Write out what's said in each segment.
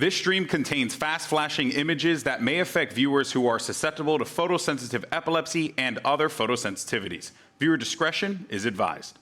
This stream contains fast-flashing images that may affect viewers who are susceptible to photosensitive epilepsy and other photosensitivities. Viewer discretion is advised.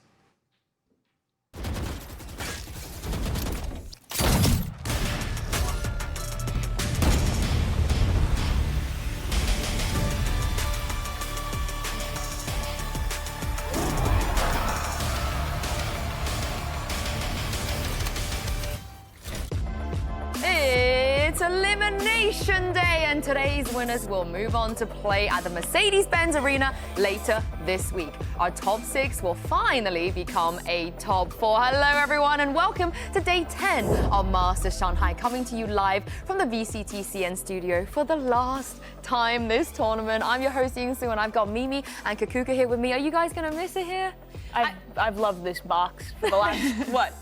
It's Elimination Day, and today's winners will move on to play at the Mercedes-Benz Arena later this week. Our top 6 will finally become a top 4. Hello, everyone, and welcome to day 10 of Masters Shanghai, coming to you live from the VCT CN studio for the last time this tournament. I'm your host, Yingsu, and I've got Mimi and Kakuka here with me. Are you guys going to miss it here? I've loved this box for the last, what,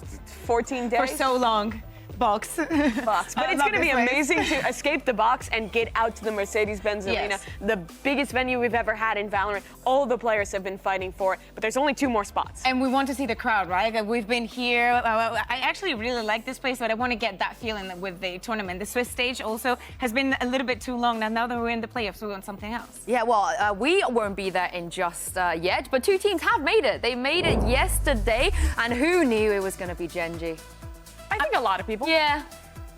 14 days? For so long. Box. But it's going to be amazing to escape the box and get out to the Mercedes-Benz Arena, the biggest venue we've ever had in Valorant. All the players have been fighting for it, but there's only 2 more spots. And we want to see the crowd, right? We've been here. I actually really like this place, but I want to get that feeling with the tournament. The Swiss stage also has been a little bit too long. Now that we're in the playoffs, we want something else. Yeah, well, we won't be there in just yet, but 2 teams have made it. They made it yesterday, and who knew it was going to be Genji? I think a lot of people. Yeah.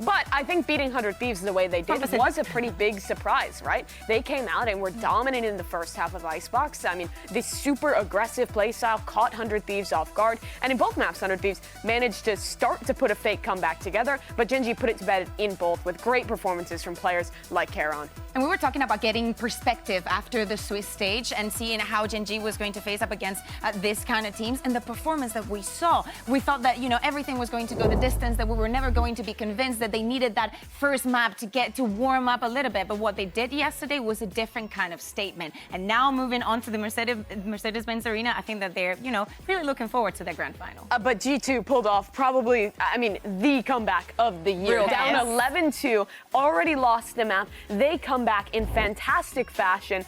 But I think beating 100 Thieves the way they did was a pretty big surprise, right? They came out and were dominant in the first half of Icebox. I mean, this super aggressive playstyle caught 100 Thieves off guard. And in both maps, 100 Thieves managed to start to put a fake comeback together, but Genji put it to bed in both with great performances from players like Karon. And we were talking about getting perspective after the Swiss stage and seeing how Genji was going to face up against this kind of teams and the performance that we saw. We thought that, everything was going to go the distance, that we were never going to be convinced that they needed that first map to get to warm up a little bit. But what they did yesterday was a different kind of statement. And now moving on to the Mercedes-Benz Arena, I think that they're, really looking forward to their grand final. But G2 pulled off probably, the comeback of the year. Down 11-2, already lost the map. They come back in fantastic fashion.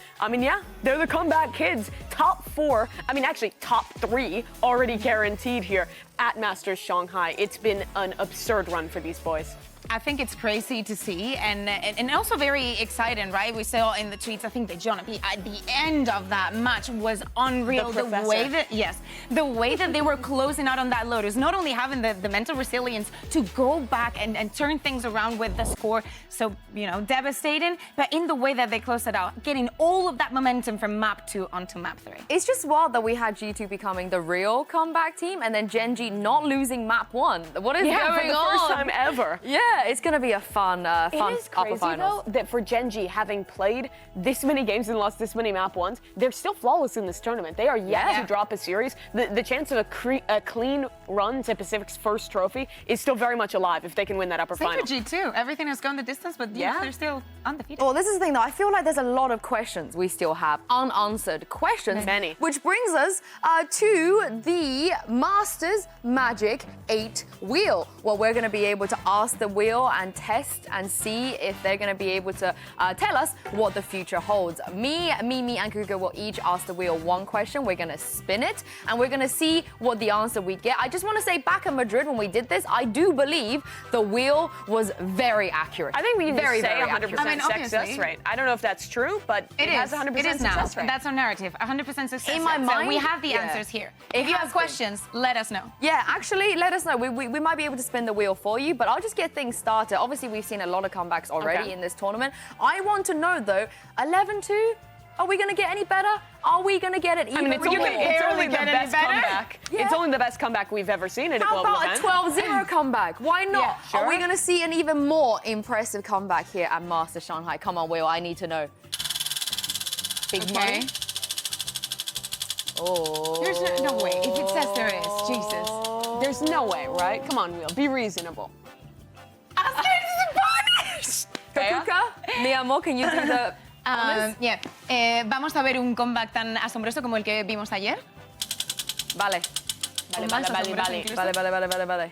They're the comeback kids. Top 4, actually top 3 already guaranteed here at Masters Shanghai. It's been an absurd run for these boys. I think it's crazy to see and also very exciting, right? We saw in the tweets, I think that Jonathan at the end of that match was unreal. The way that they were closing out on that Lotus, not only having the mental resilience to go back and turn things around with the score, so, devastating, but in the way that they closed it out, getting all of that momentum from map 2 onto map 3. It's just wild that we had G2 becoming the real comeback team and then Genji not losing map 1. What is going on? For the first time ever. Yeah, it's going to be a fun It is crazy, though, that for Genji, having played this many games and lost this many map 1s, they're still flawless in this tournament. They are yet to drop a series. The chance of a clean run to Pacific's first trophy is still very much alive if they can win that upper final. Same for G2. Everything has gone the distance, but they're still undefeated. Well, this is the thing, though. I feel like there's a lot of questions we still have, unanswered questions. Many. Which brings us to the Masters Magic 8 wheel. Well, we're going to be able to ask the wheel and test and see if they're going to be able to tell us what the future holds. Me, Mimi, and Kuka will each ask the wheel 1 question. We're going to spin it, and we're going to see what the answer we get. I just want to say, back in Madrid when we did this, I do believe the wheel was very accurate. I think we can very, say very 100% accurate. success rate. I don't know if that's true, but it has 100% it is now. success rate. That's our narrative. 100% success In my rate. mind, so we have the answers here. If you have questions, let us know. Yeah, actually, let us know. We might be able to spin the wheel for you, but I'll just get things started. Obviously, we've seen a lot of comebacks already in this tournament. I want to know, though, 11-2? Are we going to get any better? Are we going to get it even more? It's only the best comeback. Yeah. It's only the best comeback we've ever seen at a global event. How about a 12-0 comeback? Why not? Yeah, sure. Are we going to see an even more impressive comeback here at Masters Shanghai? Come on, Will, I need to know. Big money. Oh. There's no way. If it says there is, Jesus. There's no way, right? Come on, Will, be reasonable. Kakuka, mi amor, can you do the honors? Vamos a ver un comeback tan asombroso como el que vimos ayer. Vale. Vale.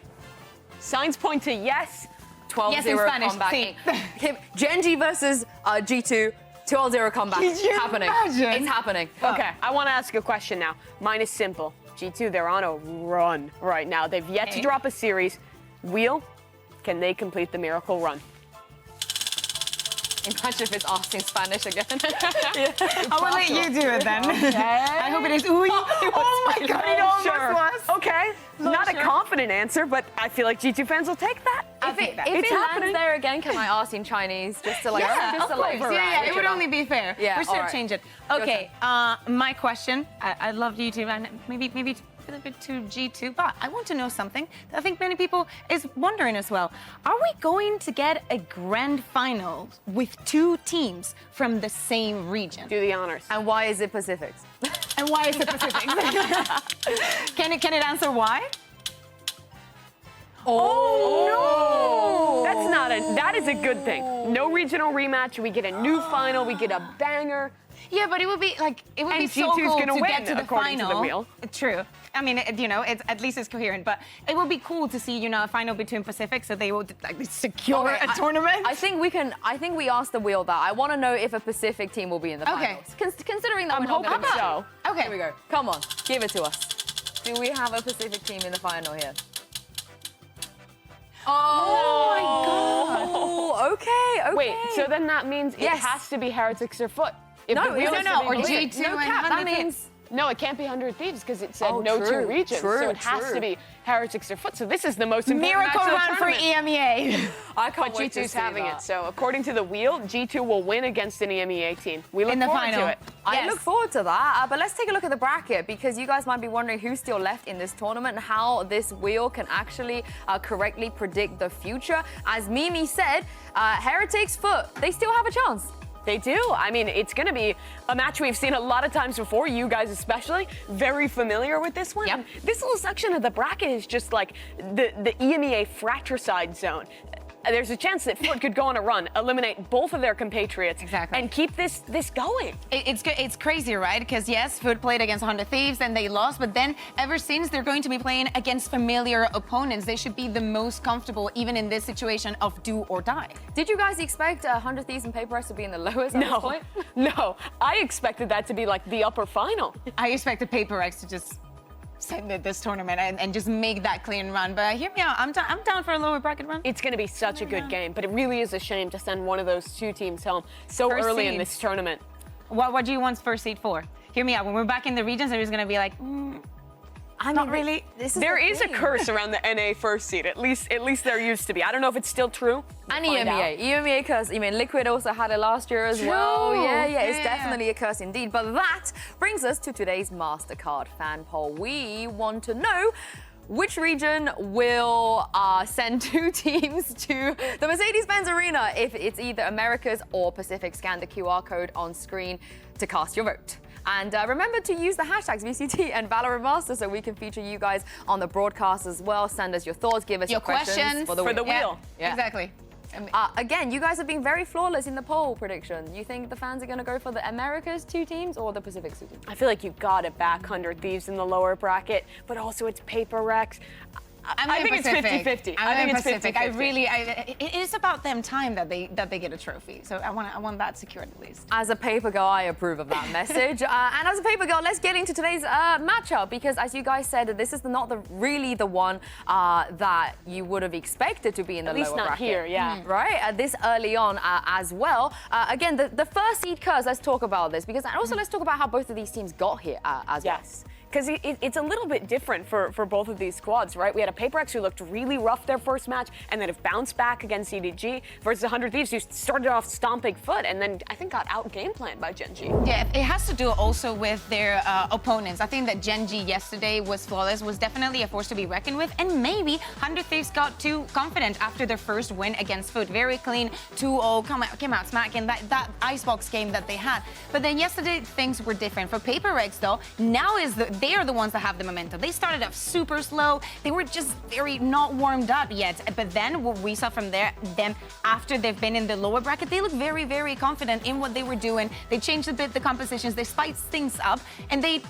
Signs point to yes. 12-0 Yes, in Spanish, comeback. sí. Genji versus G2. 12-0 comeback. Could you happening. imagine? It's happening. Okay, I want to ask a question now. Mine is simple. G2, they're on a run right now. They've yet to drop a series. Wheel, Can they complete the miracle run? Imagine if it's asked in Spanish again. I will let you do it then. I hope it is. Ooh, oh my God, it almost was. Okay, not a confident answer, but I feel like G2 fans will take that. If it It's lands happening. there again, can I ask in Chinese just to like, just to Of like, course. Yeah, it would only be fair. Yeah, we should all right. change it. Your Okay, my question. I love YouTube and maybe a little bit to G2, but I want to know something that I think many people is wondering as well. Are we going to get a grand final with 2 teams from the same region? Do the honors. And why is it Pacifics? And why is it Pacific? Can it answer why? Oh, no! That is a good thing. No regional rematch. We get a new final. We get a banger. Yeah, but it would be so G2's cool gonna to win, get to the according to the final. wheel. True. I mean, it's at least it's coherent, but it would be cool to see, a final between Pacific, so they would secure Okay, a tournament. I think we asked the wheel that. I want to know if a Pacific team will be in the Okay. finals. Considering that I'm we're not hoping going to so. Okay. Here we go. Come on, give it to us. Do we have a Pacific team in the final here? Oh, okay. Wait, so then that means it Yes. has to be Heretics or Foot. If No, the wheel no, is no, to or be G2 clear. No and cap. That 100 means No, it can't be 100 Thieves because it said Oh, no true, 2 regions. true, so it has true. to be Heretics or Foot. So this is the most important Miracle match of the run for tournament. EMEA. I can't But wait to G2's see having that. it. So according to the wheel, G2 will win against an EMEA team. We look In the forward final. to it. I Yes. look forward to that, but let's take a look at the bracket because you guys might be wondering who's still left in this tournament and how this wheel can actually correctly predict the future. As Mimi said, Heretics Foot, they still have a chance. They do. I mean, it's going to be a match we've seen a lot of times before, you guys especially, very familiar with this one. Yep. And this little section of the bracket is just like the EMEA fratricide zone. There's a chance that Foot could go on a run, eliminate both of their compatriots, Exactly. and keep this going. It's crazy, right? Because yes, Foot played against 100 Thieves and they lost, but then ever since they're going to be playing against familiar opponents, they should be the most comfortable even in this situation of do or die. Did you guys expect 100 Thieves and PRX to be in the lowest at this No, point? no. I expected that to be like the upper final. I expected PRX to just send it this tournament and just make that clean run, but hear me out. I'm down for a lower bracket run. It's going to be such a good game, but it really is a shame to send one of those 2 teams home so First early in seeds. this tournament. What do you want first seed for? Hear me out. When we're back in the regions, they're just gonna be like, I not mean, really. There is a curse around the NA first seed. At least there used to be. I don't know if it's still true. And We'll find out. EMEA curse. I mean, Liquid also had it last year as well. True. Yeah, it's Yeah. definitely a curse indeed. But that brings us to today's MasterCard fan poll. We want to know which region will send 2 teams to the Mercedes-Benz Arena if it's either Americas or Pacific. Scan the QR code on screen to cast your vote. And remember to use the hashtags VCT and Valorant Master so we can feature you guys on the broadcast as well. Send us your thoughts, give us Your questions questions for the For the wheel. wheel. Yeah. Exactly. Again, you guys have been very flawless in the poll prediction. You think the fans are going to go for the Americas 2 teams or the Pacific 2 teams? I feel like you got it back, 100 Thieves in the lower bracket, but also it's PRX. I think it's 50-50. I think it's 50-50. It is about them time that they get a trophy. So I want that secured at least. As a paper girl, I approve of that message. And as a paper girl, let's get into today's matchup because, as you guys said, this is not really the one that you would have expected to be in the At least lower not bracket. here, yeah. Right? This early on as well. Again, the first seed curse. Let's talk about this because, and also let's talk about how both of these teams got here as well. Yes. Because it's a little bit different for both of these squads, right? We had a PRX who looked really rough their first match and then have bounced back against EDG versus 100 Thieves who started off stomping Foot and then I think got out game planned by Gen G. Yeah, it has to do also with their opponents. I think that Gen G yesterday was flawless, was definitely a force to be reckoned with, and maybe 100 Thieves got too confident after their first win against Foot. Very clean 2-0, came out smacking that icebox game that they had. But then yesterday things were different. For PRX though, now they are the ones that have the momentum. They started off super slow. They were just very not warmed up yet. But then what we saw from them after they've been in the lower bracket, they look very, very confident in what they were doing. They changed a bit the compositions. They spiced things up, and they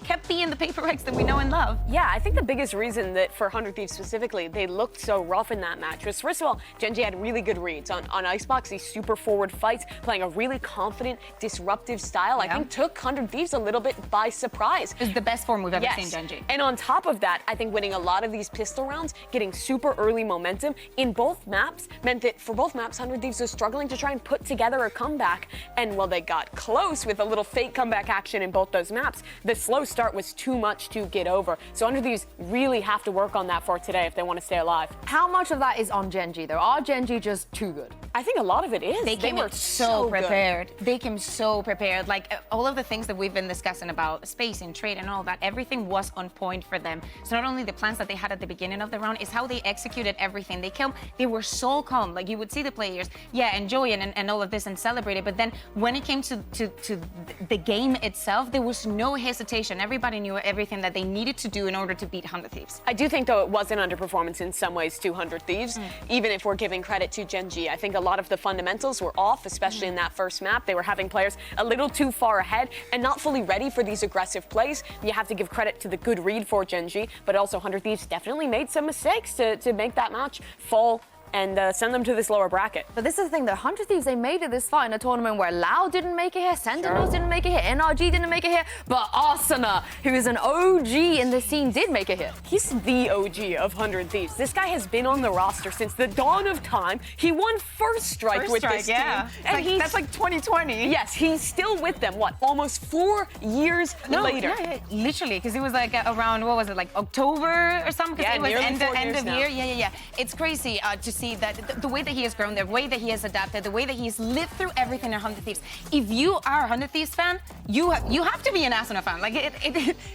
kept being the PRX that we know and love. Yeah, I think the biggest reason that for 100 Thieves specifically, they looked so rough in that match was, first of all, Gen G had really good reads on Icebox, these super forward fights, playing a really confident, disruptive style. I think took 100 Thieves a little bit by surprise. It was the best best form we've ever seen Genji. And on top of that, I think winning a lot of these pistol rounds, getting super early momentum in both maps meant that for both maps, 100 Thieves was struggling to try and put together a comeback. And while they got close with a little fake comeback action in both those maps, the slow start was too much to get over. So 100 Thieves really have to work on that for today if they want to stay alive. How much of that is on Genji, though? Are Genji just too good? I think a lot of it is. They came were so good. prepared. They came so prepared. Like all of the things that we've been discussing about spacing, trade, and all that, everything was on point for them. So not only the plans that they had at the beginning of the round, is how they executed everything. They were so calm. Like you would see the players, enjoy it and all of this and celebrate it. But then when it came to the game itself, there was no hesitation. Everybody knew everything that they needed to do in order to beat 100 Thieves. I do think, though, it was an underperformance in some ways to 100 Thieves, even if we're giving credit to Genji. I think a lot of the fundamentals were off, especially in that first map. They were having players a little too far ahead and not fully ready for these aggressive plays. You have to give credit to the good read for Genji, but also 100 Thieves definitely made some mistakes to make that match fall and send them to this lower bracket. But this is the thing, though. 100 Thieves, they made it this far in a tournament where Lau didn't make it here, Sentinels didn't make it here, NRG didn't make it here, but Asuna, who is an OG in the scene, did make it here. He's the OG of 100 Thieves. This guy has been on the roster since the dawn of time. He won first strike with this team. And that's like 2020. Yes, he's still with them, almost 4 years later? Yeah, literally, because it was like around, what was it, like October or something? Because it was end of year. Yeah. It's crazy to see that the way that he has grown, the way that he has adapted, the way that he's lived through everything in 100 Thieves. If you are a 100 Thieves fan, you have to be an Asuna fan. Like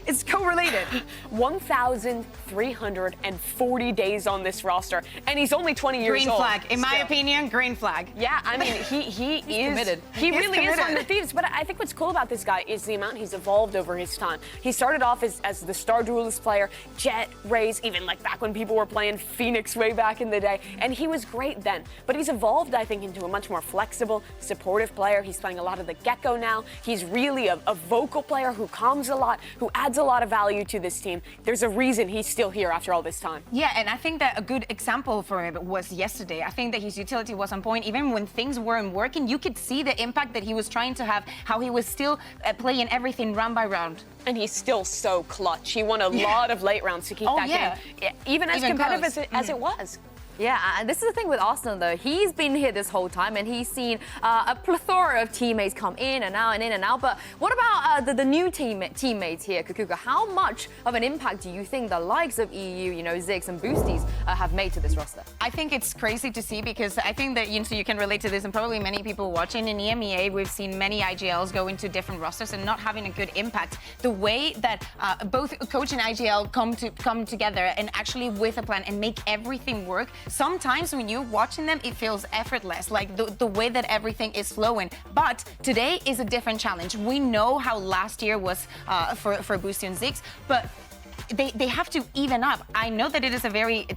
it's correlated. 1,340 days on this roster, and he's only 20 years green old. Green flag, in my opinion, green flag. Yeah, I mean, he is committed. He really is 100 Thieves. But I think what's cool about this guy is the amount he's evolved over his time. He started off as the Star Duelist player, Jet, Raze, even like back when people were playing Phoenix way back in the day, and he was great then. But he's evolved, I think, into a much more flexible, supportive player. He's playing a lot of the Gecko now. He's really a vocal player who calms a lot, who adds a lot of value to this team. There's a reason he's still here after all this time. Yeah, and I think that a good example for him was yesterday. I think that his utility was on point. Even when things weren't working, you could see the impact that he was trying to have, how he was still playing everything round by round. And he's still so clutch. He won a lot of late rounds to keep that game, even as competitive as it was. Yeah, and this is the thing with Arsenal, though. He's been here this whole time, and he's seen a plethora of teammates come in and out and in and out. But what about the new teammates here, Kukuka? How much of an impact do you think the likes of EU, Ziggs and Boosties have made to this roster? I think it's crazy to see, because I think that you can relate to this, and probably many people watching in EMEA, we've seen many IGLs go into different rosters and not having a good impact. The way that both coach and IGL come together and actually with a plan and make everything work. Sometimes when you're watching them, it feels effortless, like the way that everything is flowing. But today is a different challenge. We know how last year was for Boosty and Ziggs, but they have to even up. I know that it is a very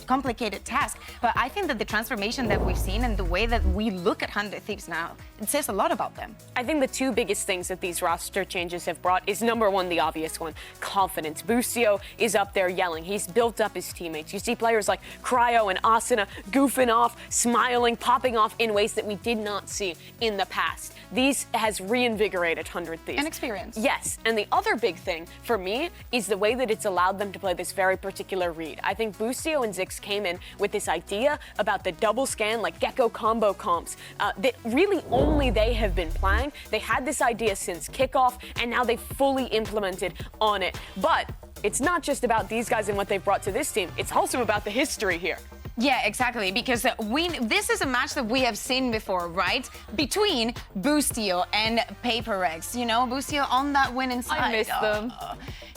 complicated task, but I think that the transformation that we've seen and the way that we look at 100 Thieves now, it says a lot about them. I think the two biggest things that these roster changes have brought is, number one, the obvious one, confidence. Boostio is up there yelling. He's built up his teammates. You see players like Cryo and Asuna goofing off, smiling, popping off in ways that we did not see in the past. These has reinvigorated 100 Thieves. And experience. Yes, and the other big thing for me is the way that it's allowed them to play this very particular read. I think Boostio and Ziggs came in with this idea about the double scan, like Gecko combo comps, that really only they have been playing. They had this idea since kickoff, and now they've fully implemented on it. But it's not just about these guys and what they've brought to this team. It's also about the history here. Yeah, exactly, because this is a match that we have seen before, right? Between Boostio and PRX. Boostio on that winning side. I miss them.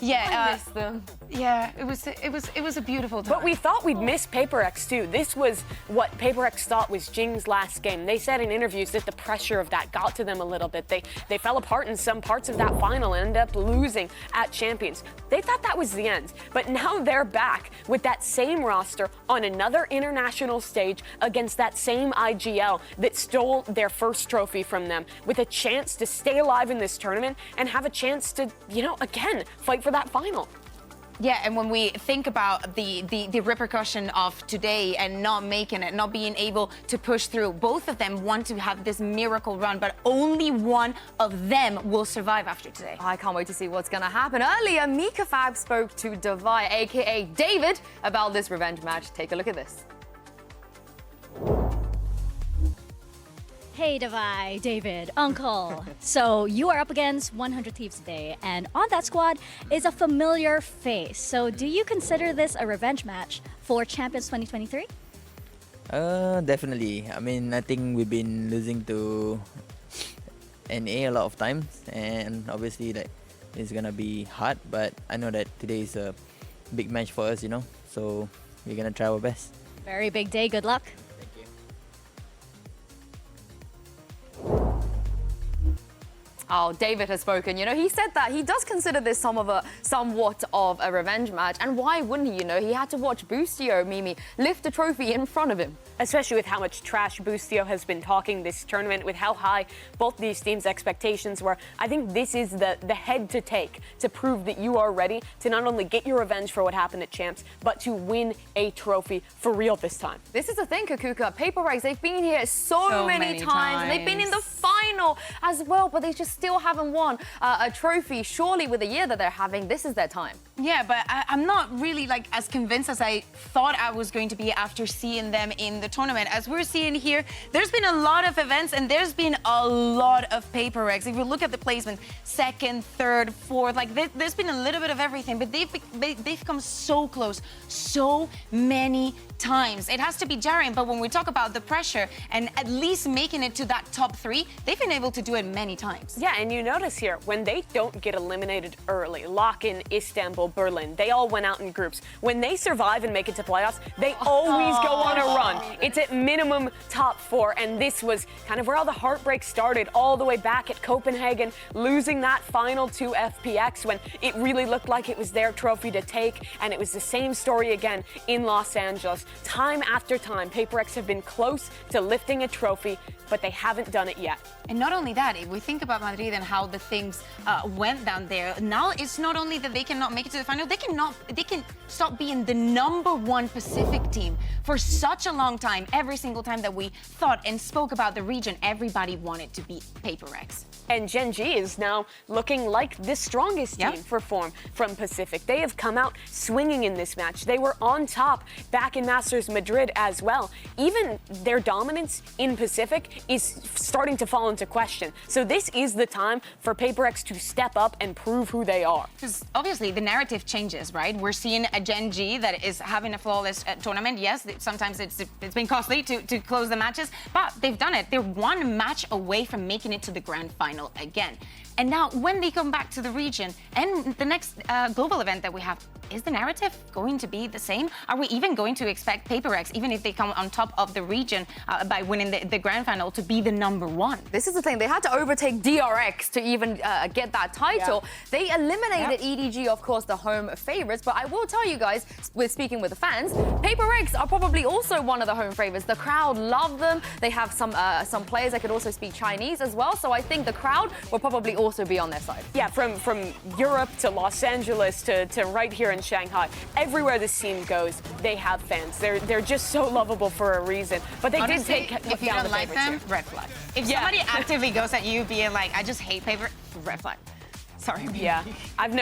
Yeah, I miss them. Yeah, it was a beautiful time. But we thought we'd miss PRX too. This was what PRX thought was Jing's last game. They said in interviews that the pressure of that got to them a little bit. They fell apart in some parts of that final and ended up losing at Champions. They thought that was the end. But now they're back with that same roster on another international stage against that same IGL that stole their first trophy from them, with a chance to stay alive in this tournament and have a chance to, again, fight for that final. Yeah, and when we think about the repercussion of today and not making it, not being able to push through, both of them want to have this miracle run, but only one of them will survive after today. I can't wait to see what's going to happen. Earlier, Mika Fab spoke to Devi, aka David, about this revenge match. Take a look at this. Hey Devi, David, Uncle. So you are up against 100 Thieves today, and on that squad is a familiar face. So do you consider this a revenge match for Champions 2023? Definitely. I mean, I think we've been losing to NA a lot of times, and obviously like it's gonna be hard. But I know that today is a big match for us, So we're gonna try our best. Very big day. Good luck. Oh, David has spoken. He said that he does consider this somewhat of a revenge match. And why wouldn't he? He had to watch Boostio, Mimi, lift a trophy in front of him. Especially with how much trash Boostio has been talking this tournament, with how high both these teams' expectations were. I think this is the head to take to prove that you are ready to not only get your revenge for what happened at Champs, but to win a trophy for real this time. This is the thing, Kakuka. PRX, they've been here so many times. And they've been in the final as well, but they just still haven't won a trophy. Surely with the year that they're having, this is their time. Yeah, but I'm not really as convinced as I thought I was going to be after seeing them in the tournament. As we're seeing here, there's been a lot of events and there's been a lot of PRX. If you look at the placement, second, third, fourth, there's been a little bit of everything, but they've come so close so many times. It has to be jarring, but when we talk about the pressure and at least making it to that top 3, they've been able to do it many times. Yeah, and you notice here, when they don't get eliminated early, Lock-in, Istanbul, Berlin, they all went out in groups. When they survive and make it to playoffs, they always go on a run. It's at minimum top 4, and this was kind of where all the heartbreak started, all the way back at Copenhagen, losing that final to FPX when it really looked like it was their trophy to take, and it was the same story again in Los Angeles. Time after time, PRX have been close to lifting a trophy, but they haven't done it yet. And not only that, if we think about Madrid and how the things went down there, now it's not only that they cannot make it to the final, they can stop being the #1 Pacific team for such a long time. Every single time that we thought and spoke about the region, everybody wanted to beat PRX. And Gen G is now looking like the strongest team for form from Pacific. They have come out swinging in this match. They were on top back in Masters Madrid as well. Even their dominance in Pacific is starting to fall into question. So this is the time for PRX to step up and prove who they are. Because obviously the narrative changes, right? We're seeing a Gen G that is having a flawless tournament. Yes, sometimes it's been costly to close the matches, but they've done it. They're one match away from making it to the grand final again. And now when they come back to the region and the next global event that we have, is the narrative going to be the same? Are we even going to expect PRX, even if they come on top of the region by winning the grand final, to be the #1? This is the thing. They had to overtake DRX to even get that title. Yeah. They eliminated EDG, of course, the home favorites. But I will tell you guys, with speaking with the fans, PRX are probably also one of the home favorites. The crowd love them. They have some players that could also speak Chinese as well. So I think the crowd will probably also be on their side. Yeah, from Europe to Los Angeles to right here in Shanghai, everywhere this team goes, they have fans. They're just so lovable for a reason. But they Honestly, did take if you down don't the like favorites them, here. red flag. If somebody actively goes at you being like, I just hate paper, red flag. Sorry. Yeah, I've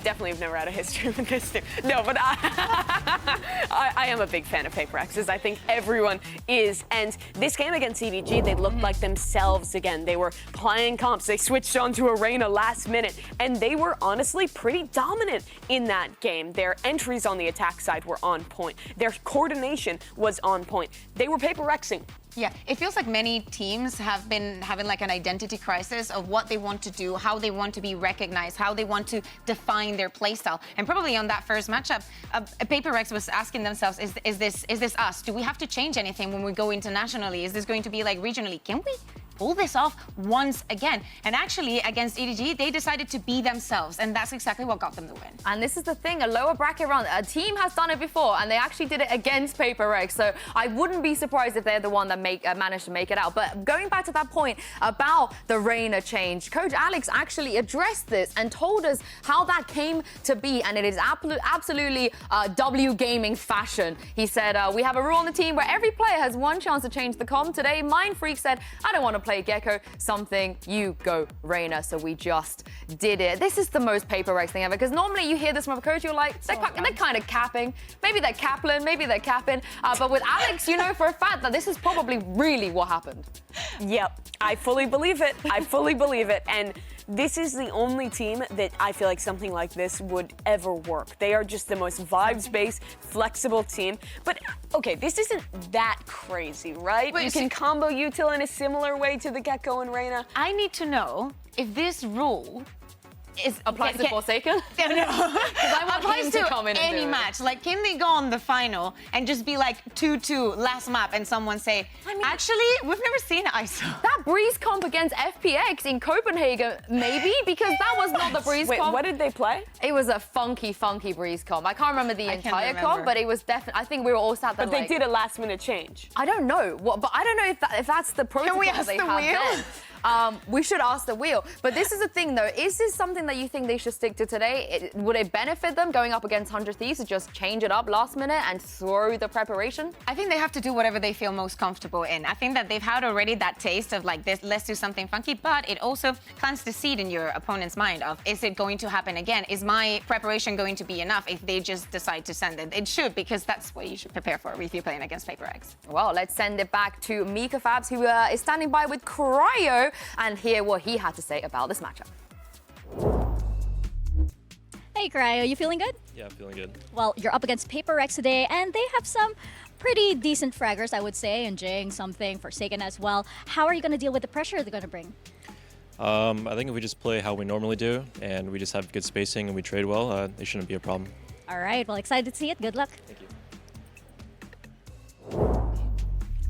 definitely never had a history with this team. No, but I am a big fan of PRXs. I think everyone is. And this game against EDG, they looked like themselves again. They were playing comps. They switched on to Arena last minute, and they were honestly pretty dominant in that game. Their entries on the attack side were on point. Their coordination was on point. They were PRXing. Yeah, it feels like many teams have been having an identity crisis of what they want to do, how they want to be recognized, how they want to define their playstyle. And probably on that first matchup, PRX was asking themselves, is this us? Do we have to change anything when we go internationally? Is this going to be regionally? pull this off once again. And actually, against EDG, they decided to be themselves, and that's exactly what got them the win. And this is the thing, a lower bracket round, a team has done it before, and they actually did it against PRX. So I wouldn't be surprised if they're the one that managed to make it out. But going back to that point about the Reina change, Coach Alex actually addressed this and told us how that came to be, and it is absolutely W gaming fashion. He said, we have a rule on the team where every player has one chance to change the comp. Today, Mind Freak said, I don't want to play Gecko, something, you go Reina. So we just did it. This is the most PRX thing ever, because normally you hear this from a coach, you're like, they're kind of capping. Maybe they're Kaplan, maybe they're capping. But with Alex, you know for a fact that this is probably really what happened. Yep, I fully believe it. I fully believe it. And this is the only team that I feel like something like this would ever work. They are just the most vibes-based, flexible team. But, okay, this isn't that crazy, right? Wait, you can combo util in a similar way to the Gecko and Reina. I need to know if this rule Applies to Forsaken? No, applies him to to come in and any do it. match. Like, can they go on the final and just be like 2-2 last map and someone say, actually, we've never seen ISO. That Breeze comp against FPX in Copenhagen, maybe? Because that was not the Breeze Wait, comp. what did they play? It was a funky Breeze comp. I can't remember the entire comp, remember. but it was definitely, I think we were all sat there But they like, did a last-minute change. I don't know, but I don't know if that's the protocol we that ask they the had wheel? then. We should ask the wheel. But this is the thing, though. Is this something that you think they should stick to today? Would it benefit them going up against 100 Thieves to just change it up last minute and throw the preparation? I think they have to do whatever they feel most comfortable in. I think that they've had already that taste of like this, let's do something funky, but it also plants the seed in your opponent's mind of, is it going to happen again? Is my preparation going to be enough if they just decide to send it? It should, because that's what you should prepare for if you're playing against PRX. Well, let's send it back to Mika Fabs, who is standing by with Cryo, and hear what he had to say about this matchup. Hey, Cryo, you feeling good? Yeah, I'm feeling good. Well, you're up against PRX today, and they have some pretty decent fraggers, I would say, and Jing, something, Forsaken as well. How are you going to deal with the pressure they're going to bring? I think if we just play how we normally do and we just have good spacing and we trade well, it shouldn't be a problem. All right, well, excited to see it. Good luck. Thank you.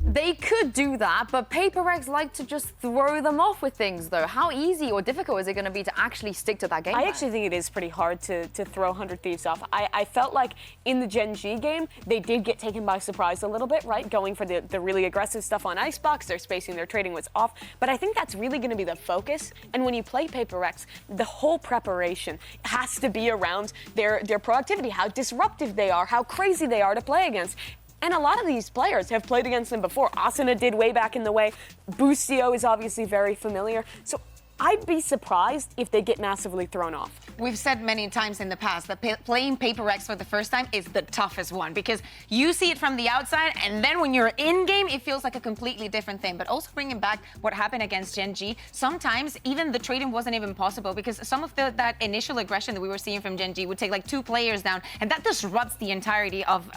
They could do that, but PRX like to just throw them off with things, though. How easy or difficult is it going to be to actually stick to that game I plan? actually think it is pretty hard to throw 100 Thieves off. I felt like in the Gen G game, they did get taken by surprise a little bit, right? Going for the really aggressive stuff on Icebox, their spacing, their trading was off. But I think that's really going to be the focus. And when you play PRX, the whole preparation has to be around their proactivity, how disruptive they are, how crazy they are to play against. And a lot of these players have played against them before. Asuna did way back in the way. Boostio is obviously very familiar. So I'd be surprised if they get massively thrown off. We've said many times in the past that playing PRX for the first time is the toughest one, because you see it from the outside, and then when you're in game, it feels like a completely different thing. But also bringing back what happened against Gen G, sometimes even the trading wasn't even possible, because some of that initial aggression that we were seeing from Gen G would take like 2 players down, and that disrupts the entirety of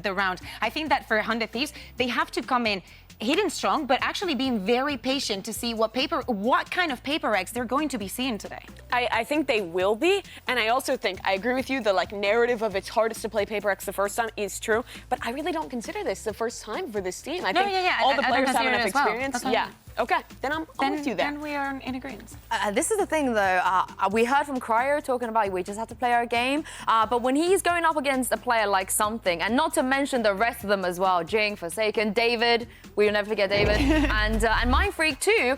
the round. I think that for 100 Thieves, they have to come in hidden strong, but actually being very patient to see what kind of PRX they're going to be seeing today. I think they will be, and I also think, I agree with you, the narrative of it's hardest to play PRX the first time is true, but I really don't consider this the first time for this team. I think all the players have enough experience. Yeah. Okay, then I'm with you there. Then we are in agreement. This is the thing, though. We heard from Cryo talking about we just have to play our game. But when he's going up against a player like Something, and not to mention the rest of them as well, Jing, Forsaken, David, we'll never forget David, and Mind Freak too,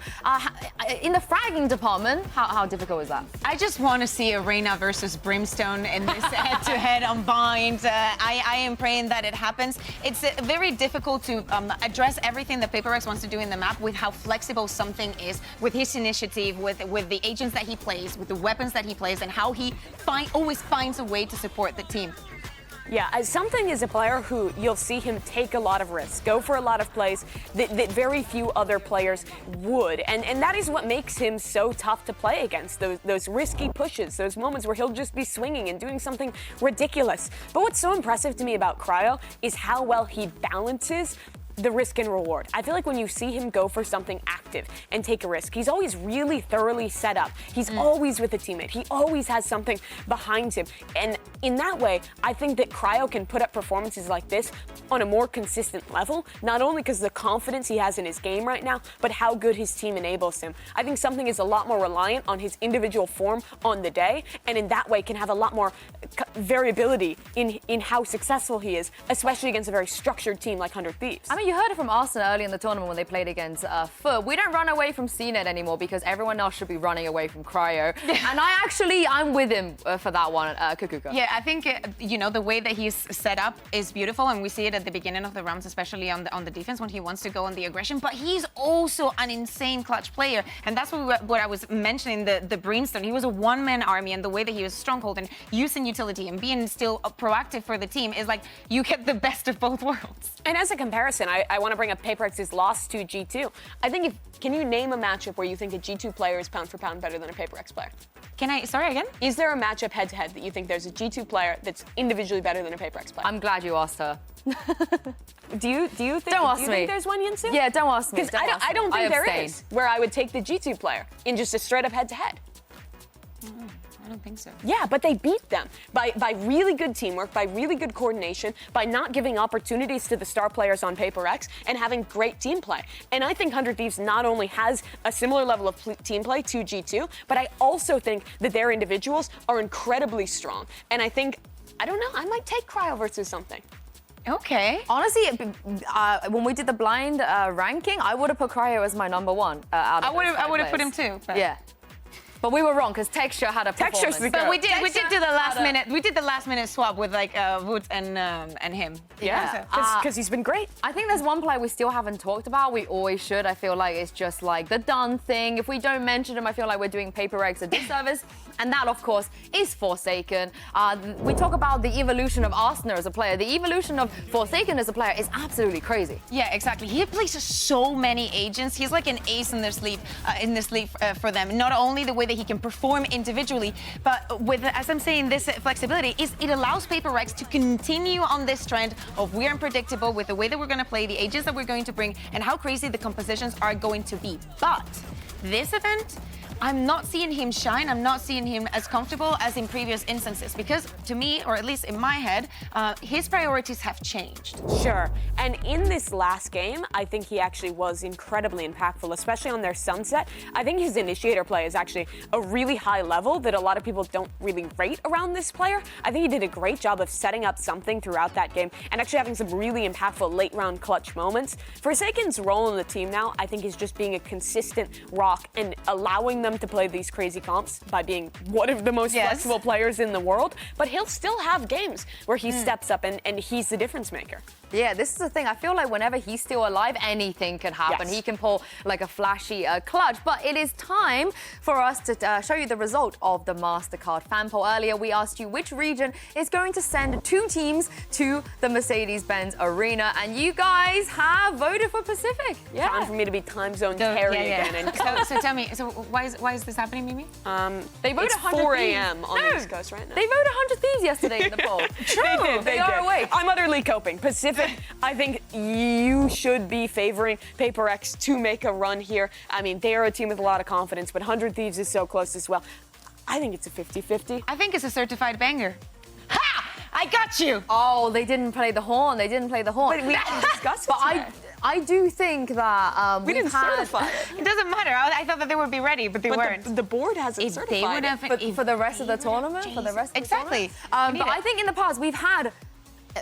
in the fragging department, how difficult is that? I just want to see a Reina versus Brimstone in this head-to-head on Bind. I am praying that it happens. It's very difficult to address everything that PRX wants to do in the map with how flexible Something is, with his initiative, with the agents that he plays, with the weapons that he plays, and how he always finds a way to support the team. Yeah, Something is a player who you'll see him take a lot of risks, go for a lot of plays that very few other players would. And that is what makes him so tough to play against, those risky pushes, those moments where he'll just be swinging and doing something ridiculous. But what's so impressive to me about Cryo is how well he balances the risk and reward. I feel like when you see him go for something active and take a risk, he's always really thoroughly set up. He's always with a teammate. He always has something behind him. And in that way, I think that Cryo can put up performances like this on a more consistent level, not only because of the confidence he has in his game right now, but how good his team enables him. I think something is a lot more reliant on his individual form on the day, and in that way can have a lot more variability in how successful he is, especially against a very structured team like 100 Thieves. I mean, you heard it from Arsenal early in the tournament when they played against FUT. We don't run away from CNET anymore because everyone else should be running away from Cryo. And I'm with him for that one, Kukuka. Yeah, I think the way that he's set up is beautiful, and we see it at the beginning of the rounds, especially on the defense when he wants to go on the aggression. But he's also an insane clutch player, and that's what I was mentioning. The Brimstone, he was a one-man army, and the way that he was stronghold and using utility and being still proactive for the team is like you get the best of both worlds. And as a comparison, I want to bring up PRX's loss to G2. I think can you name a matchup where you think a G2 player is pound for pound better than a PRX player? Sorry again? Is there a matchup head-to-head that you think there's a G2 player that's individually better than a PRX player? I'm glad you asked her. Do you think there's one, Yinsu? Yeah, don't ask me. Because I don't think there is, where I would take the G2 player in just a straight-up head-to-head. I don't think so. Yeah, but they beat them by really good teamwork, by really good coordination, by not giving opportunities to the star players on PRX, and having great team play. And I think 100 Thieves not only has a similar level of team play to G2, but I also think that their individuals are incredibly strong. And I think, I don't know, I might take Cryo versus something. Okay. Honestly, when we did the blind ranking, I would have put Cryo as my number one. I would have put him too. But. Yeah. But we were wrong because Texture had a performance. Texture's the But we did do the last minute. We did the last minute swap with like Woods and him. Yeah, because he's been great. I think there's one player we still haven't talked about. We always should. I feel like it's just like the done thing. If we don't mention him, I feel like we're doing PRX a disservice. And that, of course, is Forsaken. We talk about the evolution of Arsenal as a player. The evolution of Forsaken as a player is absolutely Yeah, exactly. He plays so many agents. He's like an ace in their sleeve, for them. Not only the way that he can perform individually, but with, as I'm saying, this flexibility, it allows PRX to continue on this trend of we're unpredictable with the way that we're going to play, the agents that we're going to bring, and how crazy the compositions are going to be. But this event, I'm not seeing him shine. I'm not seeing him as comfortable as in previous instances because, to me, or at least in my head, his priorities have changed. Sure. And in this last game, I think he actually was incredibly impactful, especially on their sunset. I think his initiator play is actually a really high level that a lot of people don't really rate around this player. I think he did a great job of setting up something throughout that game and actually having some really impactful late-round clutch moments. Forsaken's role in the team now, I think, is just being a consistent rock and allowing them to play these crazy comps by being one of the most flexible players in the world, but he'll still have games where he steps up and he's the difference maker. Yeah, this is the thing. I feel like whenever he's still alive, anything can happen. Yes. He can pull like a flashy clutch. But it is time for us to show you the result of the MasterCard fan poll. Earlier, we asked you which region is going to send 2 teams to the Mercedes-Benz Arena, and you guys have voted for Pacific. Yeah. Time for me to be time zone Terry again. And so tell me, why is this happening, Mimi? They voted it's 100 4 Thieves. a.m. on the East Coast right now. They voted 100 Thieves yesterday in the poll. True. They are awake. I'm utterly coping. Pacific, I think you should be favoring PRX to make a run here. I mean, they are a team with a lot of confidence, but 100 Thieves is so close as well. I think it's a 50-50. I think it's a certified banger. Ha! I got you! Oh, they didn't play the horn. They didn't play the horn. But we didn't discuss it But I do think that we didn't certify it. It doesn't matter. I thought that they would be ready, but they weren't. The board hasn't certified it. But for the rest of the tournament, Exactly. But I think in the past we've had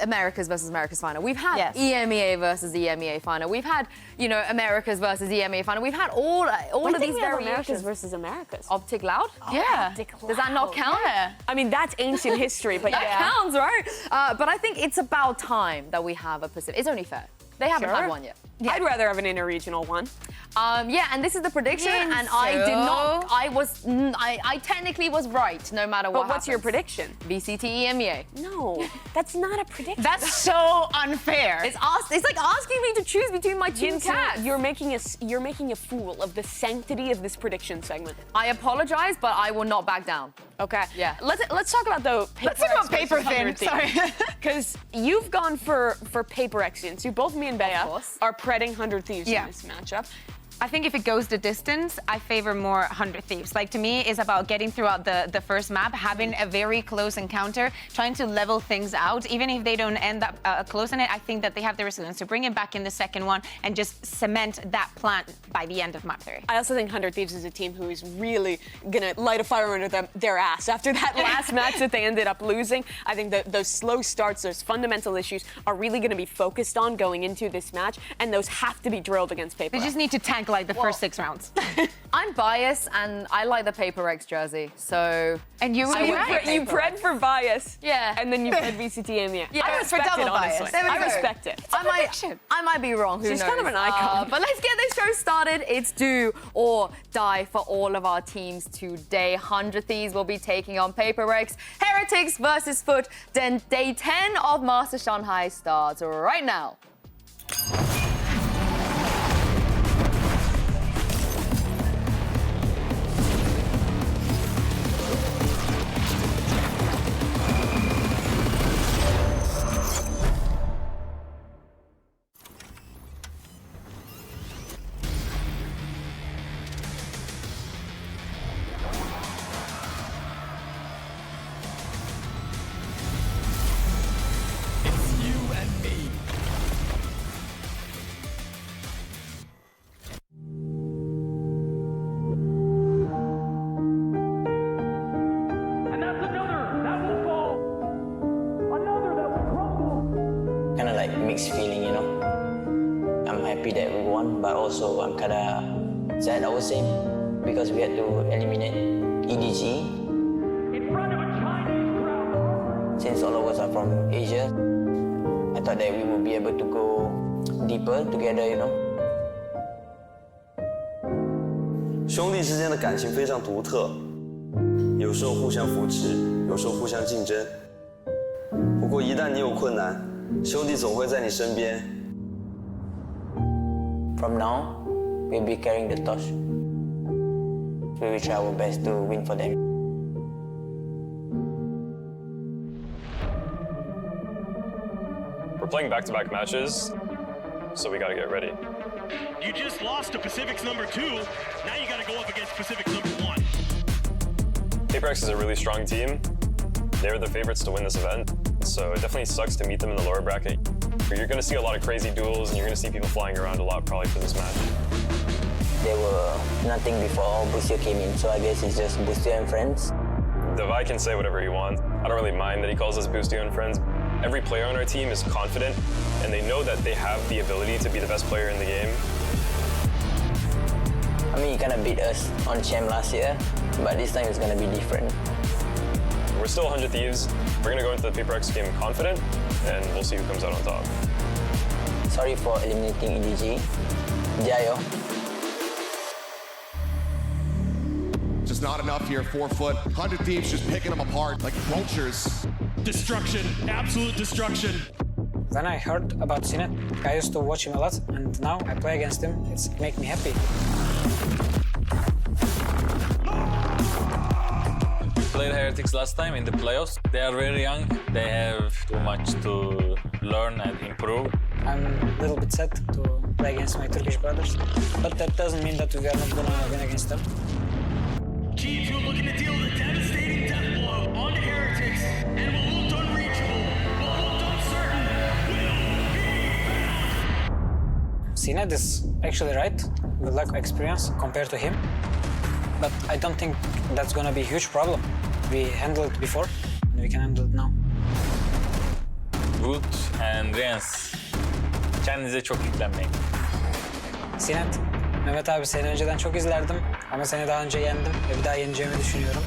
Americas versus Americas final. We've had EMEA versus EMEA final. We've had, Americas versus EMEA final. We've had all of these variations. Americas versus Americas. Optic Loud? Yeah. Does that not count? Yeah. I mean, that's ancient history, but That counts, right? But I think it's about time that we have a Pacific. It's only fair. They haven't had one yet. I'd rather have an interregional one. Yeah, and this is the prediction, and I did not. I technically was right, no matter what. But what's your prediction? VCT EMEA. No, that's not a prediction. That's so unfair. It's like asking me to choose between my two cats. You're making a fool of the sanctity of this prediction segment. I apologize, but I will not back down. Okay. Yeah. Let's talk about the paper. Let's talk about paper thin. Sorry. Because you've gone for paper X. So both me and Bea course. are pretting 100 Thieves Yeah. in this matchup. I think if it goes the distance, I favor more 100 Thieves. Like, to me, it's about getting throughout the first map, having a very close encounter, trying to level things out. Even if they don't end up close in it, I think that they have the resilience to bring it back in the second one and just cement that plan by the end of map 3. I also think 100 Thieves is a team who is really gonna light a fire under their ass after that last match that they ended up losing. I think that those slow starts, those fundamental issues are really gonna be focused on going into this match, and those have to be drilled against paper. They just need to tank like the first 6 rounds. I'm biased, and I like the Paper X jersey, so... And you would be right. You pred for bias. Yeah. And then you pred VCT EMEA. Yeah. I I was for respect it, double bias. honestly. There we I go. respect it. I might be wrong, who knows? She's kind of an icon. But let's get this show started. It's do or die for all of our teams today. 100 Thieves will be taking on Paper X. Heretics versus Foot. Then day 10 of Master Shanghai starts right now. Kind of like mixed feeling, you know. I'm happy that we won, but also I'm kind of sad, I would say, because we had to eliminate EDG. In front of a Chinese crowd. Since all of us are from Asia, I thought that we would be able to go deeper together, you know. 兄弟之间的感情非常独特，有时候互相扶持，有时候互相竞争。不过一旦你有困难，兄弟总会在你身边。 From now, we'll be carrying the torch. We will try our best to win for them. We're playing back-to-back matches, so we gotta get ready. You just lost to Pacific's number 2. Now you gotta go up against Pacific's number 1. PRX is a really strong team. They're the favorites to win this event, so it definitely sucks to meet them in the lower bracket. You're gonna see a lot of crazy duels, and you're gonna see people flying around a lot probably for this match. They were nothing before Busio came in, so I guess it's just Busio and friends. Devi can say whatever he wants. I don't really mind that he calls us Boostio and friends. Every player on our team is confident, and they know that they have the ability to be the best player in the game. I mean, he kind of beat us on Champ last year, but this time it's gonna be different. We're still 100 Thieves. We're gonna go into the PRX game confident, and we'll see who comes out on top. Sorry for eliminating EDG. Jayo. Just not enough here, 4 foot. 100 Thieves just picking them apart like vultures. Destruction, absolute destruction. When I heard about Cinet, I used to watch him a lot, and now I play against him. It's make me happy. We played Heretics last time in the playoffs. They are very young. They have too much to learn and improve. I'm a little bit sad to play against my Turkish brothers, but that doesn't mean that we are not gonna win against them. G2 looking to deal the devastating death blow on Heretics, and what looked unreachable, what looked uncertain, will be found. Cinet is actually right with lack of experience compared to him, but I don't think that's gonna be a huge problem. We handled it before, and we can handle it now. Good and Rens. Kendinize çok yüklenmeyin. Cinet, Mehmet abi seni önceden çok izlerdim ama seni daha önce yendim ve bir daha yeneceğimi düşünüyorum.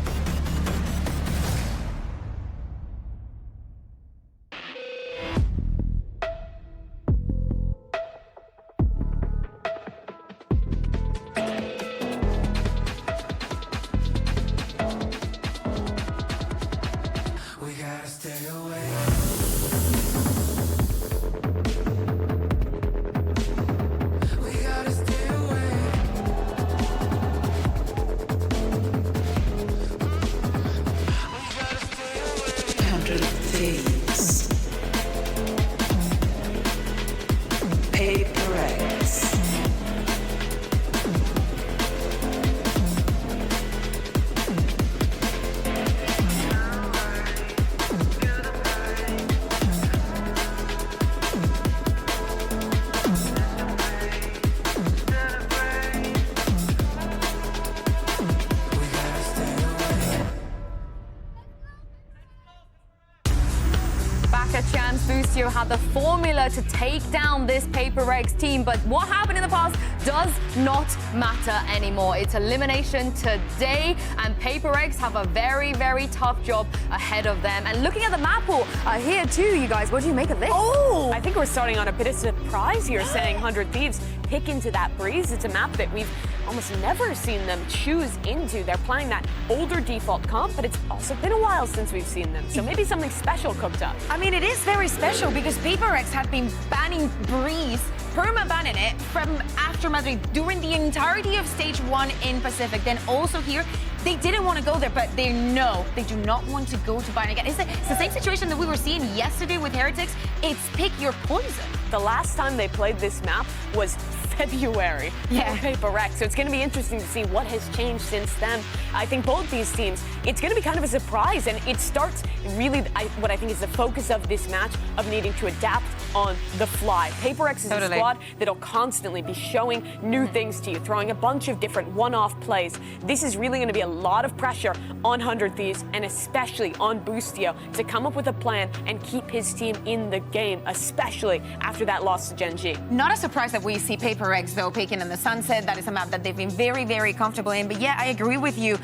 Boostio had the formula to take down this PRX team, but what happened in the past does not matter anymore. It's elimination today, and PRX have a very, very tough job ahead of them. And looking at the map pool here too, you guys, what do you make of this? Oh! I think we're starting on a bit of surprise here, saying 100 Thieves pick into that breeze. It's a map that we've almost never seen them choose into. They're playing that older default comp, but it's also been a while since we've seen them. So maybe something special cooked up. I mean, it is very special because PRX had been banning Breeze, perma-banning it from Aftermath during the entirety of Stage 1 in Pacific. Then also here, they didn't want to go there, but they know they do not want to go to Bayern again. It's the same situation that we were seeing yesterday with Heretics. It's pick your poison. The last time they played this map was February for PRX. So it's going to be interesting to see what has changed since then. I think both these teams, it's going to be kind of a surprise, and it starts really what I think is the focus of this match of needing to adapt on the fly. PRX is a squad that'll constantly be showing new things to you, throwing a bunch of different one-off plays. This is really going to be a lot of pressure on 100 Thieves, and especially on Boostio, to come up with a plan and keep his team in the game, especially after that loss to Gen G. Not a surprise that we see PRX, though, picking in the Sunset. That is a map that they've been very, very comfortable in. But yeah, I agree with you,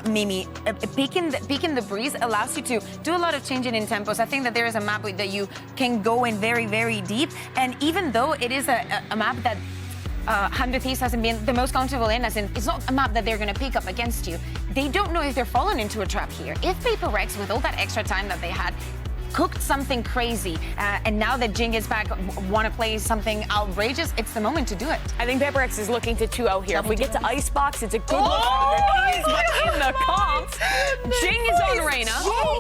Mimi. Picking the Breeze allows you to do a lot of changing in tempos. I think that there is a map that you can go in very, very deep. And even though it is a map that 100 Thieves hasn't been the most comfortable in, as in it's not a map that they're going to pick up against you. They don't know if they're falling into a trap here. If PRX, with all that extra time that they had, cooked something crazy, and now that Jing is back, want to play something outrageous, it's the moment to do it. I think PRX is looking to 2-0 here. If we get to Icebox, it's a good look for 100 Thieves, but in the comps, Jing is on Reyna.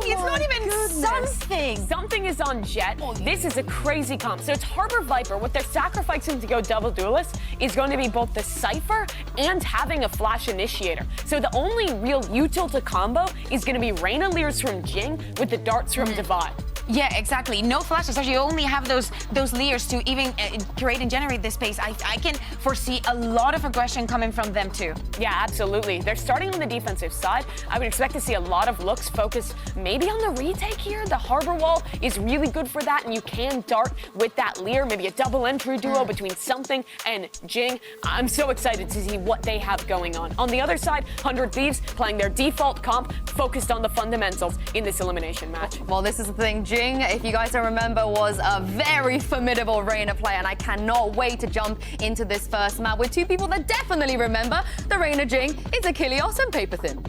It's not even something. Something is on Jet. This is a crazy comp. So it's Harbor Viper. What they're sacrificing to go double duelist is going to be both the Cypher and having a Flash Initiator. So the only real util to combo is going to be Reyna Leers from Jing with the darts from Divide. Yeah, exactly. No flashes. So you only have those layers to even create and generate this space. I can foresee a lot of aggression coming from them too. Yeah, absolutely. They're starting on the defensive side. I would expect to see a lot of looks focused maybe on the retake here. The Harbor Wall is really good for that, and you can dart with that Leer, maybe a double entry duo between Something and Jing. I'm so excited to see what they have going on. On the other side, 100 Thieves playing their default comp, focused on the fundamentals in this elimination match. Well, this is the thing. Jing, if you guys don't remember, was a very formidable Reyna player, and I cannot wait to jump into this first map with two people that definitely remember the Reyna Jing. It's Achilles and Paper Thin.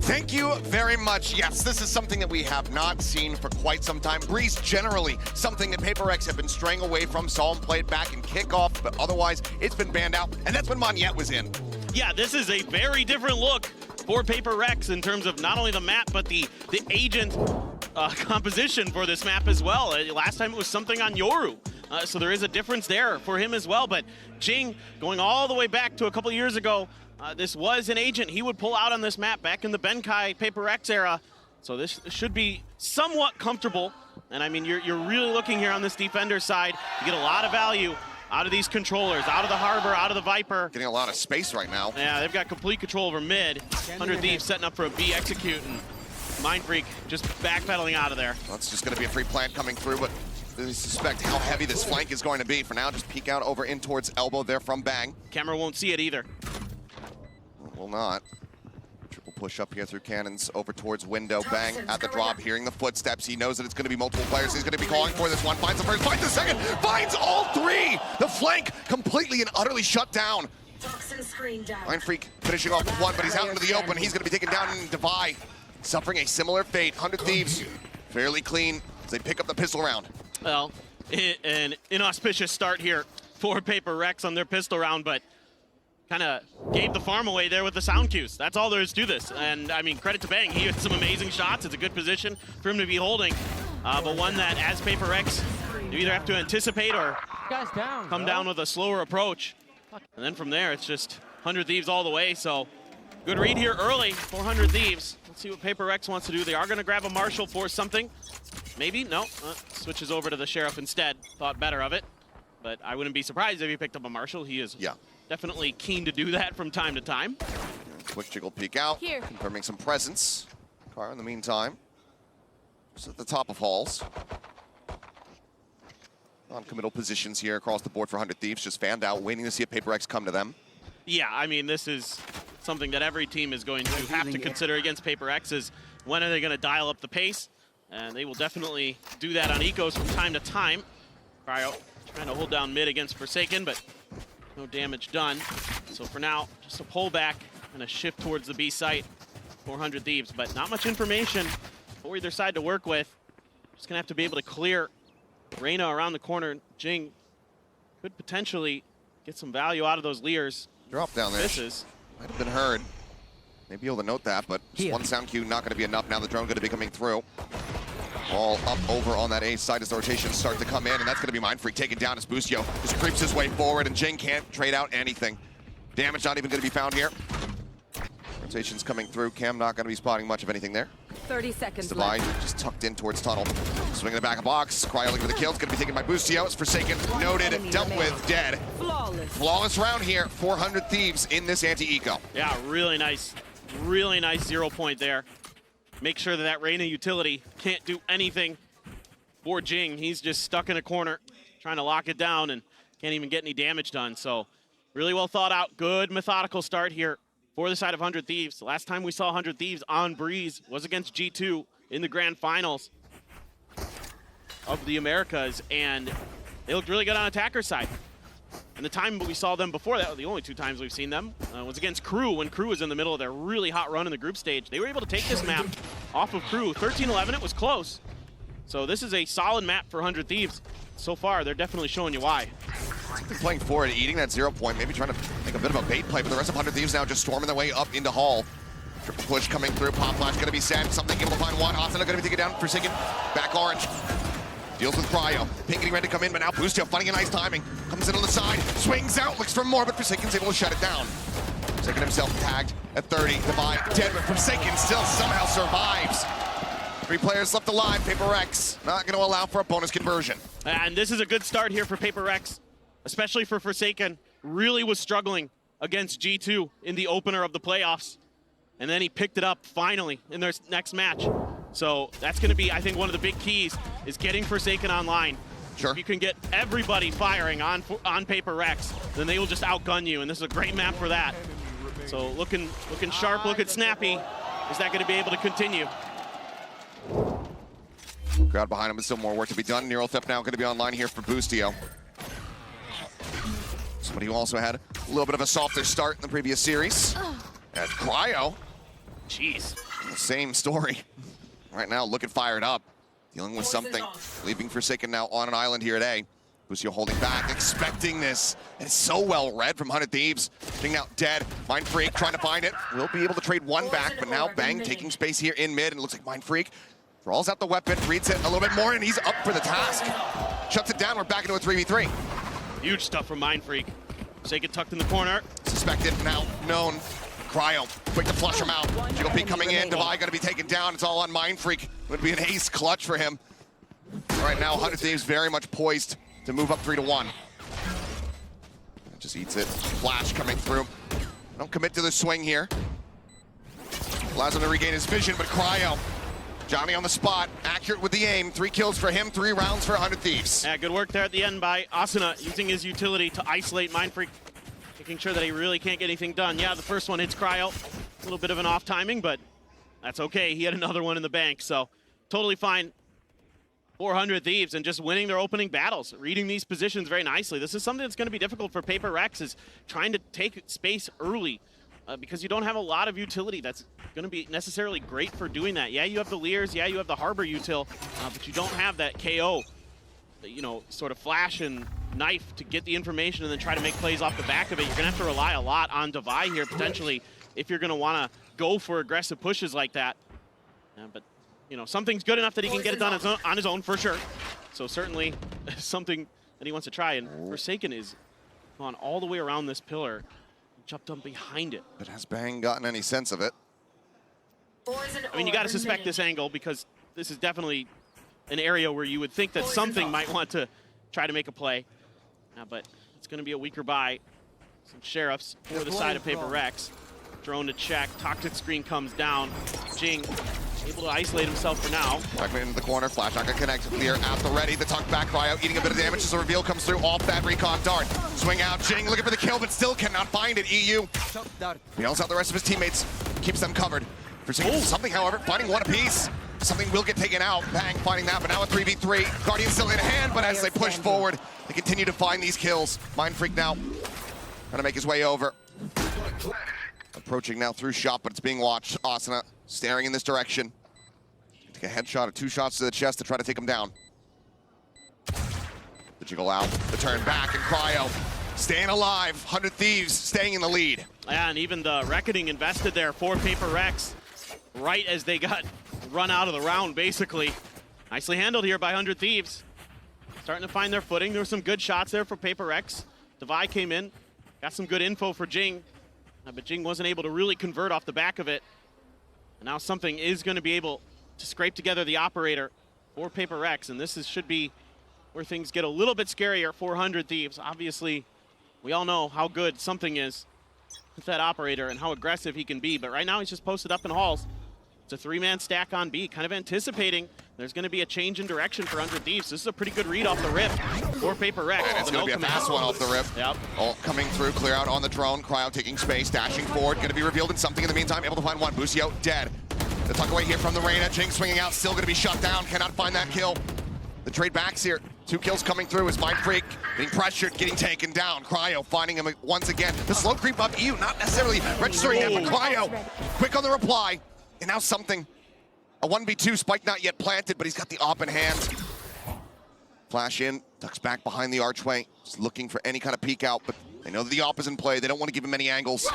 Thank you very much. Yes, this is something that we have not seen for quite some time. Breeze generally something that PRX have been straying away from. Saw him play it back in kickoff, but otherwise it's been banned out, and that's when Monyet was in. Yeah, this is a very different look for PRX in terms of not only the map, but the agent composition for this map as well. Last time it was Something on Yoru. So there is a difference there for him as well. But Jing, going all the way back to a couple years ago, this was an agent he would pull out on this map back in the Benkai PRX era. So this should be somewhat comfortable. And I mean, you're really looking here on this defender side to get a lot of value out of these controllers, out of the Harbor, out of the Viper. Getting a lot of space right now. Yeah, they've got complete control over mid. 100 Thieves setting up for a B execute, and Mind Freak just backpedaling out of there. That's just going to be a free plant coming through, but they suspect how heavy this flank is going to be. For now, just peek out over in towards Elbow there from Bang. Camera won't see it either. Will not. Triple push up here through cannons over towards Window. Bang at the drop, hearing the footsteps. He knows that it's going to be multiple players. He's going to be calling for this one. Finds the first, finds the second, finds all three! The flank completely and utterly shut down. Mind Freak finishing off with one, but he's out into the open. He's going to be taken down in Divide, suffering a similar fate. 100 Thieves fairly clean as they pick up the pistol round. Well, an inauspicious start here for PRX on their pistol round, but kind of gave the farm away there with the sound cues. That's all there is to this. And I mean, credit to Bang. He had some amazing shots. It's a good position for him to be holding, but one that as PRX, you either have to anticipate or come down with a slower approach. And then from there, it's just 100 Thieves all the way. So good read here early for 100 Thieves. Let's see what PRX wants to do. They are going to grab a Marshal for something. Maybe, no, switches over to the Sheriff instead. Thought better of it, but I wouldn't be surprised if he picked up a Marshal. He is definitely keen to do that from time to time. Quick jiggle peek out, confirming some presence. Car in the meantime. Just at the top of halls. Non-committal positions here across the board for 100 Thieves, just fanned out, waiting to see if PRX come to them. Yeah, I mean, this is something that every team is going to have to consider against PRX is when are they going to dial up the pace? And they will definitely do that on ecos from time to time. Cryo trying to hold down mid against Forsaken, but no damage done. So for now, just a pullback and a shift towards the B site. 400 Thieves, but not much information for either side to work with. Just going to have to be able to clear Reyna around the corner. Jing could potentially get some value out of those Leers. Drop down there. Misses. Might have been heard. Maybe able to note that, but just one sound cue not going to be enough. Now the drone going to be coming through. All up over on that A side as the rotations start to come in, and that's going to be Mindfreak taken down as Boostio just creeps his way forward, and Jing can't trade out anything. Damage not even going to be found here. Rotations coming through. Cam not going to be spotting much of anything there. 30 seconds Divide left. just tucked in towards tunnel. Swinging the back of box. Cryo looking for the kill. It's going to be taken by Boostio. It's Forsaken. Noted. Dealt with. Dead. Flawless round here. 400 Thieves in this anti-eco. Yeah, really nice 0 point there. Make sure that Reyna utility can't do anything for Jing. He's just stuck in a corner trying to lock it down and can't even get any damage done. So really well thought out. Good methodical start here for the side of 100 Thieves. The last time we saw 100 Thieves on Breeze was against G2 in the grand finals of the Americas, and they looked really good on attacker's side. And the time we saw them before that, the only 2 times we've seen them, was against Crew, when Crew was in the middle of their really hot run in the group stage. They were able to take this map off of Crew. 13-11, it was close. So this is a solid map for 100 Thieves. So far, they're definitely showing you why. They're playing forward, eating that 0 point, maybe trying to make a bit of a bait play, but the rest of 100 Thieves now just storming their way up into Hall. Triple push coming through, Pop Flash gonna be sent, something able to find one, Asuna gonna be taken down, Forsaken, back orange. Deals with Cryo, Pink getting ready to come in, but now Boostio finding a nice timing. Comes in on the side, swings out, looks for more, but Forsaken's able to shut it down. Forsaken himself tagged at 30, Divide dead, but Forsaken still somehow survives. 3 players left alive, PRX not gonna allow for a bonus conversion. And this is a good start here for PRX, especially for Forsaken. Really was struggling against G2 in the opener of the playoffs. And then he picked it up finally in their next match. So that's going to be, I think, one of the big keys is getting Forsaken online. Sure. If you can get everybody firing on PRX, then they will just outgun you, and this is a great map for that. So looking sharp, looking snappy. Is that going to be able to continue? Crowd behind him, but still more work to be done. Neural Theft now going to be online here for Boostio. Somebody who also had a little bit of a softer start in the previous series. And Cryo. Jeez. Same story. Right now, looking fired up. Dealing with something. Leaving Forsaken now on an island here today. Boostio holding back, expecting this. And it's so well read from 100 Thieves. Being out dead. Mindfreak trying to find it. Will be able to trade one back, but now Bang taking space here in mid, and it looks like Mindfreak draws out the weapon, reads it a little bit more, and he's up for the task. Shuts it down, we're back into a 3v3. Huge stuff from Mindfreak. Forsaken tucked in the corner. Suspected, now known. Cryo, quick to flush him out. GOP coming in, Divide gonna be taken down. It's all on Mindfreak. Would be an ace clutch for him. Right now, 100 Thieves very much poised to move up 3-1. Just eats it. Flash coming through. Don't commit to the swing here. Allows him to regain his vision, but Cryo, Johnny on the spot, accurate with the aim. 3 kills for him, 3 rounds for 100 Thieves. Yeah, good work there at the end by Asuna, using his utility to isolate Mindfreak, making sure that he really can't get anything done. Yeah, the first one hits Cryo. A little bit of an off timing, but that's okay. He had another one in the bank, so totally fine. 400 Thieves and just winning their opening battles, reading these positions very nicely. This is something that's going to be difficult for PRX, is trying to take space early because you don't have a lot of utility that's going to be necessarily great for doing that. Yeah, you have the Leers, yeah, you have the Harbor util, but you don't have that KO, you know, sort of flash and knife to get the information and then try to make plays off the back of it. You're going to have to rely a lot on Divide here, potentially, if you're going to want to go for aggressive pushes like that. But, you know, something's good enough that he can get it done on his own for sure. So certainly something that he wants to try. And Forsaken is gone all the way around this pillar, jumped up behind it. But has Bang gotten any sense of it? I mean, you got to suspect this angle because this is definitely an area where you would think that something might want to try to make a play. But it's going to be a weaker buy. Some sheriffs for the side of PRX. Drone to check. Toxic screen comes down. Jing able to isolate himself for now. Backman into the corner, flash not gonna connect, clear at the ready, the tuck back, Cryo eating a bit of damage as the reveal comes through off that recon dart. Swing out, Jing looking for the kill, but still cannot find it, EU. Bails out the rest of his teammates, keeps them covered. Forsaken something, however, finding one apiece. Something will get taken out, Bang finding that, but now a 3v3. Guardian still in hand, but as they push forward, they continue to find these kills. Mind Freak now, trying to make his way over. Approaching now through shot, but it's being watched. Asuna staring in this direction. Take a headshot or 2 shots to the chest to try to take him down. The jiggle out, the turn back, and Cryo staying alive. 100 Thieves staying in the lead. And even the Reckoning invested there for PRX right as they got run out of the round, basically. Nicely handled here by 100 Thieves. Starting to find their footing. There were some good shots there for PRX. Devi came in, got some good info for Jing. But Jing wasn't able to really convert off the back of it. And now something is going to be able to scrape together the operator for PRX, and this should be where things get a little bit scarier for 100 Thieves. Obviously, we all know how good something is with that operator and how aggressive he can be, but right now he's just posted up in halls. It's a 3-man stack on B, kind of anticipating there's going to be a change in direction for 100 Thieves. This is a pretty good read off the rip for PRX. And it's going to be a fast one off the rip. Yep. All coming through, clear out on the drone. Cryo taking space, dashing forward. Going to be revealed in something in the meantime. Able to find one. Busio dead. The tuck away here from the Reyna. Jing swinging out, still going to be shut down. Cannot find that kill. The trade backs here. 2 kills coming through as Mind Freak getting pressured, getting taken down. Cryo finding him once again. The slow creep up EU, not necessarily registering yet, but Cryo quick on the reply. And now something. A 1v2, spike not yet planted, but he's got the op in hand. Flash in, ducks back behind the archway, just looking for any kind of peek out, but they know that the op is in play. They don't want to give him any angles.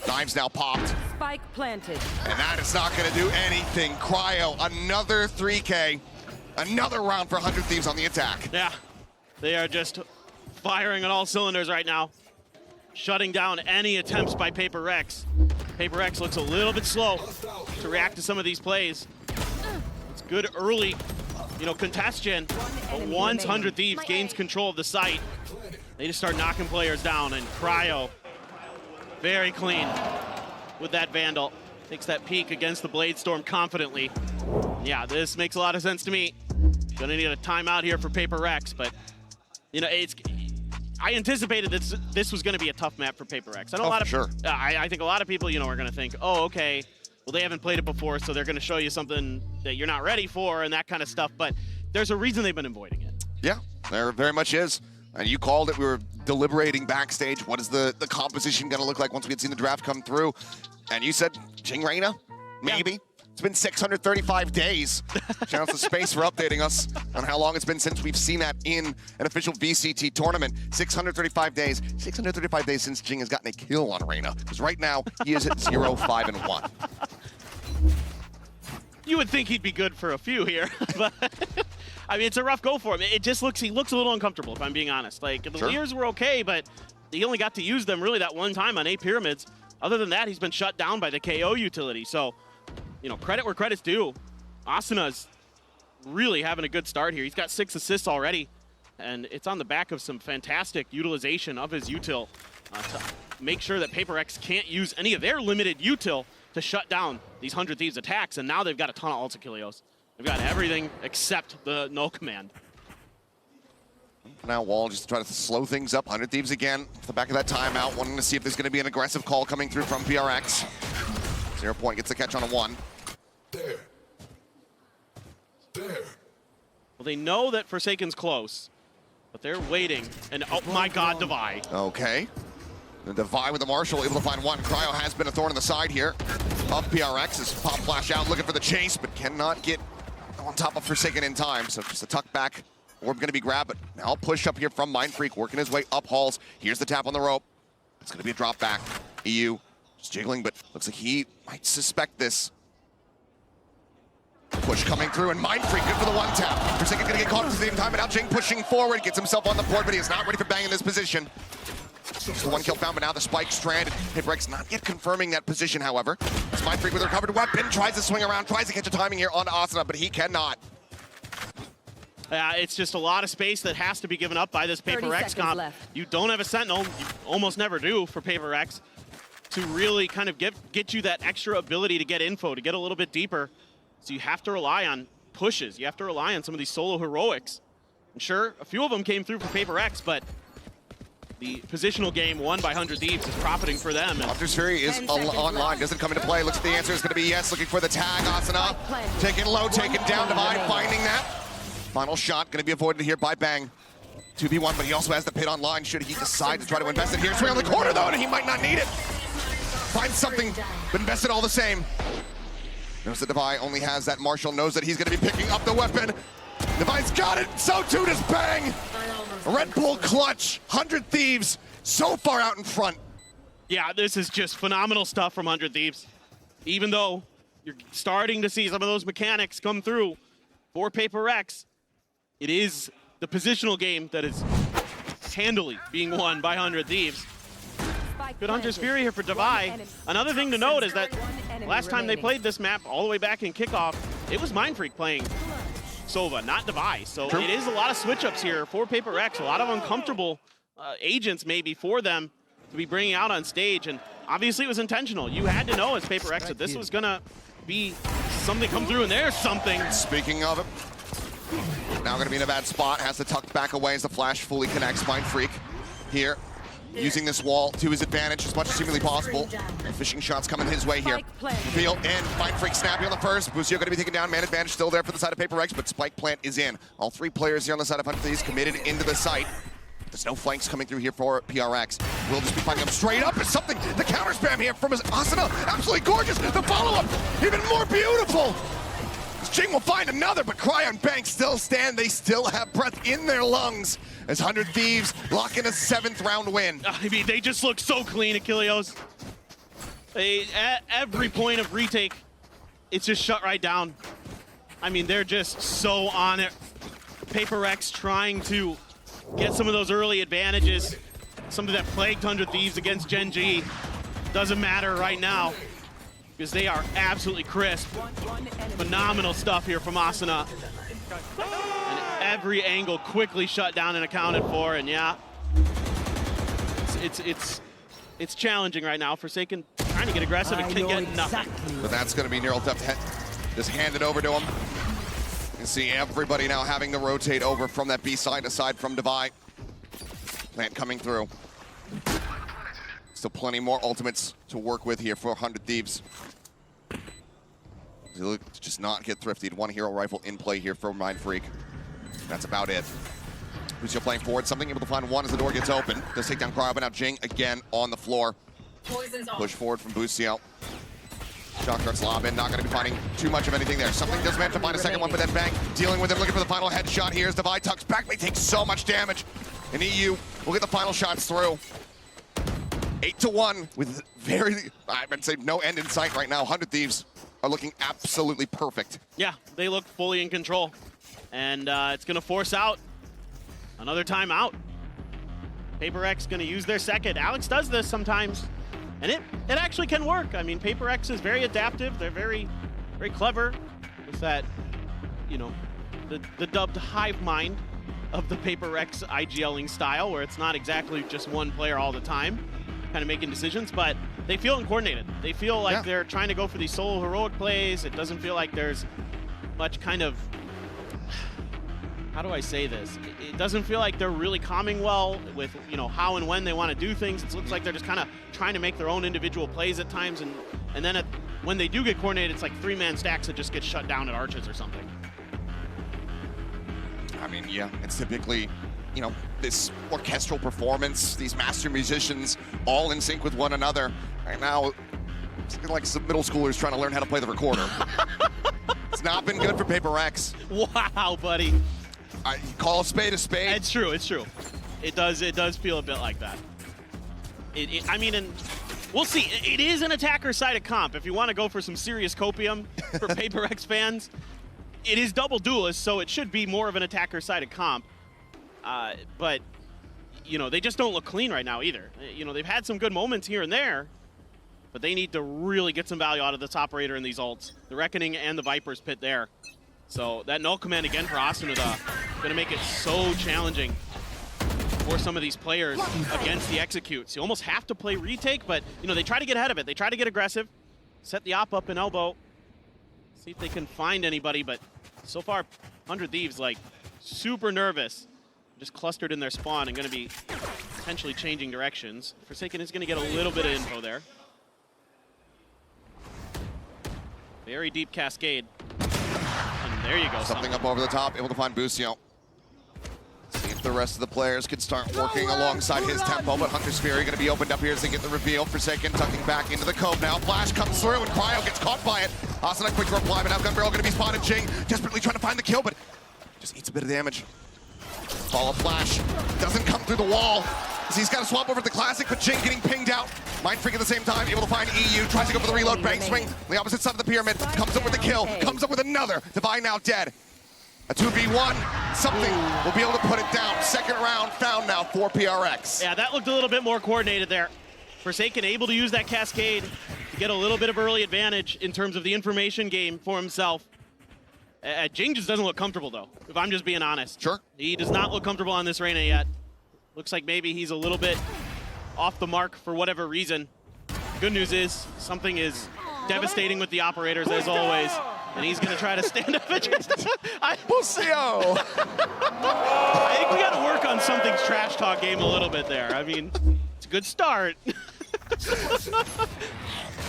Knives now popped. Spike planted. And that is not going to do anything. Cryo, another 3K, another round for 100 Thieves on the attack. Yeah, they are just firing on all cylinders right now, shutting down any attempts by PRX. PRX looks a little bit slow to react to some of these plays. It's good early, congestion, but once 100 Thieves gains control of the site, they just start knocking players down, and Cryo, very clean with that Vandal. Takes that peek against the Blade Storm confidently. Yeah, this makes a lot of sense to me. Gonna need a timeout here for PRX, but, I anticipated this was going to be a tough map for PRX. I know I think a lot of people, are going to think, oh, okay, well, they haven't played it before, so they're going to show you something that you're not ready for and that kind of stuff. But there's a reason they've been avoiding it. Yeah, there very much is. And you called it. We were deliberating backstage. What is the composition going to look like once we had seen the draft come through? And you said Jing Reyna, maybe. Yeah. It's been 635 days. Shout out to Space for updating us on how long it's been since we've seen that in an official VCT tournament. 635 days. 635 days since Jing has gotten a kill on Reyna. Because right now, he is at 0-5-1. You would think he'd be good for a few here, but I mean, it's a rough go for him. He looks a little uncomfortable, if I'm being honest. Like, the Leers were okay, but he only got to use them really that one time on A Pyramids. Other than that, he's been shut down by the KO utility. So, credit where credit's due. Asuna's really having a good start here. He's got 6 assists already, and it's on the back of some fantastic utilization of his util to make sure that PRX can't use any of their limited util to shut down these 100 Thieves attacks, and now they've got a ton of Ultikilios. They've got everything except the null command. Now Wall just to try to slow things up. 100 Thieves again, off the back of that timeout, wanting to see if there's going to be an aggressive call coming through from PRX. 0 Point gets the catch on a 1. Well, they know that Forsaken's close, but they're waiting, and oh my god, Devi. Okay. The Devi with the Marshall, able to find 1. Cryo has been a thorn in the side here of PRX. Is pop flash out, looking for the chase, but cannot get on top of Forsaken in time. So just a tuck back. Orb going to be grabbed, but now push up here from Mind Freak, working his way up halls. Here's the tap on the rope. It's going to be a drop back. EU just jiggling, but looks like he might suspect this. Push coming through, and Mind Freak, good for the 1 tap. Forsaken going to get caught at the same time, and now Jing pushing forward, gets himself on the board, but he is not ready for bang in this position. Just the 1 kill found, but now the spike stranded. PRX not yet confirming that position, however. As Mind Freak with a recovered weapon, tries to swing around, tries to catch a timing here on Asuna, but he cannot. It's just a lot of space that has to be given up by this PRX comp. You don't have a Sentinel, you almost never do for PRX, to really kind of get you that extra ability to get info, to get a little bit deeper. So you have to rely on pushes. You have to rely on some of these solo heroics. And sure, a few of them came through for PRX, but the positional game won by 100 Thieves is profiting for them. Optus Fury is online, doesn't come into play. Looks like the answer is going to be yes, looking for the tag. Asuna taken low, taken down, Divide finding that. Final shot going to be avoided here by Bang. 2v1, but he also has the pit online should he decide to try to invest it here. It's around the corner though, and he might not need it. Find something, but invest it all the same. Knows that Divide only has that Marshall, knows that he's going to be picking up the weapon. Divide's got it, so too does Bang. Red Bull clutch, 100 Thieves, so far out in front. Yeah, this is just phenomenal stuff from 100 Thieves. Even though you're starting to see some of those mechanics come through for PRX, it is the positional game that is handily being won by 100 Thieves. Good Hunter's Fury here for Divide. Another thing to note is that last time they played this map all the way back in kickoff, it was Mindfreak playing Sova, not Device. So it is a lot of switch-ups here for PRX, a lot of uncomfortable agents maybe for them to be bringing out on stage. And obviously it was intentional. You had to know as PRX that this was gonna be something come through, and there's something. Speaking of it, now gonna be in a bad spot, has to tuck back away as the flash fully connects. Mindfreak here, using this wall to his advantage as much as humanly possible. Fishing shots coming his way here. Reveal in, Mindfreak snappy on the first. Busio gonna be taken down, man advantage still there for the side of PRX, but Spike Plant is in. All three players here on the side of 100 Thieves committed into the site. There's no flanks coming through here for PRX. We'll just be finding them straight up. It's something, the counter spam here from his Asuna, absolutely gorgeous. The follow-up, even more beautiful. Jing will find another, but Cryon Bank still stand. They still have breath in their lungs as 100 Thieves lock in a 7th round win. I mean, they just look so clean, Achilleos. At every point of retake, it's just shut right down. I mean, they're just so on it. PRX trying to get some of those early advantages, something that plagued 100 Thieves against Gen G. Doesn't matter right now, because they are absolutely crisp. Phenomenal stuff here from Asuna. And every angle quickly shut down and accounted for, and yeah, it's challenging right now. Forsaken trying to get aggressive and can get nothing. But that's going to be Neural Theft just hand it over to him. You see everybody now having to rotate over from that B side aside from Divide. Plant coming through. Still plenty more ultimates to work with here for 100 Thieves. They look to just not get thrifted. One hero rifle in play here for Mindfreak. That's about it. Busio playing forward, something able to find one as the door gets open. Does take down Cryo, but now Jing again on the floor. Push forward from Busio. Shock darts lob in, not going to be finding too much of anything there. Something does manage to find a second one, but then Bang dealing with him, looking for the final headshot here as Divide tucks back. They take so much damage. And EU will get the final shots through. 8-1 with I'd say no end in sight right now. 100 Thieves are looking absolutely perfect. Yeah, they look fully in control. And it's going to force out another timeout. PRX going to use their second. Alex does this sometimes, and it actually can work. I mean, PRX is very adaptive. They're very, very clever with that, you know, the dubbed hive mind of the PRX IGLing style, where it's not exactly just one player all the time kind of making decisions, but they feel coordinated. They feel like they're trying to go for these solo heroic plays. It doesn't feel like there's much kind of, how do I say this? It doesn't feel like they're really calming well with, you know, how and when they want to do things. It looks like they're just kind of trying to make their own individual plays at times, and then when they do get coordinated, it's like 3-man stacks that just get shut down at arches or something. I mean, yeah, it's typically, you know, this orchestral performance, these master musicians all in sync with one another. Right now, it's like some middle schoolers trying to learn how to play the recorder. It's not been good for PRX. Wow, buddy. Call a spade a spade. It's true, it's true. It does feel a bit like that. I mean, and we'll see. It is an attacker-sided comp. If you want to go for some serious copium for PRX fans, it is double duelist, so it should be more of an attacker-sided comp. But, you know, they just don't look clean right now either. You know, they've had some good moments here and there, but they need to really get some value out of this operator and these ults. The Reckoning and the Viper's pit there. So that null command again for Asuna going to make it so challenging for some of these players against the executes. You almost have to play retake, but, you know, they try to get ahead of it. They try to get aggressive, set the op up and elbow. See if they can find anybody, but so far, 100 Thieves, like, super nervous. Just clustered in their spawn and going to be potentially changing directions. Forsaken is going to get a little bit of info there. Very deep cascade. And there you go. Something up over the top, able to find Busio. See if the rest of the players can start working alongside his tempo, but Hunter's Fury going to be opened up here as they get the reveal. Forsaken tucking back into the cove now. Flash comes through and Cryo gets caught by it. Asuna quick reply, but now Gun Barrel going to be spotted. Jing desperately trying to find the kill, but just eats a bit of damage. Follow Flash, doesn't come through the wall. He's got to swap over to the Classic, but Jing getting pinged out. Mind Freak at the same time, able to find EU, tries to go for the reload, bang swing. On the opposite side of the pyramid, comes up with a kill, comes up with another. Divine now dead. A 2v1, something will be able to put it down. Second round found now for PRX. Yeah, that looked a little bit more coordinated there. Forsaken able to use that cascade to get a little bit of early advantage in terms of the information game for himself. Jing just doesn't look comfortable, though, if I'm just being honest. Sure. He does not look comfortable on this Reyna yet. Looks like maybe he's a little bit off the mark for whatever reason. Good news is, something is devastating with the operators, as always, and he's going to try to stand up against Busio! I think we got to work on something's trash talk game a little bit there. I mean, it's a good start.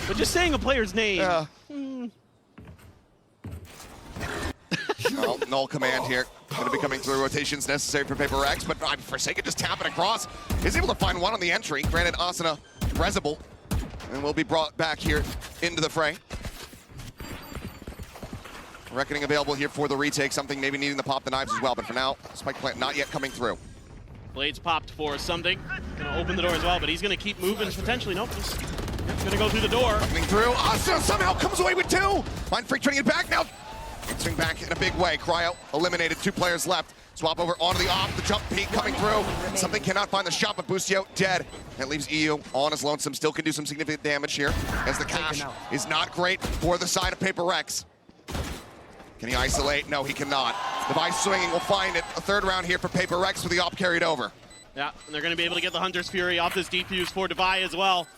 But just saying a player's name. Yeah. Well, null command here. Going to be coming through. Rotations necessary for PRX, but Forsaken just tapping across. Is able to find one on the entry. Granted, Asuna Resible, and will be brought back here into the fray. Reckoning available here for the retake. Something maybe needing to pop the knives as well, but for now, Spike Plant not yet coming through. Blades popped for something. Gonna open the door as well, but he's gonna keep moving potentially. Nope, he's gonna go through the door. Coming through. Asuna somehow comes away with two. Mind Freak turning it back now. Swing back in a big way. Cryo eliminated. 2 players left. Swap over onto the off. The jump peak coming through. Something cannot find the shot, but Busio dead. That leaves EU on his lonesome. Still can do some significant damage here, as the cash is not great for the side of PRX. Can he isolate? No, he cannot. Device swinging will find it. A third round here for PRX with the op carried over. Yeah, and they're going to be able to get the Hunter's Fury off this defuse for Devi as well.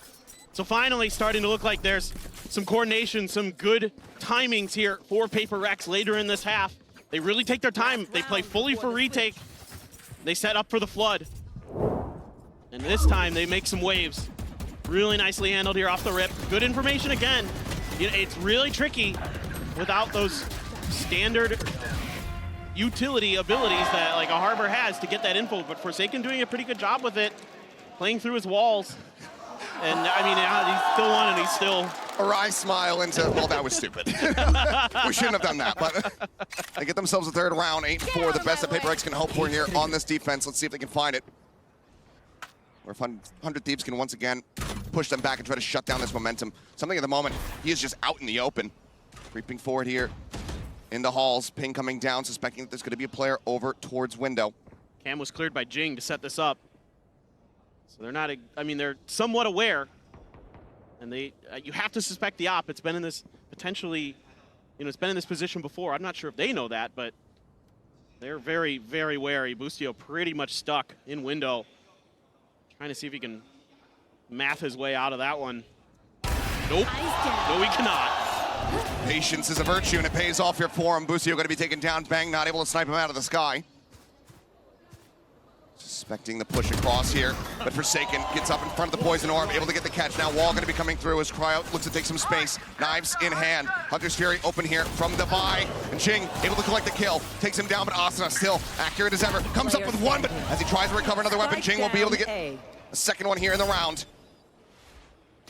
So finally starting to look like there's some coordination, some good timings here for PRX later in this half. They really take their time. They play fully for retake. They set up for the flood. And this time they make some waves. Really nicely handled here off the rip. Good information again. It's really tricky without those standard utility abilities that like a Harbor has to get that info, but Forsaken doing a pretty good job with it, playing through his walls. And I mean, he's still on and he's still... A wry smile into, well, that was stupid. We shouldn't have done that, but they get themselves a third round, 8-4, the best that PRX can hope for here on this defense. Let's see if they can find it. Or if 100 Thieves can once again push them back and try to shut down this momentum. Something at the moment, he is just out in the open. Creeping forward here in the halls, ping coming down, suspecting that there's going to be a player over towards window. Cam was cleared by Jing to set this up. So they're not, I mean, they're somewhat aware. And they, you have to suspect the op. It's been in this potentially, it's been in this position before. I'm not sure if they know that, but they're very, very wary. Busio pretty much stuck in window. Trying to see if he can math his way out of that one. Nope. No, he cannot. Patience is a virtue, and it pays off here for him. Busio going to be taken down. Bang, not able to snipe him out of the sky. Suspecting the push across here, but Forsaken gets up in front of the Poison Orb, able to get the catch. Now Wall going to be coming through as Cryo looks to take some space. Knives in hand. Hunter's Fury open here from Devi, and Jing able to collect the kill. Takes him down, but Asuna still accurate as ever. Comes up with one, but as he tries to recover another weapon, Jing will be able to get a second one here in the round.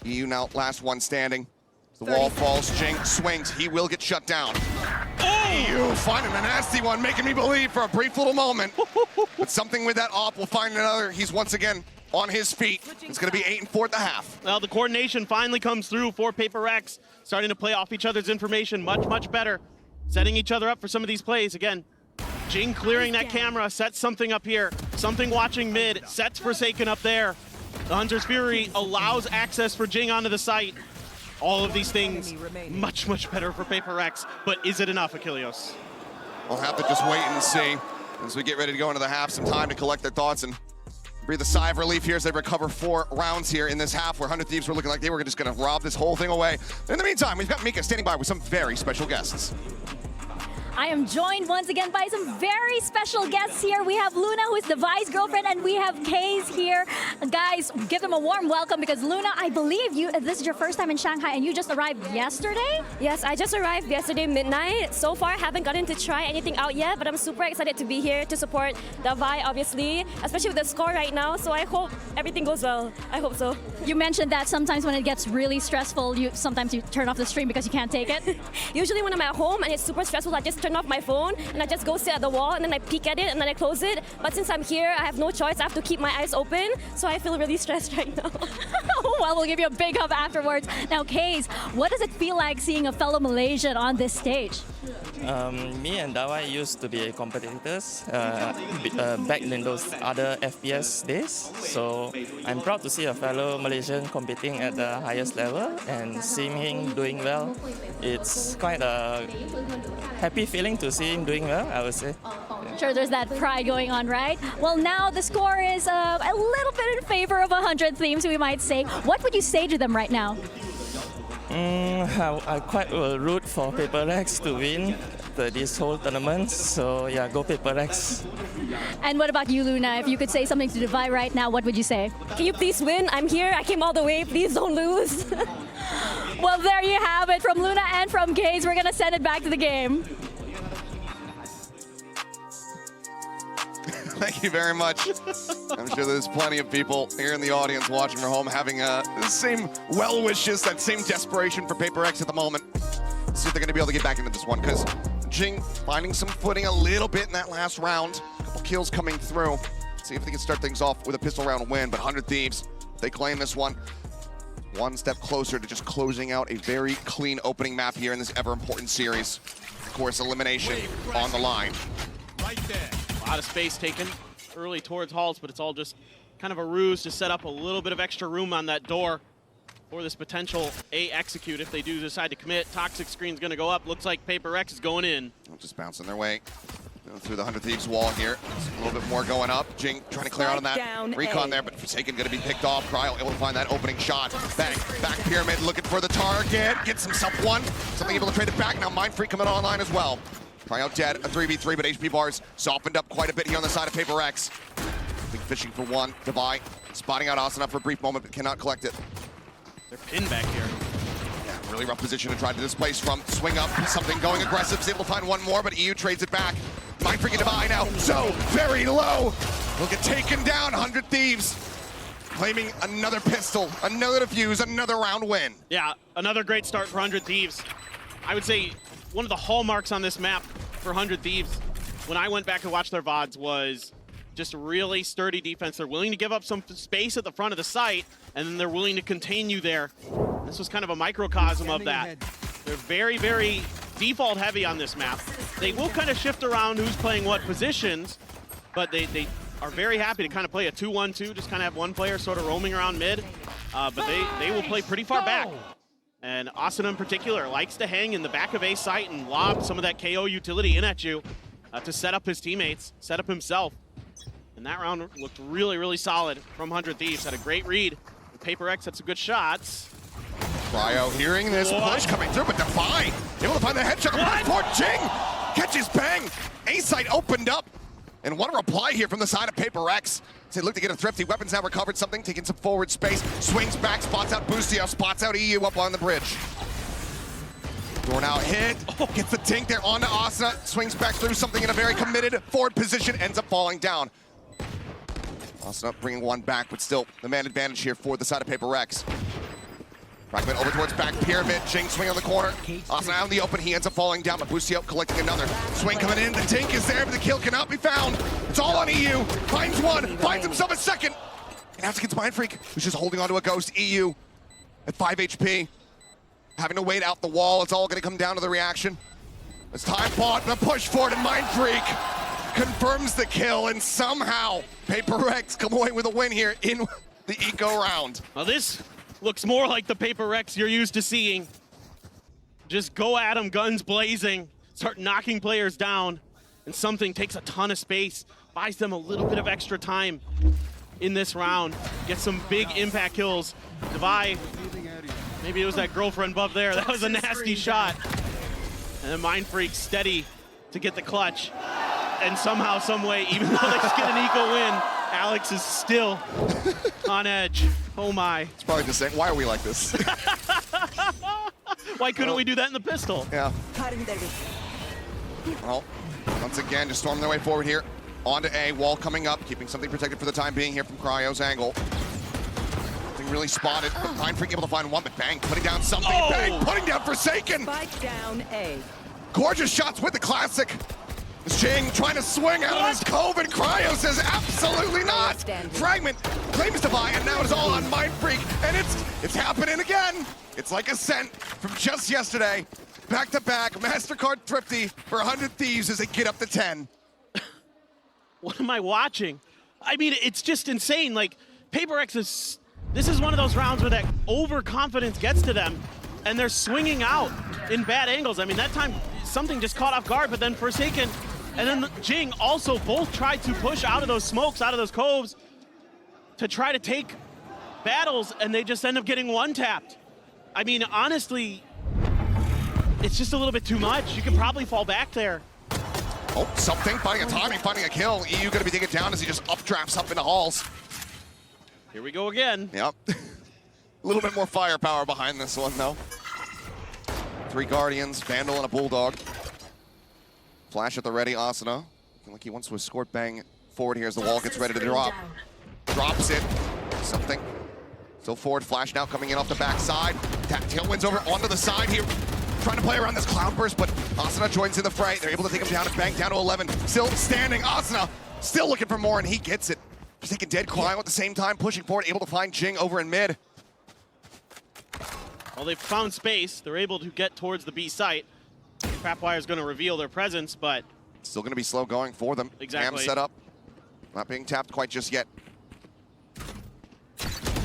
EU now last one standing. The wall falls, Jing swings, he will get shut down. EU finding a nasty one, making me believe for a brief little moment. But something with that op will find another. He's once again on his feet. It's going to be 8-4 at the half. Well, the coordination finally comes through for PRX, starting to play off each other's information much, much better. Setting each other up for some of these plays. Again, Jing clearing that camera, sets something up here. Something watching mid, sets Forsaken up there. The Hunter's Fury allows access for Jing onto the site. All of these things much, much better for PRX, but is it enough, Achilleos? We'll have to just wait and see as we get ready to go into the half. Some time to collect their thoughts and breathe a sigh of relief here as they recover 4 rounds here in this half, where 100 Thieves were looking like they were just going to rob this whole thing away. In the meantime, we've got Mika standing by with some very special guests. I am joined once again by some very special guests here. We have Luna, who is the Vi's girlfriend, and we have Kaze here. Guys, give them a warm welcome because Luna, I believe this is your first time in Shanghai and you just arrived yesterday? Yes, I just arrived yesterday midnight. So far, I haven't gotten to try anything out yet, but I'm super excited to be here to support the Vi, obviously, especially with the score right now. So I hope everything goes well. I hope so. You mentioned that sometimes when it gets really stressful, sometimes you turn off the stream because you can't take it. Usually when I'm at home and it's super stressful, I just turn off my phone and I just go sit at the wall and then I peek at it and then I close it. But since I'm here, I have no choice. I have to keep my eyes open, so I feel really stressed right now. Well, we'll give you a big hug afterwards. Now, Kaze, what does it feel like seeing a fellow Malaysian on this stage? Me and Dawai used to be competitors back in those other FPS days. So I'm proud to see a fellow Malaysian competing at the highest level and seeing him doing well. It's quite a happy feeling to see him doing well, I would say. Sure, there's that pride going on, right? Well, now the score is a little bit in favor of 100 Thieves, we might say. What would you say to them right now? I quite will root for PRX to win this whole tournament. So yeah, go PRX. And what about you, Luna? If you could say something to Devi right now, what would you say? Can you please win? I'm here. I came all the way. Please don't lose. Well, there you have it from Luna and from Kaze. We're going to send it back to the game. Thank you very much. I'm sure there's plenty of people here in the audience watching from home having the same well wishes, that same desperation for PRX at the moment. Let's see if they're going to be able to get back into this one, because Jing finding some footing a little bit in that last round. A couple kills coming through. See if they can start things off with a pistol round win, but 100 Thieves, they claim this one. One step closer to just closing out a very clean opening map here in this ever-important series. Of course, elimination on the line. Right there. A lot of space taken early towards Halls, but it's all just kind of a ruse to set up a little bit of extra room on that door for this potential A execute if they do decide to commit. Toxic screen's going to go up. Looks like PRX is going in. Just bouncing their way through the 100 Thieves wall here. A little bit more going up. Jing trying to clear out on that recon there, but Forsaken going to be picked off. Cryo able to find that opening shot. Bang, back pyramid looking for the target. Gets himself one. Something able to trade it back. Now Mindfreak coming online as well. Cryo dead, a 3v3, but HP bars softened up quite a bit here on the side of PRX. Big fishing for one. Devi spotting out Asuna for a brief moment, but cannot collect it. They're pinned back here. Yeah, really rough position to try to displace from. Swing up, something going aggressive. Is able to find one more, but EU trades it back. Mindfreak and Devi now so very low. Will get taken down. 100 Thieves claiming another pistol, another defuse, another round win. Yeah, another great start for 100 Thieves. I would say one of the hallmarks on this map for 100 Thieves, when I went back and watched their VODs, was just really sturdy defense. They're willing to give up some space at the front of the site, and then they're willing to contain you there. This was kind of a microcosm of that. They're very, very default heavy on this map. They will kind of shift around who's playing what positions, but they are very happy to kind of play a 2-1-2, just kind of have one player sort of roaming around mid, but they will play pretty far back. And Asuna in particular likes to hang in the back of A site and lob some of that KO utility in at you to set up his teammates, set up himself. And that round looked really, really solid from 100 Thieves. Had a great read. PRX had some good shots. Cryo hearing this push coming through, but Defi able to find the headshot. For Jing catches bang. A site opened up. And what a reply here from the side of PRX. They look to get a thrifty. Weapons now recovered something, taking some forward space. Swings back, spots out Boostio, spots out EU up on the bridge. Door now hit. Gets the tink there onto Asuna. Swings back through something in a very committed forward position. Ends up falling down. Asuna bringing one back, but still the man advantage here for the side of PRX. Fragment over towards back pyramid. Jing swing on the corner. Asuna out in the open. He ends up falling down, but Boostio collecting another. Swing coming in. The tink is there, but the kill cannot be found. It's all on EU. Finds one. Finds himself a second. And now it's against Mindfreak, who's just holding onto a ghost. EU at 5 HP. Having to wait out the wall. It's all going to come down to the reaction. It's time fought. The push forward, and Mindfreak confirms the kill, and somehow PRX come away with a win here in the eco round. Well, this looks more like the PRX you're used to seeing. Just go at them, guns blazing, start knocking players down, and something takes a ton of space, buys them a little bit of extra time. in this round. Get some big impact kills. Devi, maybe it was that girlfriend buff there. That was a nasty shot. And then Mind Freak steady to get the clutch. And somehow, some way, even though they just get an eco win, Alex is still on edge. Oh my. It's probably just saying, why are we like this? Why couldn't we do that in the pistol? Yeah. Well, once again, just storming their way forward here. On to A, wall coming up, keeping something protected for the time being here from Cryo's angle. Nothing really spotted, but Mind Freak able to find one, but Bang putting down something. Oh! Bang putting down Forsaken. Spike down A. Gorgeous shots with the classic. Jing trying to swing out of his cove, and Cryo says absolutely not. Fragment claims Devi, and now it's all on Mind Freak, and it's happening again. It's like Ascent from just yesterday. Back-to-back, MasterCard Thrifty for 100 Thieves as they get up to 10. What am I watching? I mean, it's just insane. Like, PRX is, this is one of those rounds where that overconfidence gets to them, and they're swinging out in bad angles. I mean, that time, something just caught off guard, but then Forsaken and then Jing also both tried to push out of those smokes, out of those coves, to try to take battles, and they just end up getting one-tapped. I mean, honestly, it's just a little bit too much. You can probably fall back there. Oh, something, finding a timing, finding a kill. EU gonna be taken down as he just updrafts up into halls. Here we go again. Yep. A little bit more firepower behind this one, though. 3 Guardians, Vandal, and a Bulldog. Flash at the ready, Asuna. Looking like he wants to escort Bang forward here as the wall gets ready to drop. Drops it. Something. Still forward, Flash now coming in off the backside. Tailwind's over onto the side here. Trying to play around this cloud burst, but Asuna joins in the fray. They're able to take him down and Bang down to 11. Still standing. Asuna still looking for more, and he gets it. Just taking dead Cryo at the same time, pushing forward, able to find Jing over in mid. Well, they've found space. They're able to get towards the B site. Trapwire is going to reveal their presence, but still going to be slow going for them. Exactly. Cam set up. Not being tapped quite just yet.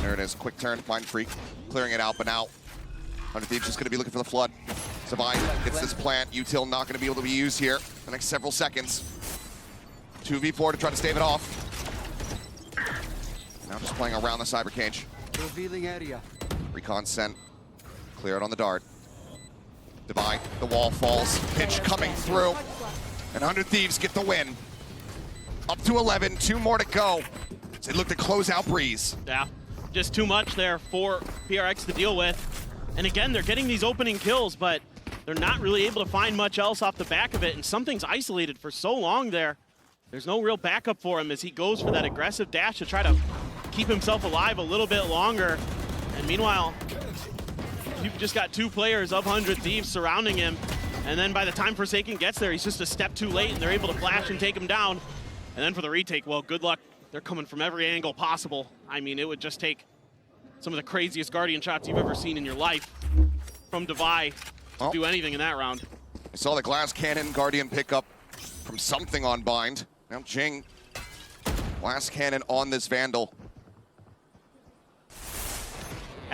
There it is. Quick turn. Mind Freak clearing it out, but now 100 Thieves just going to be looking for the flood. Savine gets this plant. Util not going to be able to be used here the next several seconds. 2v4 to try to stave it off. Now just playing around the cyber cage. Revealing area. Recon sent. Clear it on the dart. Divide, the wall falls, pitch coming through, and 100 Thieves get the win. Up to 11, 2 more to go. They look to close out Breeze. Yeah, just too much there for PRX to deal with. And again, they're getting these opening kills, but they're not really able to find much else off the back of it, and something's isolated for so long there. There's no real backup for him as he goes for that aggressive dash to try to keep himself alive a little bit longer. And meanwhile, you've just got 2 players of 100 Thieves surrounding him. And then by the time Forsaken gets there, he's just a step too late, and they're able to flash and take him down. And then for the retake, well, good luck. They're coming from every angle possible. I mean, it would just take some of the craziest Guardian shots you've ever seen in your life from Devi to do anything in that round. I saw the glass cannon Guardian pick up from something on Bind. Now Jing, glass cannon on this Vandal.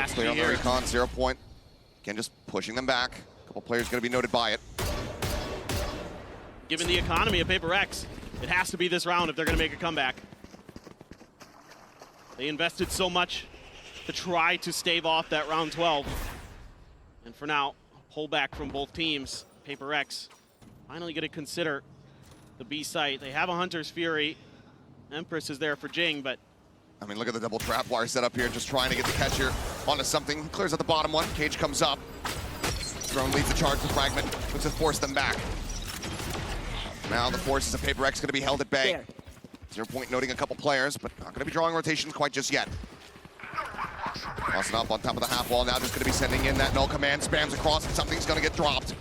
Clear on the recon, 0 point. Again, just pushing them back. A couple players going to be noted by it. Given the economy of PRX, it has to be this round if they're going to make a comeback. They invested so much to try to stave off that round 12. And for now, pull back from both teams. PRX finally going to consider the B site. They have a Hunter's Fury. Empress is there for Jing, but I mean, look at the double trap wire set up here, just trying to get the catcher onto something. Clears at the bottom one, Cage comes up. Drone leads the charge for Fragment, looks to force them back. Now the forces of PRX going to be held at bay. 0 point noting a couple players, but not going to be drawing rotations quite just yet. Austin up on top of the half wall, now just going to be sending in that null command, spams across, and something's going to get dropped.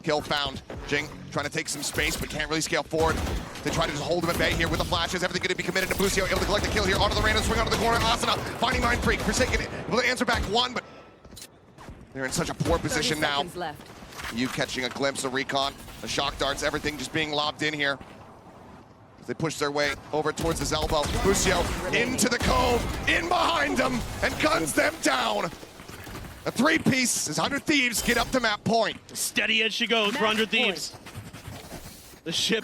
Kill found. Jing trying to take some space, but can't really scale forward. They try to just hold him at bay here with the flashes. Everything going to be committed to Busio, able to collect the kill here onto the random swing onto the corner. Asuna finding Mind Freak, Forsaken able to answer back one, but they're in such a poor position now. You catching a glimpse of Recon, the shock darts, everything just being lobbed in here. As they push their way over towards his elbow. Busio into the cove, in behind them, and guns them down. A 3-piece as 100 Thieves get up to map point. Steady as she goes for 100 Thieves. The ship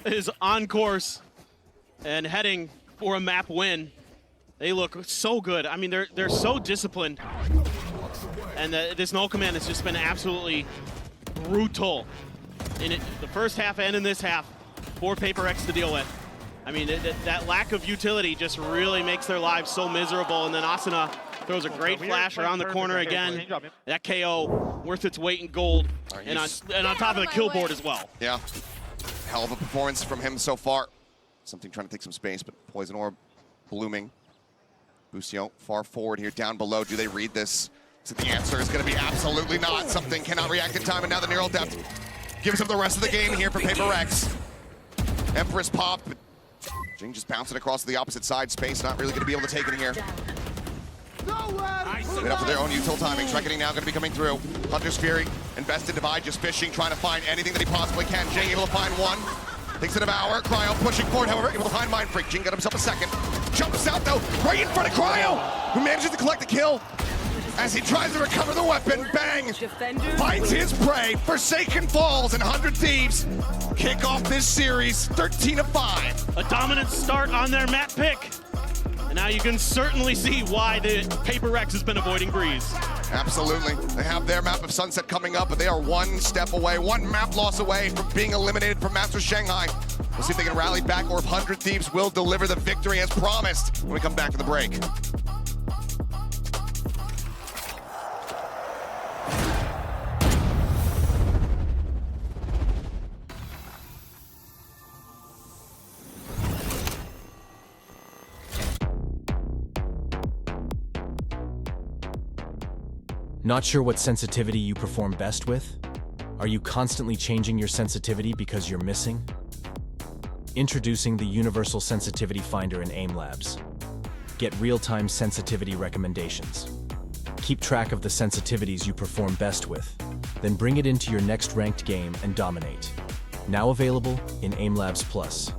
is on course and heading for a map win. They look so good. I mean, they're so disciplined. And this null command has just been absolutely brutal in the first half and in this half for PRX to deal with. I mean, that lack of utility just really makes their lives so miserable. And then Asuna throws a great flash around the corner again. That KO worth its weight in gold. And on top of the kill board as well. Yeah. Hell of a performance from him so far. Something trying to take some space, but Poison Orb blooming. Busio far forward here, down below. Do they read this? So the answer is going to be absolutely not. Something cannot react in time, and now the neural depth gives up the rest of the game here for PRX. Empress popped, but Jing just bouncing across to the opposite side. Space not really going to be able to take it here. Wait up for their own util timings. Reckoning now going to be coming through. Hunter's Fury, Invested Divide, just fishing, trying to find anything that he possibly can. Jing able to find one. Takes a devour. Cryo pushing forward, however, able to find Mind Freak. Jing got himself a second. Jumps out though, right in front of Cryo, who manages to collect the kill. As he tries to recover the weapon, Bang finds his prey. Forsaken falls, and 100 Thieves kick off this series 13-5. A dominant start on their map pick. And now you can certainly see why the PRX has been avoiding Breeze. Absolutely. They have their map of Sunset coming up, but they are one step away, one map loss away from being eliminated from Masters Shanghai. We'll see if they can rally back or if 100 Thieves will deliver the victory as promised when we come back to the break. Not sure what sensitivity you perform best with? Are you constantly changing your sensitivity because you're missing? Introducing the Universal Sensitivity Finder in AIM Labs. Get real-time sensitivity recommendations. Keep track of the sensitivities you perform best with, then bring it into your next ranked game and dominate. Now available in AIM Labs Plus.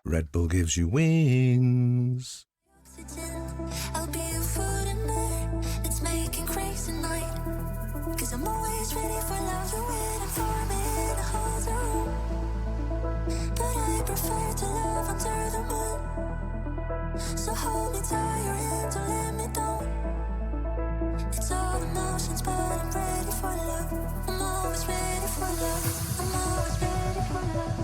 Red Bull gives you wings. I'll be your food and air. It's making crazy night. Cause I'm always ready for love. You're waiting for me in a hotel room. But I prefer to love under the moon. So hold me tight, your hand, don't let me down. It's all emotions, but I'm ready for love. I'm always ready for love. I'm always ready for love.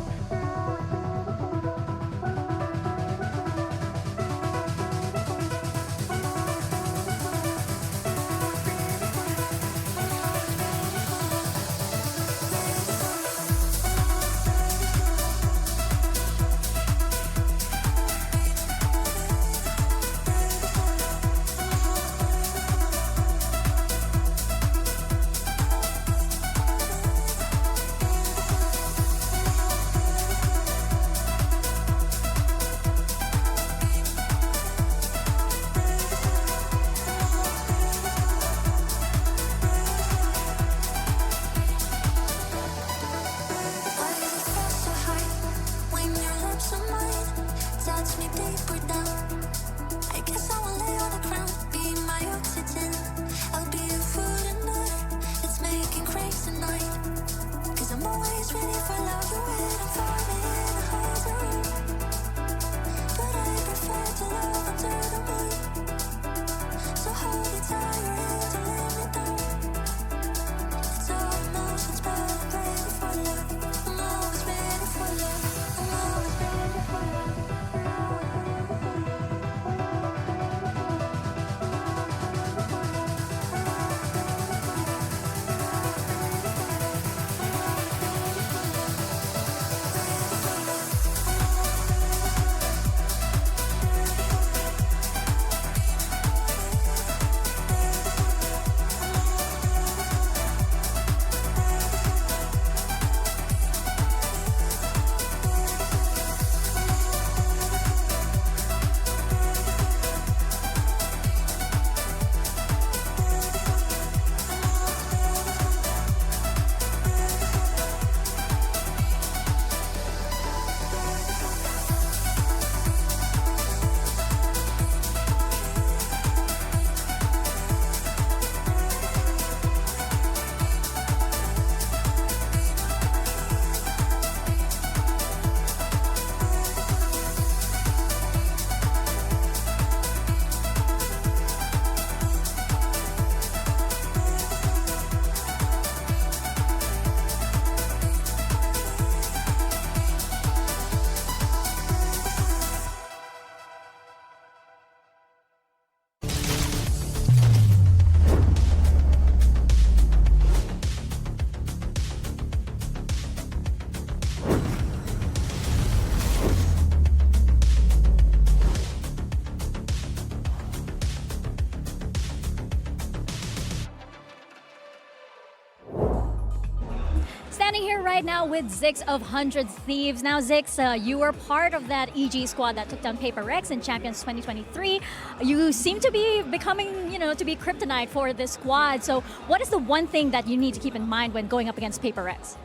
right now with Zix of 100 Thieves. Now, Zix, you were part of that EG squad that took down PRX in Champions 2023. You seem to be becoming, to be kryptonite for this squad. So what is the one thing that you need to keep in mind when going up against PRX?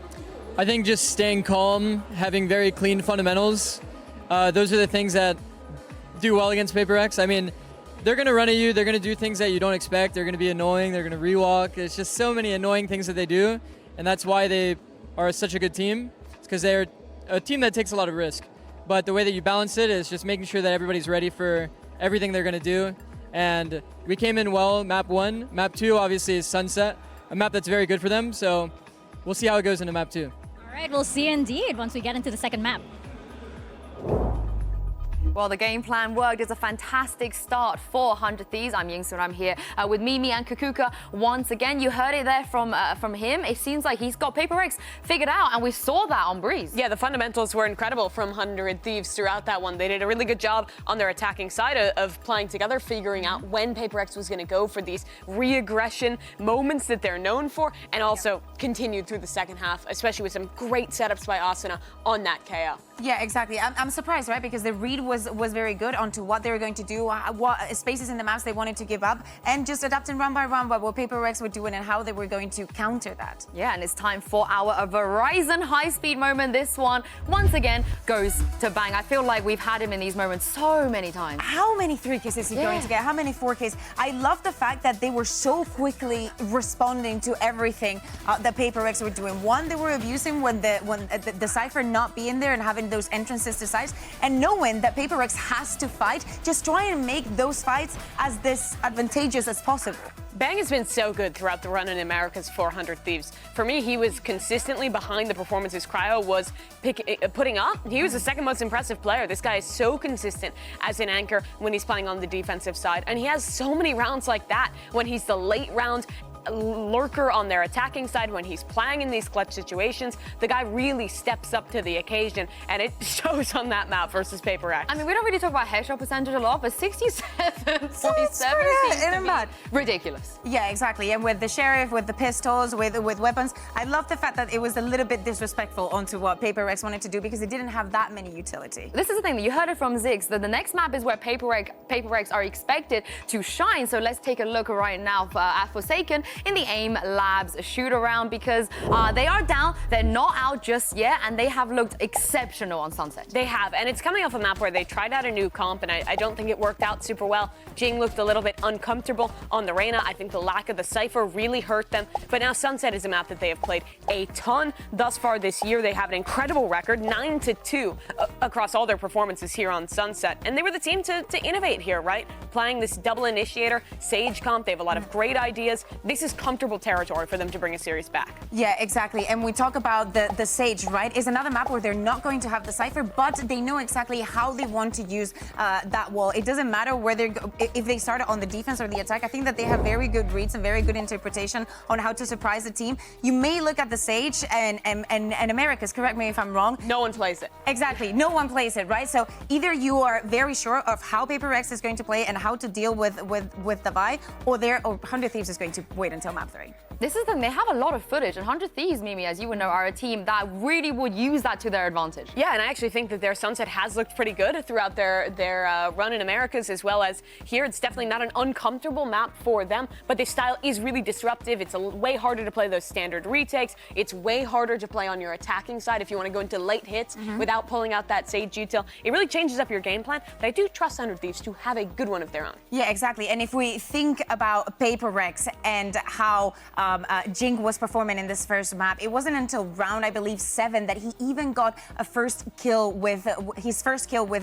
I think just staying calm, having very clean fundamentals. Those are the things that do well against PRX. I mean, they're going to run at you. They're going to do things that you don't expect. They're going to be annoying. They're going to rewalk. It's just so many annoying things that they do. And that's why they are such a good team. It's because they're a team that takes a lot of risk. But the way that you balance it is just making sure that everybody's ready for everything they're going to do. And we came in well, map 1. Map 2, obviously, is Sunset, a map that's very good for them. So we'll see how it goes into map 2. All right, we'll see indeed once we get into the second map. Well, the game plan worked. It's a fantastic start for 100 Thieves. I'm Yingsun. I'm here with Mimi and Kukuka once again. You heard it there from him. It seems like he's got PRX figured out, and we saw that on Breeze. Yeah, the fundamentals were incredible from 100 Thieves throughout that one. They did a really good job on their attacking side of playing together, figuring out when PRX was going to go for these re-aggression moments that they're known for, and also continued through the second half, especially with some great setups by Asuna on that KO. Yeah, exactly. I'm surprised, right? Because the read was very good onto what they were going to do, what spaces in the maps they wanted to give up, and just adapting run by run by what PRX were doing and how they were going to counter that. Yeah, and it's time for our Verizon high-speed moment. This one, once again, goes to Bang. I feel like we've had him in these moments so many times. How many 3Ks is he going to get? How many 4Ks? I love the fact that they were so quickly responding to everything that PRX were doing. One, they were abusing when the Cypher not being there and having those entrances to sites, and knowing that PRX has to fight, just try and make those fights as disadvantageous as possible. Bang has been so good throughout the run in America's 400 Thieves. For me, he was consistently behind the performances Cryo was putting up. He was the second most impressive player. This guy is so consistent as an anchor when he's playing on the defensive side. And he has so many rounds like that when he's the late round lurker on their attacking side, when he's playing in these clutch situations. The guy really steps up to the occasion, and it shows on that map versus PRX. I mean, we don't really talk about headshot percentage a lot, but 67.7 seems to be ridiculous. Yeah, exactly. And with the Sheriff, with the pistols, with weapons, I love the fact that it was a little bit disrespectful onto what PRX wanted to do, because it didn't have that many utility. This is the thing that you heard it from Zix, that the next map is where PRX are expected to shine. So let's take a look right now at Forsaken in the AIM Labs shoot around, because they are down, they're not out just yet, and they have looked exceptional on Sunset. They have, and it's coming off a map where they tried out a new comp, and I don't think it worked out super well. Jing looked a little bit uncomfortable on the Reyna. I think the lack of the Cypher really hurt them, but now Sunset is a map that they have played a ton thus far this year. They have an incredible record, 9-2 across all their performances here on Sunset, and they were the team to innovate here, right? Playing this double initiator, Sage comp, they have a lot of great ideas. This is comfortable territory for them to bring a series back. Yeah, exactly. And we talk about the Sage, right? Is another map where they're not going to have the Cypher, but they know exactly how they want to use that wall. It doesn't matter whether if they start on the defense or the attack. I think that they have very good reads and very good interpretation on how to surprise the team. You may look at the Sage and Americas, correct me if I'm wrong. No one plays it. Exactly. No one plays it, right? So either you are very sure of how PRX is going to play and how to deal with the Vi, or 100 Thieves is going to wait until map 3. This is the thing, they have a lot of footage, and 100 Thieves, Mimi, as you would know, are a team that really would use that to their advantage. Yeah, and I actually think that their Sunset has looked pretty good throughout their run in Americas as well as here. It's definitely not an uncomfortable map for them, but their style is really disruptive. It's way harder to play those standard retakes. It's way harder to play on your attacking side if you want to go into late hits without pulling out that Sage util. It really changes up your game plan, but I do trust 100 Thieves to have a good one of their own. Yeah, exactly. And if we think about PRX and how Jing was performing in this first map, it wasn't until round, I believe, 7 that he even got a first kill with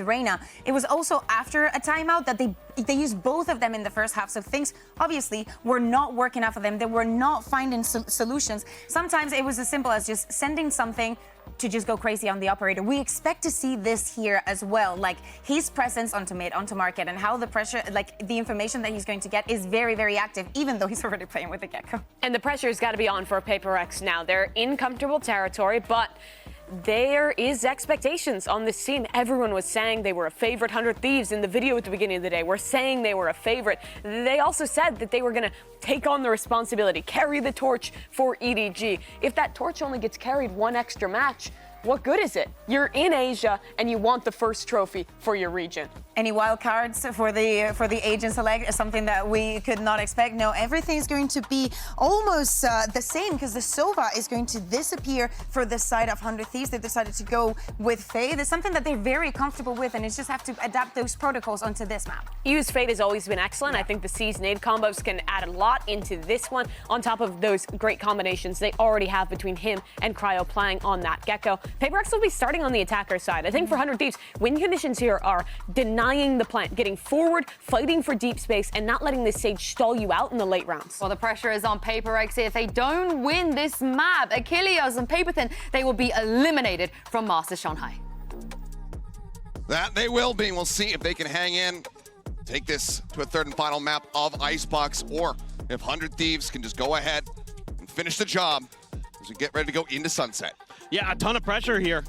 Reyna. It was also after a timeout that they used both of them in the first half. So things obviously were not working out for them. They were not finding solutions. Sometimes it was as simple as just sending something to just go crazy on the operator. We expect to see this here as well, like his presence onto mid, onto market, and how the pressure, like the information that he's going to get is very, very active, even though he's already playing with the Gecko. And the pressure's got to be on for PRX now. They're in comfortable territory, but there is expectations on this team. Everyone was saying they were a favorite. 100 Thieves in the video at the beginning of the day were saying they were a favorite. They also said that they were going to take on the responsibility, carry the torch for EDG. If that torch only gets carried one extra match, what good is it? You're in Asia and you want the first trophy for your region. Any wild cards for the Asian select? Something that we could not expect. No, everything's going to be almost the same because the Sova is going to disappear for the side of 100 Thieves. They've decided to go with Fade. It's something that they're very comfortable with, and it's just have to adapt those protocols onto this map. EU's Fade has always been excellent. I think the C's nade combos can add a lot into this one on top of those great combinations they already have between him and Cryo playing on that Gecko. PaperX will be starting on the attacker side. I think for 100 Thieves, win conditions here are denying the plant, getting forward, fighting for deep space, and not letting this Sage stall you out in the late rounds. Well, the pressure is on PaperX. If they don't win this map, Achilles and Paperthin, they will be eliminated from Masters Shanghai. That they will be. We'll see if they can hang in, take this to a third and final map of Icebox, or if 100 Thieves can just go ahead and finish the job as we get ready to go into Sunset. Yeah, a ton of pressure here.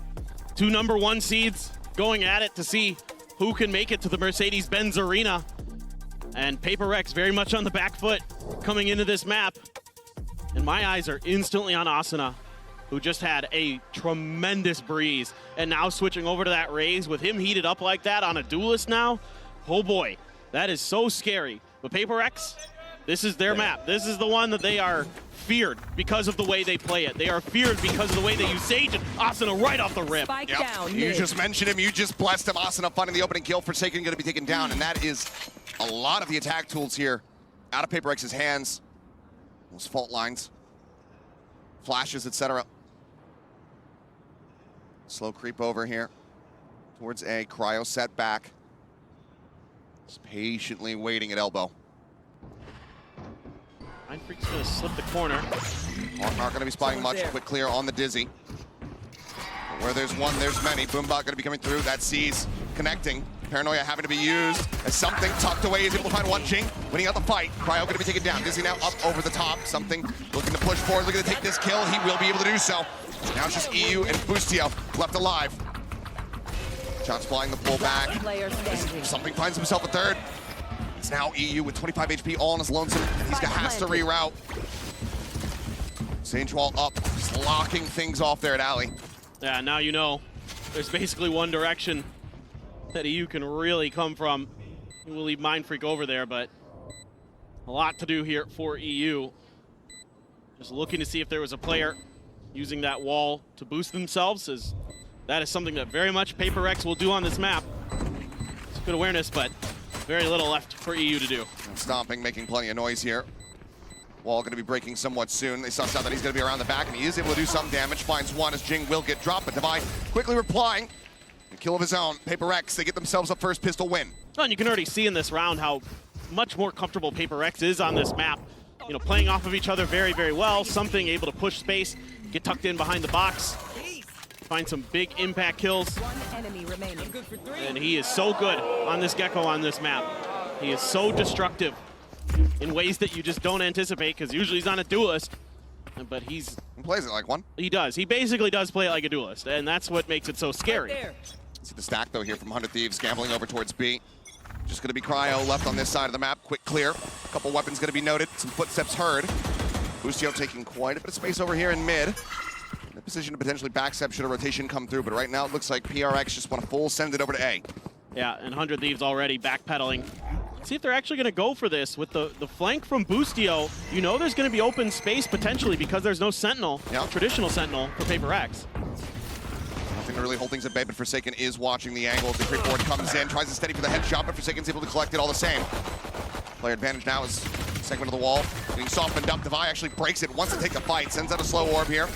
2 #1 seeds going at it to see who can make it to the Mercedes-Benz Arena. And PaperX very much on the back foot coming into this map. And my eyes are instantly on Asuna, who just had a tremendous breeze. And now switching over to that Raze with him heated up like that on a duelist now. Oh boy, that is so scary. But PaperX, this is their map. This is the one that they are feared because of the way they play it. They are feared because of the way they use Sage and Asuna right off the rip. You just mentioned him. You just blessed him. Asuna finding the opening kill. Forsaken going to be taken down. And that is a lot of the attack tools here out of PaperX's hands. Those fault lines, flashes, etc. Slow creep over here towards A. Cryo set back. Just patiently waiting at elbow. Mindfreak's gonna slip the corner. Not gonna be spotting much. Quick clear on the Dizzy. Where there's one, there's many. Boombot gonna be coming through. That sees connecting. Paranoia having to be used as something tucked away. He's able to find one. Jing winning out the fight. Cryo gonna be taken down. Dizzy now up over the top. Something looking to push forward, looking to take this kill. He will be able to do so. Now it's just EU and Boostio left alive. Shots flying the pullback. Something finds himself a third. It's now EU with 25 HP all on his lonesome. Has to reroute. Sage wall up, just locking things off there at Alley. Yeah, now you know there's basically one direction that EU can really come from. We'll leave Mindfreak over there, but a lot to do here for EU. Just looking to see if there was a player using that wall to boost themselves, as that is something that very much PaperX will do on this map. It's good awareness, but very little left for EU to do. Stomping, making plenty of noise here. Wall going to be breaking somewhat soon. They sussed out that he's going to be around the back, and he is able to do some damage. Finds one as Jing will get dropped, but Divide quickly replying. A kill of his own. PaperX, they get themselves a first pistol win. Oh, and you can already see in this round how much more comfortable PaperX is on this map. You know, playing off of each other very, very well. Something able to push space, get tucked in behind the box, find some big impact kills. One enemy remaining. And he is so good on this Gecko on this map. He is so destructive in ways that you just don't anticipate, because usually he's not a duelist. But he plays it like one. He does. He basically does play it like a duelist, and that's what makes it so scary. See the stack though here from 100 Thieves, gambling over towards B. Just going to be Cryo left on this side of the map. Quick clear. A couple weapons going to be noted. Some footsteps heard. Boostio taking quite a bit of space over here in mid. In a position to potentially backstep should a rotation come through, but right now it looks like PRX just want to full send it over to A. Yeah, and 100 Thieves already backpedaling. See if they're actually going to go for this. With the flank from Boostio, you know there's going to be open space potentially because there's no Sentinel, traditional Sentinel for PaperX. Nothing to really hold things at bay, but Forsaken is watching the angle. The creep board comes in, tries to steady for the headshot, but Forsaken's able to collect it all the same. Player advantage now is segment of the wall, getting softened up. Devi actually breaks it, wants to take the fight, sends out a slow orb here.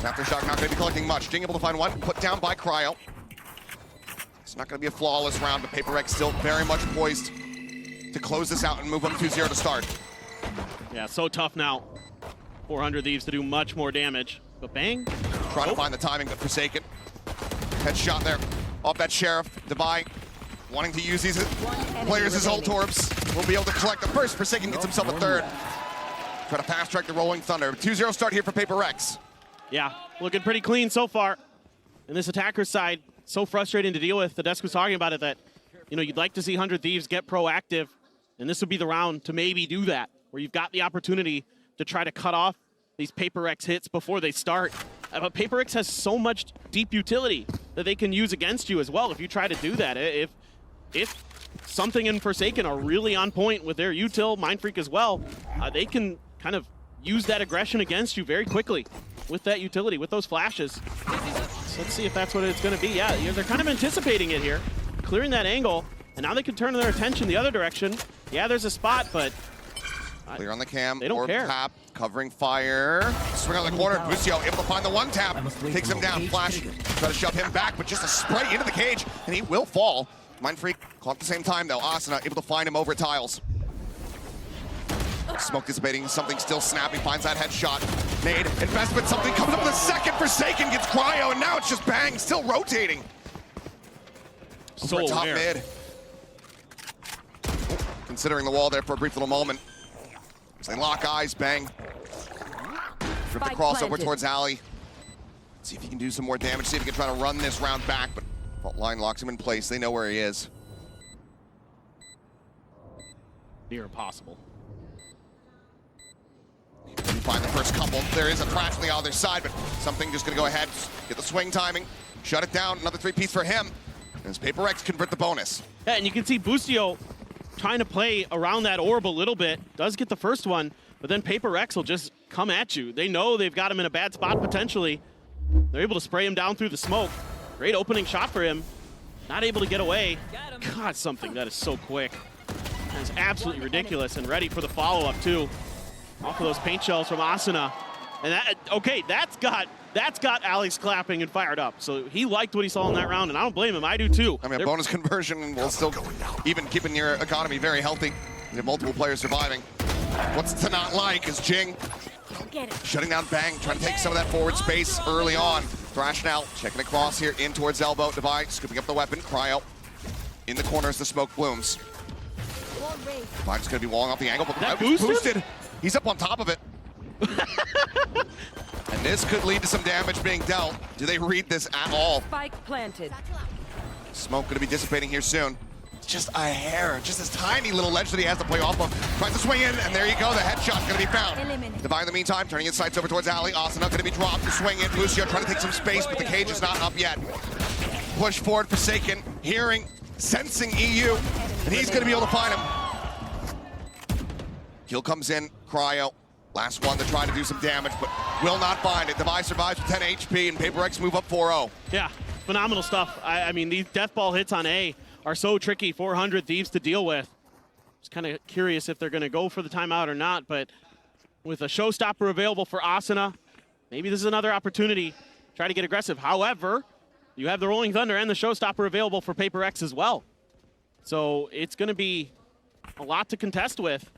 Aftershock not going to be collecting much. Jing able to find one, put down by Cryo. It's not going to be a flawless round, but PaperX still very much poised to close this out and move up 2-0 to start. Yeah, so tough now. 400 Thieves to do much more damage. But bang. Trying to find the timing, but Forsaken. Headshot there off that Sheriff. Devi wanting to use these players as ult orbs. Will be able to collect the first. Forsaken gets himself a third. Try to fast track the Rolling Thunder. 2-0 start here for PaperX. Yeah, looking pretty clean so far. And this attacker's side, so frustrating to deal with. The desk was talking about it that, you know, you'd like to see 100 Thieves get proactive, and this would be the round to maybe do that, where you've got the opportunity to try to cut off these PRX hits before they start. But PRX has so much deep utility that they can use against you as well if you try to do that. If Something and Forsaken are really on point with their util, Mindfreak as well, they can kind of use that aggression against you very quickly with that utility, with those flashes. So let's see if that's what it's going to be. Yeah, they're kind of anticipating it here, clearing that angle, and now they can turn their attention the other direction. Yeah, there's a spot, but Clear on the cam. They don't Orb care. tap, covering fire. Swing on the corner. Busio able to find the one tap. Takes him down. Flash. Try to shove him back, but just a spray into the cage, and he will fall. Mindfreak caught at the same time, though. Asuna able to find him over tiles. Smoke dissipating. Something still snapping. Finds that headshot. Nade. Investment. Something comes up with a second. Forsaken gets cryo, and now it's just Bang. Still rotating. So over top aware. mid. Considering the wall there for a brief little moment. So they lock eyes. Bang. Drift the crossover planted. towards Ali. See if he can do some more damage. See if he can try to run this round back, but fault line locks him in place. They know where he is. Near impossible. We find the first couple. There is a crash on the other side, but something just gonna go ahead, get the swing timing, shut it down. Another 3-piece for him. And his PRX convert the bonus. Yeah, and you can see Busio trying to play around that orb a little bit. Does get the first one, but then PRX will just come at you. They know they've got him in a bad spot potentially. They're able to spray him down through the smoke. Great opening shot for him. Not able to get away. God, something that is so quick. That is absolutely ridiculous, and ready for the follow-up too. Off of those paint shells from Asuna. And that, okay, that's got Alex clapping and fired up. So he liked what he saw in that round, and I don't blame him. I do too. I mean, a bonus conversion will still even keeping your economy very healthy. You have multiple players surviving. What's to not like is Jing shutting down Bang, trying to take some of that forward space early on. Thrash now checking across here in towards elbow. Divide scooping up the weapon. Cryo in the corner as the smoke blooms. Divide's going to be walling off the angle, but That Divide's boosted? boosted. He's up on top of it. And this could lead to some damage being dealt. Do they read this at all? Spike planted. Smoke going to be dissipating here soon. Just a hair, just this tiny little ledge that he has to play off of. Tries to swing in, and there you go. The headshot's going to be found. Divine in the meantime, turning his sights over towards Ali. Asuna going to be dropped to swing in. Lucio trying to take some space, but the cage is not up yet. Push forward, Forsaken, hearing, sensing EU, and he's going to be able to find him. Kill comes in, Cryo. Last one to try to do some damage, but will not find it. Device survives with 10 HP, and PRX move up 4-0. Yeah, phenomenal stuff. I mean, these death ball hits on A are so tricky, 400 Thieves to deal with. Just kind of curious if they're going to go for the timeout or not, but with a showstopper available for Asuna, maybe this is another opportunity to try to get aggressive. However, you have the Rolling Thunder and the showstopper available for PRX as well. So it's going to be a lot to contest with.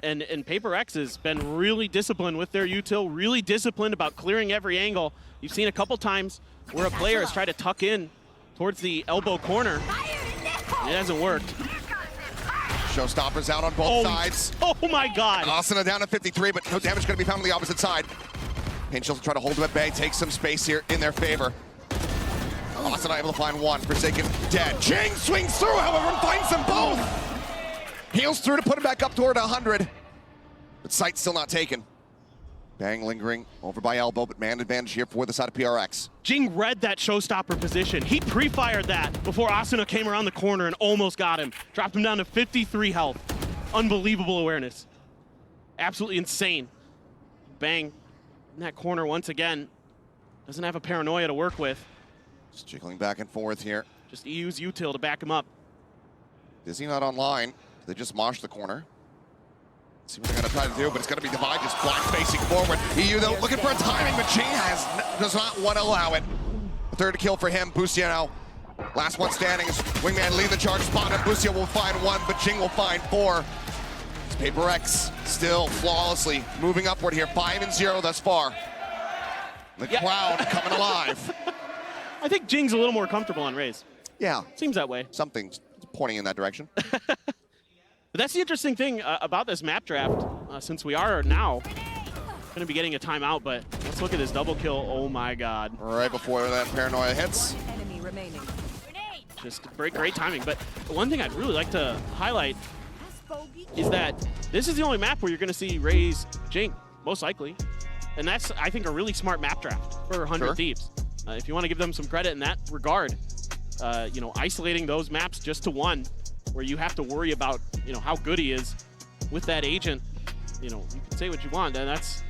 And PRX has been really disciplined with their util, really disciplined about clearing every angle. You've seen a couple times where a player has tried to tuck in towards the elbow corner. It hasn't worked. Showstoppers out on both sides. Oh my God. Asuna down to 53, but no damage going to be found on the opposite side. Pain Shields try to hold them at bay, take some space here in their favor. Asuna able to find one. Forsaken dead. Jing swings through, however, and finds them both. Heals through to put him back up toward 100. But sight still not taken. Bang lingering over by elbow, but man advantage here for the side of PRX. Jing read that showstopper position. He pre-fired that before Asuna came around the corner and almost got him. Dropped him down to 53 health. Unbelievable awareness. Absolutely insane. Bang in that corner once again. Doesn't have a paranoia to work with. Just jiggling back and forth here. Just EU's util to back him up. Dizzy not online. They just mosh the corner. See what they're going to try to do, but it's going to be Divide just blind facing forward. EU, though, looking for a timing, but Jing does not want to allow it. The third kill for him. Busio now, last one standing. Wingman lead the charge spot, and Busio will find one, but Jing will find four. It's PRX still flawlessly moving upward here. 5-0 thus far. The crowd coming alive. I think Jing's a little more comfortable on Raze. Yeah. Seems that way. Something's pointing in that direction. But that's the interesting thing about this map draft, since we are now going to be getting a timeout, but Let's look at this double kill. Oh my god. Right before that paranoia hits. Enemy remaining. Just great timing. But one thing I'd really like to highlight is that this is the only map where you're going to see Raze Jink, most likely. And that's, I think, a really smart map draft for 100 Thieves. If you want to give them some credit in that regard, you know, isolating those maps just to one, where you have to worry about, you know, how good he is with that agent. You know, you can say what you want, and that's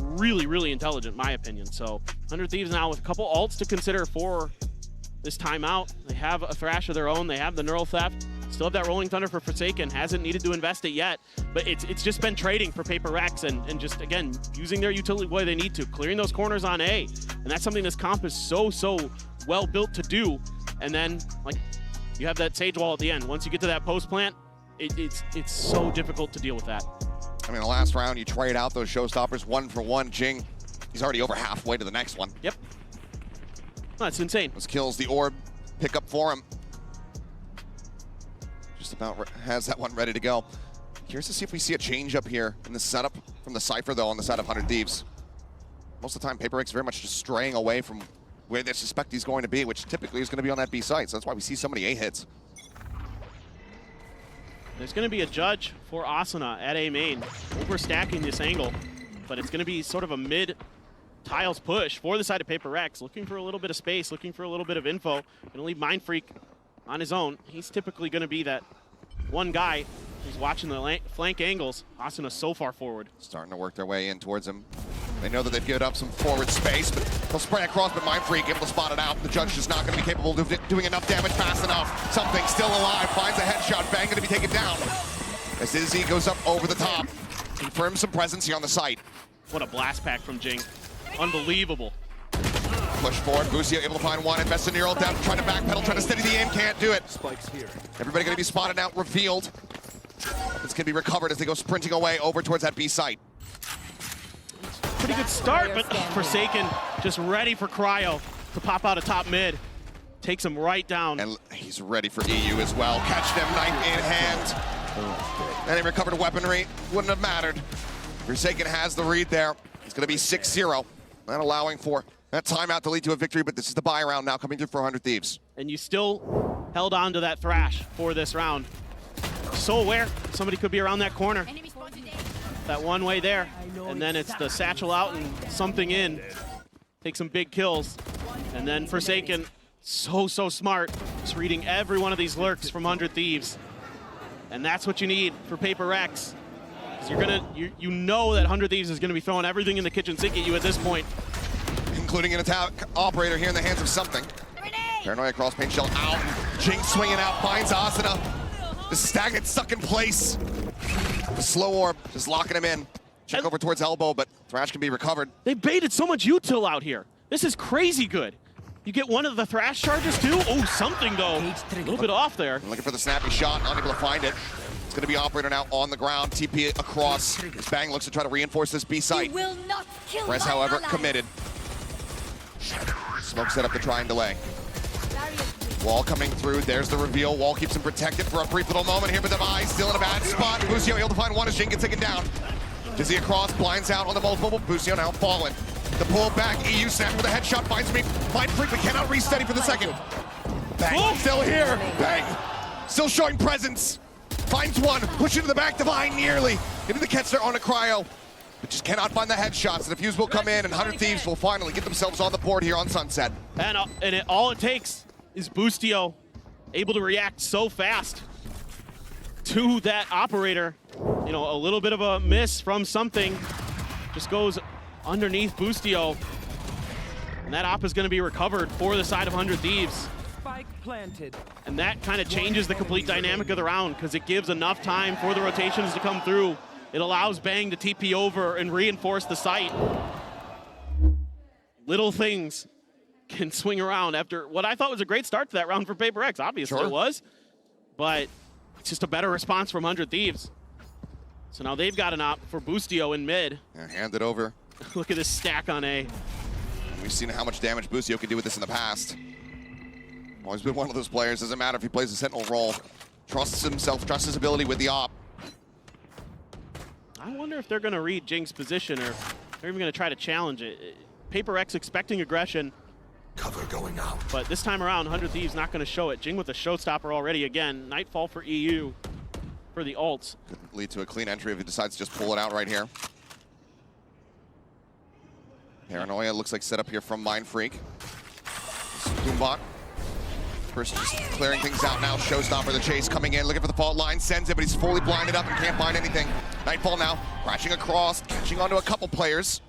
really, really intelligent, in my opinion. So 100 Thieves now with a couple ults to consider for this timeout. They have a Thrash of their own. They have the Neural Theft. Still have that Rolling Thunder for Forsaken. Hasn't needed to invest it yet, but it's just been trading for PRX and just, again, using their utility the way they need to, clearing those corners on A. And that's something this comp is so well built to do. And then, like, you have that Sage Wall at the end. Once you get to that post plant, it's so difficult to deal with that. I mean, the last round, you trade out those showstoppers 1-for-1. Jing, he's already over halfway to the next one. Yep. That's insane. Those kills, the orb, pick up for him. Just about has that one ready to go. Curious to see if we see a change up here in the setup from the Cypher, though, on the side of 100 Thieves. Most of the time, PRX very much just straying away from where they suspect he's going to be, which typically is going to be on that B site. So that's why we see so many A hits. There's going to be a judge for Asuna at A main, overstacking this angle, but it's going to be sort of a mid tiles push for the side of PRX, looking for a little bit of space, looking for a little bit of info. Going to leave Mind Freak on his own. He's typically going to be that one guy who's watching the flank angles. Asuna so far forward. Starting to work their way in towards him. They know that they've given up some forward space, but they'll spray across, but Mind Freak able to spot it out. The judge is not going to be capable of doing enough damage fast enough. Something still alive, finds a headshot. Bang going to be taken down. As Izzy goes up over the top, confirms some presence here on the site. What a blast pack from Jing. Unbelievable. Push forward, Busio able to find one, invest in neural depth, trying to backpedal, trying to steady the aim, can't do it. Spikes here. Everybody going to be spotted out, revealed. It's going to be recovered as they go sprinting away over towards that B site. Pretty good start, but Forsaken just ready for Cryo to pop out a top mid. Takes him right down. And he's ready for EU as well. Catch them, knife in hand. And he recovered weaponry. Wouldn't have mattered. Forsaken has the read there. It's going to be 6-0. Not allowing for that timeout to lead to a victory, but this is the buy round now coming through for 100 Thieves. And you still held on to that Thrash for this round. So aware somebody could be around that corner. That one way there. And then it's the satchel out and something in. Take some big kills. And then Forsaken, so smart. Just reading every one of these lurks from 100 Thieves. And that's what you need for PRX. You know that 100 Thieves is going to be throwing everything in the kitchen sink at you at this point. Including an attack operator here in the hands of something. Paranoia cross paint shell out. Jing swinging out, finds Asuna. The stagnant stuck in place. The slow orb just locking him in. Check over towards elbow, but Thrash can be recovered. They baited so much util out here. This is crazy good. You get one of the Thrash charges too? Oh, something though. A little bit off there. Looking for the snappy shot, unable to find it. It's going to be operator now on the ground. TP across. Bang looks to try to reinforce this B site. Press, however, committed. Smoke set up to try and delay. Wall coming through. There's the reveal. Wall keeps him protected for a brief little moment here, but the eye still in a bad spot. Busio able to find one as Jing gets taken down. Dizzy across, blinds out on the multiple. Busio now fallen. The pull back. EU snap with a headshot finds me. Mind Freak, but cannot resteady for the second. Bang, still here. Bang, still showing presence. Finds one, push into the back, Divine nearly. Into the catch there on a Cryo. But just cannot find the headshots. The defuse will come in, and 100 Thieves will finally get themselves on the board here on Sunset. And all it takes is Boostio able to react so fast to that operator. You know, a little bit of a miss from something. Just goes underneath Boostio. And that op is going to be recovered for the side of 100 Thieves. Spike planted. And that kind of changes the complete dynamic of the round because it gives enough time for the rotations to come through. It allows Bang to TP over and reinforce the site. Little things can swing around after what I thought was a great start to that round for PRX. Obviously it was, but it's just a better response from 100 Thieves. So now they've got an op for Boostio in mid. And hand it over. Look at this stack on A. We've seen how much damage Boostio can do with this in the past. Always been one of those players, doesn't matter if he plays a sentinel role. Trusts himself, trusts his ability with the op. I wonder if they're going to read Jing's position or They're even going to try to challenge it. Paper X expecting aggression. Cover going out. But this time around, 100 Thieves not going to show it. Jing with a showstopper already again. Nightfall for EU for the ults. Could lead to a clean entry if he decides to just pull it out right here. Paranoia looks like set up here from Mind Freak. Doombot. First just clearing things out now. Showstopper, the chase coming in, looking for the fault line, sends it, but he's fully blinded up and can't find anything. Nightfall now, crashing across, catching onto a couple players.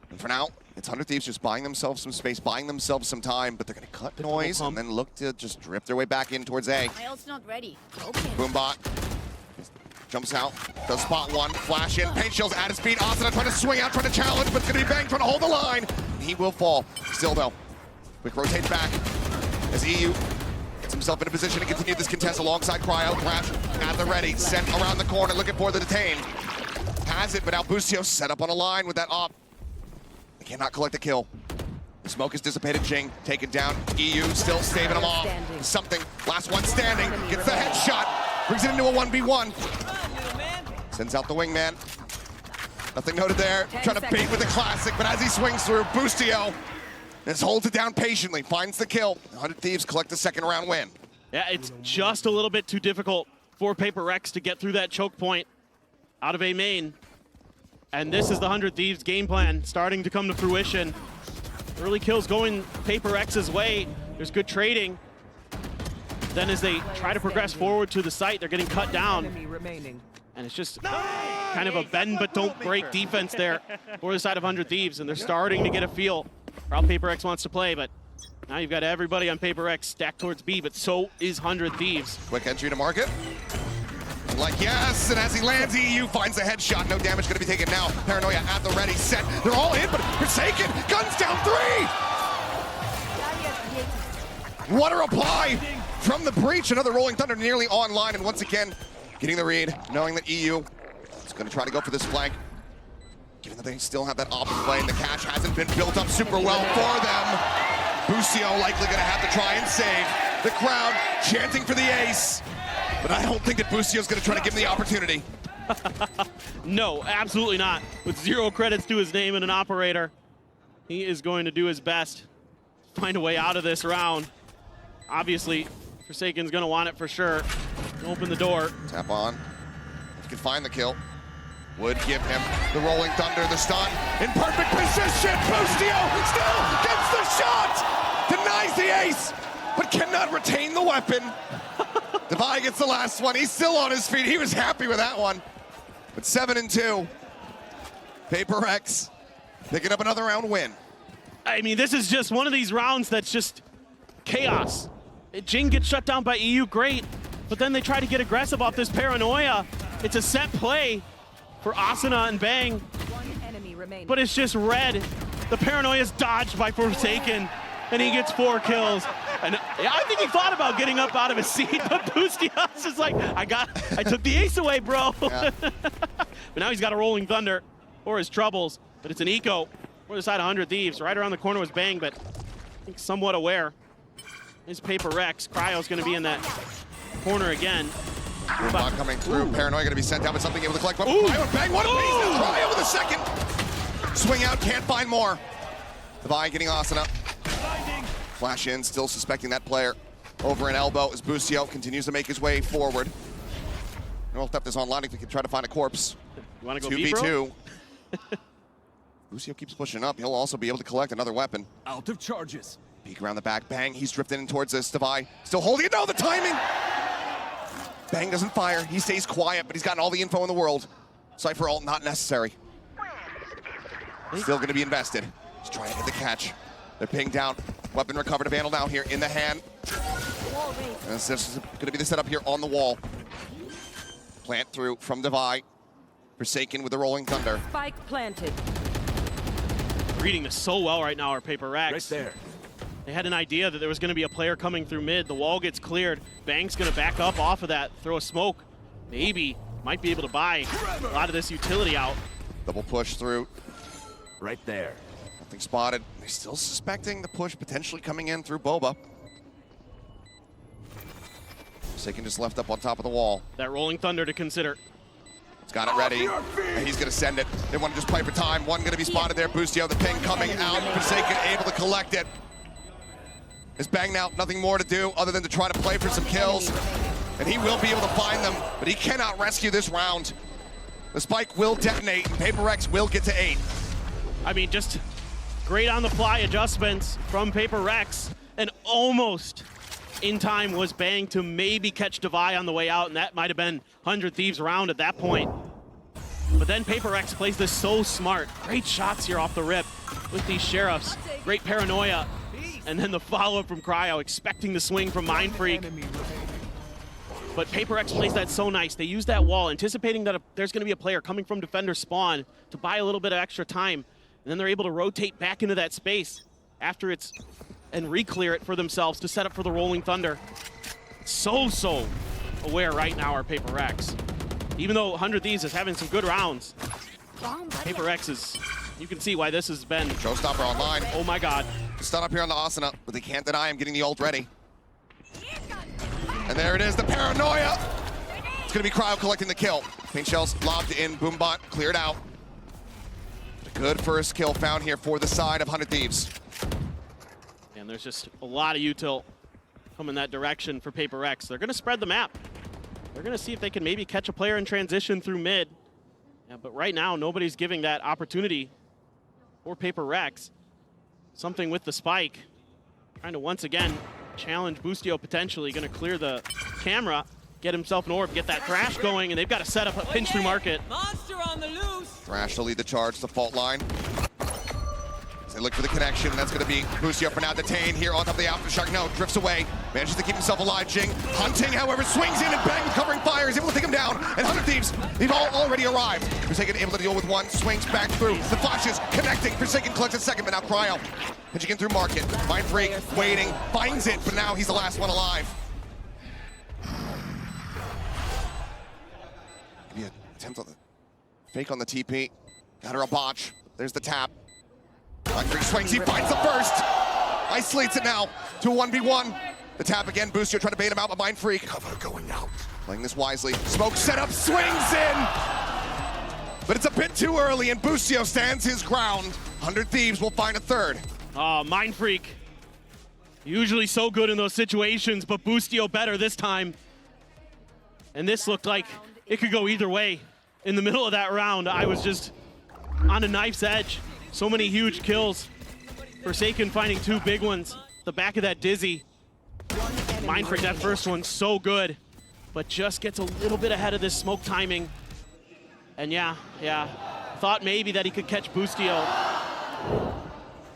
And for now, it's 100 Thieves just buying themselves some space, buying themselves some time, but they're going to cut noise and then look to just drift their way back in towards A. My ult's not ready. Boombot jumps out, does spot one, flash in, paint shield's at his feet. Asuna trying to swing out, trying to challenge, but it's going to be Bang trying to hold the line. He will fall. Still though, quick rotate back as EU gets himself in a position to continue this contest alongside Cryo. Crash at the ready, sent around the corner, looking for the detain. Has it, but now Busio set up on a line with that op. They cannot collect the kill. The smoke has dissipated. Jing taken down. EU still staving him off. Something. Last one standing. Gets the headshot. Brings it into a 1v1. Sends out the wingman. Nothing noted there. Trying to bait with the classic, but as he swings through, Busio just holds it down patiently. Finds the kill. 100 Thieves collect the second round win. Yeah, it's just a little bit too difficult for Paper X to get through that choke point out of A main. And this is the 100 Thieves game plan starting to come to fruition. Early kills going Paper X's way. There's good trading. Then as they try to progress forward to the site, they're getting cut down. And it's just kind of a bend but don't break defense there for the side of 100 Thieves. And they're starting to get a feel for how Paper X wants to play. But now you've got everybody on Paper X stacked towards B, but so is 100 Thieves. Quick entry to market. Like, yes, and as he lands, EU finds a headshot. No damage going to be taken now. Paranoia at the ready, set. They're all in, but Forsaken, guns down 3! What a reply from the breach. Another Rolling Thunder nearly online, and once again, getting the read, knowing that EU is going to try to go for this flank. Given that they still have that op in play, and the cash hasn't been built up super well for them. Busio likely going to have to try and save. The crowd chanting for the ace. But I don't think that Busio's going to try to give him the opportunity. No, absolutely not. With 0 credits to his name and an operator, he is going to do his best to find a way out of this round. Obviously, Forsaken's going to want it for sure. Open the door. Tap on. If he can find the kill, would give him the Rolling Thunder, the stun. In perfect position, Bustio still gets the shot! Denies the ace, but cannot retain the weapon. Devi gets the last one. He's still on his feet. He was happy with that one. But 7-2. Paper X picking up another round win. I mean, this is just one of these rounds that's just chaos. Jing gets shut down by EU, great. But then they try to get aggressive off this Paranoia. It's a set play for Asuna and Bang. But it's just red. The Paranoia's dodged by Forsaken, and he gets 4 kills. And I think he thought about getting up out of his seat, but Bustios is like, I took the ace away, bro. Yeah. But now he's got a Rolling Thunder for his troubles. But it's an eco for the side of 100 Thieves. Right around the corner was Bang, but I think somewhat aware. His Paper X. Cryo's going to be in that corner again. Not coming through. Paranoia going to be sent out with something able to collect. Cryo and Bang, what a piece! Cryo with a second. Swing out, can't find more. Devi getting Asuna. Flash in, still suspecting that player. Over an elbow as Busio continues to make his way forward. No theft is online if he can try to find a corpse. You want to go 2v2. Busio keeps pushing up. He'll also be able to collect another weapon. Out of charges. Peek around the back. Bang, he's drifting in towards this. Devi still holding it. No, the timing! Bang doesn't fire. He stays quiet, but he's gotten all the info in the world. Cypher ult not necessary. Still going to be invested. He's trying to get the catch. They're pinged down. Weapon recovered. A Vandal now here in the hand. And this is going to be the setup here on the wall. Plant through from Devi. Forsaken with the Rolling Thunder. Spike planted. Reading this so well right now, our Paper X. Right there. They had an idea that there was going to be a player coming through mid. The wall gets cleared. Bang's going to back up off of that, throw a smoke. Maybe might be able to buy a lot of this utility out. Double push through. Right there. Nothing spotted. They're still suspecting the push potentially coming in through Boba. Forsaken just left up on top of the wall. That Rolling Thunder to consider. He's got it ready, and he's gonna send it. They want to just play for time. One gonna be spotted there. Boostio, the ping coming out. Forsaken able to collect it. Is Bang now nothing more to do other than to try to play for some kills. And he will be able to find them, but he cannot rescue this round. The spike will detonate, and PRX will get to 8. I mean, just great on-the-fly adjustments from PRX, and almost in time was Bang to maybe catch Devi on the way out, and that might have been 100 Thieves round at that point. But then PRX plays this so smart. Great shots here off the rip with these Sheriffs. Great paranoia. And then the follow-up from Cryo, expecting the swing from Mindfreak. But PRX plays that so nice. They use that wall, anticipating that there's going to be a player coming from defender spawn to buy a little bit of extra time. And then they're able to rotate back into that space after it's, and re-clear it for themselves to set up for the Rolling Thunder. So aware right now are PRX. Even though 100 Thieves is having some good rounds, PRX is, you can see why this has been. Showstopper online. Oh my God. Stun up here on the Asuna, but they can't deny him getting the ult ready. And there it is, the paranoia. It's gonna be Cryo collecting the kill. Paint shells lobbed in, Boombot cleared out. A good first kill found here for the side of 100 Thieves. And there's just a lot of util coming that direction for PRX. They're gonna spread the map. They're gonna see if they can maybe catch a player in transition through mid. Yeah, but right now, nobody's giving that opportunity for PRX. Something with the spike. Trying to once again challenge Boostio potentially. Gonna clear the camera, get himself an orb, get that Thrash going, and they've got to set up a pinch through market. Monster on the loose. Thrash to lead the charge, the fault line. As they look for the connection, that's gonna be Boostio for now detained here on top of the Aftershock. No, drifts away, manages to keep himself alive. Jing hunting, however, swings in and Bang covering fire, is able to take him down. And 100 Thieves, they've all already arrived. Forsaken able to deal with one, swings back through. The flashes connecting, Forsaken collects a second, but now Cryo pitching in through market. Mindfreak waiting, finds it, but now he's the last one alive. Maybe an attempt on the fake on the TP. Got her a botch. There's the tap. Mindfreak swings, he finds the first. Isolates it now to a 1v1. The tap again, Boostio trying to bait him out, but Mindfreak. Cover going out. Playing this wisely. Smoke set up, swings in! But it's a bit too early, and Boostio stands his ground. 100 Thieves will find a third. Oh, Mindfreak. Usually so good in those situations, but Boostio better this time. And this looked like it could go either way. In the middle of that round, I was just on a knife's edge. So many huge kills. Forsaken finding 2 big ones. The back of that Dizzy. Mindfreak, that first one, so good. But just gets a little bit ahead of this smoke timing. And yeah. Thought maybe that he could catch Boostio.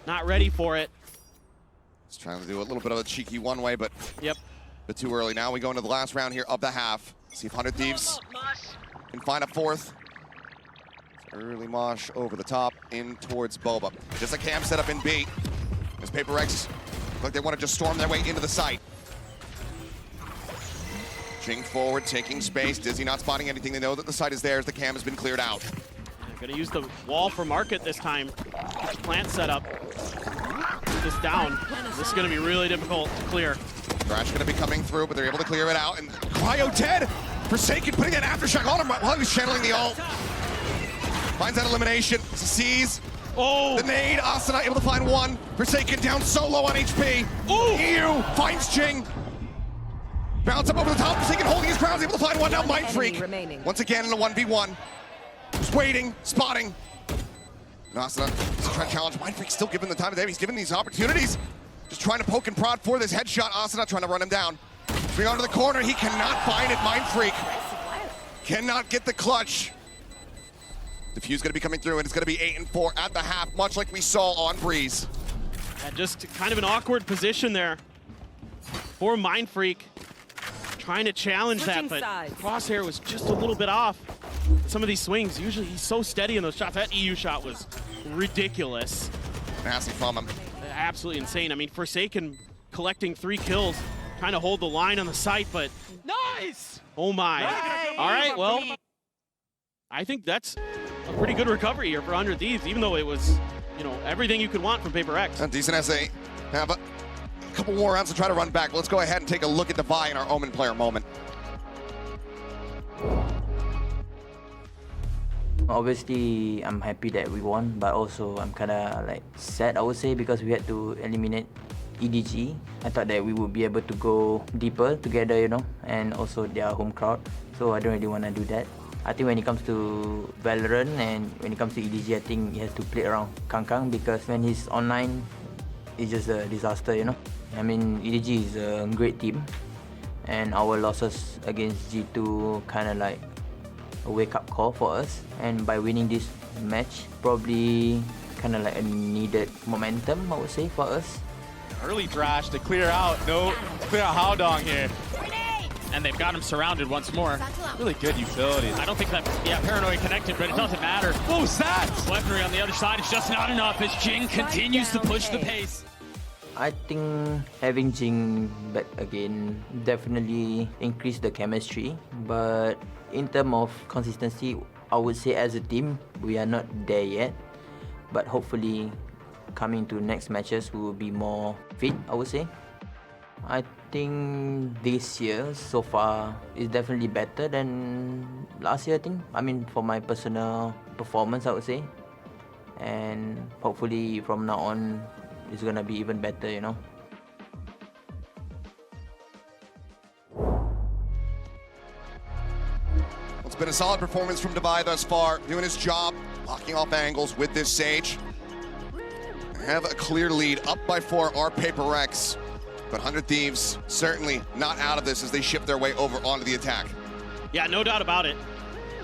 Not ready for it. He's trying to do a little bit of a cheeky one-way, but yep, a bit too early. Now we go into the last round here of the half. See if 100 Thieves can find a fourth. Early mosh over the top in towards Boba. Just a cam set up in B. As PRX look like they want to just storm their way into the site. Jing forward, taking space. Dizzy not spotting anything. They know that the site is there as the cam has been cleared out. They're gonna use the wall for market this time. Plant setup. Put this down. This is gonna be really difficult to clear. Thrash gonna be coming through, but they're able to clear it out. And Cryo dead. Forsaken putting that Aftershock on him while he was channeling the ult. Finds that elimination, sees the nade. Asuna able to find one. Forsaken down so low on HP. EU finds Jing. Bounce up over the top. Forsaken holding his ground, able to find one. Now Mindfreak. Once again in a 1v1. Just waiting, spotting. And Asuna is trying to challenge. Mindfreak still giving the time of day. He's given these opportunities. Just trying to poke and prod for this headshot. Asuna trying to run him down. Swing onto the corner. He cannot find it. Mindfreak cannot get the clutch. Diffuse gonna be coming through, and it's gonna be 8-4 at the half, much like we saw on Breeze. Yeah, just kind of an awkward position there for Mindfreak. Trying to challenge that, but Crosshair was just a little bit off. Some of these swings, usually he's so steady in those shots. That EU shot was ridiculous. Nasty from him. Absolutely insane. I mean, Forsaken collecting 3 kills, trying to hold the line on the site, but Nice! Oh my. All right, well, I think that's a pretty good recovery here for 100 Thieves, even though it was, you know, everything you could want from PRX. Decent as they have a couple more rounds to try to run back. Let's go ahead and take a look at Devi in our Omen player moment. Obviously, I'm happy that we won, but also I'm kind of like sad, I would say, because we had to eliminate EDG. I thought that we would be able to go deeper together, you know, and also their home crowd. So I don't really want to do that. I think when it comes to Valorant and when it comes to EDG, I think he has to play around Kang because when he's online, it's just a disaster, you know. I mean, EDG is a great team, and our losses against G2 kind of like a wake-up call for us. And by winning this match, probably kind of like a needed momentum, I would say, for us. Early thrash to clear out. No, clear out Haodong here. And they've got him surrounded once more. Really good utilities. I don't think that, Paranoid connected, but it doesn't matter. What was that? Weaponry on the other side is just not enough as Jing continues to push the pace. I think having Jing back again definitely increased the chemistry, but in terms of consistency, I would say as a team, we are not there yet. But hopefully, coming to next matches, we will be more fit, I would say. I think this year, so far, is definitely better than last year, I think. I mean, for my personal performance, I would say. And hopefully, from now on, it's gonna be even better, you know. It's been a solid performance from Divide thus far, doing his job, locking off angles with this Sage. Have a clear lead, up by 4 are PRX. But 100 Thieves certainly not out of this as they shift their way over onto the attack. Yeah, no doubt about it.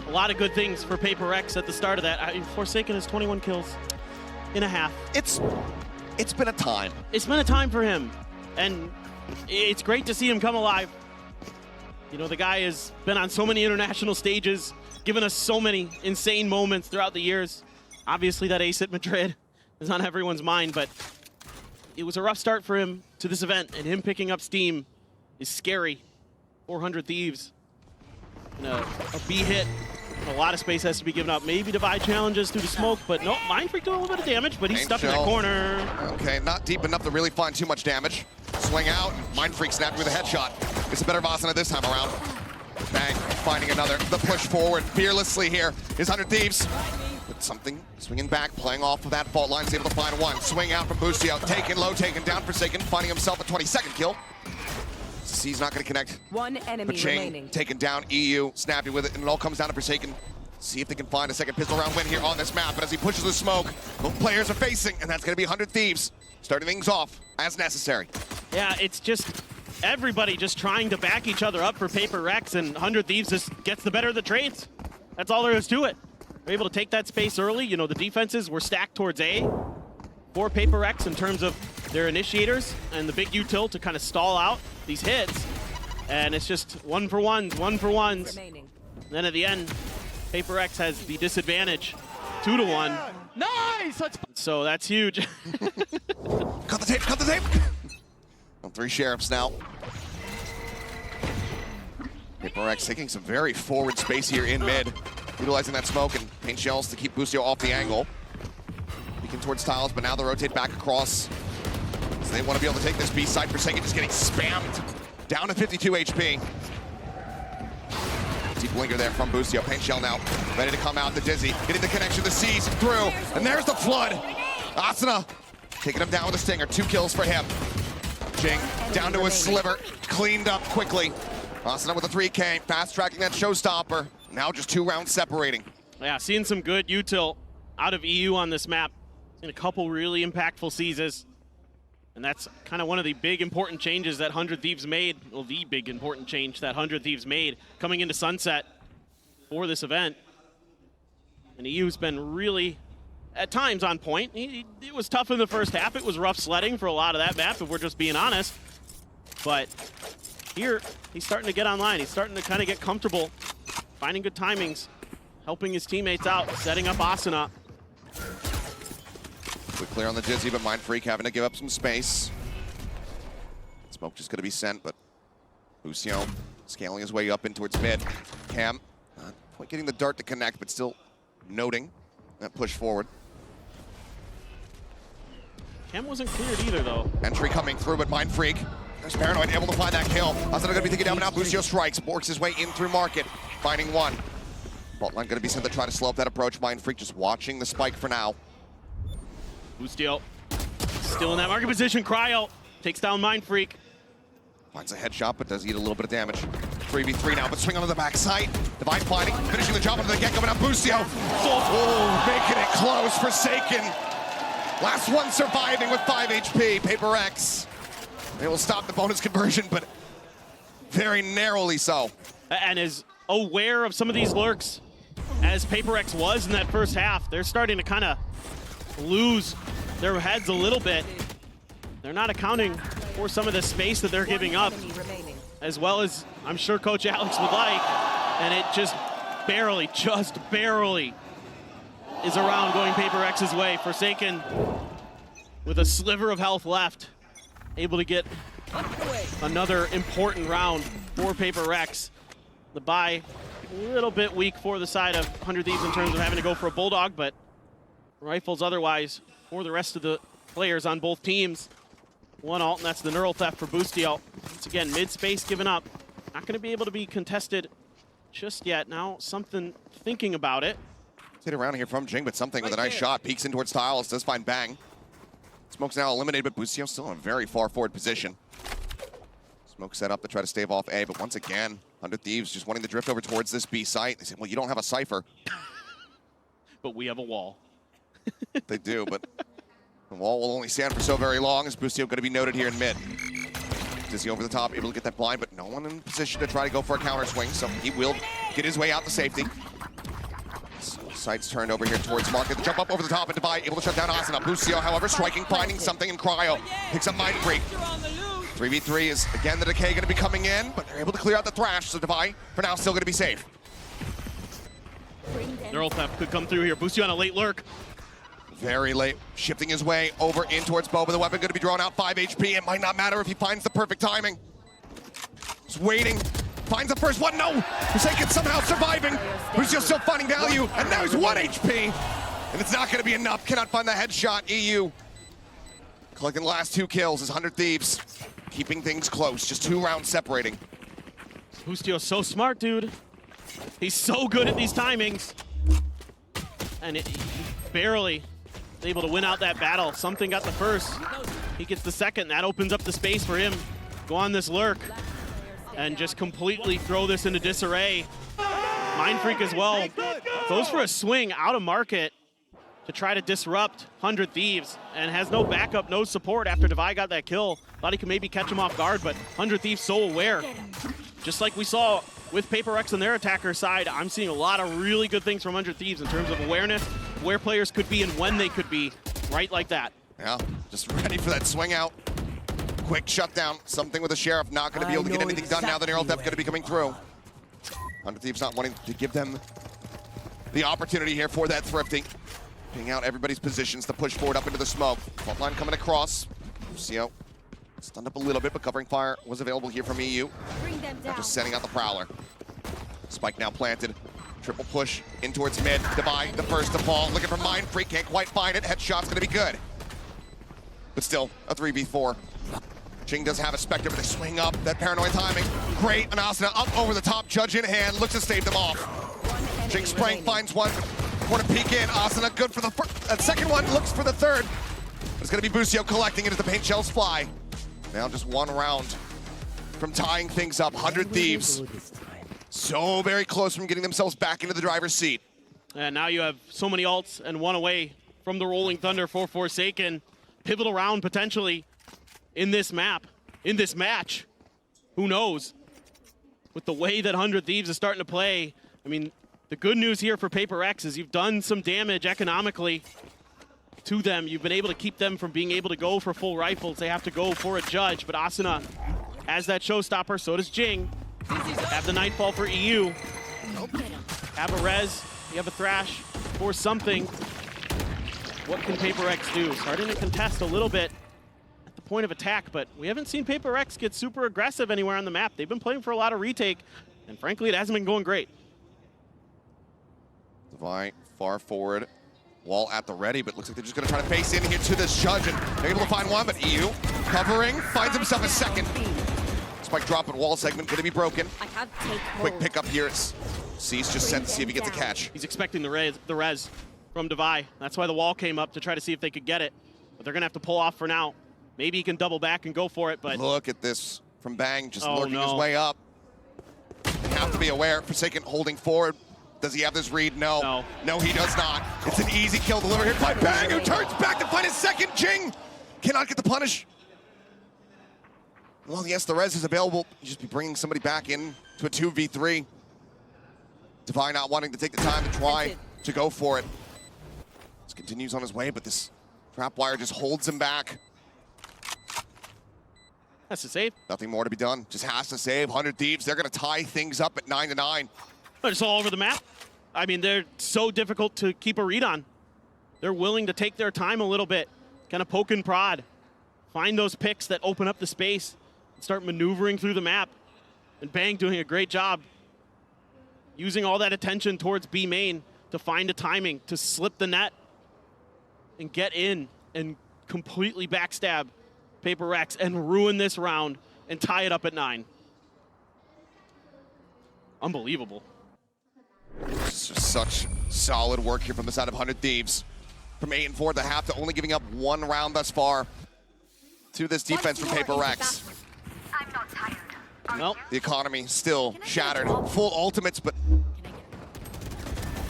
A lot of good things for PRX at the start of that. Forsaken has 21 kills in a half. It's been a time. It's been a time for him. And it's great to see him come alive. You know, the guy has been on so many international stages, given us so many insane moments throughout the years. Obviously that ace at Madrid is on everyone's mind, but it was a rough start for him to this event, and him picking up steam is scary. 400 Thieves. And a B hit. A lot of space has to be given up. Maybe Divide challenges through the smoke, but no, Mindfreak doing a little bit of damage, but he's stuck in that corner. Okay, not deep enough to really find too much damage. Swing out, Mindfreak snapped with a headshot. It's a better Vasana this time around. Bang, finding another. The push forward fearlessly here is 100 Thieves. But something swinging back, playing off of that fault line, is able to find one. Swing out from Boostio, taken low, taken down, Forsaken, finding himself a 22nd kill. C's not going to connect. One enemy remaining. Taken down, EU, snappy with it, and it all comes down to Forsaken. See if they can find a second pistol round win here on this map. But as he pushes the smoke, both players are facing, and that's going to be 100 Thieves, starting things off as necessary. Yeah, it's just everybody just trying to back each other up for PRX, and 100 Thieves just gets the better of the trades. That's all there is to it. They're able to take that space early. You know, the defenses were stacked towards A for PRX in terms of their initiators and the big util to kind of stall out these hits. And it's just one for ones. Remaining. Then at the end, PRX has the disadvantage, 2-1. Nice! So that's huge. Cut the tape, cut the tape! Well, 3 sheriffs now. PRX taking some very forward space here in mid, utilizing that smoke and paint shells to keep Boostio off the angle. Peeking towards tiles, but now they rotate back across. So they want to be able to take this B side. Forsaken just getting spammed. Down to 52 HP. Deep blinker there from Boostio. Paint shell now, ready to come out. The Dizzy, getting the connection, the C's through, and there's the flood. Asuna taking him down with a stinger. 2 kills for him. Jing down to a sliver, cleaned up quickly. Asuna with a 3K, fast tracking that showstopper. Now just 2 rounds separating. Yeah, seeing some good util out of EU on this map. Seen a couple really impactful seizes. And that's kind of one of the big important changes that 100 Thieves made. Well, the big important change that 100 Thieves made coming into Sunset for this event. And EU's been really, at times, on point. It was tough in the first half. It was rough sledding for a lot of that map, if we're just being honest. But here, he's starting to get online. He's starting to kind of get comfortable, finding good timings, helping his teammates out, setting up Asuna. Quick clear on the Dizzy, but Mindfreak having to give up some space. Smoke just going to be sent, but Lucio scaling his way up in towards mid. Cam, not quite getting the dart to connect, but still noting that push forward. Cam wasn't cleared either, though. Entry coming through, but Mindfreak, there's Paranoid able to find that kill. Asuna going to be taken down, but now Lucio strikes, works his way in through market, finding one. Bot line going to be sent to try to slow up that approach. Mindfreak just watching the spike for now. Boostio still in that market position. Cryo takes down Mindfreak. Finds a headshot, but does eat a little bit of damage. 3v3 now, but swing onto the backside. Divine finding, finishing the job onto the get, coming up Boostio. Oh, making it close, Forsaken. Last one surviving with 5 HP. PRX. They will stop the bonus conversion, but very narrowly so. And is aware of some of these lurks as PRX was in that first half. They're starting to kind of lose their heads a little bit. They're not accounting for some of the space that they're giving up, as well as I'm sure Coach Alex would like, and it just barely is around going PRX's way. Forsaken with a sliver of health left, able to get another important round for PRX. The bye a little bit weak for the side of 100 Thieves in terms of having to go for a Bulldog, but rifles otherwise for the rest of the players on both teams. One ult, and that's the neural theft for Boostio. Once again, mid-space given up. Not going to be able to be contested just yet. Now, something thinking about it. Hit around here from Jing, but something with a nice shot. Peeks in towards Tiles, does find Bang. Smoke's now eliminated, but Boostio still in a very far forward position. Smoke set up to try to stave off A, but once again, 100 Thieves just wanting to drift over towards this B site. They say, well, you don't have a Cypher. But we have a wall. They do, but the wall will only stand for so very long as Boostio going to be noted here in mid. Dizzy over the top, able to get that blind, but no one in position to try to go for a counter swing, so he will get his way out to safety. Sights turned over here towards Market. Jump up over the top and Divide, able to shut down Asuna. Boostio, however, striking, finding something in Cryo. Picks up Mindfreak. 3v3 is, again, the Decay going to be coming in, but they're able to clear out the Thrash, so Divide, for now, still going to be safe. Neural theft could come through here. Boostio on a late lurk. Very late, shifting his way over in towards Bo, but the weapon going to be drawn out 5 HP. It might not matter if he finds the perfect timing. Just waiting, finds the first one, no! Forsaken somehow surviving. Boostio still finding value, and now he's 1 HP. And it's not going to be enough, cannot find the headshot. EU collecting the last 2 kills as 100 Thieves, keeping things close, just 2 rounds separating. Boostio's so smart, dude. He's so good at these timings. And he barely able to win out that battle. Something got the first. He gets the second. That opens up the space for him. Go on this lurk and just completely throw this into disarray. Mindfreak as well. Goes for a swing out of market to try to disrupt 100 Thieves and has no backup, no support after Divide got that kill. Thought he could maybe catch him off guard, but 100 Thieves so aware. Just like we saw with PRX on their attacker side, I'm seeing a lot of really good things from 100 Thieves in terms of awareness, where players could be and when they could be, right like that. Yeah, just ready for that swing out. Quick shutdown, something with the Sheriff, not going to be able to get anything done now. The Neural Theft going to be coming through. 100 Thieves not wanting to give them the opportunity here for that thrifting. Picking out everybody's positions to push forward up into the smoke. Front line coming across. Lucio stunned up a little bit, but covering fire was available here from EU. Now just setting out the Prowler. Spike now planted. Triple push in towards mid. Divide, the first to fall. Looking for Mindfreak, can't quite find it. Headshot's gonna be good. But still, a 3v4. Jing does have a Spectre, but they swing up. That paranoid timing. Great, and Asuna up over the top. Judge in hand, looks to stave them off. Jing spraying, finds one. Want to peek in. Asuna good for the second one, looks for the third. But it's gonna be Boostio collecting it as the paint shells fly. Now just 1 round from tying things up. 100 Thieves. So very close from getting themselves back into the driver's seat. And now you have so many ults and 1 away from the Rolling Thunder for Forsaken. Pivotal round potentially in this map, in this match. Who knows? With the way that 100 Thieves is starting to play, I mean, the good news here for PRX is you've done some damage economically to them. You've been able to keep them from being able to go for full rifles. They have to go for a Judge, but Asuna has that showstopper, so does Jing. Have the Nightfall for EU. Have a Res, you have a Thrash for something. What can PRX do? Starting to contest a little bit at the point of attack, but we haven't seen PRX get super aggressive anywhere on the map. They've been playing for a lot of retake, and frankly, it hasn't been going great. Divide far forward. Wall at the ready, but looks like they're just going to try to face in here to this Judge, and they're able to find one, but EU covering, finds himself a second. Spike drop and wall segment going to be broken. Quick pickup here. It's Cease just sent to see if he gets a catch. He's expecting the res from Devi. That's why the wall came up to try to see if they could get it. But they're going to have to pull off for now. Maybe he can double back and go for it, but... Look at this from Bang, just lurking his way up. They have to be aware. Forsaken holding forward. Does he have this read? No. No, he does not. It's an easy kill delivered here by Bang, who turns back to find his second. Jing cannot get the punish. Well, yes, the res is available. You just be bringing somebody back in to a 2v3. Devi not wanting to take the time to try to go for it. This continues on his way, but this trap wire just holds him back. That's a save. Nothing more to be done. Just has to save. 100 Thieves, they're going to tie things up at 9-9. They're just all over the map. I mean, they're so difficult to keep a read on. They're willing to take their time a little bit, kind of poke and prod, find those picks that open up the space, and start maneuvering through the map. And Bang doing a great job using all that attention towards B main to find a timing, to slip the net and get in and completely backstab PRX and ruin this round and tie it up at 9. Unbelievable. This is such solid work here from the side of 100 Thieves. From 8-4 at the half to only giving up one round thus far to this defense from PRX. I'm not tired. Nope. The economy still shattered. Full ultimates, but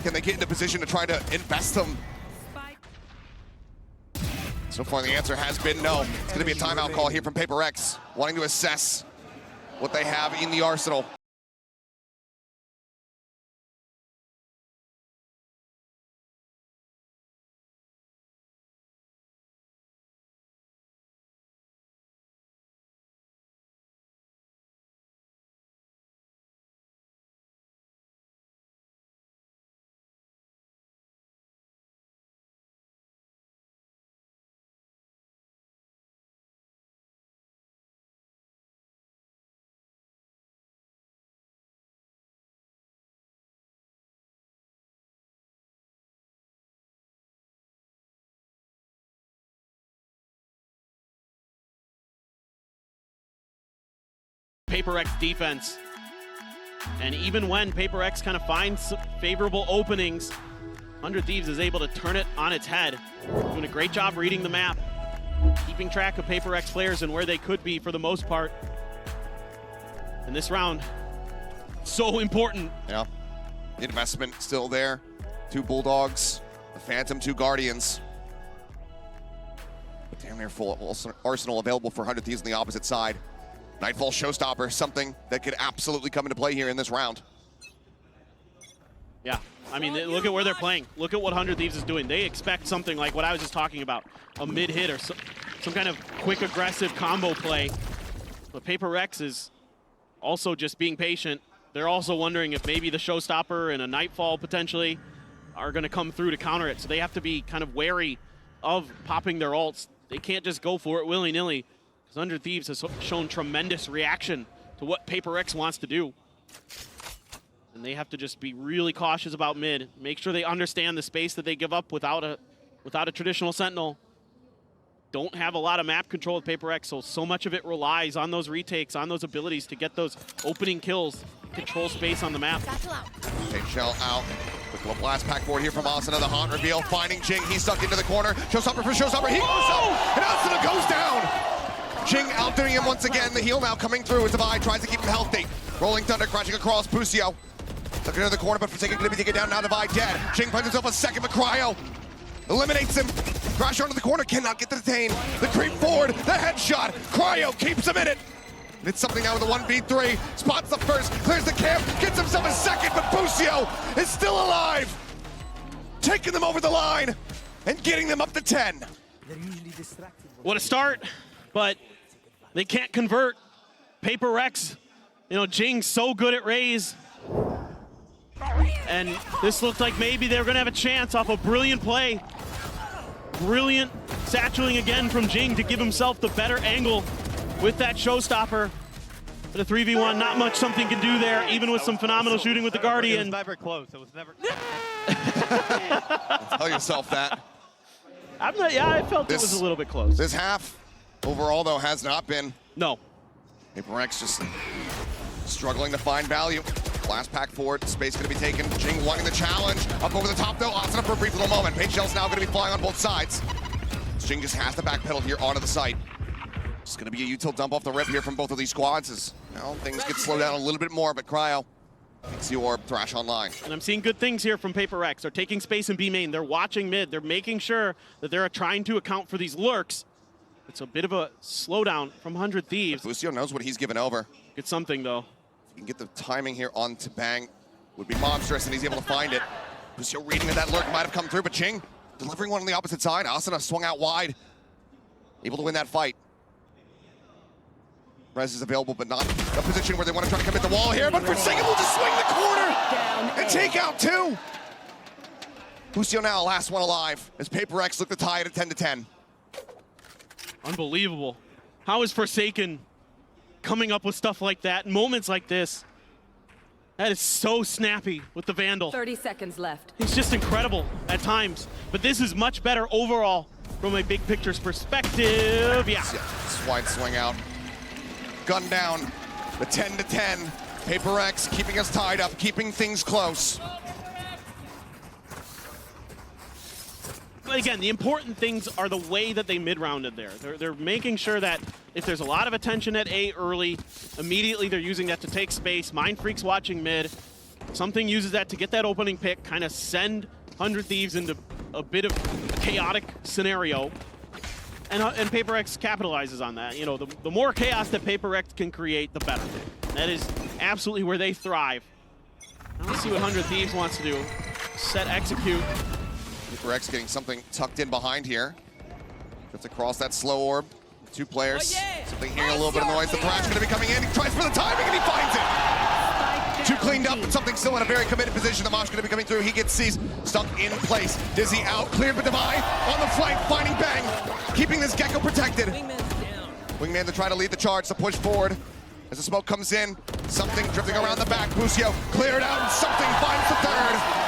can they get into position to try to invest them? So far, the answer has been no. It's going to be a timeout call here from PRX, wanting to assess what they have in the arsenal. PRX defense. And even when PRX kind of finds favorable openings, 100 Thieves is able to turn it on its head. Doing a great job reading the map, keeping track of PRX players and where they could be for the most part. And this round, so important. Yeah, investment still there. 2 Bulldogs, the Phantom, 2 Guardians. But damn near full arsenal available for 100 Thieves on the opposite side. Nightfall Showstopper, something that could absolutely come into play here in this round. Yeah, I mean, look at where they're playing. Look at what 100 Thieves is doing. They expect something like what I was just talking about, a mid-hit or some kind of quick, aggressive combo play. But PRX is also just being patient. They're also wondering if maybe the Showstopper and a Nightfall potentially are going to come through to counter it. So they have to be kind of wary of popping their ults. They can't just go for it willy-nilly. 100 Thieves has shown tremendous reaction to what PRX wants to do. And they have to just be really cautious about mid. Make sure they understand the space that they give up without a traditional Sentinel. Don't have a lot of map control with PRX, so much of it relies on those retakes, on those abilities to get those opening kills, control space on the map. Shell out. Quick little blast pack board here from Asuna. The haunt reveal, finding Jing. He's stuck into the corner. Showstopper for Showstopper. He goes up, and Asuna goes down. Jing outdoing him once again. The heal now coming through as Devi tries to keep him healthy. Rolling Thunder crashing across Pusio. Looking into the corner, but Forsaken going to be taken down. Now Devi dead. Jing finds himself a second, but Cryo eliminates him. Crash onto the corner, cannot get the detain. The creep forward, the headshot. Cryo keeps him in it. And it's something now with the 1v3. Spots the first, clears the camp, gets himself a second, but Pusio is still alive. Taking them over the line and getting them up to 10. What a start, but they can't convert. PRX, Jing's so good at Raze. And this looked like maybe they were gonna have a chance off a brilliant play. Brilliant satcheling again from Jing to give himself the better angle with that Showstopper. But a 3v1, not much something can do there, even with some phenomenal shooting with the Guardian. It was never close. It was never. Tell yourself that. I felt it was a little bit close. This half, overall though, has not been. No. PRX just struggling to find value. Blast pack forward, space gonna be taken. Jing wanting the challenge. Up over the top though, Asuna for a brief little moment. Page Shell's now gonna be flying on both sides. Jing just has to backpedal here onto the site. It's gonna be a util dump off the rip here from both of these squads as, well, things get slowed down a little bit more, but Cryo takes the orb, Thrash online. And I'm seeing good things here from PRX. They're taking space in B main. They're watching mid. They're making sure that they're trying to account for these lurks. It's a bit of a slowdown from 100 Thieves. Lucio knows what he's given over. Get something though. If you can get the timing here on to Bang, would be monstrous, and he's able to find it. Lucio reading that lurk might have come through, but Ching delivering one on the opposite side. Asuna swung out wide, able to win that fight. Rez is available, but not a position where they want to try to commit the wall here, but Forsaken will just swing the corner and take out two. Lucio now, last one alive, as PRX look to tie it at 10-10. Unbelievable. How is Forsaken coming up with stuff like that, moments like this? That is so snappy with the Vandal. 30 seconds left. He's just incredible at times, but this is much better overall from a big picture's perspective. Yeah. Wide swing out. Gun down. The 10-10. PRX keeping us tied up, keeping things close. But again, the important things are the way that they mid-rounded there. They're making sure that if there's a lot of attention at A early, immediately they're using that to take space. Mind Freak's watching mid. Something uses that to get that opening pick, kind of send 100 Thieves into a bit of a chaotic scenario. And PRX capitalizes on that. You know, the more chaos that PRX can create, the better. That is absolutely where they thrive. Now let's see what 100 Thieves wants to do. Set, execute. PRX getting something tucked in behind here. Gets across that slow orb. Two players. Something hearing a little bit of noise. The Thrash gonna be coming in. He tries for the timing and he finds it. Too cleaned up, but something still in a very committed position. The Mosh gonna be coming through. He gets seized, stuck in place. Dizzy out, cleared by Divine. On the flank, finding Bang. Keeping this Gecko protected. Wingman to try to lead the charge, to push forward. As the smoke comes in, something drifting around the back. Lucio cleared out, and something finds the third.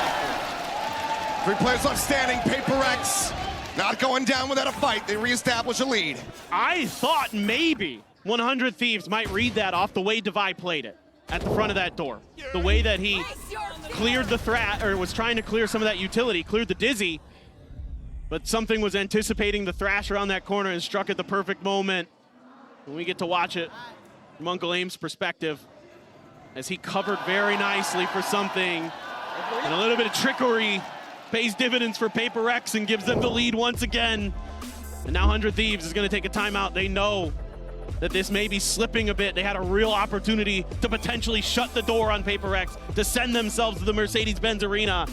3 players left standing. PRX not going down without a fight. They reestablish a lead. I thought maybe 100 Thieves might read that off the way Devi played it at the front of that door. The way that he cleared the threat, or was trying to clear some of that utility, cleared the Dizzy, but something was anticipating the Thrash around that corner and struck at the perfect moment. And we get to watch it from Uncle Aim's perspective as he covered very nicely for something. And a little bit of trickery pays dividends for PRX and gives them the lead once again. And now 100 Thieves is going to take a timeout. They know that this may be slipping a bit. They had a real opportunity to potentially shut the door on PRX, to send themselves to the Mercedes-Benz Arena.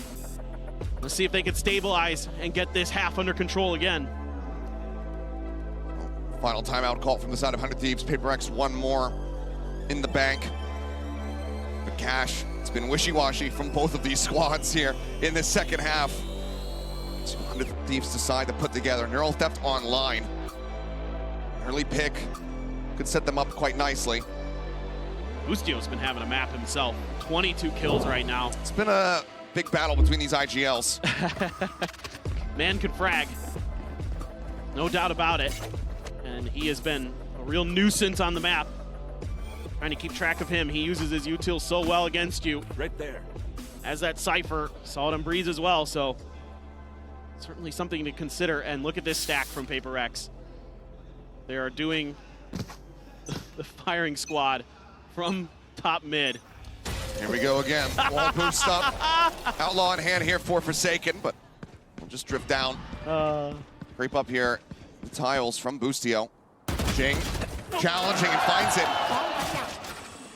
Let's see if they can stabilize and get this half under control again. Final timeout call from the side of 100 Thieves. PRX one more in the bank. But Cash, it's been wishy-washy from both of these squads here in the second half. 100 Thieves decide to put together Neural Theft online. Early pick could set them up quite nicely. Bustio's been having a map himself. 22 kills right now. It's been a big battle between these IGLs. Man could frag. No doubt about it. And he has been a real nuisance on the map. Trying to keep track of him. He uses his util so well against you. Right there. As that Cypher, saw it on Breeze as well, so certainly something to consider. And look at this stack from PRX. They are doing the firing squad from top mid. Here we go again. Wall boost up. Outlaw in hand here for Forsaken, but we'll just drift down. Creep up here. The tiles from Bustio. Jing challenging and finds it.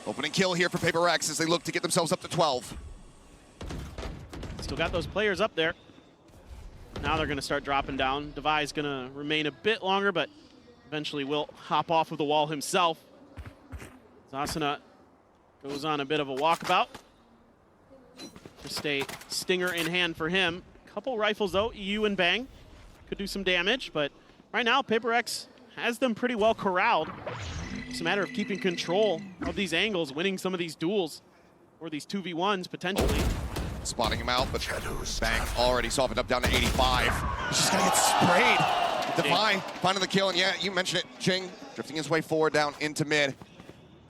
Opening kill here for PRX as they look to get themselves up to 12. Still got those players up there. Now they're going to start dropping down. Devi's going to remain a bit longer, but eventually will hop off of the wall himself. Asuna goes on a bit of a walkabout. Just a stinger in hand for him. Couple rifles though, EU and Bang. Could do some damage, but right now PRX has them pretty well corralled. It's a matter of keeping control of these angles, winning some of these duels, or these 2v1s potentially. Spotting him out, but Bang already softened up down to 85. He's just gonna get sprayed. Defy finding the kill, and yeah, you mentioned it, Ching drifting his way forward down into mid.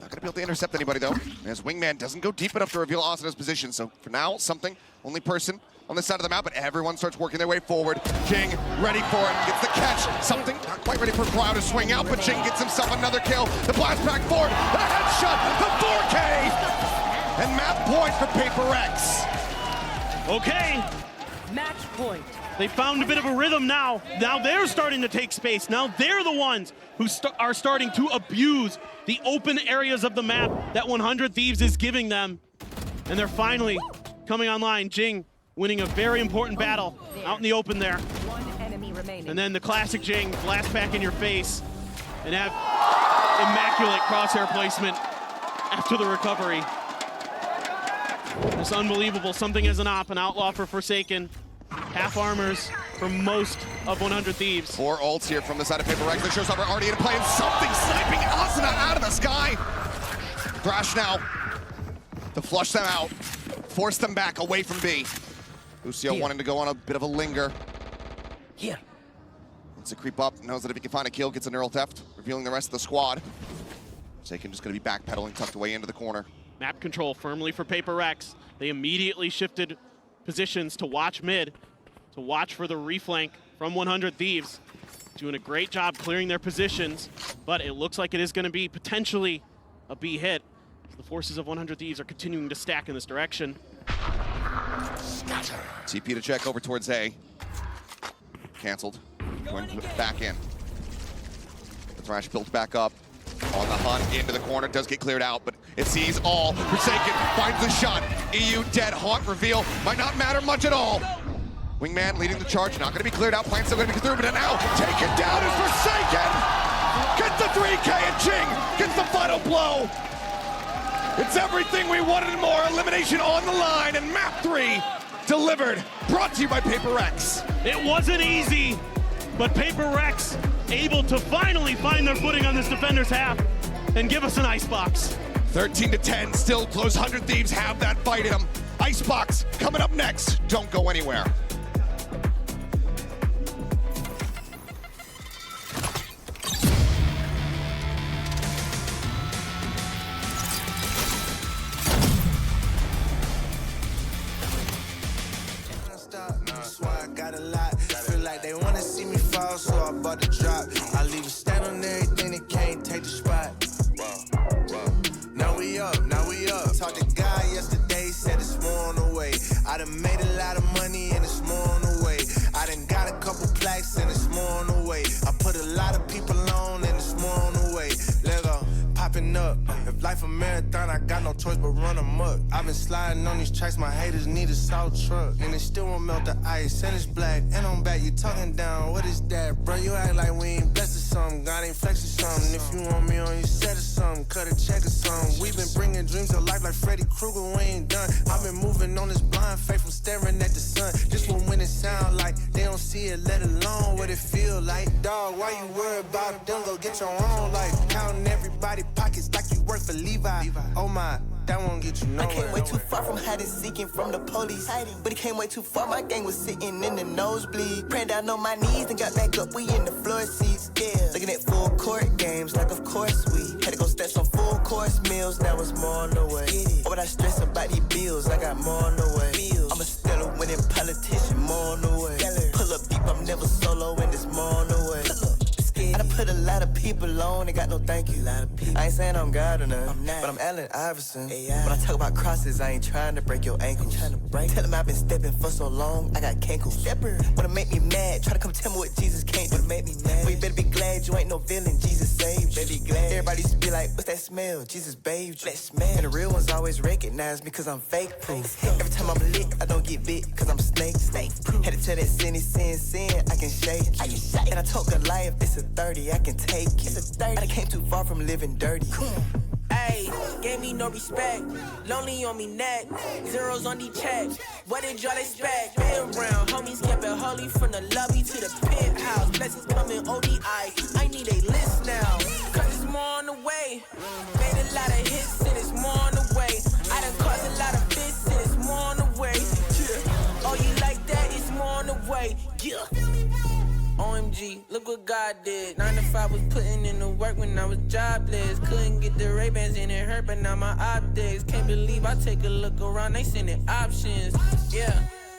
Not gonna be able to intercept anybody though, as Wingman doesn't go deep enough to reveal Asana's position. So for now, something, only person on this side of the map, but everyone starts working their way forward. Jing ready for it, gets the catch. Something not quite ready for Crowd to swing out, but Jing gets himself another kill. The blast back forward, the headshot, the 4K, and map point for PRX. Okay. Match point. They found a bit of a rhythm now. Now they're starting to take space. Now they're the ones who are starting to abuse the open areas of the map that 100 Thieves is giving them. And they're finally coming online. Jing winning a very important battle out in the open there. One enemy remaining. And then the classic Jing, blast back in your face and have immaculate crosshair placement after the recovery. It's unbelievable. Something as an op, an outlaw for Forsaken. Half armors for most of 100 Thieves. 4 ults here from the side of PRX. The showstopper already in play, and something sniping Asuna out of the sky. Thrash now to flush them out, force them back away from B. Lucio wanting to go on a bit of a linger. Here. Wants to creep up, knows that if he can find a kill, gets a neural theft, revealing the rest of the squad. Forsaken just gonna be backpedaling, tucked away into the corner. Map control firmly for PRX. They immediately shifted positions to watch mid, to watch for the reflank from 100 Thieves. Doing a great job clearing their positions, but it looks like it is going to be potentially a B hit. The forces of 100 Thieves are continuing to stack in this direction. TP to check over towards A. Canceled. Going back in. The Thrash built back up. On the hunt into the corner, does get cleared out, but it sees all. Forsaken finds the shot. EU dead. Haunt reveal might not matter much at all. Wingman leading the charge, not going to be cleared out. Plan still going to be through, but now taken down is Forsaken. Gets the 3K and Jing gets the final blow. It's everything we wanted and more. Elimination on the line, and map 3 delivered. Brought to you by PRX. It wasn't easy, but PRX able to finally find their footing on this defender's half and give us an icebox. 13-10, still close. 100 Thieves have that fight in them. Icebox coming up next. Don't go anywhere. They wanna see me fall, so I bought the drop. I leave a stat on everything, they can't take the spot. Now we up. Talked to God yesterday, said it's more on the way. I done made a lot of money and it's more on the way. I done got a couple plaques and it's more on the way. I put a lot of people on and it's more on the way. Lego popping up. If life a marathon, I got no choice but run amok. I've been sliding on these tracks, my haters need a salt truck. And it still won't melt the ice, and it's black. And I'm back, you talking down, what is that? Bro, you act like we ain't blessed or something. God ain't flexing something. If you want me on your set or something, cut a check or something. We've been bringing dreams to life like Freddy Krueger, we ain't done. I've been moving on this blind faith from staring at the sun. Just when it sound like they don't see it, let alone what it feel like. Dog, why you worried about them? Go get your own life. Counting everybody pockets like you work for Levi. Oh my, that won't get you nowhere. I came way too far from hiding, seeking from the police. But it came way too far, my gang was sitting in the nosebleed. Praying down on my knees, then got back up, we in the floor seats. Yeah, looking at full court games, like of course we had to go stats on full course meals, now it's more on the way. Why would I stress about these bills? I got more on the way. I'm a stellar winning politician, more on the way. Pull up deep, I'm never solo, and it's more on the way. I done put a lot of people on, and got no thank you. I ain't saying I'm God or nothing, but I'm Allen Iverson. When I talk about crosses, I ain't trying to break your ankles. Tell them I've been stepping for so long, I got cankles. Wanna make me mad, try to come tell me what Jesus can't do. Make me mad. Well, you better be glad you ain't no villain, Jesus saved you. Baby glad. Everybody used to be like, what's that smell? Jesus bathed you. And the real ones always recognize me cause I'm fake proof. Every time I'm lit, I don't get bit cause I'm snake proof. Had to tell that sin, I can shake you. And I told Goliath, it's a 30, I can take it. It's a 30. I done came too far from living dirty. Ayy, gave me no respect. Lonely on me neck. Zeros on the checks. What did y'all expect? Been around, homies kept it holy from the lobby to the penthouse. Blessings coming ODI. I need a list now. Cause it's more on the way. Made a lot of hits and it's more on the way. I done caused a lot of fits and it's more on the way. Yeah. Oh, you like that? It's more on the way. Yeah. OMG, look what what God did. 9 to 5 was putting in the work when I was jobless. Couldn't get the Ray-Bans and it hurt, but now my optics. Can't believe I take a look around, they sending options. Yeah.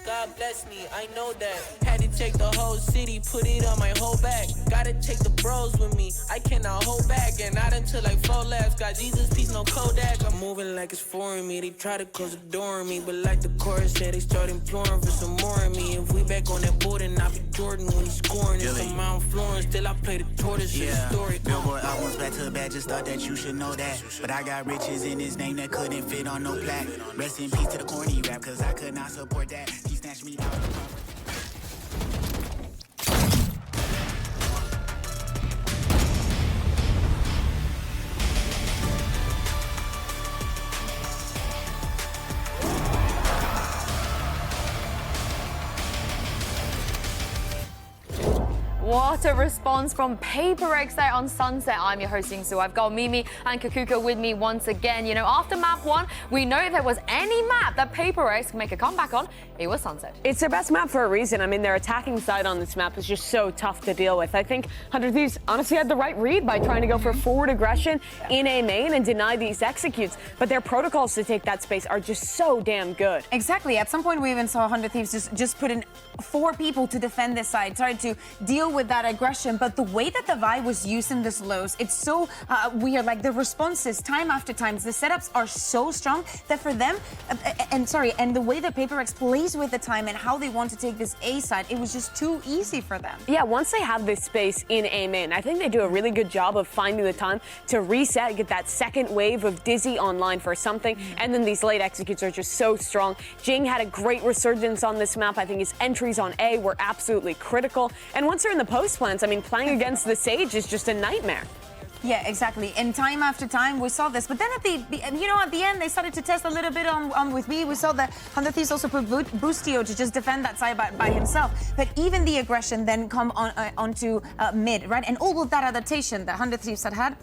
God bless me, I know that. Had to take the whole city, put it on my whole back. Gotta take the bros with me, I cannot hold back. And not until like 4 laps, got Jesus, peace, no Kodak. I'm moving like it's foreign me, they try to close the door on me. But like the chorus said, they start imploring for some more of me. If we back on that board, then I'll be Jordan when he's scoring. It's a Mount Florence, still I play the tortoise, yeah. The story. Billboard albums back to back, just thought that you should know that. But I got riches in his name that couldn't fit on no plaque. Rest in peace to the corny rap, cause I could not support that. He snatched me out. What a response from PaperX there on Sunset. I'm your host, Yingsu. I've got Mimi and Kakuka with me once again. You know, after map 1, we know if there was any map that PaperX can make a comeback on, it was Sunset. It's their best map for a reason. I mean, their attacking side on this map is just so tough to deal with. I think 100 Thieves honestly had the right read by trying to go for forward aggression in A main and deny these executes. But their protocols to take that space are just so damn good. Exactly. At some point, we even saw 100 Thieves just put in 4 people to defend this side, tried to deal with that aggression. But the way that the Vi was using this lows, it's so weird. Like the responses, time after time, the setups are so strong that for them, and the way that PaperX plays with the time and how they want to take this A side, it was just too easy for them. Yeah, once they have this space in A main, I think they do a really good job of finding the time to reset, get that second wave of Dizzy online for something, and then these late executes are just so strong. Jing had a great resurgence on this map. I think his entries on A were absolutely critical. And once they're in the post plants, I mean, playing against the Sage is just a nightmare. Yeah, exactly. And time after time, we saw this. But then at the end, they started to test a little bit on with me. We saw that 100 Thieves also put Boostio to just defend that side by himself. But even the aggression then come onto mid, right? And all of that adaptation that 100 Thieves had,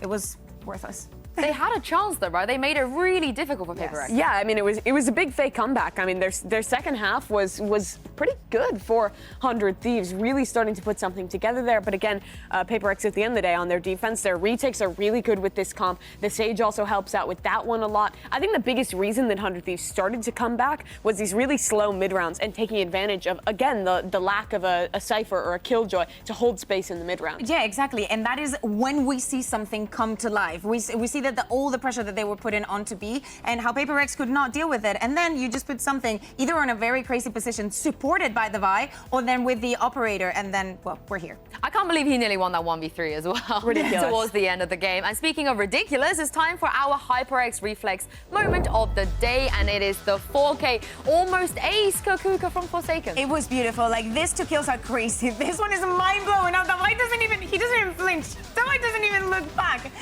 it was worthless. They had a chance though, right? They made it really difficult for PaperX. Yeah, I mean, it was a big fake comeback. I mean, their second half was pretty good for 100 Thieves, really starting to put something together there. But again, PaperX at the end of the day on their defense, their retakes are really good with this comp. The Sage also helps out with that one a lot. I think the biggest reason that 100 Thieves started to come back was these really slow mid rounds and taking advantage of, again, the lack of a Cypher or a Killjoy to hold space in the mid round. Yeah, exactly. And that is when we see something come to life. We see that all the pressure that they were putting onto B and how PaperX could not deal with it. And then you just put something either on a very crazy position supported by the Vi or then with the operator, and then, well, we're here. I can't believe he nearly won that 1v3 as well. Ridiculous. Towards the end of the game. And speaking of ridiculous, it's time for our HyperX Reflex moment of the day, and it is the 4K almost ace Kakuka from Forsaken. It was beautiful. Like, these 2 kills are crazy. This one is mind-blowing. Now, the Vi doesn't even flinch. The Vi doesn't even look back.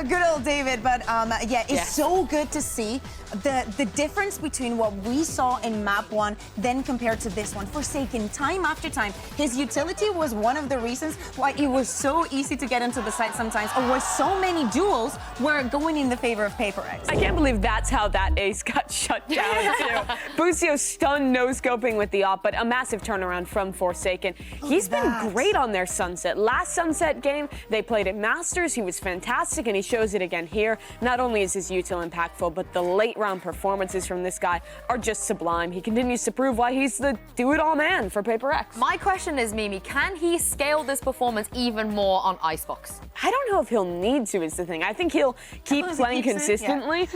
Good old David, but it's so good to see the difference between what we saw in map 1 then compared to this one. Forsaken, time after time, his utility was one of the reasons why it was so easy to get into the site sometimes, or why so many duels were going in the favor of PaperX. I can't believe that's how that ace got shut down too. Boostio stunned no-scoping with the op, but a massive turnaround from Forsaken. He's been great on their Sunset. Last Sunset game, they played at Masters. He was fantastic, and he shows it again here. Not only is his util impactful, but the late round performances from this guy are just sublime. He continues to prove why he's the do-it-all man for PaperX. My question is, Mimi, can he scale this performance even more on Icebox? I don't know if he'll need to, is the thing. I think he'll keep playing consistently.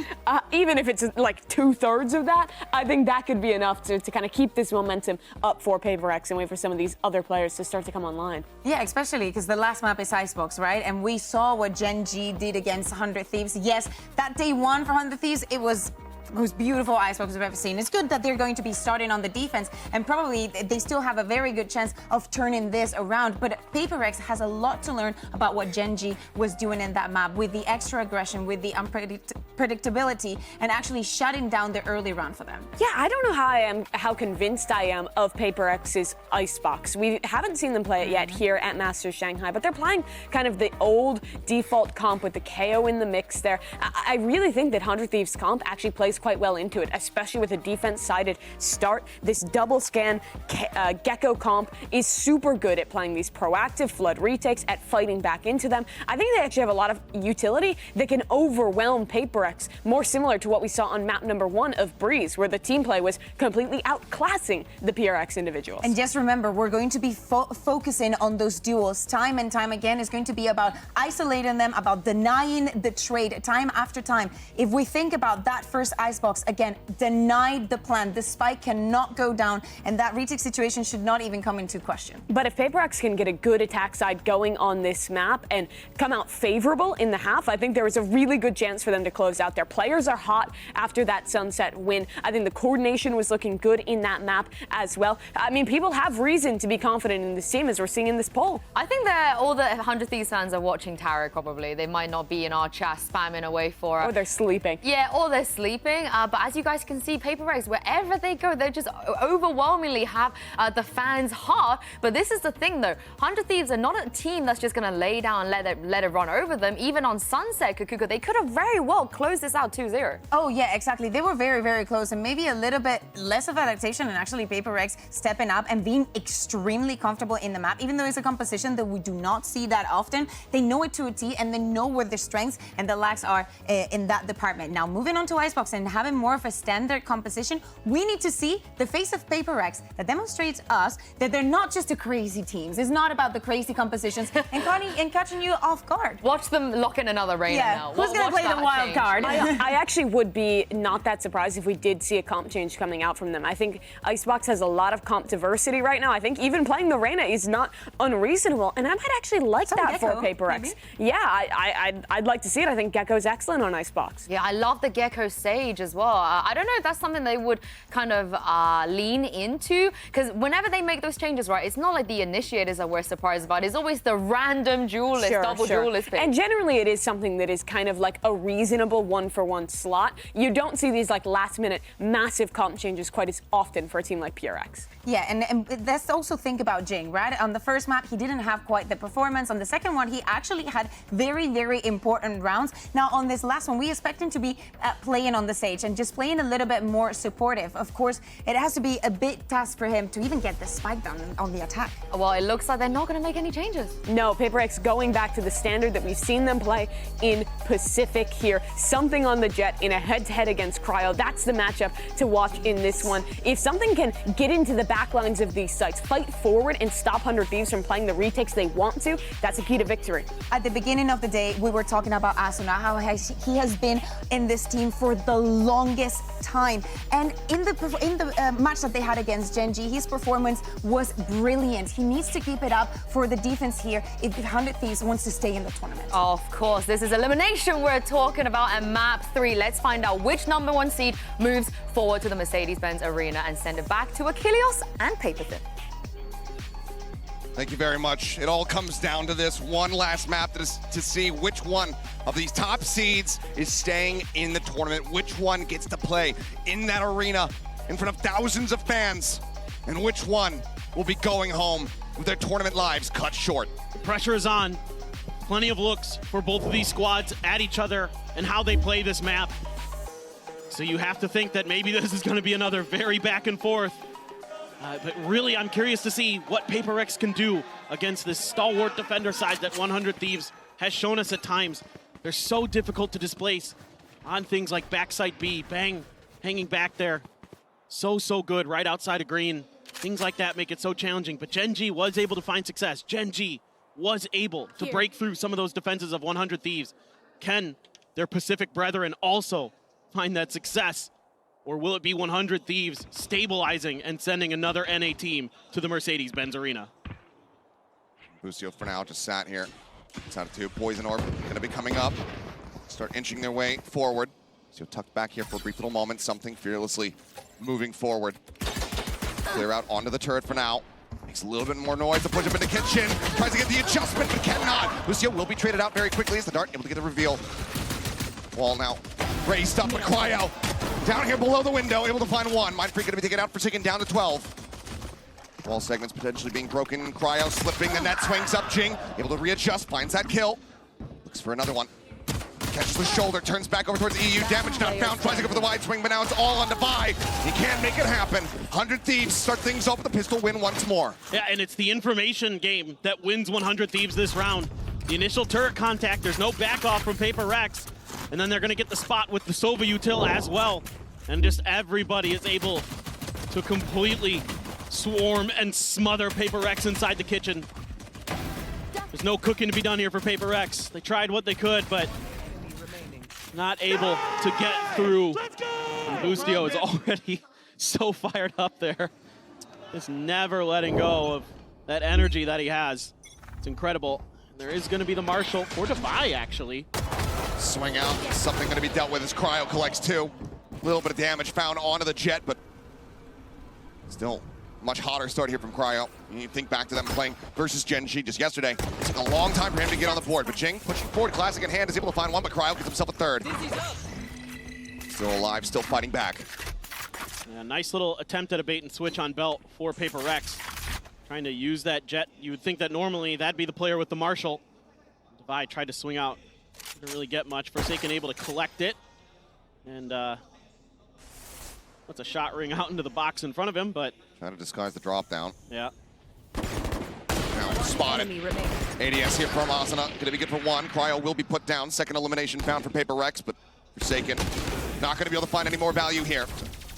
Even if it's like 2/3 of that, I think that could be enough to kind of keep this momentum up for PaperX and wait for some of these other players to start to come online. Yeah, especially because the last map is Icebox, right? And we saw what Gen G did against 100 Thieves. Yes, that day 1 for 100 Thieves, it was most beautiful Icebox I've ever seen. It's good that they're going to be starting on the defense, and probably they still have a very good chance of turning this around. But PaperX has a lot to learn about what Gen G was doing in that map with the extra aggression, with the unpredictability, and actually shutting down the early round for them. Yeah, I don't know how convinced I am of PaperX's Icebox. We haven't seen them play it yet here at Masters Shanghai, but they're playing kind of the old default comp with the KO in the mix there. I really think that 100 Thieves comp actually plays quite well into it, especially with a defense-sided start. This double scan Gecko comp is super good at playing these proactive flood retakes, at fighting back into them. I think they actually have a lot of utility that can overwhelm PaperX, more similar to what we saw on map number 1 of Breeze, where the team play was completely outclassing the PRX individuals. And just remember, we're going to be focusing on those duels time and time again. It's going to be about isolating them, about denying the trade time after time. If we think about that first icebox, again, denied the plan. The spike cannot go down, and that retake situation should not even come into question. But if PaperX can get a good attack side going on this map and come out favorable in the half, I think there is a really good chance for them to close out. Their players are hot after that Sunset win. I think the coordination was looking good in that map as well. I mean, people have reason to be confident in this team, as we're seeing in this poll. I think that all the 100 Thieves fans are watching Tarek probably. They might not be in our chat spamming away for... Or they're sleeping. Yeah, or they're sleeping. But as you guys can see, PaperX, wherever they go, they just overwhelmingly have the fans' heart. But this is the thing, though. 100 Thieves are not a team that's just going to lay down and let it run over them. Even on Sunset, Kukuka, they could have very well closed this out 2-0. Oh, yeah, exactly. They were very, very close, and maybe a little bit less of adaptation, and actually PaperX stepping up and being extremely comfortable in the map. Even though it's a composition that we do not see that often, they know it to a T, and they know where their strengths and the lacks are in that department. Now, moving on to Icebox and having more of a standard composition, we need to see the face of PaperX that demonstrates us that they're not just the crazy teams. It's not about the crazy compositions and catching you off guard. Watch them lock in another Reina now. Who's going to play the wild card? I actually would be not that surprised if we did see a comp change coming out from them. I think Icebox has a lot of comp diversity right now. I think even playing the Reina is not unreasonable, and I might actually like that for PaperX. Maybe. Yeah, I'd like to see it. I think Gecko's excellent on Icebox. Yeah, I love the Gecko Sage as well. I don't know if that's something they would kind of lean into, because whenever they make those changes, right, it's not like the initiators that we're surprised about. It's always the random duelist, double duelist pick. And generally it is something that is kind of like a reasonable one-for-one slot. You don't see these like last-minute massive comp changes quite as often for a team like PRX. Yeah, and let's also think about Jing, right? On the first map, he didn't have quite the performance. On the second one, he actually had very, very important rounds. Now, on this last one, we expect him to be playing on the stage and just playing a little bit more supportive. Of course, it has to be a big task for him to even get the spike down on the attack. Well, it looks like they're not going to make any changes. No, PaperX going back to the standard that we've seen them play in Pacific here. Something on the Jet in a head-to-head against Cryo. That's the matchup to watch in this one. If something can get into the backlines of these sites, fight forward and stop 100 Thieves from playing the retakes they want to, that's a key to victory. At the beginning of the day, we were talking about Asuna, how he has been in this team for the longest time. And in the match that they had against Genji, his performance was brilliant. He needs to keep it up for the defense here if 100 Thieves wants to stay in the tournament. Of course, this is elimination we're talking about, and map 3. Let's find out which #1 seed moves forward to the Mercedes-Benz Arena and send it back to Achilles and Paperthin. Thank you very much. It all comes down to this one last map that is to see which one of these top seeds is staying in the tournament, which one gets to play in that arena in front of thousands of fans, and which one will be going home with their tournament lives cut short. The pressure is on. Plenty of looks for both of these squads at each other and how they play this map. So you have to think that maybe this is going to be another very back and forth. But really, I'm curious to see what PaperX can do against this stalwart defender side that 100 Thieves has shown us at times. They're so difficult to displace on things like backside B, Bang hanging back there. So good right outside of green. Things like that make it so challenging, but Genji was able to find success. Genji was able to break through some of those defenses of 100 Thieves. Can their Pacific brethren also find that success? Or will it be 100 Thieves stabilizing and sending another NA team to the Mercedes-Benz Arena? Lucio for now just sat here. It's out of 2. Poison Orb gonna be coming up. Start inching their way forward. Lucio tucked back here for a brief little moment. Something fearlessly moving forward. Clear out onto the turret for now. Makes a little bit more noise to push up into kitchen. Tries to get the adjustment, but cannot. Lucio will be traded out very quickly as the Dart able to get the reveal. Wall now raised up, but Cryo down here below the window, able to find one. Mindfreak gonna be taken out for Chicken down to 12. Wall segments potentially being broken. Cryo slipping, the net swings up. Jing able to readjust, finds that kill. Looks for another one. Catches the shoulder, turns back over towards EU. Damage not found, tries to go for the wide swing, but now it's all on Devi. He can't make it happen. 100 Thieves start things off with a pistol win once more. Yeah, and it's the information game that wins 100 Thieves this round. The initial turret contact, there's no back off from PRX, and then they're gonna get the spot with the Sova util as well. And just everybody is able to completely swarm and smother PRX inside the kitchen. There's no cooking to be done here for PRX. They tried what they could, but not able to get through. And Boostio is already so fired up there. Just never letting go of that energy that he has. It's incredible. There is going to be the Marshal for Devi, actually. Swing out, something going to be dealt with as Cryo collects 2. A little bit of damage found onto the Jet, but still much hotter start here from Cryo. You think back to them playing versus Genji just yesterday. It took a long time for him to get on the board, but Jing pushing forward, Classic in hand, is able to find one, but Cryo gets himself a 3rd. Still alive, still fighting back. Yeah, nice little attempt at a bait and switch on Belt for PRX. Trying to use that Jet. You would think that normally that'd be the player with the Marshal. Devi tried to swing out. Didn't really get much. Forsaken able to collect it. And lets a shot ring out into the box in front of him, but... Trying to disguise the drop down. Yeah. Now spotted. ADS here from Asuna. Gonna be good for 1. Cryo will be put down. 2nd elimination found for PRX, but Forsaken not gonna be able to find any more value here.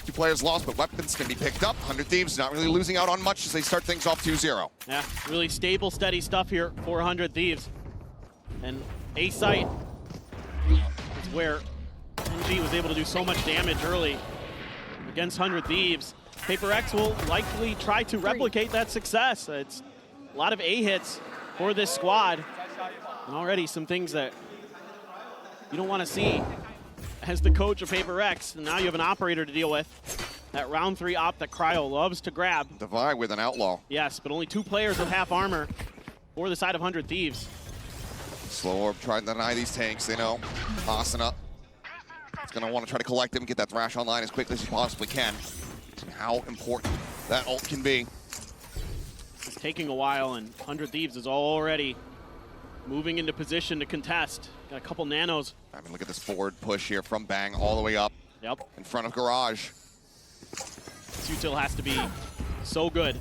2 players lost, but weapons can be picked up. 100 Thieves not really losing out on much as they start things off 2-0. Yeah, really stable, steady stuff here for 100 Thieves. And A site is where NG was able to do so much damage early against 100 Thieves. PRX will likely try to replicate that success. It's a lot of A hits for this squad. And already some things that you don't want to see as the coach of PRX. And now you have an operator to deal with. That round 3 op that Cryo loves to grab. Devi with an outlaw. Yes, but only 2 players with half armor for the side of 100 Thieves. Slow Orb trying to deny these tanks, they know. Asuna is going to want to try to collect him, get that Thrash online as quickly as he possibly can. How important that ult can be. It's taking a while, and 100 Thieves is already moving into position to contest. Got a couple nanos. I mean, look at this forward push here from Bang all the way up. Yep. In front of Garage. This util has to be so good.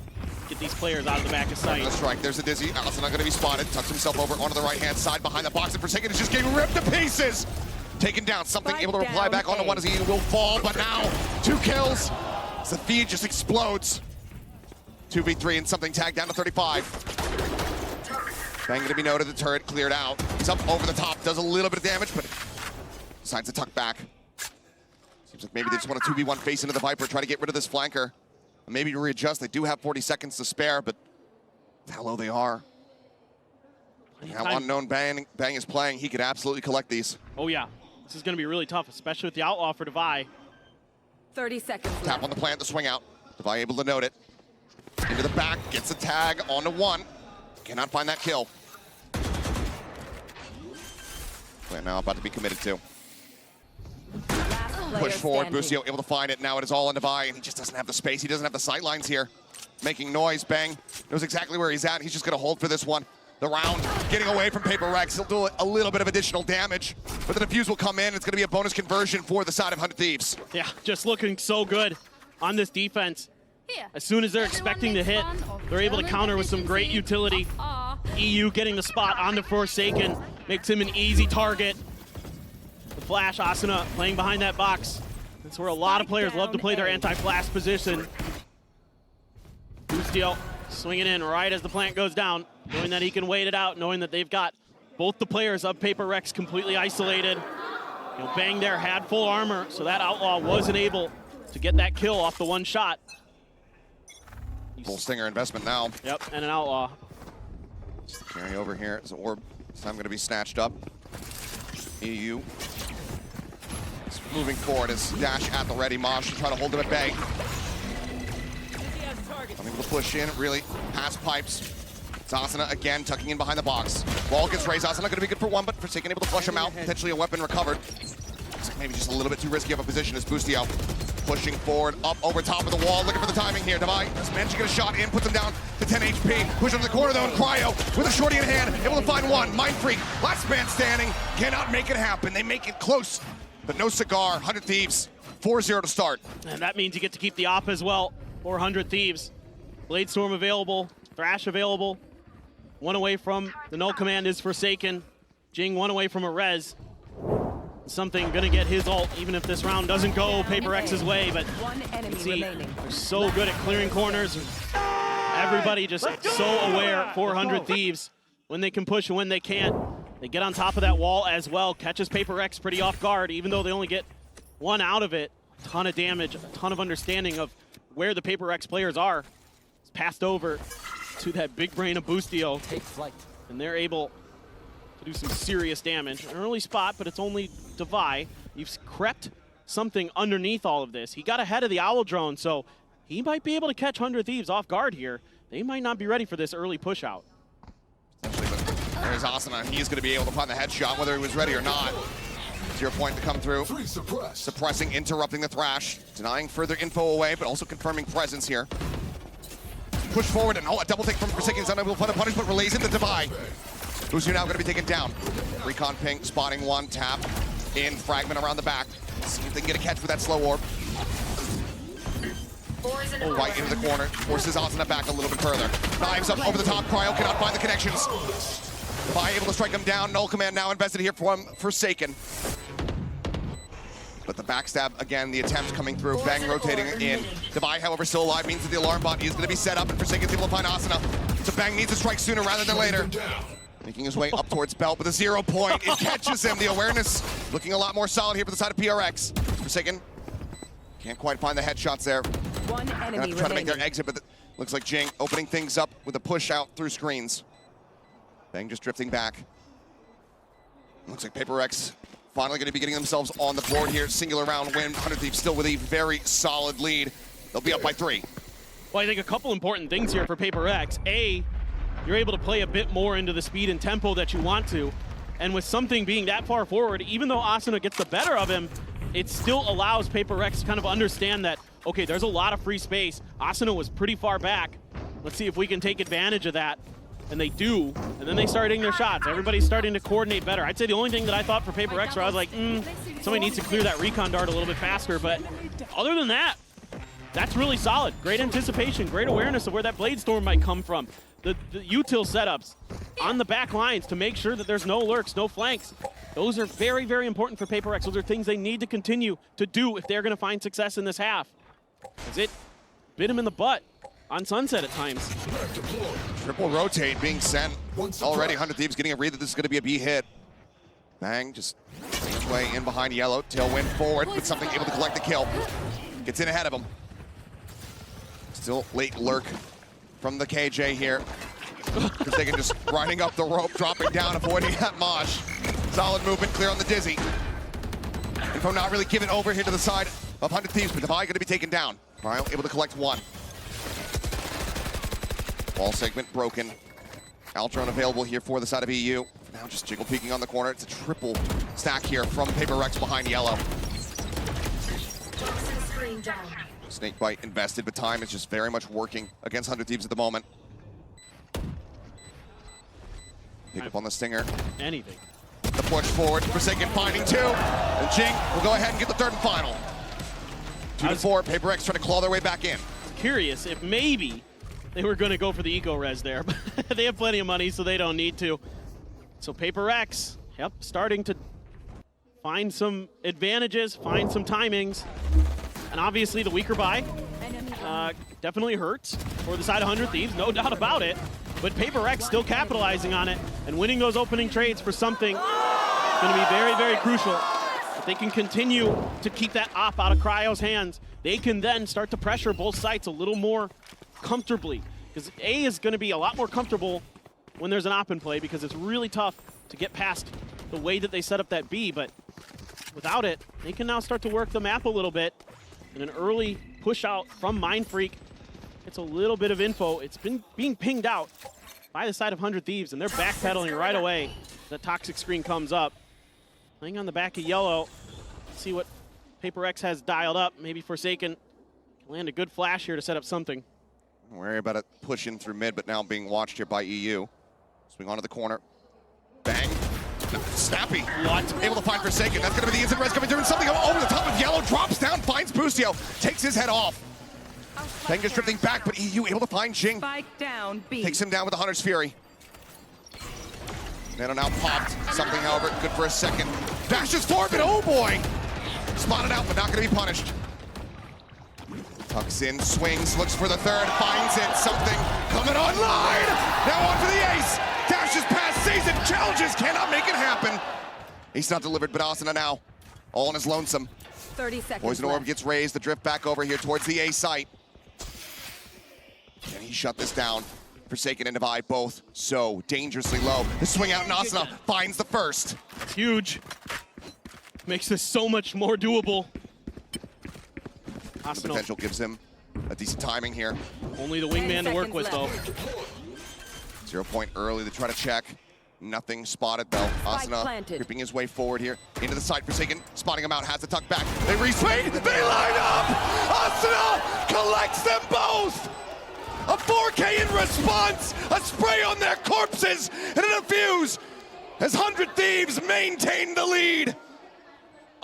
Get these players out of the back of sight. The strike, there's a Dizzy. Asuna going to be spotted. Tucks himself over onto the right-hand side behind the box, and Forsaken is just getting ripped to pieces. Taken down, something able to reply back onto 1 as he will fall, but now 2 kills. The feed just explodes. 2v3 and something tagged down to 35. Bang going to be noted, the turret cleared out. He's up over the top, does a little bit of damage, but decides to tuck back. Seems like maybe they just want a 2v1 face into the Viper, try to get rid of this flanker. And maybe readjust. They do have 40 seconds to spare, but how low they are. And how unknown Bang is playing, he could absolutely collect these. Oh yeah, this is going to be really tough, especially with the outlaw for Devi. 30 seconds left. Tap on the plant, the swing out. Devi able to note it. Into the back, gets a tag onto 1. Cannot find that kill. Plant now about to be committed to. Push forward, Boostio able to find it. Now it is all on Devi, and he just doesn't have the space. He doesn't have the sight lines here. Making noise, Bang knows exactly where he's at. He's just gonna hold for this one. The round getting away from PRX. He'll do a little bit of additional damage, but the defuse will come in. It's gonna be a bonus conversion for the side of 100 Thieves. Yeah, just looking so good on this defense. As soon as they're expecting to hit, they're able to counter with some great utility. EU getting the spot on the Forsaken, makes him an easy target. The flash, Asuna playing behind that box. That's where a lot of players love to play their anti-flash position. Boostio swinging in right as the plant goes down, knowing that he can wait it out, knowing that they've got both the players of PRX completely isolated. You know, Bang there had full armor, so that outlaw wasn't able to get that kill off the 1 shot. Full Stinger investment now. Yep, and an outlaw. Just the carry over here. It's Orb. This time going to be snatched up. EU. It's moving forward as Dash at the ready. Mosh to try to hold him at bay. Unable to push in, really past pipes. Asuna again tucking in behind the box. Wall gets raised. Asuna going to be good for 1, but Forsaken able to flush him out. Potentially a weapon recovered. Maybe just a little bit too risky of a position as Boostio pushing forward, up over top of the wall, looking for the timing here. Devi just managed to get a shot in, puts him down to 10 HP. Push into the corner though, and Cryo with a shorty in hand, able to find one. Mind Freak, last man standing, cannot make it happen. They make it close, but no cigar. 100 Thieves, 4-0 to start. And that means you get to keep the op as well. 400 Thieves. Bladestorm available, Thrash available. One away from the null command is Forsaken. Jing one away from a res. Something gonna get his ult, even if this round doesn't go Paper X's way, but you see, they're so good at clearing corners. Everybody just so aware, 400 Thieves, when they can push and when they can't. They get on top of that wall as well, catches Paper X pretty off guard, even though they only get one out of it. A ton of damage, a ton of understanding of where the Paper X players are. It's passed over to that big brain of Boostio. Take flight. And they're able to do some serious damage. An early spot, but it's only Devi. You've crept something underneath all of this. He got ahead of the Owl drone, so he might be able to catch 100 Thieves off guard here. They might not be ready for this early push out. There's Asuna. He's going to be able to find the headshot, whether he was ready or not. 0 point to come through. Suppressing, interrupting the Thrash. Denying further info away, but also confirming presence here. Push forward, and a double take from Forsaken is unable to find a punish, but relays into Devi. Who's now going to be taken down. Recon ping, spotting one, tap, in, fragment around the back. See if they can get a catch with that slow orb. Right into the corner, forces Asuna back a little bit further. Knives up over the top, Cryo cannot find the connections. Devi able to strike him down, null command now invested here from Forsaken. But the backstab, again, the attempt coming through, Bang rotating in. Devi, however, still alive, means that the alarm bot is going to be set up, and Forsaken's able to find Asuna. So Bang needs to strike sooner rather than later. Making his way up towards Belt with a 0 point. It catches him. The awareness looking a lot more solid here for the side of PRX. Forsaken can't quite find the headshots there. One enemy try to make their exit, but looks like Jing opening things up with a push out through screens. Bang just drifting back. Looks like Paper X finally going to be getting themselves on the board here. Singular round win. 100 Thieves still with a very solid lead. They'll be up by 3. Well, I think a couple important things here for Paper X. A, you're able to play a bit more into the speed and tempo that you want to. And with something being that far forward, even though Asuna gets the better of him, it still allows Paper X to kind of understand that, okay, there's a lot of free space. Asuna was pretty far back. Let's see if we can take advantage of that. And they do, and then they start hitting their shots. Everybody's starting to coordinate better. I'd say the only thing that I thought for Paper X where I was like, somebody needs to clear that recon dart a little bit faster, but other than that, that's really solid. Great anticipation, great awareness of where that Bladestorm might come from. The util setups on the back lines to make sure that there's no lurks, no flanks. Those are very, very important for Paper X. Those are things they need to continue to do if they're going to find success in this half. Because it bit him in the butt on Sunset at times. Triple rotate being sent. Already 100 Thieves getting a read that this is going to be a B hit. Bang just each way in behind Yellow. Tailwind forward with something able to collect the kill. Gets in ahead of him. Still late lurk from the KJ here. Forsaken just riding up the rope, dropping down, avoiding that mosh. Solid movement, clear on the dizzy. Info not really given over here to the side of 100 Thieves, but Devi going to be taken down. Ryle able to collect one. Wall segment broken. Altron available here for the side of EU. For now, just jiggle peeking on the corner. It's a triple stack here from Paper X behind Yellow. Snakebite invested, but time is just very much working against 100 Thieves at the moment. Pick up on the Stinger. Anything. The push forward, Forsaken finding 2. And Jing will go ahead and get the third and final. 2-4, Paper X trying to claw their way back in. Curious if maybe they were going to go for the eco res there, but they have plenty of money, so they don't need to. So Paper X, yep, starting to find some advantages, find some timings. And obviously the weaker buy definitely hurts for the side of 100 Thieves, no doubt about it. But Paper X still capitalizing on it and winning those opening trades for something going to be very, very crucial. If they can continue to keep that op out of Cryo's hands, they can then start to pressure both sides a little more comfortably. Because A is going to be a lot more comfortable when there's an op in play because it's really tough to get past the way that they set up that B. But without it, they can now start to work the map a little bit. And an early push out from Mind Freak. It's a little bit of info. It's been being pinged out by the side of 100 Thieves, and they're backpedaling right away. The toxic screen comes up. Laying on the back of Yellow. See what PRX has dialed up. Maybe Forsaken can land a good flash here to set up something. Don't worry about it pushing through mid, but now being watched here by EU. Swing onto the corner. Bang. No, snappy. What? Able to find Forsaken. That's going to be the instant res coming through, and something over the top of Yellow. Drops down, finds Bustio. Takes his head off. Bang is drifting back, but EU able to find Jing. Spike down, B. Takes him down with the Hunter's Fury. Nano now popped. Something, however, good for a second. Dashes forward, but oh boy! Spotted out, but not going to be punished. Tucks in, swings, looks for the third, finds it. Something coming online! Now on for the ace! Dashes past, sees it, challenges, cannot make it happen. He's not delivered, but Asuna now, all on his lonesome. 30 seconds Poison Orb left. gets raised, the drift back over here towards the A site. Can he shut this down? Forsaken and Divide both so dangerously low. The swing out, and Asuna finds the first. It's huge. Makes this so much more doable. Asuna. Potential gives him a decent timing here. Only the wingman to work with, though. 0 point early to try to check. Nothing spotted, though. Asuna creeping his way forward here. Into the side, Forsaken, spotting him out, has the tuck back. They re-swing, they line up! Asuna collects them both! A 4K in response, a spray on their corpses, and a defuse as 100 Thieves maintain the lead.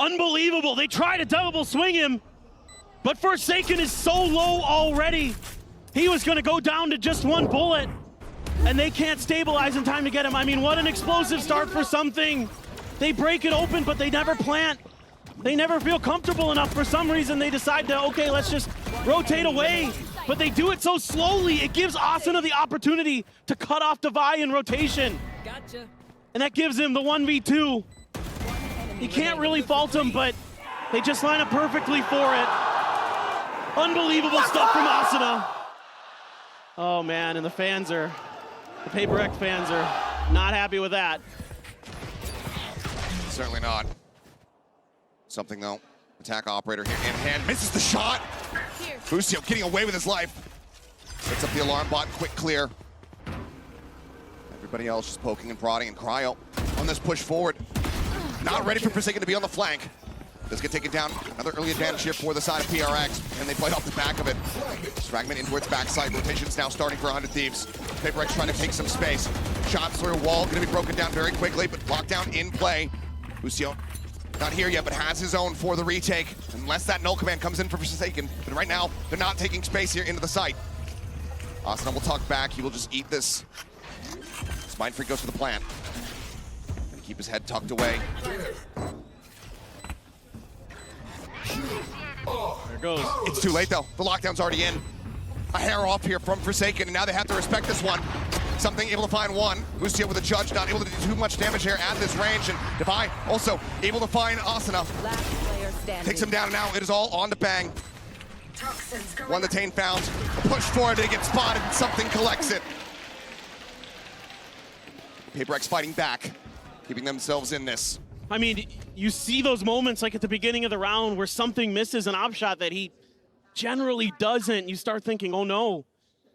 Unbelievable, they try to double swing him, but Forsaken is so low already. He was gonna go down to just one bullet, and they can't stabilize in time to get him. I mean, what an explosive start for something. They break it open, but they never plant. They never feel comfortable enough. For some reason, they decide to, okay, let's just rotate away. But they do it so slowly, it gives Asuna the opportunity to cut off Divide in rotation. Gotcha. And that gives him the 1v2. You can't really fault them, but they just line up perfectly for it. Unbelievable stuff from Asuna. Oh man, and the PRX fans are not happy with that. Certainly not. Something though, attack operator here in hand, misses the shot. Bustio getting away with his life. Sets up the alarm bot, quick clear. Everybody else just poking and prodding, and Cryo on this push forward. Not ready for Forsaken to be on the flank. Does get taken down. Another early advantage here for the side of PRX, and they played off the back of it. Fragment in towards backside. Rotation's now starting for 100 Thieves. PRX trying to take some space. Shots through a wall, gonna be broken down very quickly, but lockdown in play. Bustio not here yet, but has his own for the retake, unless that null command comes in for Forsaken. But right now, they're not taking space here into the site. Asuna will tuck back. He will just eat this. This Mind Freak goes for the plant. Gonna keep his head tucked away. There it goes. It's too late, though. The lockdown's already in. A hair off here from Forsaken, and now they have to respect this one. Something able to find one. Bustio with a judge, not able to do too much damage here at this range. And Divide also able to find Asuna. Takes him down, and now it is all on to Bang. One detained found. Push forward, they get spotted, and something collects it. PRX fighting back, keeping themselves in this. I mean, you see those moments like at the beginning of the round where something misses an op shot that he generally doesn't. You start thinking, oh no,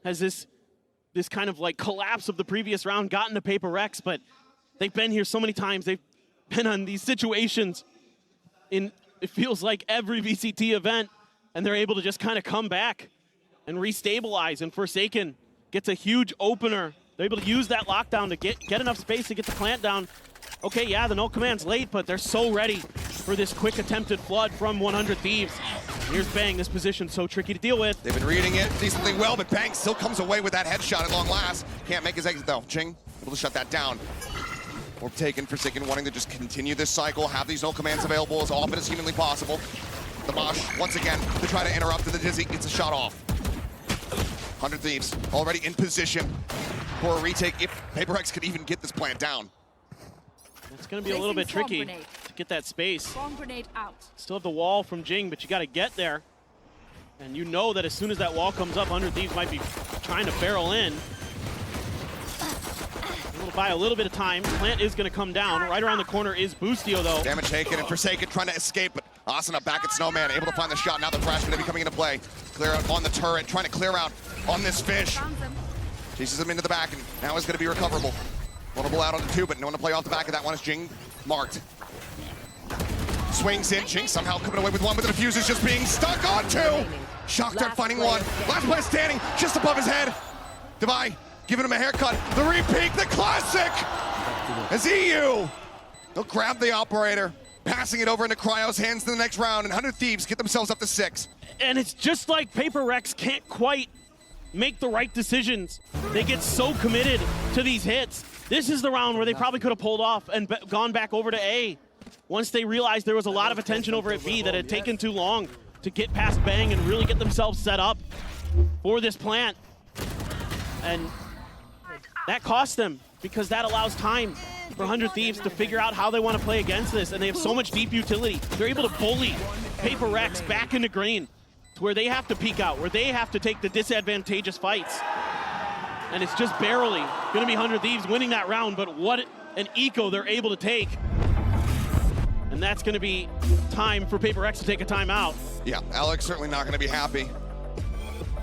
has this kind of like collapse of the previous round gotten to PRX? But they've been here so many times. They've been on these situations in, it feels like every VCT event, and they're able to just kind of come back and restabilize. And Forsaken gets a huge opener. They're able to use that lockdown to get enough space to get the plant down. Okay, yeah, the null command's late, but they're so ready for this quick attempted flood from 100 Thieves. Here's Bang, this position's so tricky to deal with. They've been reading it decently well, but Bang still comes away with that headshot at long last. Can't make his exit though. Jing able to shut that down. Orb taken, Forsaken wanting to just continue this cycle, have these null commands available as often as humanly possible. The Mosh, once again, to try to interrupt the Dizzy, gets a shot off. 100 Thieves already in position for a retake if PRX could even get this plant down. It's going to be a little bit tricky to get that space. Bomb grenade out. Still have the wall from Jing, but you got to get there. And you know that as soon as that wall comes up, 100 Thieves might be trying to barrel in. We'll buy a little bit of time. Plant is going to come down. Right around the corner is Bustio, though. Damage taken, and Forsaken trying to escape, but Asuna back at Snowman, able to find the shot. Now the Thrash going to be coming into play. Clear out on the turret, trying to clear out on this fish. Chases him into the back, and now is going to be recoverable. Vulnerable out on the two, but no one to play off the back of that one is Jing marked. Swings in, Jing somehow coming away with one, but the defuse is just being stuck on two. Shock Dart finding one. Last player standing just above his head. Devi giving him a haircut. The repeat, the classic. As EU, they'll grab the operator, passing it over into Cryo's hands in the next round, and 100 Thieves get themselves up to 6. And it's just like PaperX can't quite make the right decisions. They get so committed to these hits. This is the round where they probably could have pulled off and gone back over to A. Once they realized there was a lot of attention over at B that had taken too long to get past Bang and really get themselves set up for this plant. And that cost them, because that allows time for 100 Thieves to figure out how they want to play against this, and they have so much deep utility. They're able to bully PaperX back into green to where they have to peek out, where they have to take the disadvantageous fights. And it's just barely going to be 100 Thieves winning that round, but what an eco they're able to take. And that's going to be time for PaperX to take a timeout. Yeah, Alex certainly not going to be happy.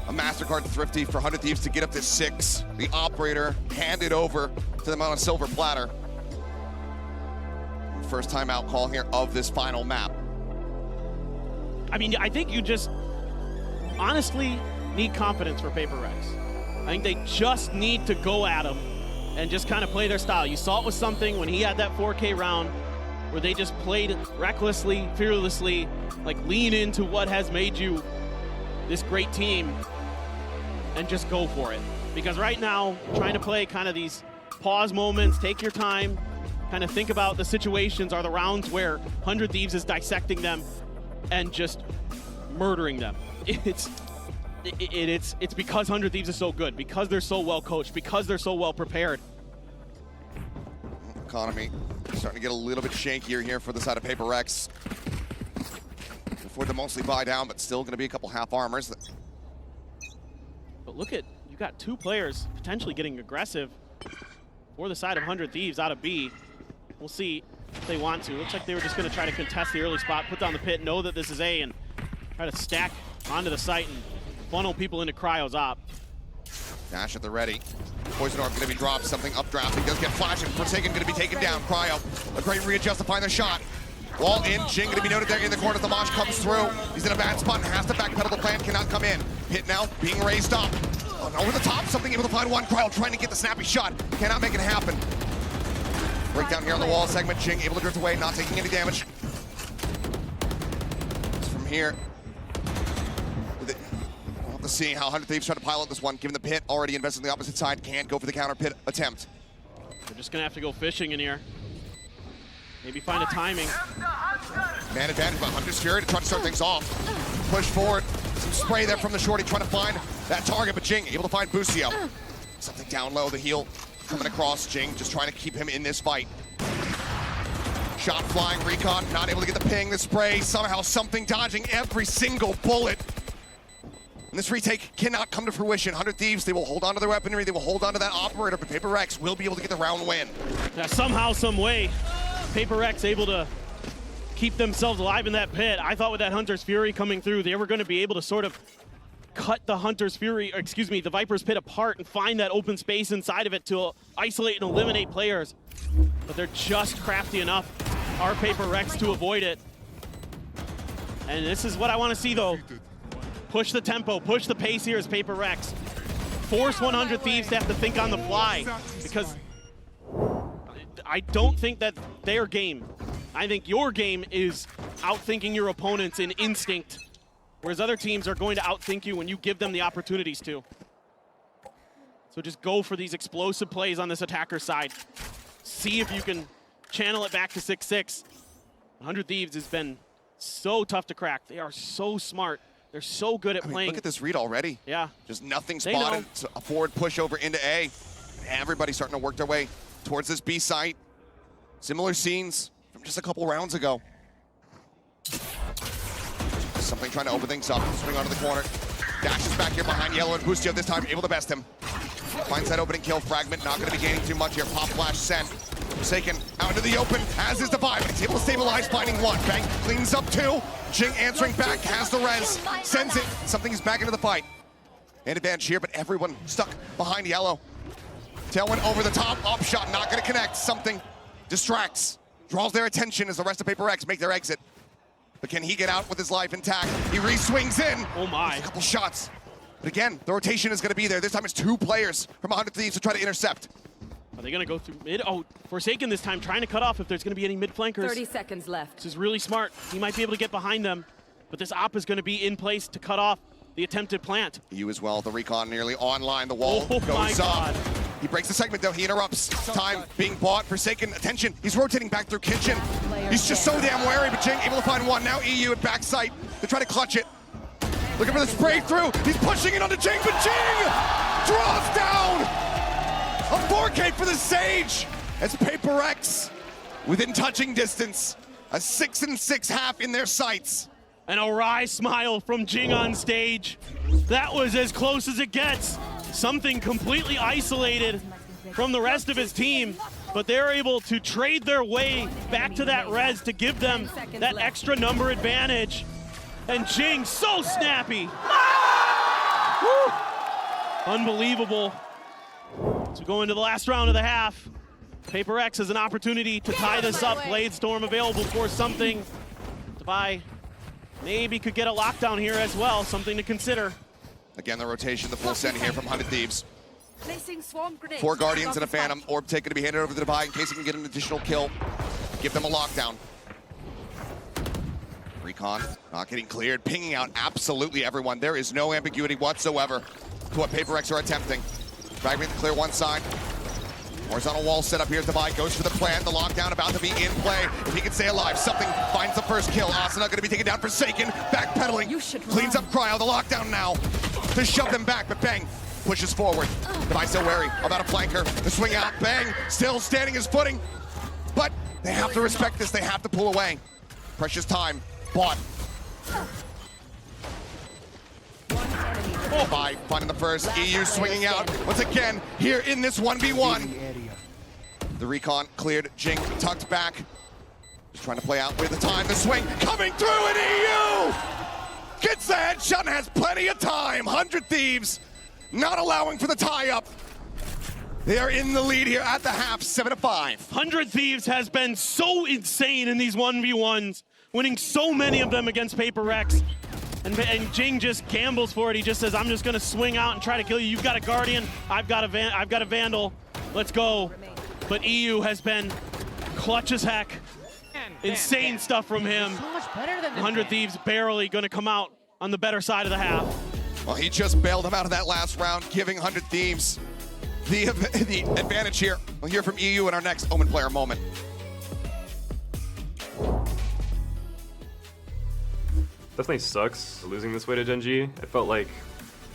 A MasterCard Thrifty for 100 Thieves to get up to 6. The operator handed over to them on a silver platter. First timeout call here of this final map. I mean, I think you just honestly need confidence for PaperX. I think they just need to go at him and just kind of play their style. You saw it with something when he had that 4K round where they just played recklessly, fearlessly, like lean into what has made you this great team and just go for it. Because right now, trying to play kind of these pause moments, take your time, kind of think about the situations are the rounds where 100 Thieves is dissecting them and just murdering them. It's because 100 Thieves is so good, because they're so well coached, because they're so well prepared. Economy starting to get a little bit shankier here for the side of PaperX. Before they mostly buy down, but still going to be a couple half armors. But look at, you got two players potentially getting aggressive for the side of 100 Thieves out of B. We'll see if they want to. Looks like they were just going to try to contest the early spot, put down the pit, know that this is A, and try to stack onto the site and funnel people into Cryo's op. Dash at the ready. Poison Orb going to be dropped, something updraft. He does get flash, and Forsaken going to be taken down. Cryo, a great readjust to find the shot. Wall in, Jing going to be noted there in the corner. The Mosh comes through. He's in a bad spot and has to backpedal. The plan cannot come in. Hit now, being raised up. Over the top, something able to find one. Cryo trying to get the snappy shot. Cannot make it happen. Breakdown here on the wall segment. Jing able to drift away, not taking any damage. From here, we'll have to see how 100 Thieves try to pilot this one. Given the pit already invested on the opposite side, can't go for the counter pit attempt. They're just going to have to go fishing in here. Maybe find a timing. Man advantage, but Hunter's Fury to try to start things off. Push forward. Some spray there from the shorty, trying to find that target, but Jing able to find Busio. Something down low, the heel coming across. Jing just trying to keep him in this fight. Shot flying, Recon not able to get the ping, the spray, somehow something dodging every single bullet. And this retake cannot come to fruition. 100 Thieves, they will hold on to their weaponry, they will hold on to that operator, but PaperX will be able to get the round win. Yeah, somehow, some way, PaperX able to keep themselves alive in that pit. I thought with that Hunter's Fury coming through, they were going to be able to sort of cut the Hunter's Fury, or excuse me, the Viper's pit apart and find that open space inside of it to isolate and eliminate players. But they're just crafty enough, our PaperX, to avoid it. And this is what I want to see though. Push the tempo, push the pace here as PaperX. Force 100 Thieves to have to think on the fly, because I don't think that their game, I think your game is outthinking your opponents in instinct, whereas other teams are going to outthink you when you give them the opportunities to. So just go for these explosive plays on this attacker side. See if you can channel it back to 6-6. 100 Thieves has been so tough to crack. They are so smart. They're so good at playing. Look at this read already. Yeah. Just nothing spotted. It's a forward push over into A. Everybody's starting to work their way towards this B site. Similar scenes from just a couple rounds ago. Something trying to open things up. Swing onto the corner. Dashes back here behind Yellow, and Busio this time able to best him. Finds that opening kill. Fragment not going to be gaining too much here. Pop flash sent. Forsaken out into the open, has his Divide, but he's able to stabilize, finding one. Bang cleans up two. Jing answering back, has the res, sends it. Something is back into the fight. And advantage here, but everyone stuck behind Yellow. Tailwind over the top, up shot, not going to connect. Something distracts, draws their attention as the rest of PaperX make their exit. But can he get out with his life intact? He re-swings in. Oh my. A couple shots. But again, the rotation is going to be there. This time it's 2 players from 100 Thieves to try to intercept. Are they going to go through mid? Oh, Forsaken this time trying to cut off if there's going to be any mid flankers. 30 seconds left. This is really smart. He might be able to get behind them, but this op is going to be in place to cut off the attempted plant. You as well. The recon nearly online. The wall Oh my goes God. up. He breaks the segment though. He interrupts. Time being bought. Forsaken. Attention. He's rotating back through kitchen. He's just so damn wary, but Jing able to find one. Now EU at backside. They try to clutch it. Looking for the spray through. He's pushing it onto Jing, but Jing draws down. A 4K for the Sage as PRX within touching distance. A 6-6 half in their sights. And a wry smile from Jing on stage. That was as close as it gets. Something completely isolated from the rest of his team, but they're able to trade their way back to that res to give them that extra number advantage. And Jing so snappy. Woo! Unbelievable. So go into the last round of the half. PRX has an opportunity to tie this up. Blade Storm available for something. Devi maybe could get a lockdown here as well, something to consider. Again, the rotation, the full send here from 100 Thieves. Placing swarm grenades. 4 Guardians and a Phantom. Orb taken to be handed over to Devi in case he can get an additional kill. Give them a lockdown. Recon not getting cleared, pinging out absolutely everyone. There is no ambiguity whatsoever to what PRX are attempting. Fragment to clear one side. Horizontal wall set up here as Devi goes for the plant. The lockdown about to be in play. If he can stay alive, something finds the first kill. Asuna going to be taken down, Forsaken, backpedaling. Cleans up Cryo, the lockdown now. To shove them back, but Bang pushes forward. Devi still wary about a flanker. The swing out, Bang still standing his footing. But they have to respect this, they have to pull away. Precious time, bought. Devi finding the first, EU swinging out once again here in this 1v1. The recon cleared, Jing tucked back. Just trying to play out with the time, the swing coming through, and EU gets the headshot and has plenty of time. 100 Thieves not allowing for the tie-up. They are in the lead here at the half, 7-5. 100 Thieves has been so insane in these 1v1s, winning so many of them against PRX. And Jing just gambles for it. He just says, I'm just going to swing out and try to kill you. You've got a Guardian. I've got a Vandal. Let's go. But EU has been clutch as heck. Insane stuff from him. 100 Thieves barely going to come out on the better side of the half. Well, he just bailed him out of that last round, giving 100 Thieves the advantage here. We'll hear from EU in our next Omen Player moment. Definitely sucks losing this way to Gen G. It felt like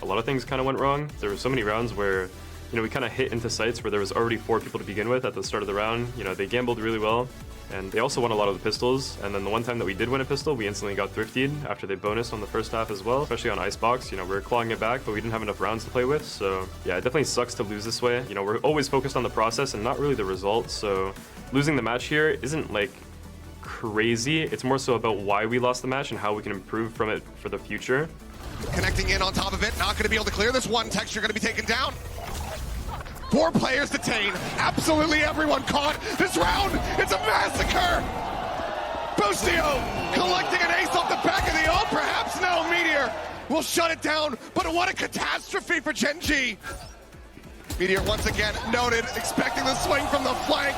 a lot of things kind of went wrong. There were so many rounds where, we kind of hit into sites where there was already 4 people to begin with at the start of the round. They gambled really well, and they also won a lot of the pistols. And then the one time that we did win a pistol, we instantly got thrifted after they bonused on the first half as well, especially on Icebox. We were clawing it back, but we didn't have enough rounds to play with. So yeah, it definitely sucks to lose this way. We're always focused on the process and not really the result. So losing the match here isn't like crazy. It's more so about why we lost the match and how we can improve from it for the future. Connecting in on top of it, not going to be able to clear this one. Texture going to be taken down. 4 players detained. Absolutely everyone caught. This round, it's a massacre. Bustio collecting an ace off the back of the O. Perhaps no, Meteor will shut it down. But what a catastrophe for Gen G. Meteor once again noted, expecting the swing from the flank.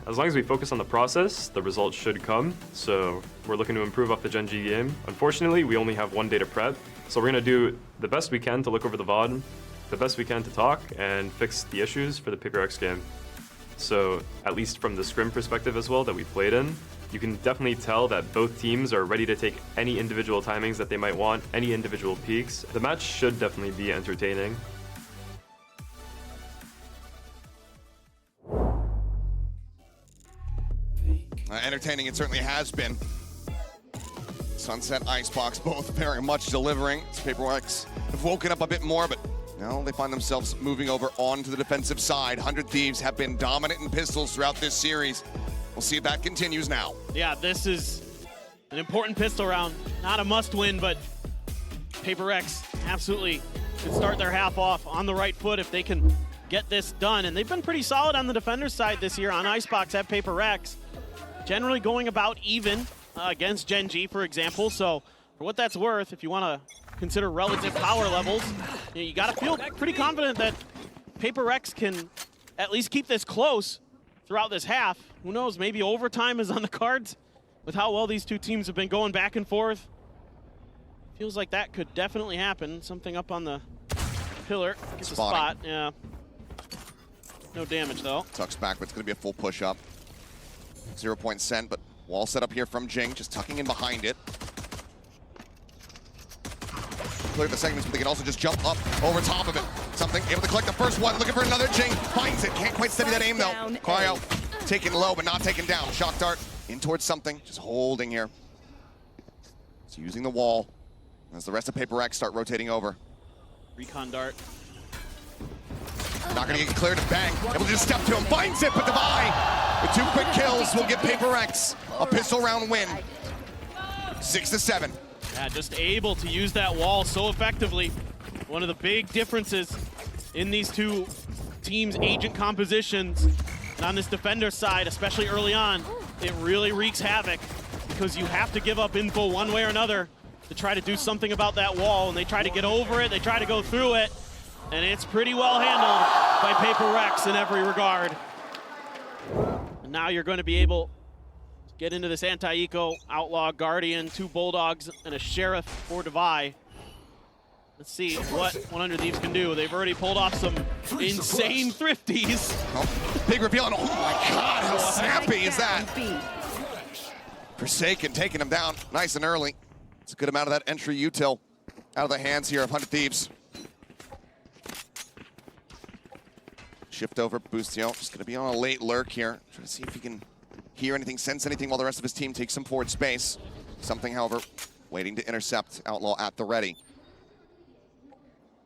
As long as we focus on the process, the results should come. So we're looking to improve off the Gen G game. Unfortunately, we only have 1 day to prep. So we're going to do the best we can to look over the VOD, the best we can to talk, and fix the issues for the PRX game. So at least from the scrim perspective as well that we played in, you can definitely tell that both teams are ready to take any individual timings that they might want, any individual peaks. The match should definitely be entertaining. Entertaining it certainly has been. Sunset, Icebox, both very much delivering. PRX have woken up a bit more, but now they find themselves moving over onto the defensive side. 100 Thieves have been dominant in pistols throughout this series. We'll see if that continues now. Yeah, this is an important pistol round. Not a must-win, but PRX absolutely could start their half off on the right foot if they can get this done. And they've been pretty solid on the defender's side this year on Icebox at PRX. Generally going about even. against Gen G, for example. So for what that's worth, if you want to consider relative power levels, you got to feel pretty confident that PRX can at least keep this close throughout this half. Who knows, maybe overtime is on the cards with how well these two teams have been going back and forth. Feels like that could definitely happen. Something up on the pillar. Gets a spot, yeah. No damage though. Tucks back, but it's going to be a full push-up. 0 point sent, but wall set up here from Jing, just tucking in behind it. Clear the segments, but they can also just jump up over top of it. Something, able to collect the first one, looking for another. Jing finds it, can't quite steady that aim though. Cryo taken low, but not taken down. Shock dart in towards something, just holding here. It's using the wall as the rest of PRX start rotating over. Recon dart. Not gonna get cleared to Bang. Able to just step to him, finds it, but Divide with 2 quick kills will give PRX a pistol round win. 6-7. Yeah, just able to use that wall so effectively. One of the big differences in these two teams' agent compositions. And on this defender side, especially early on, it really wreaks havoc because you have to give up info one way or another to try to do something about that wall. And they try to get over it, they try to go through it, and it's pretty well handled by PRX in every regard. And now you're going to be able to get into this anti-eco, outlaw, guardian, 2 bulldogs, and a sheriff for Devi. Let's see what 100 Thieves can do. They've already pulled off some insane thrifties. Oh, big reveal, and oh my God, how snappy is that? Forsaken taking him down nice and early. It's a good amount of that entry util out of the hands here of 100 Thieves. Shift over, Boostio, just gonna be on a late lurk here. Trying to see if he can hear anything, sense anything while the rest of his team takes some forward space. Something, however, waiting to intercept Outlaw at the ready.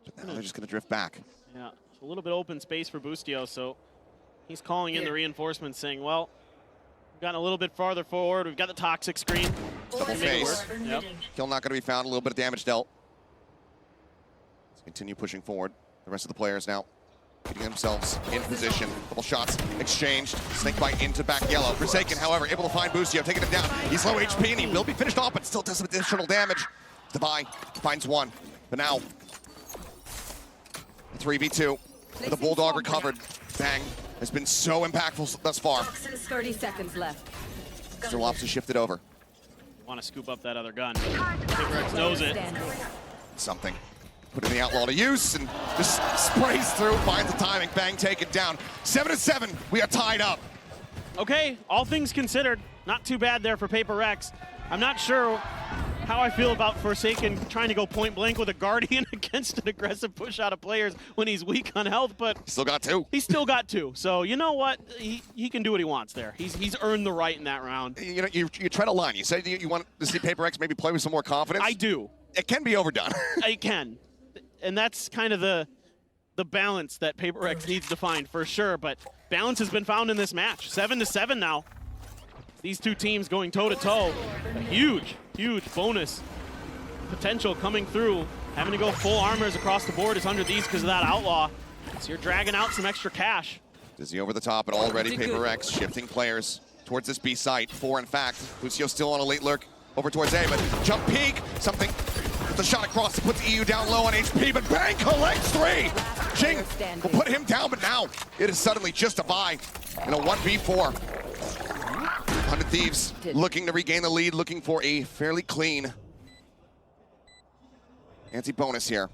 But now they're just gonna drift back. Yeah, a little bit open space for Boostio, so he's calling in the reinforcements saying, well, we've gotten a little bit farther forward, we've got the toxic screen. Double face. Yep. Kill not gonna be found, a little bit of damage dealt. Let's continue pushing forward. The rest of the players now getting themselves in position. Couple shots exchanged. Snake bite into back yellow. Forsaken, however, able to find Boostio, taking it down. He's low HP and he will be finished off, but still does some additional damage. Devi finds one, but now 3v2. The Bulldog recovered. Bang has been so impactful thus far. 30 seconds left. Mr. Lobster shifted over. Want to scoop up that other gun. PRX knows it. Something. Put in the Outlaw to use and just sprays through, finds the timing. Bang, take it down. 7-7, we are tied up. Okay, all things considered, not too bad there for PRX. I'm not sure how I feel about Forsaken trying to go point blank with a Guardian against an aggressive push out of players when he's weak on health, but still got 2. He's still got 2. So you know what? He can do what he wants there. He's earned the right in that round. You know, you tread a line. You said you want to see PRX maybe play with some more confidence. I do. It can be overdone. It can. And that's kind of the balance that PRX needs to find for sure, but balance has been found in this match. 7-7 now. These two teams going toe-to-toe. A huge, huge bonus potential coming through. Having to go full armors across the board is under these because of that Outlaw. So you're dragging out some extra cash. Dizzy over the top, and already PRX shifting players towards this B site. 4, in fact. Lucio still on a late lurk over towards A, but jump peek, something with the shot across, it puts EU down low on HP, but Bang collects 3. Jing will put him down, but now it is suddenly just a buy in a 1v4. 100 Thieves looking to regain the lead, looking for a fairly clean anti-bonus here.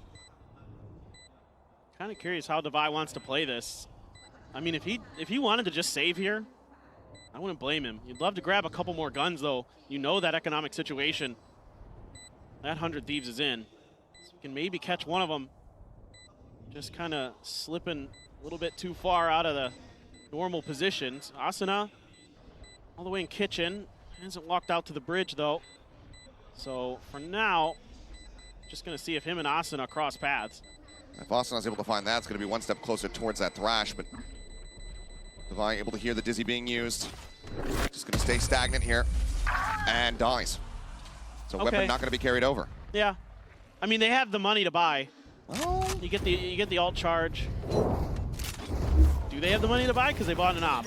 Kind of curious how Devi wants to play this. I mean, if he wanted to just save here, I wouldn't blame him. You'd love to grab a couple more guns, though. You know that economic situation that 100 Thieves is in. So you can maybe catch one of them just kind of slipping a little bit too far out of the normal positions. Asuna all the way in kitchen. Hasn't walked out to the bridge, though. So for now, just going to see if him and Asuna cross paths. If Asuna's able to find that, it's going to be one step closer towards that Thrash, but Devi able to hear the Dizzy being used. Just going to stay stagnant here and dies. So weapon not going to be carried over. Yeah. I mean, they have the money to buy. Oh. You get the alt charge. Do they have the money to buy? Because they bought an op.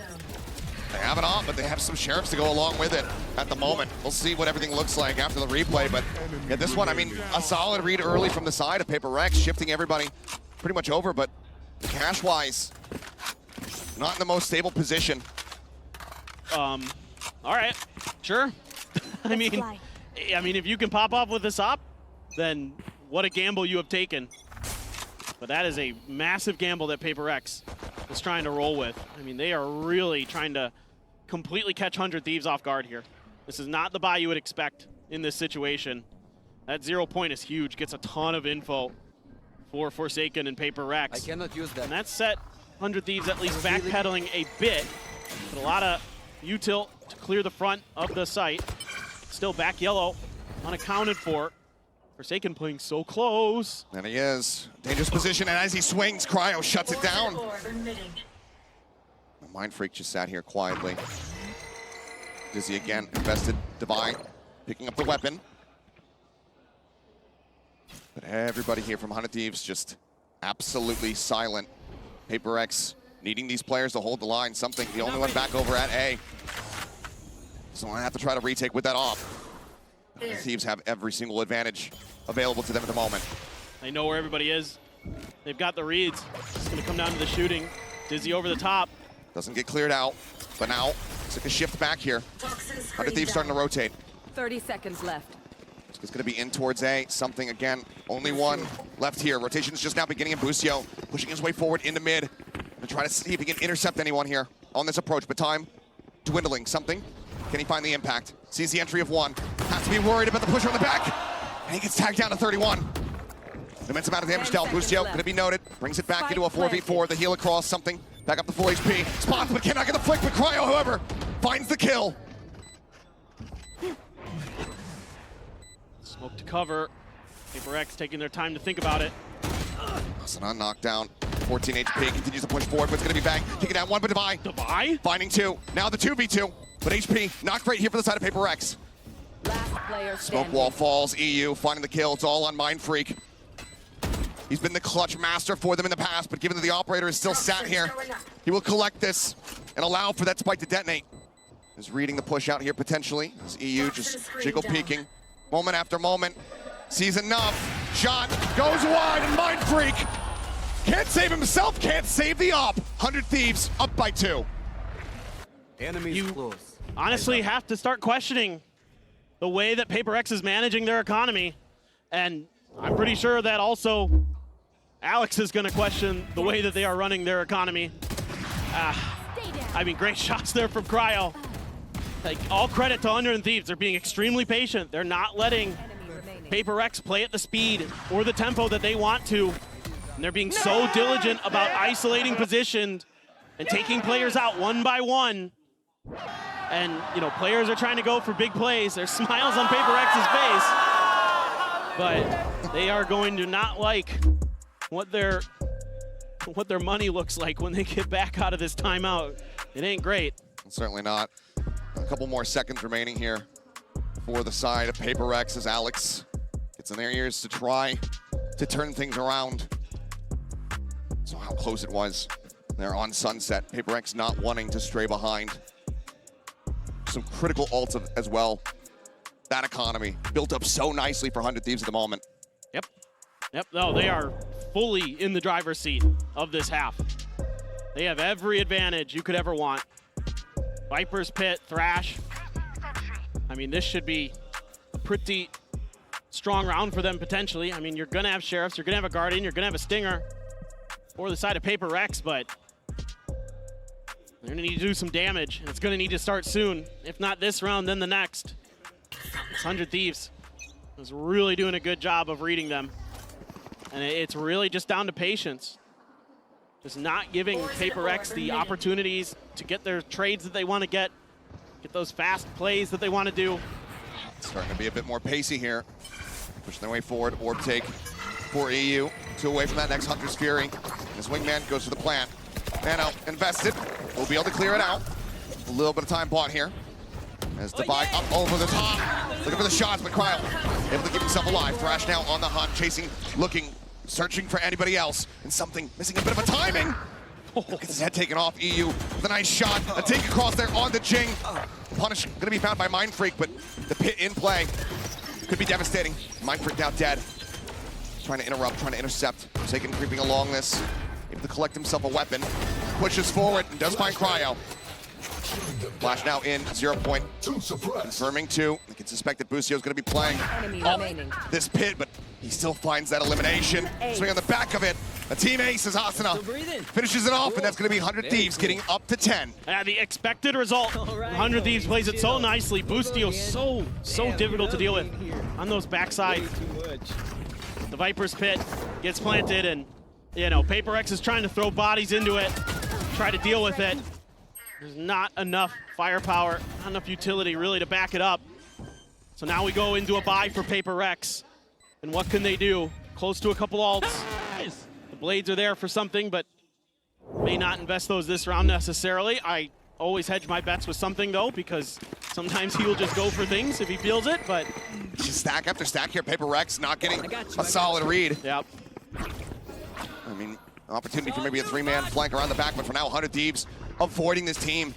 They have it on, but they have some sheriffs to go along with it at the moment. We'll see what everything looks like after the replay, but yeah, this one, I mean, a solid read early from the side of PRX, shifting everybody pretty much over, but cash-wise, not in the most stable position. All right, sure. I mean, if you can pop off with this op, then what a gamble you have taken. But that is a massive gamble that PRX is trying to roll with. I mean, they are really trying to completely catch 100 Thieves off guard here. This is not the buy you would expect in this situation. That 0 point is huge, gets a ton of info for Forsaken and PRX. I cannot use that. And that set 100 Thieves at least backpedaling a bit, but a lot of util to clear the front of the site. Still back yellow, unaccounted for. Forsaken playing so close. And he is. Dangerous position, and as he swings, Cryo shuts it down. Mind Freak just sat here quietly. Dizzy again, invested Divine, picking up the weapon. But everybody here from 100 Thieves just absolutely silent. PRX needing these players to hold the line, something, the only one back over at A. So I have to try to retake with that off. The Thieves have every single advantage available to them at the moment. They know where everybody is. They've got the reads. It's going to come down to the shooting. Dizzy over the top. Doesn't get cleared out, but now it's like a shift back here. 100 Thieves starting to rotate. 30 seconds left. It's going to be in towards A. Something again. Only one left here. Rotation is just now beginning, and Busio pushing his way forward into mid to try to see if he can intercept anyone here on this approach. But time dwindling. Something. Can he find the impact? Sees the entry of one. Has to be worried about the pusher on the back. And he gets tagged down to 31. Immense amount of damage dealt. Busio going to be noted. Brings it back into a 4v4. The heal across. Something. Back up to full HP. Spots, but cannot get the flick. But Cryo, however, finds the kill. Smoke to cover. PRX taking their time to think about it. Sanan knocked down. 14 HP. Continues to push forward, but it's going to be bang. Taking down one, but Divine. Finding two. Now the 2v2. But HP, not great here for the side of PRX. Last player Smoke wall falls. EU finding the kill. It's all on Mind Freak. He's been the clutch master for them in the past, but given that the operator is still sat here, he will collect this and allow for that spike to detonate. He's reading the push out here potentially. As EU just jiggle peeking. Moment after moment. Sees enough. Shot goes wide, and Mind Freak can't save himself, can't save the op. 100 Thieves up by 2. Enemies close. Honestly have to start questioning the way that PRX is managing their economy. And I'm pretty sure that also Alex is going to question the way that they are running their economy. I mean, great shots there from Cryo. Like, all credit to 100 Thieves. They're being extremely patient. They're not letting PRX play at the speed or the tempo that they want to. And they're being so diligent about isolating positions and taking players out one by one. And, you know, players are trying to go for big plays. There's smiles on PRX's face. But they are going to not like what their money looks like when they get back out of this timeout. It ain't great. Certainly not. A couple more seconds remaining here for the side of PRX as Alex gets in their ears to try to turn things around. So how close it was there on Sunset. PRX not wanting to stray behind. Some critical ults as well. That economy built up so nicely for 100 Thieves at the moment. Yep, no, they are fully in the driver's seat of this half. They have every advantage you could ever want. Viper's Pit, Thrash. I mean, this should be a pretty strong round for them potentially. I mean, you're gonna have Sheriffs, you're gonna have a Guardian, you're gonna have a Stinger for the side of PRX, but they're gonna need to do some damage. And it's gonna need to start soon. If not this round, then the next. This 100 Thieves is really doing a good job of reading them. And it's really just down to patience. Just not giving PRX the opportunities to get their trades that they want to get those fast plays that they want to do. It's starting to be a bit more pacey here. Pushing their way forward. Orb take for EU. 2 away from that next Hunter's Fury. This wingman goes to the plant. Nano invested. We'll be able to clear it out. A little bit of time bought here. As Divide up over the top. Looking for the shots, but Cryo able to keep himself alive. Thrash now on the hunt, chasing, looking, searching for anybody else. And something missing a bit of a timing. Gets his head taken off. EU with a nice shot. A take across there on the Jing. Punish going to be found by Mind Freak, but the pit in play could be devastating. Mind Freak now dead. Trying to interrupt, trying to intercept. Forsaken creeping along this. Able to collect himself a weapon. Pushes forward and does find Cryo. Flash now in, 0 point. Confirming 2. I can suspect that Busio going to be playing this pit, but he still finds that elimination. Swing on the back of it. A team ace as Asuna finishes it off, and that's going to be 100 Thieves getting up to 10. The expected result. 100 Thieves plays it so nicely. Boostio so difficult to deal with on those backside. The Viper's pit gets planted, and you know, PRX is trying to throw bodies into it, try to deal with it. There's not enough firepower, not enough utility really to back it up. So now we go into a buy for PRX. And what can they do? Close to a couple ults. The blades are there for something, but may not invest those this round necessarily. I always hedge my bets with something though, because sometimes he will just go for things if he feels it, but... Stack after stack here, PRX not getting a solid read. Yep. I mean, opportunity for maybe a 3-man flank around the back, but for now, 100 Thieves avoiding this team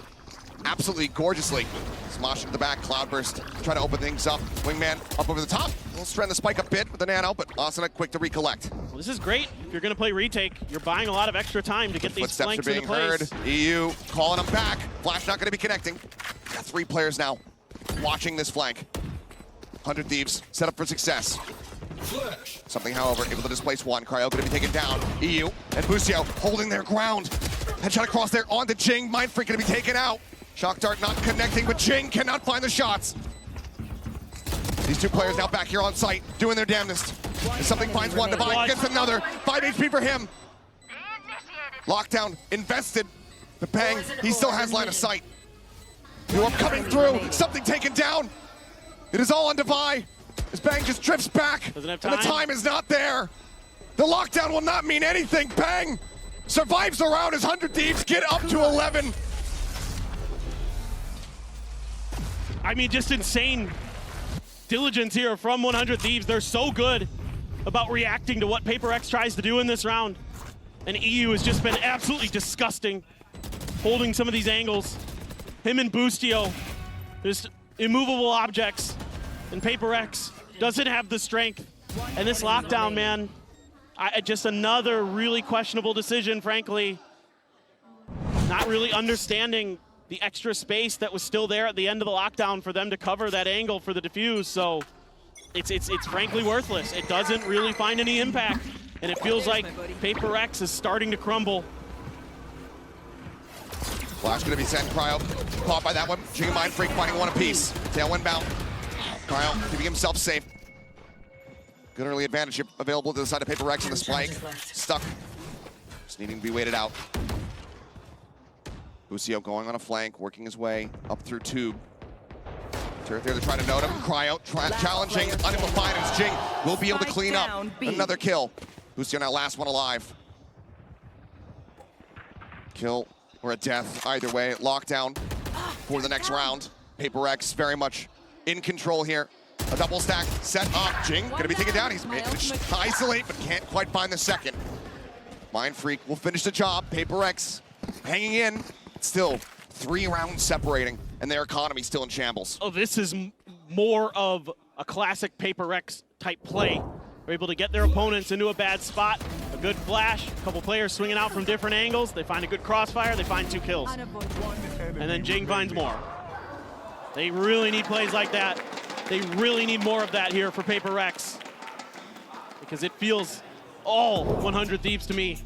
absolutely gorgeously. Smosh into the back, Cloudburst, try to open things up. Wingman up over the top. We'll strand the spike a bit with the nano, but Asuna quick to recollect. Well, this is great. If you're going to play retake, you're buying a lot of extra time to get these flanks into place. Heard. EU calling them back. Flash not going to be connecting. Got 3 players now watching this flank. 100 Thieves set up for success. Something, however, able to displace 1. Cryo going to be taken down. EU and Busio holding their ground. Headshot across there onto Jing. Mind Freak going to be taken out. Shock Dart not connecting, but Jing cannot find the shots. These 2 players now back here on site, doing their damnedest. If something finds 1, Divine gets another. 5 HP for him. Lockdown invested. The Bang, he still has line of sight. You are coming through. Something taken down. It is all on Divine. As Bang just drifts back, and the time is not there. The lockdown will not mean anything. Bang survives the round as 100 Thieves get up to 11. I mean, just insane diligence here from 100 Thieves. They're so good about reacting to what PRX tries to do in this round. And EU has just been absolutely disgusting, holding some of these angles. Him and Boostio, just immovable objects. And PRX doesn't have the strength. And this lockdown, man, just another really questionable decision, frankly. Not really understanding the extra space that was still there at the end of the lockdown for them to cover that angle for the defuse. So it's frankly worthless. It doesn't really find any impact. And it feels like PRX is starting to crumble. Flash gonna be sent, Cryo. Caught by that one. Jing Mind Freak finding 1 apiece. Tailwind bound. Cryo keeping himself safe. Good early advantage available to the side of PRX in the spike. Stuck. Just needing to be waited out. Busio going on a flank, working his way up through tube. Turret there to try to note him. Cryo challenging, unable to find as Jing will be able to clean up another kill. Busio now last one alive. Kill or a death, either way. Lockdown for the next round. PRX very much in control here. A double stack set up. Jing gonna be taken down. He's managed to isolate, but can't quite find the second. Mind Freak will finish the job. PRX hanging in. Still 3 rounds separating, and their economy still in shambles. Oh, this is more of a classic PRX type play. They're able to get their opponents into a bad spot. A good flash, a couple players swinging out from different angles. They find a good crossfire, they find 2 kills. And then Jing finds more. They really need plays like that. They really need more of that here for PRX. Because it feels all 100 Thieves to me.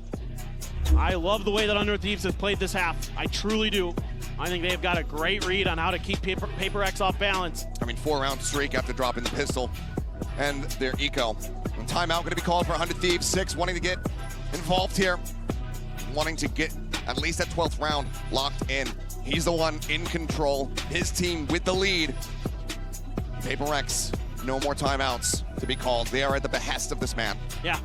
I love the way that 100 Thieves has played this half. I truly do. I think they have got a great read on how to keep PRX off balance. I mean, 4-round streak after dropping the pistol and their eco. And timeout going to be called for 100 Thieves. 6 wanting to get involved here. Wanting to get at least that 12th round locked in. He's the one in control. His team with the lead. PRX, no more timeouts to be called. They are at the behest of this man. Yeah.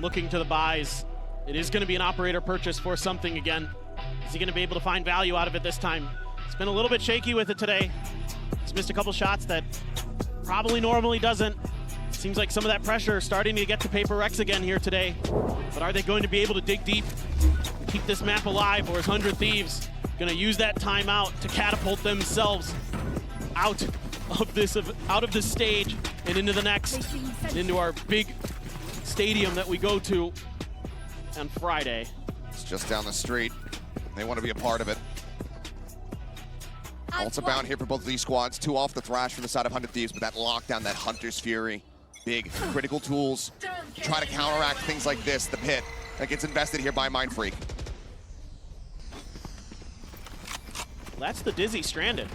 Looking to the buys. It is going to be an operator purchase for something again. Is he going to be able to find value out of it this time? It's been a little bit shaky with it today. He's missed a couple shots that probably normally doesn't. Seems like some of that pressure is starting to get to PRX again here today. But are they going to be able to dig deep and keep this map alive, or is 100 Thieves going to use that timeout to catapult themselves out of this stage and into the next, and into our big stadium that we go to on Friday? It's just down the street. They want to be a part of it. Also bound here for both of these squads. 2 off the Thrash from the side of 100 Thieves, but that lockdown, that Hunter's Fury, big critical tools to try to counteract things like this, the pit that gets invested here by Mindfreak. That's the Dizzy stranded.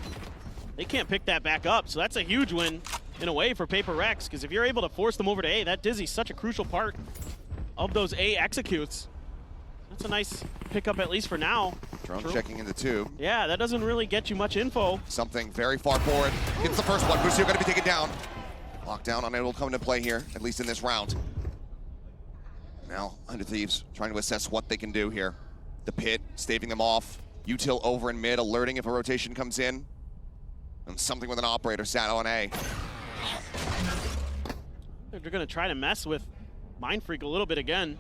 They can't pick that back up, so that's a huge win in a way for PRX, because if you're able to force them over to A, that Dizzy's such a crucial part of those A executes. That's a nice pickup, at least for now. Drone checking into 2. Yeah, that doesn't really get you much info. Something very far forward. It's the first one. Busio going to be taken down. Lockdown unable to come into play here, at least in this round. Now, 100 Thieves trying to assess what they can do here. The pit, staving them off. Util over in mid, alerting if a rotation comes in. And something with an operator sat on A. They're going to try to mess with Mindfreak a little bit again.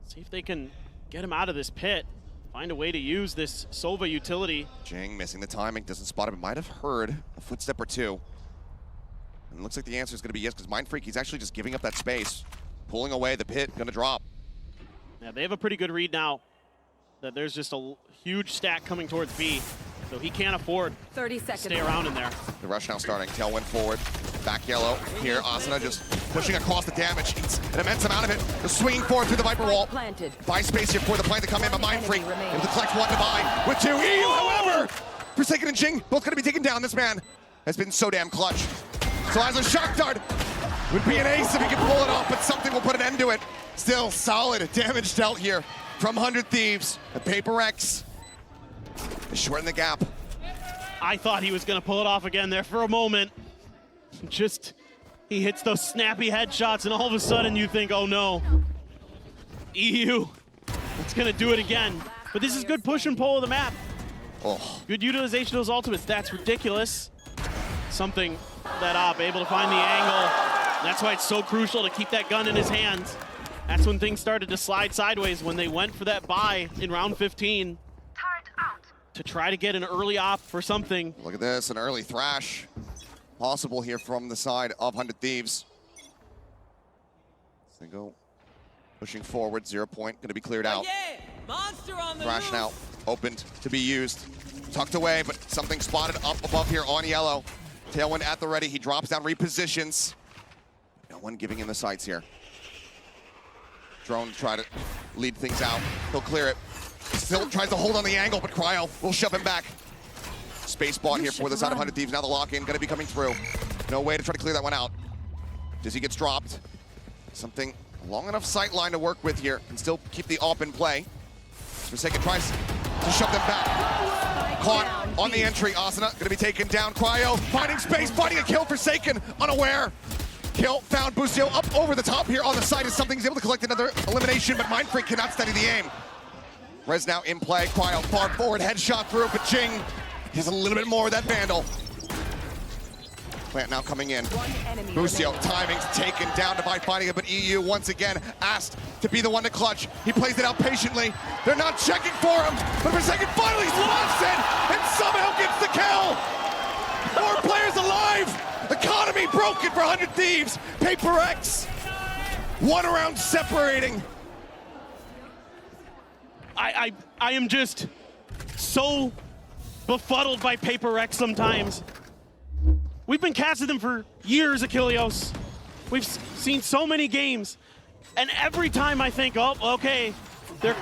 See if they can get him out of this pit. Find a way to use this Sova utility. Jing missing the timing, doesn't spot him. Might have heard a footstep or 2. And it looks like the answer is going to be yes, because Mindfreak, he's actually just giving up that space. Pulling away, the pit, going to drop. Yeah, they have a pretty good read now that there's just a huge stack coming towards B. So he can't afford 30 seconds. to stay around in there. The rush now starting. Tailwind forward. Back yellow. Here, Asuna just pushing across the damage. Eats an immense amount of it. The swinging forward through the Viper wall. Planted. Buy space here for the plant to come in, but Mindfreak able to collect 1 to buy with 2. EU, however, Forsaken and Jing both going to be taken down. This man has been so damn clutch. So as a shock dart would be an ace if he could pull it off, but something will put an end to it. Still solid damage dealt here from 100 Thieves. The PRX shorten the gap. I thought he was going to pull it off again there for a moment. Just, he hits those snappy headshots, and all of a sudden you think, oh no. EU, it's going to do it again. But this is good push and pull of the map. Oh. Good utilization of those ultimates. That's ridiculous. Something that up, able to find the angle. That's why it's so crucial to keep that gun in his hands. That's when things started to slide sideways, when they went for that buy in round 15. To try to get an early op for something. Look at this, an early Thrash possible here from the side of 100 Thieves. So they go pushing forward, 0 point, going to be cleared out. Monster on the Thrash now opened to be used. Tucked away, but something spotted up above here on yellow. Tailwind at the ready, he drops down, repositions. No one giving him the sights here. Drone try to lead things out. He'll clear it. Still tries to hold on the angle, but Cryo will shove him back. Space bought here for the side of 100 Thieves. Now the lock-in going to be coming through. No way to try to clear that one out. Dizzy gets dropped. Something long enough sight line to work with here and still keep the op in play. Forsaken tries to shove them back. Caught on the entry. Asuna going to be taken down. Cryo finding space, finding a kill. Forsaken unaware. Kill found. Busio up over the top here on the side as something's able to collect another elimination, but Mindfreak cannot steady the aim. Res now in play. Cryo far forward, headshot through, but Jing has a little bit more of that Vandal. Plant now coming in. Busio, timing's taken down by finding it, but EU once again asked to be the one to clutch. He plays it out patiently. They're not checking for him, but Forsaken finally spots it and somehow gets the kill. 4 players alive. Economy broken for 100 Thieves. PRX, 1 round separating. I am just so befuddled by PRX sometimes. We've been casting them for years, Achilleos. We've seen so many games, and every time I think, oh, okay, they're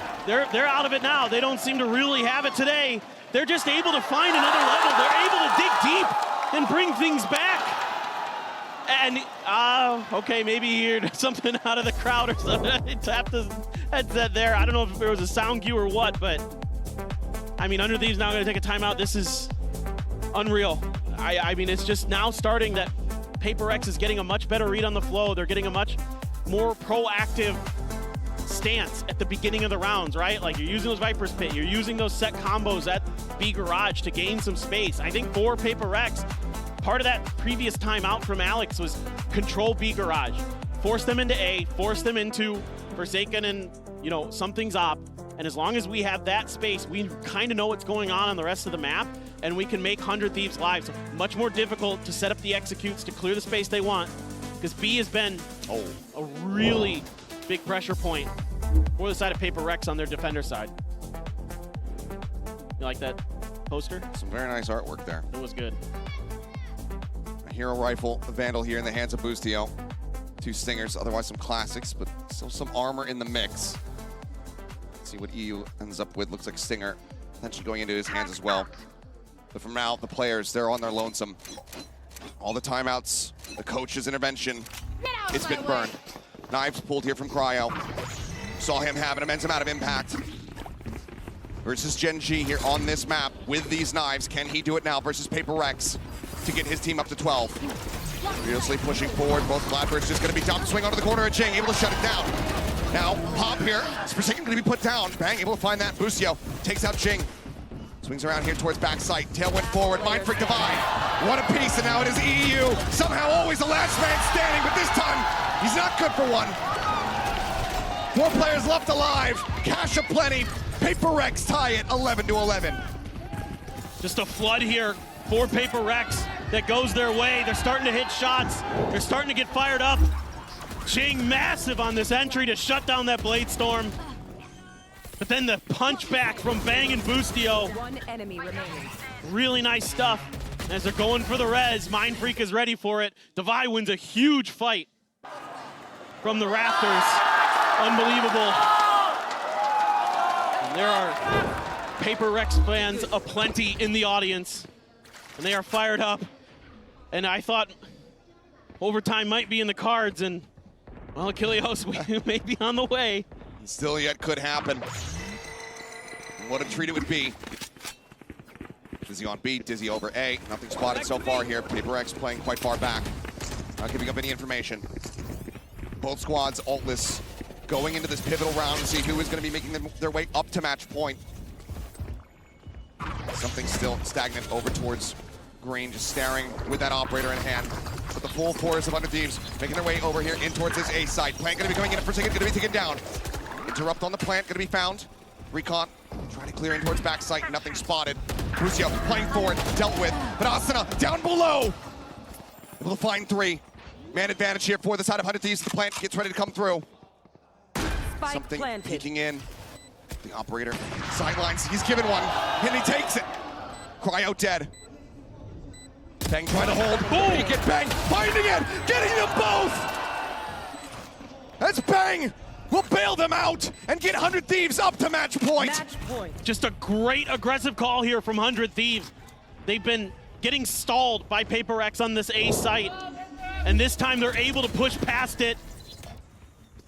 out of it now. They don't seem to really have it today. They're just able to find another level. They're able to dig deep and bring things back. And, okay, maybe he heard something out of the crowd or something. He tapped his headset there. I don't know if there was a sound cue or what, but, I mean, 100 Thieves now going to take a timeout. This is unreal. I mean, it's just now starting that PRX is getting a much better read on the flow. They're getting a much more proactive stance at the beginning of the rounds, right? Like, you're using those Viper's Pit, you're using those set combos at B Garage to gain some space. I think for PRX, part of that previous timeout from Alex was control B garage. Force them into A, force them into Forsaken and, you know, something's up. And as long as we have that space, we kind of know what's going on the rest of the map, and we can make 100 Thieves live. So much more difficult to set up the executes to clear the space they want, because B has been a really big pressure point for the side of Paper Rex on their defender side. You like that poster? Some very nice artwork there. It was good. A Hero Rifle, a Vandal here in the hands of Boostio. 2 Stingers, otherwise some classics, but still some armor in the mix. Let's see what EU ends up with. Looks like Stinger potentially going into his hands as well. But from now, the players, they're on their lonesome. All the timeouts, the coach's intervention, it's been burned. Knives pulled here from Cryo. Saw him have an immense amount of impact. Versus Gen G here on this map with these knives. Can he do it now versus Paper Rex to get his team up to 12? Fiercely pushing forward. Both Blackbirds just going to be dumped. Swing onto the corner of Jing, able to shut it down. Now, Pop here. Forsaken going to be put down. Bang, able to find that. Boostio takes out Jing. Swings around here towards backside. Tailwind forward. Mindfreak Divide. One apiece, and now it is EU. Somehow always the last man standing, but this time he's not good for one. 4 players left alive. Cash aplenty. Paper Rex tie it 11-11. Just a flood here for Paper Rex that goes their way. They're starting to hit shots. They're starting to get fired up. Jing massive on this entry to shut down that Blade Storm. But then the punch back from Bang and Boostio. One enemy remaining. Really nice stuff. As they're going for the res, Mindfreak is ready for it. Devi wins a huge fight from the rafters. Unbelievable. And there are Paper Rex fans aplenty in the audience. And they are fired up. And I thought overtime might be in the cards, and well, Achilleos may be on the way. Still yet could happen. What a treat it would be. Dizzy on B, Dizzy over A. Nothing spotted so far here. Paper X playing quite far back. Not giving up any information. Both squads ultless, going into this pivotal round to see who is going to be making their way up to match point. Something still stagnant over towards Green, just staring with that operator in hand. But the full force of Under Thieves making their way over here in towards his A side. Plant going to be going in for a second, going to be taken down. Interrupt on the plant, going to be found. Recon trying to clear in towards backside, nothing spotted. Crucio playing forward, dealt with. But Asuna down below. Able to find 3. Man advantage here for the side of 100 Thieves. The plant gets ready to come through. Spike Something planted. peeking in. The operator sidelines, he's given one, and he takes it. Cryo dead. Bang trying to hold. Boom! Get Bang, finding it, getting them both! That's Bang! We'll bail them out and get 100 Thieves up to match point. Match point. Just a great aggressive call here from 100 Thieves. They've been getting stalled by Paper X on this A site, and this time they're able to push past it.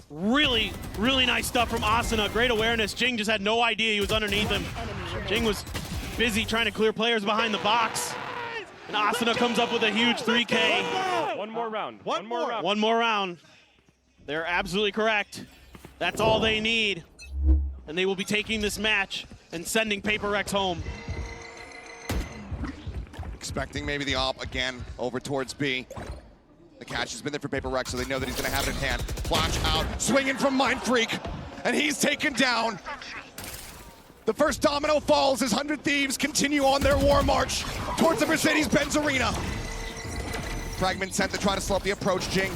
Really, really nice stuff from Asuna. Great awareness. Jing just had no idea he was underneath him. Jing was busy trying to clear players behind the box. And Asuna comes up with a huge 3K. One more round. One more round. They're absolutely correct. That's all they need. And they will be taking this match and sending Paper Rex home. Expecting maybe the op again over towards B. The catch has been there for Paper Rex, so they know that he's going to have it in hand. Flash out, swinging from Mindfreak, and he's taken down. The first domino falls as 100 Thieves continue on their war march towards the Mercedes-Benz Arena. Fragment sent to try to slow up the approach. Jing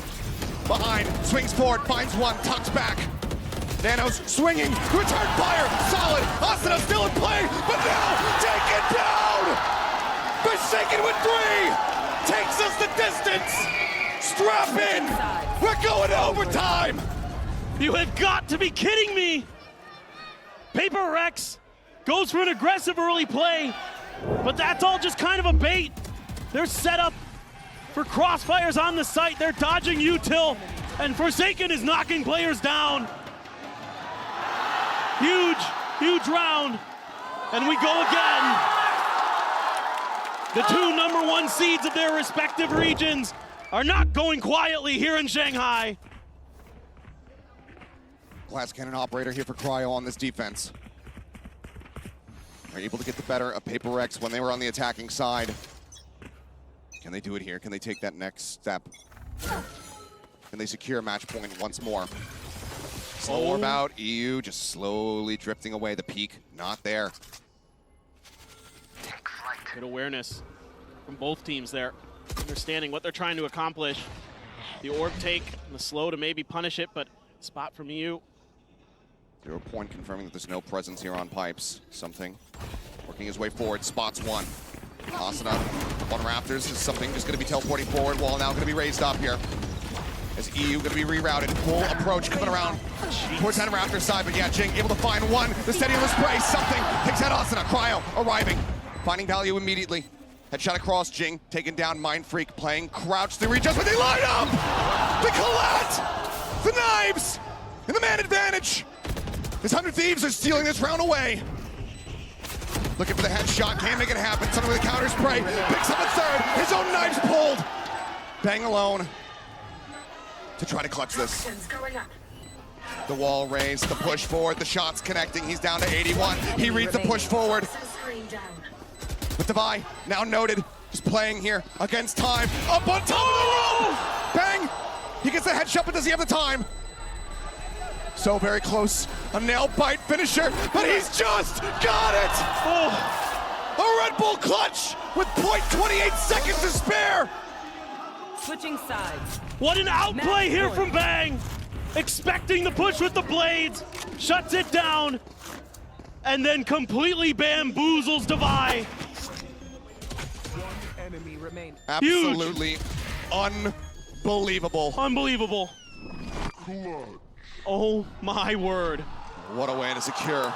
behind, swings forward, finds one, tucks back. Nanos swinging, return fire, solid. Asuna still in play, but now taken down. Forsaken with 3, takes us the distance. Strap in, we're going to overtime. You have got to be kidding me. Paper Rex goes for an aggressive early play, but that's all just kind of a bait. They're set up for crossfires on the site. They're dodging util, and Forsaken is knocking players down. Huge, huge round, and we go again. The 2 #1 seeds of their respective regions are not going quietly here in Shanghai. Glass cannon operator here for Cryo on this defense. Are able to get the better of Paper Rex when they were on the attacking side. Can they do it here? Can they take that next step? And they secure match point once more. Slow orb out, EU just slowly drifting away. The peak, not there. Good awareness from both teams there. Understanding what they're trying to accomplish. The orb take and the slow to maybe punish it, but spot from EU. 0 Point confirming that there's no presence here on pipes. Something working his way forward, spots one. Asana on Raptors is something just going to be teleporting forward. Wall now going to be raised up here. As EU going to be rerouted. Full approach coming around towards that Raptor side. But yeah, Jing able to find one. The steady on the spray. Something takes out Asana. Cryo arriving. Finding value immediately. Headshot across. Jing taken down. Mind Freak playing crouch. They reach us, but they line up! The collat! The knives! And the man advantage! His 100 Thieves are stealing this round away. Looking for the headshot. Can't make it happen. Something with a counter spray. Picks up a third. His own knives pulled. Bang alone to try to clutch this. The wall raised, the push forward, the shots connecting. He's down to 81. He reads the push forward. But Devi, now noted, just playing here against time. Up on top of the room! Bang! He gets the headshot, but does he have the time? So very close. A nail bite finisher, but he's just got it! Oh. A Red Bull clutch with 0.28 seconds to spare! Switching sides. What an outplay here from Bang! Expecting the push with the blades, shuts it down, and then completely bamboozles Devi. One enemy remains. Absolutely unbelievable. Unbelievable. Oh my word. What a way to secure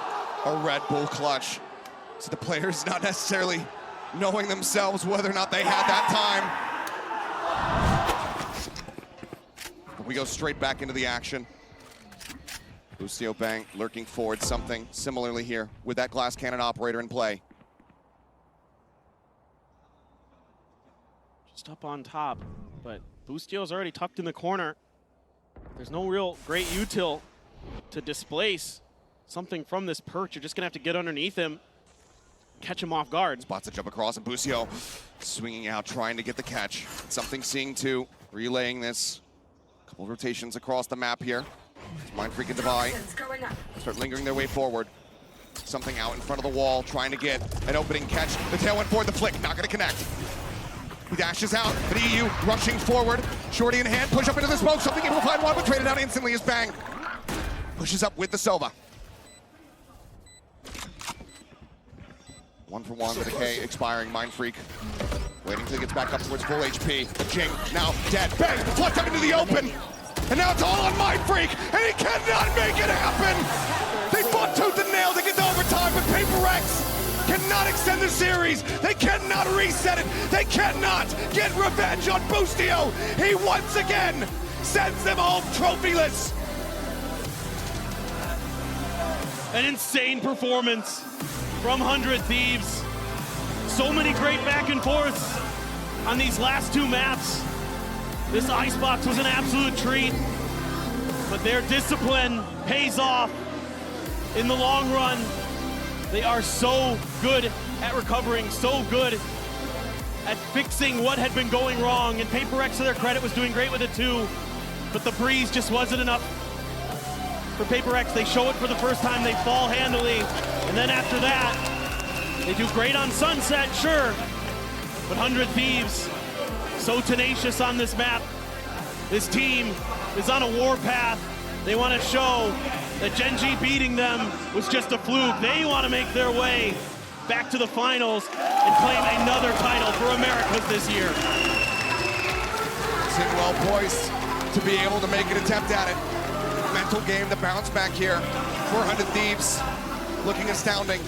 a Red Bull clutch. So the players not necessarily knowing themselves whether or not they had that time. But we go straight back into the action. Lucio Bang lurking forward, something similarly here with that glass cannon operator in play. Just up on top, but Bustio's already tucked in the corner. There's no real great util to displace something from this perch. You're just gonna have to get underneath him, catch him off guard. Spots a jump across, and Busio swinging out, trying to get the catch. Something seeing two, relaying this. Couple rotations across the map here. Mind Freak and Devi start lingering their way forward. Something out in front of the wall, trying to get an opening catch. The tail went forward, the flick, not gonna connect. He dashes out, but EU rushing forward. Shorty in hand, push up into the smoke. Something able to find one, but traded out instantly as Bang pushes up with the Sova. 1 for 1, the decay expiring. Mind Freak waiting till he gets back up towards full HP. Jing now dead. Bang, flipped up into the open. And now it's all on Mind Freak, and he cannot make it happen. They fought tooth and nail to get to overtime, but PRX cannot extend the series. They cannot reset it. They cannot get revenge on Bustio. He once again sends them home trophyless. An insane performance from 100 Thieves. So many great back and forths on these last two maps. This icebox was an absolute treat, but their discipline pays off in the long run. They are so good at recovering, so good at fixing what had been going wrong, and PRX, to their credit, was doing great with it too, but the breeze just wasn't enough for PRX. They show it for the first time, they fall handily, and then after that, they do great on Sunset, sure, but 100 Thieves, so tenacious on this map. This team is on a warpath. They want to show that Gen G beating them was just a fluke. They want to make their way back to the finals and claim another title for Americas this year. Sitting well poised to be able to make an attempt at it. Mental game to bounce back here. 400 Thieves looking astounding.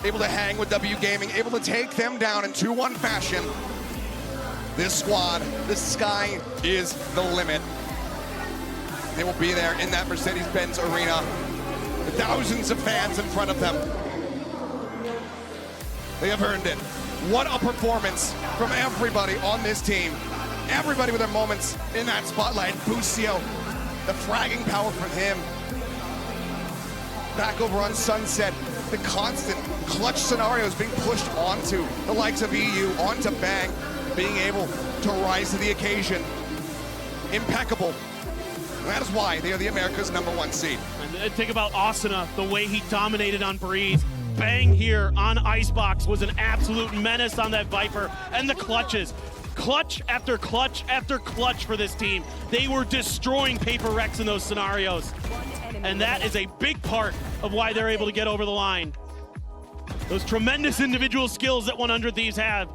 Able to hang with W Gaming, able to take them down in 2-1 fashion. This squad, the sky is the limit. They will be there in that Mercedes-Benz arena. With thousands of fans in front of them. They have earned it. What a performance from everybody on this team. Everybody with their moments in that spotlight. Bustio, the fragging power from him. Back over on Sunset, the constant clutch scenarios being pushed onto the likes of EU, onto Bang, being able to rise to the occasion. impeccable. And that is why they are the America's #1 seed. And think about Asuna, the way he dominated on Breeze. Bang here on Icebox was an absolute menace on that Viper. And the clutches. Clutch after clutch after clutch for this team. They were destroying PRX in those scenarios. And that is a big part of why they're able to get over the line. Those tremendous individual skills that 100 Thieves have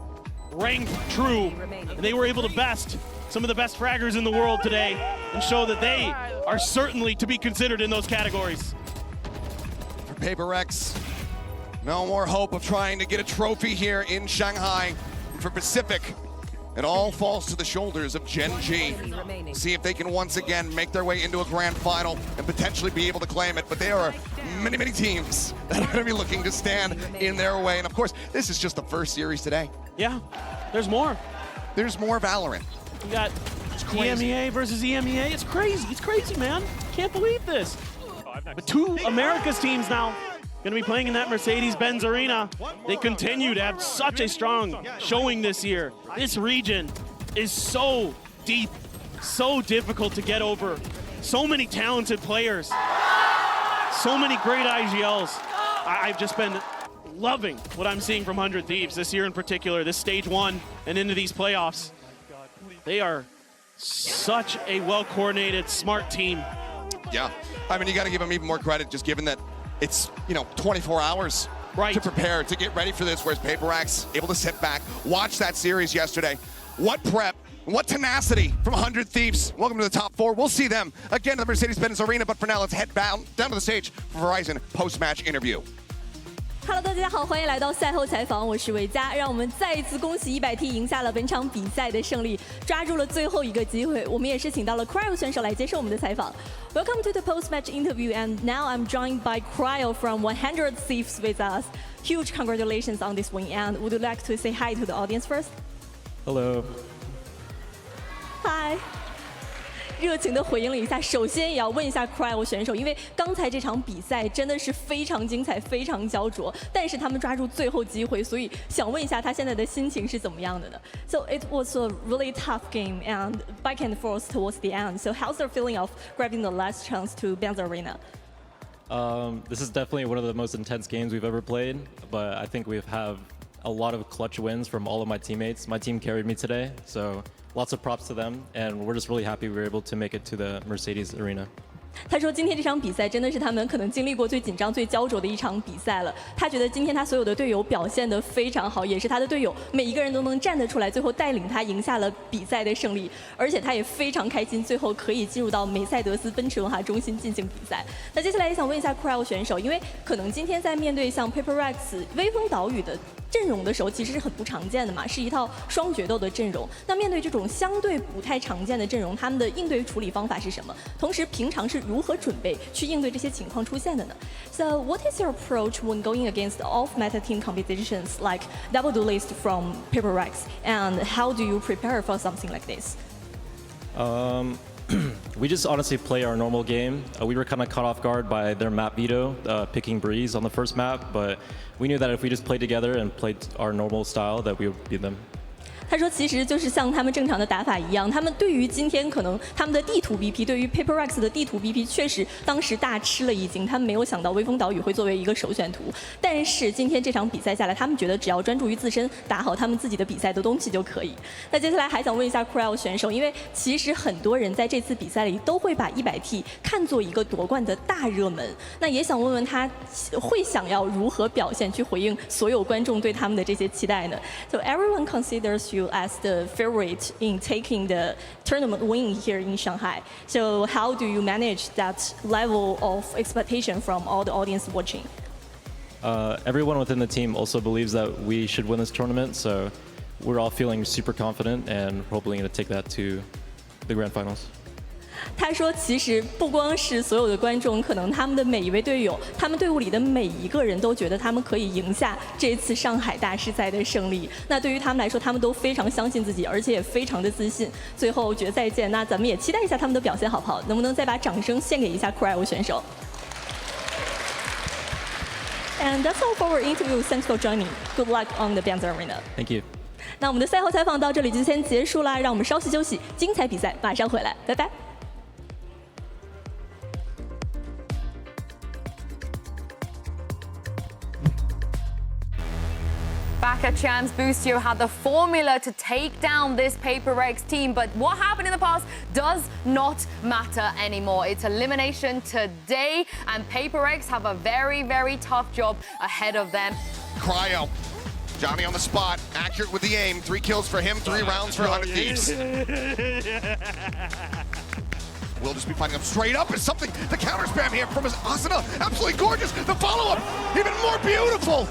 rang true. And they were able to best some of the best fraggers in the world today and show that they are certainly to be considered in those categories. For PRX, no more hope of trying to get a trophy here in Shanghai. And for Pacific, it all falls to the shoulders of Gen G. See if they can once again make their way into a grand final and potentially be able to claim it. But there are many, many teams that are going to be looking to stand in their way. And of course, this is just the first series today. Yeah, there's more. There's more Valorant. We got EMEA versus EMEA. It's crazy, man. Can't believe this. But 2 America's teams now going to be playing in that Mercedes-Benz arena. They continue to have such a strong showing this year. This region is so deep, so difficult to get over. So many talented players, so many great IGLs. I've just been loving what I'm seeing from 100 Thieves this year in particular, this stage 1 and into these playoffs. They are such a well-coordinated, smart team. Yeah, I mean, you got to give them even more credit, just given that it's, 24 hours to prepare, to get ready for this, whereas PRX able to sit back, watch that series yesterday. What prep, what tenacity from 100 Thieves. Welcome to the top 4. We'll see them again at the Mercedes-Benz Arena, but for now, let's head down to the stage for Verizon post-match interview. Hello， 大家好，欢迎来到赛后采访，我是维嘉。让我们再一次恭喜100T 赢下了本场比赛的胜利，抓住了最后一个机会。我们也是请到了 Cryo 选手来接受我们的采访。Welcome to the post-match interview, and now I'm joined by Cryo from 100 Thieves with us. Huge congratulations on this win, and would you like to say hi to the audience first? Hello. Hi. 热情的回应了一下。首先也要问一下 Cryo 选手，因为刚才这场比赛真的是非常精彩、非常焦灼，但是他们抓住最后机会，所以想问一下他现在的心情是怎么样的呢 ？So it was a really tough game and back and forth towards the end. So how's the feeling of grabbing the last chance to Benz Arena? This is definitely one of the most intense games we've ever played, but I think we've had a lot of clutch wins from all of my teammates. My team carried me today, so lots of props to them, and we're just really happy we were able to make it to the Mercedes Arena. 他说今天这场比赛真的是他们可能经历过最紧张、最焦灼的一场比赛了。他觉得今天他所有的队友表现得非常好，也是他的队友每一个人都能站得出来，最后带领他赢下了比赛的胜利。而且他也非常开心，最后可以进入到梅赛德斯奔驰文化中心进行比赛。那接下来也想问一下 Cryo 选手，因为可能今天在面对像 PRX 微风岛屿的阵容的时候，其实是很不常见的嘛，是一套双决斗的阵容。那面对这种相对不太常见的阵容，他们的应对处理方法是什么？同时，平常是如何准备去应对这些情况出现的呢 ？So what is your approach when going against off-meta team competitions like Double Duelist from PRX, and how do you prepare for something like this? We just honestly play our normal game. We were kind of caught off guard by their map veto, picking Breeze on the first map, but we knew that if we just played together and played our normal style, that we would beat them. 他说，其实就是像他们正常的打法一样，他们对于今天可能他们的地图 BP， 对于 PRX 的地图 BP， 确实当时大吃了一惊，他们没有想到微风岛屿会作为一个首选图。但是今天这场比赛下来，他们觉得只要专注于自身，打好他们自己的比赛的东西就可以。那接下来还想问一下 Cryo 选手，因为其实很多人在这次比赛里都会把100T 看作一个夺冠的大热门，那也想问问他会想要如何表现去回应所有观众对他们的这些期待呢 ？So everyone considers you as the favorite in taking the tournament win here in Shanghai. So how do you manage that level of expectation from all the audience watching? Everyone within the team also believes that we should win this tournament, so we're all feeling super confident and hoping to take that to the grand finals. 他说，其实不光是所有的观众，可能他们的每一位队友，他们队伍里的每一个人都觉得他们可以赢下这次上海大师赛的胜利。那对于他们来说，他们都非常相信自己，而且也非常的自信。最后决赛见，那咱们也期待一下他们的表现好不好？能不能再把掌声献给一下 Cryo 选手 ？And that's all for our interview. Thanks for joining. Good luck on the Benz Arena. Thank you. 那我们的赛后采访到这里就先结束啦，让我们稍息休息，精彩比赛马上回来，拜拜。Back at Champs, Boostio had the formula to take down this PRX team, but what happened in the past does not matter anymore. It's elimination today, and PRX have a very, very tough job ahead of them. Cryo. Johnny on the spot, accurate with the aim. 3 kills for him, 3 rounds for 100 Thieves. We'll just be fighting him straight up. It's something, the counter spam here from his Asuna. Absolutely gorgeous. The follow-up, even more beautiful.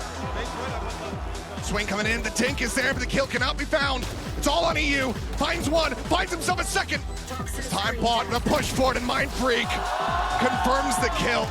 Swing coming in, the Tink is there, but the kill cannot be found. It's all on EU. Finds one, finds himself a second. Time bought, the push forward, and Mind Freak confirms the kill.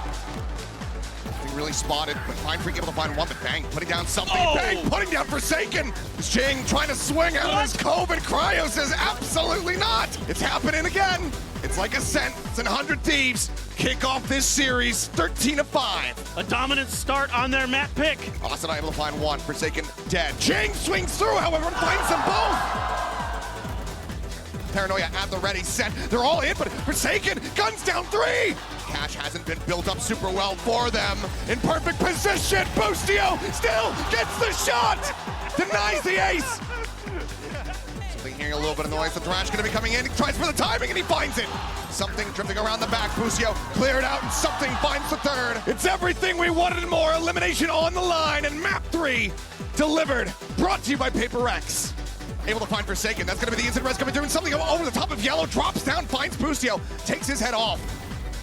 Really spotted, but Mind Freak able to find one, but Bang putting down something. Oh. Bang putting down Forsaken. Jing trying to swing out of his cove, and Cryo says absolutely not. It's happening again. It's like Ascent. It's in 100 Thieves. Kick off this series 13-5. A dominant start on their map pick. Austin able to find one. Forsaken dead. Jing swings through, however, and finds them both. Paranoia at the ready, set. They're all in, but Forsaken guns down 3. Cash hasn't been built up super well for them. In perfect position, Boostio still gets the shot. Denies the ace. Something hearing a little bit of noise. The Thrash gonna be coming in. He tries for the timing and he finds it. Something drifting around the back. Boostio cleared out and something finds the third. It's everything we wanted and more. Elimination on the line, and map 3 delivered. Brought to you by PRX. Able to find Forsaken. That's going to be the instant res coming through, and something over the top of Yellow. Drops down, finds Boostio. Takes his head off.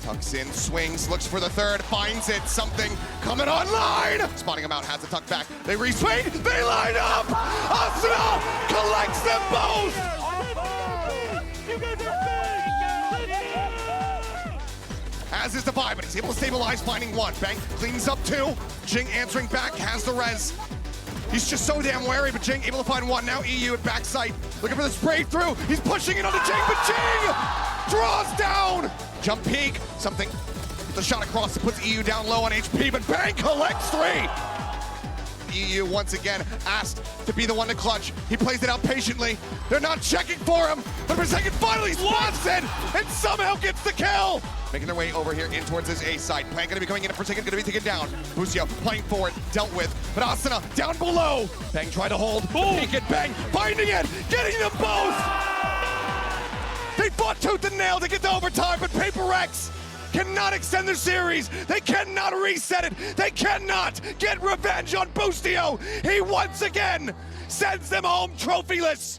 Tucks in, swings, looks for the third, finds it. Something coming online. Spotting him out, has the tuck back. They reswing, they line up. Asuna collects them both. As is the vibe, but he's able to stabilize, finding one. Bang cleans up 2. Jing answering back, has the res. He's just so damn wary, but Jing able to find one. Now EU at backside, looking for the spray through. He's pushing it onto Jing, but Jing draws down. Jump peek, something, the shot across that puts EU down low on HP, but Bang collects 3. EU once again asked to be the one to clutch. He plays it out patiently. They're not checking for him, but for a second finally spots it and somehow gets the kill. Making their way over here in towards his A side. Plan gonna be coming in, for a second gonna be taken down. Boostio playing forward, dealt with, but Asuna down below. Bang tried to hold, peek it, Bang finding it, getting them both. They fought tooth and nail to get to overtime, but PRX cannot extend the series. They cannot reset it. They cannot get revenge on Boostio. He once again sends them home trophyless.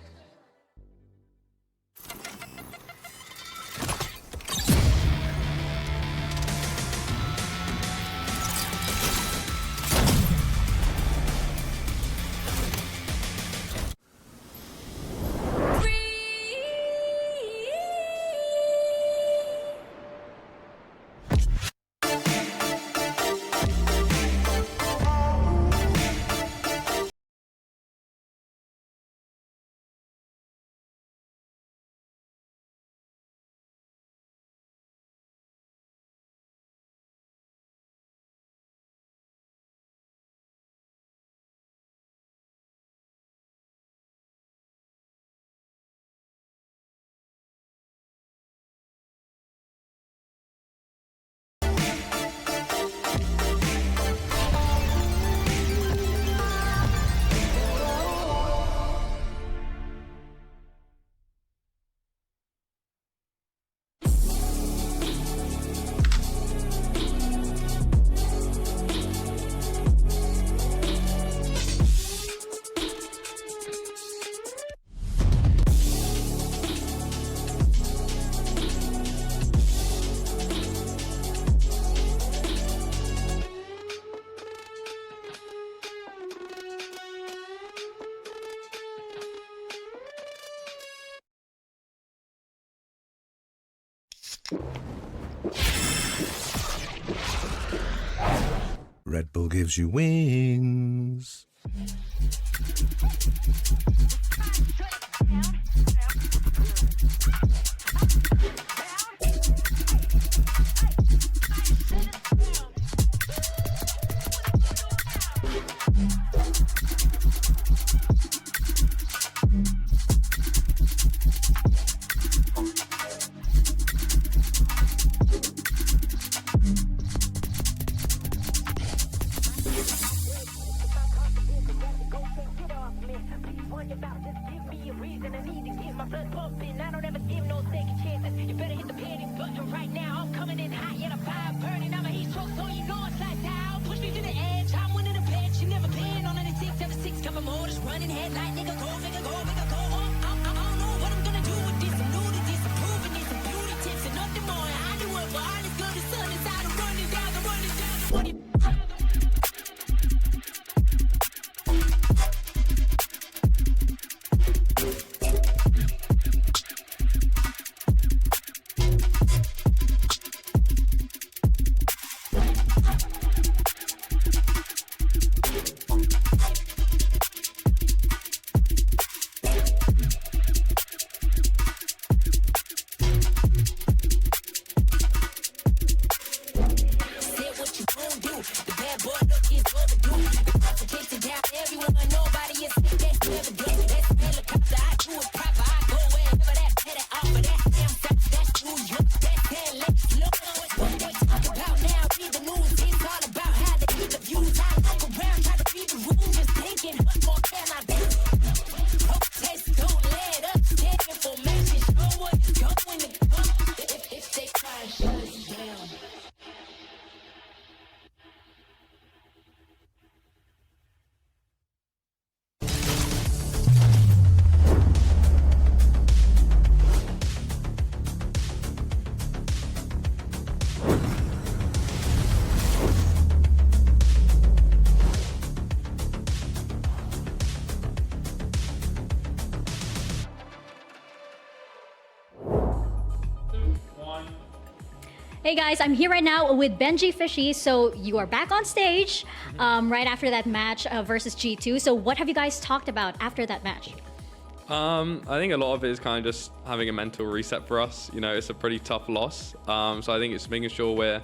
Red Bull gives you wings. Hey guys, I'm here right now with Benji Fishy. So you are back on stage right after that match versus G2. So what have you guys talked about after that match? I think a lot of it is kind of just having a mental reset for us. You know, it's a pretty tough loss. So I think it's making sure we're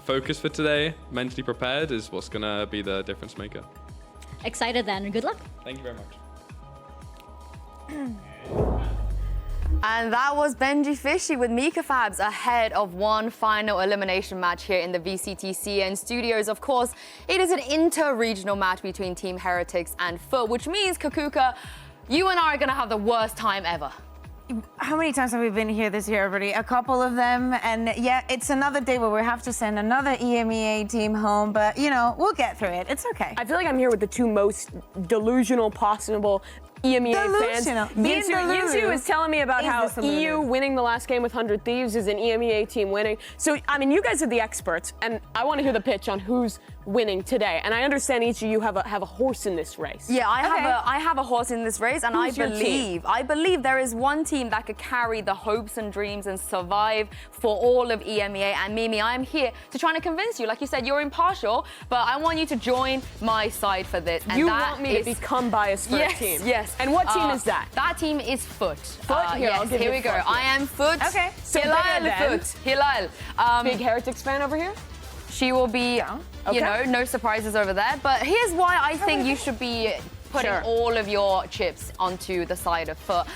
focused for today, mentally prepared is what's going to be the difference maker. Excited then. Good luck. Thank you very much. And that was Benji Fishy with Mika Fabs ahead of one final elimination match here in the VCT CN studios. Of course, it is an inter-regional match between Team Heretics and Foot, which means, Kakuka, you and I are going to have the worst time ever. How many times have we been here this year already? A couple of them. And yeah, it's another day where we have to send another EMEA team home. But, you know, we'll get through it. It's okay. I feel like I'm here with the two most delusional possible EMEA fans. Yinzu is telling me about how EU winning the last game with 100 Thieves is an EMEA team winning. So, I mean, you guys are the experts, and I want to hear the pitch on who's winning today. And I understand each of you have a horse in this race. Yeah, I have a horse in this race, and Who's your team? I believe there is one team that could carry the hopes and dreams and survive for all of EMEA. And Mimi, I'm here to try to convince you. Like you said, you're impartial, but I want you to join my side for this. And you want me to become biased for a team? Yes. And what team is that? That team is Foot. Foot? Here, yes, I'll give here you we go. Foot. I am Foot. Okay. So Hilal Foot. Hilal. Big Heretics fan over here? She will be, you know, no surprises over there. But here's why I think you should be putting all of your chips onto the side of Foot.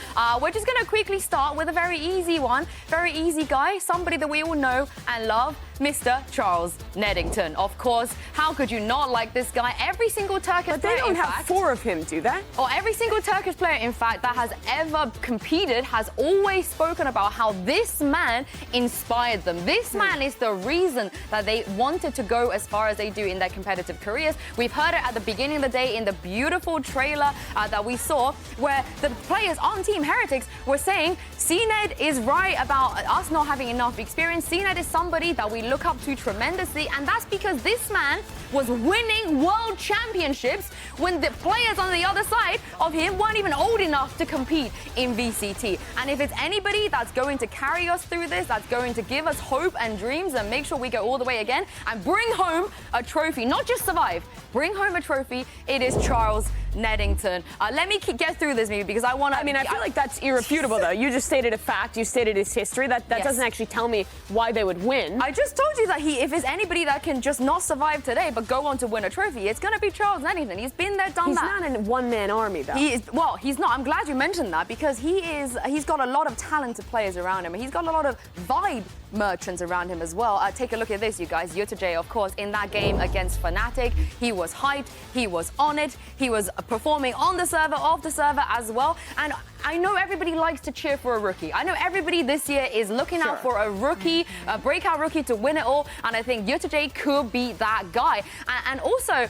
We're just going to quickly start with a very easy one. Very easy guy, somebody that we all know and love, Mr. Charles Neddington. Of course, how could you not like this guy? Every single Turkish player, But they don't have four of him, do they? Or every single Turkish player, in fact, that has ever competed has always spoken about how this man inspired them. This man is the reason that they wanted to go as far as they do in their competitive careers. We've heard it at the beginning of the day in the beautiful trailer that we saw, where the players on Team Heretics were saying CNED is right about us not having enough experience. CNED is somebody that we look up to tremendously, and that's because this man was winning world championships when the players on the other side of him weren't even old enough to compete in VCT. And if it's anybody that's going to carry us through this, that's going to give us hope and dreams and make sure we go all the way again and bring home a trophy, not just survive, bring home a trophy, it is Charles Neddington. Let me get through this, maybe, because I want to... I mean, I feel like that's irrefutable, though. You just stated a fact. You stated his history. That doesn't actually tell me why they would win. I just told you that if there's anybody that can just not survive today but go on to win a trophy, it's going to be Charles Neddington. He's been there, done that. He's not a one-man army, though. He's not. I'm glad you mentioned that, because he's got a lot of talented players around him. He's got a lot of vibe merchants around him as well. Take a look at this, you guys. Yutej, of course, in that game against Fnatic, he was hyped, he was on it, he was performing on the server, off the server as well. And I know everybody likes to cheer for a rookie. I know everybody this year is looking out for a rookie, a breakout rookie to win it all. And I think Yutej could be that guy. And also,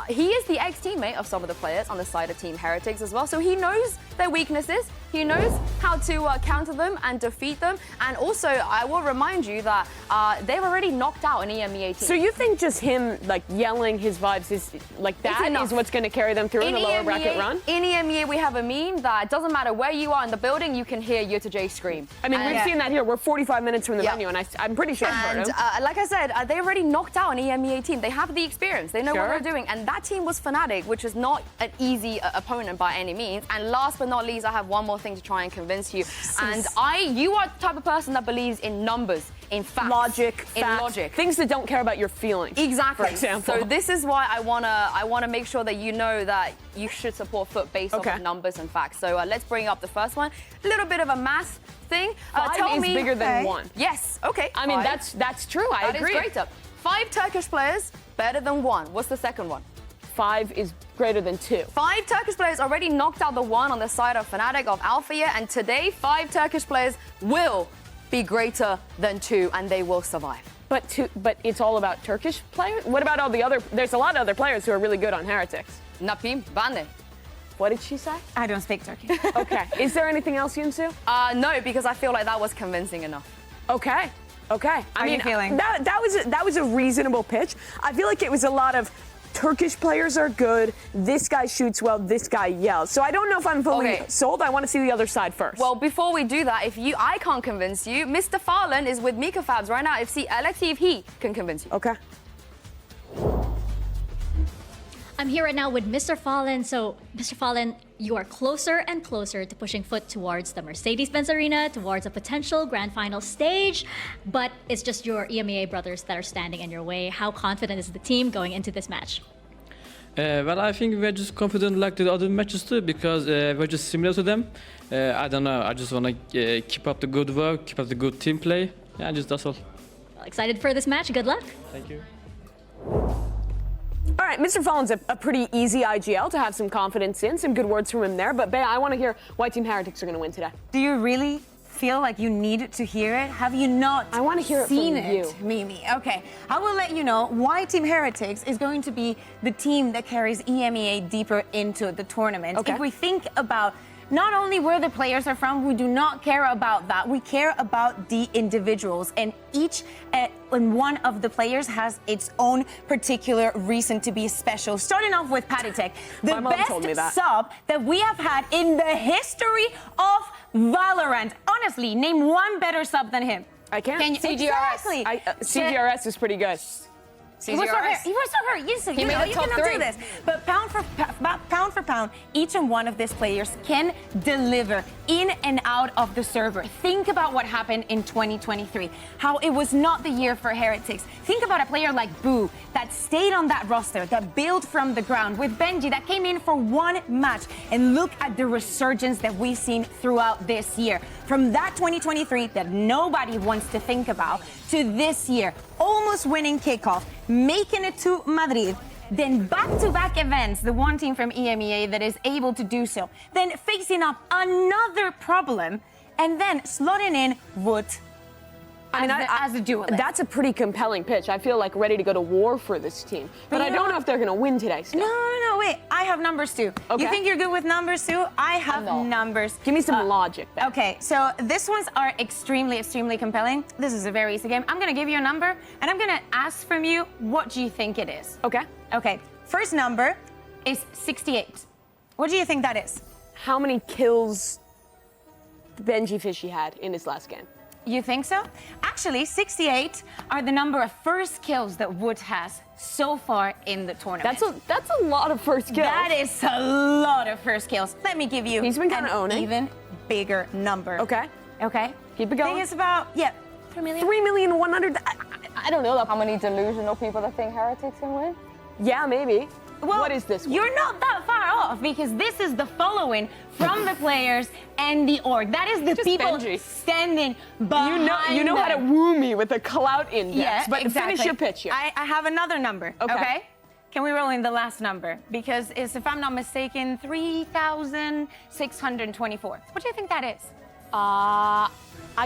he is the ex-teammate of some of the players on the side of Team Heretics as well. So he knows their weaknesses. He knows how to counter them and defeat them. And also, I will remind you that they've already knocked out an EMEA team. So you think just him, like, yelling his vibes is, like, that is what's going to carry them through in the lower bracket run? In EMEA, we have a meme that doesn't matter where you are in the building, you can hear Yutej scream. I mean, we've seen that here. We're 45 minutes from the venue, and I'm pretty sure I've heard him. Like I said, they already knocked out an EMEA team. They have the experience. They know what they're doing. And that team was Fnatic, which is not an easy opponent by any means. And last but not least, I have one more thing to try and convince you. And you are the type of person that believes in numbers. in facts. Logic, in facts, logic. things that don't care about your feelings. Exactly. For example. So this is why I wanna make sure that you know that you should support Foot based off of numbers and facts. So let's bring up the first one. A little bit of a math thing. Five is bigger than one. Yes. Okay. I mean, five. that's true. I agree. That is great. 5 Turkish players better than 1. What's the second one? 5 is greater than 2. 5 Turkish players already knocked out the 1 on the side of Fnatic of Alpha, and today 5 Turkish players will be greater than 2, and they will survive. But it's all about Turkish players? What about all the other... There's a lot of other players who are really good on Heretics. Napim, bane. What did she say? I don't speak Turkish. Okay. Is there anything else, Yunsu? No, because I feel like that was convincing enough. Okay. Okay. How are you feeling? That was a reasonable pitch. I feel like it was a lot of Turkish players are good, this guy shoots well, this guy yells. So I don't know if I'm fully sold. I want to see the other side first. Well, before we do that, I can't convince you, Mr. Farland is with Mika Fabs right now. Let's see if he can convince you. Okay. I'm here right now with Mr. Fallen. So, Mr. Fallen, you are closer and closer to pushing Foot towards the Mercedes-Benz Arena, towards a potential grand final stage, but it's just your EMEA brothers that are standing in your way. How confident is the team going into this match? Well, I think we're just confident like the other matches too, because we're just similar to them. I don't know, I just want to keep up the good work, keep up the good team play. Yeah, that's all. Well, excited for this match. Good luck. Thank you. All right, Mr. Fallen's a pretty easy IGL to have some confidence in. Some good words from him there. But, Bea, I want to hear why Team Heretics are going to win today. Do you really feel like you need to hear it? Have you not I want to hear seen it from it, Mimi? Okay, I will let you know why Team Heretics is going to be the team that carries EMEA deeper into the tournament. Okay. If we think about not only where the players are from, we do not care about that. We care about the individuals, and each and one of the players has its own particular reason to be special. Starting off with Patitek, the best sub that we have had in the history of Valorant. Honestly, name one better sub than him. I can't. CGRS. Exactly. CGRS is pretty good. He was so hurt. Yes, you know, you cannot do this. But pound for pound, each and one of these players can deliver in and out of the server. Think about what happened in 2023, how it was not the year for Heretics. Think about a player like Boo that stayed on that roster, that built from the ground, with Benji that came in for one match. And look at the resurgence that we've seen throughout this year. From that 2023 that nobody wants to think about to this year, almost winning kickoff, making it to Madrid, then back-to-back events, the one team from EMEA that is able to do so, then facing up another problem, and then slotting in Wood as a duelist. That's a pretty compelling pitch. I feel like ready to go to war for this team. But I don't know if they're going to win today still. No, wait. I have numbers too. Okay. You think you're good with numbers too? I have numbers. Give me some logic. Okay, so these ones are extremely compelling. This is a very easy game. I'm going to give you a number, and I'm going to ask from you, what do you think it is? Okay. Okay, first number is 68. What do you think that is? How many kills Benji Fishy had in his last game? You think so? Actually, 68 are the number of first kills that Wood has so far in the tournament. That's a lot of first kills. That is a lot of first kills. Let me give you He's been kinda owning. even bigger number. Okay. Okay. Keep it I going. think it's about, 3 million. 3,100,000. I don't know. How many delusional people that think Heretics can win? Yeah, maybe. Well, what is this one? You're not that far off, because this is the following from the players and the org. That is the Just people Benji. standing behind You know how to them. woo me with a clout index. Yeah, but exactly. finish your pitch here. I have another number. Okay. Can we roll in the last number? Because it's, if I'm not mistaken, 3,624. What do you think that is? I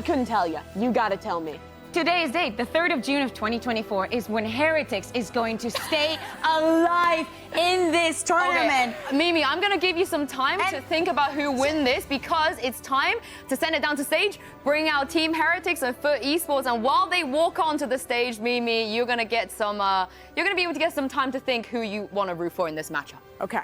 couldn't tell you. You gotta tell me. Today's date, the 3rd of June of 2024, is when Heretics is going to stay alive in this tournament. Okay. Mimi, I'm going to give you some time to think about who win this, because it's time to send it down to stage, bring out Team Heretics and Foot Esports, and while they walk onto the stage, Mimi, you're going to get some, you're going to be able to get some time to think who you want to root for in this matchup. Okay.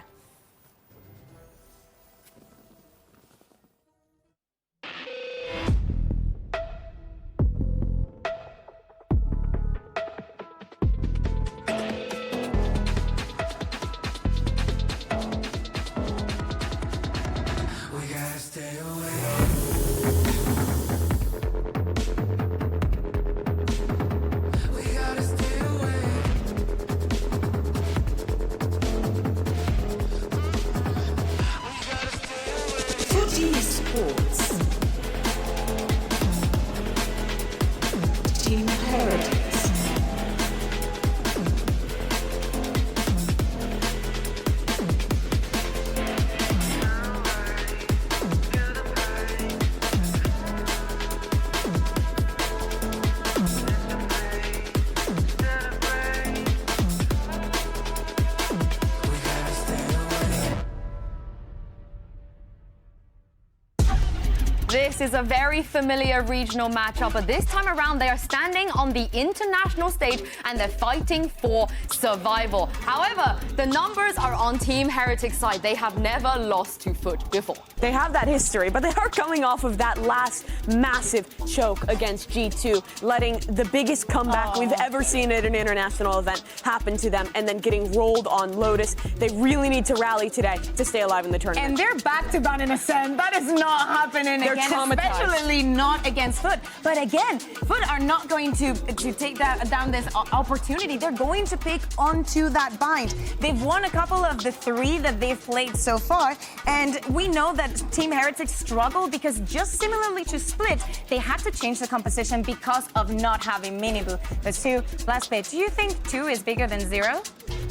This is a very familiar regional matchup, but this time around they are standing on the international stage and they're fighting for survival. However, the numbers are on Team Heretic's side. They have never lost to Foot before. They have that history, but they are coming off of that last massive choke against G2, letting the biggest comeback we've ever seen at an international event happen to them, and then getting rolled on Lotus. They really need to rally today to stay alive in the tournament. And they're back to ban in Ascend. That is not happening They're again, traumatized. especially not against Foot. But again, Foot are not going to take down this opportunity. They're going to pick onto that bind. They've won a couple of the 3 that they've played so far, and we know that Team Heretics struggled because just similarly to Split, they had to change the composition because of not having Minibu. But Sue, last bit, do you think 2 is bigger than 0?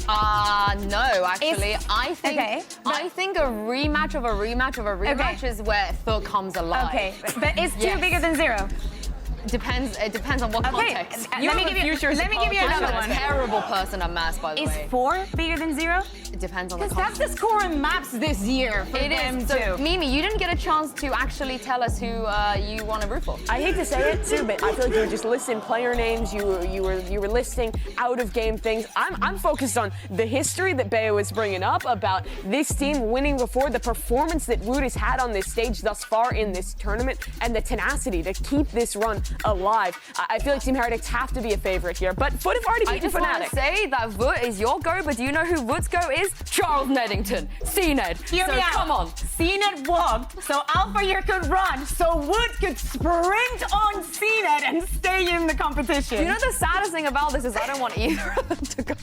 No, actually. I think a rematch of a rematch of a rematch is where Foot comes alive. Okay, but is 2 bigger than 0? It depends on what context. Let me give you another one. I'm a terrible person at maths, by the way. Is 4 bigger than 0? It depends on the context. Because that's the score in maps this year for them is. So, Mimi, you didn't get a chance to actually tell us who you want to root for. I hate to say it too, but I feel like you were just listing player names. You were listing out of game things. I'm focused on the history that Bayo was bringing up about this team winning before, the performance that Wood has had on this stage thus far in this tournament, and the tenacity to keep this run alive. I feel like Team Heretics have to be a favorite here, but Foot have already beaten Fnatic. I just want to say that Wood is your go, but do you know who Wood's go is? Charles Neddington, CNED. Hear me out. Come on. CNED walked, so Alpha here could run, so Wood could sprint on CNED and stay in the competition. You know the saddest thing about this is I don't want either of them to go.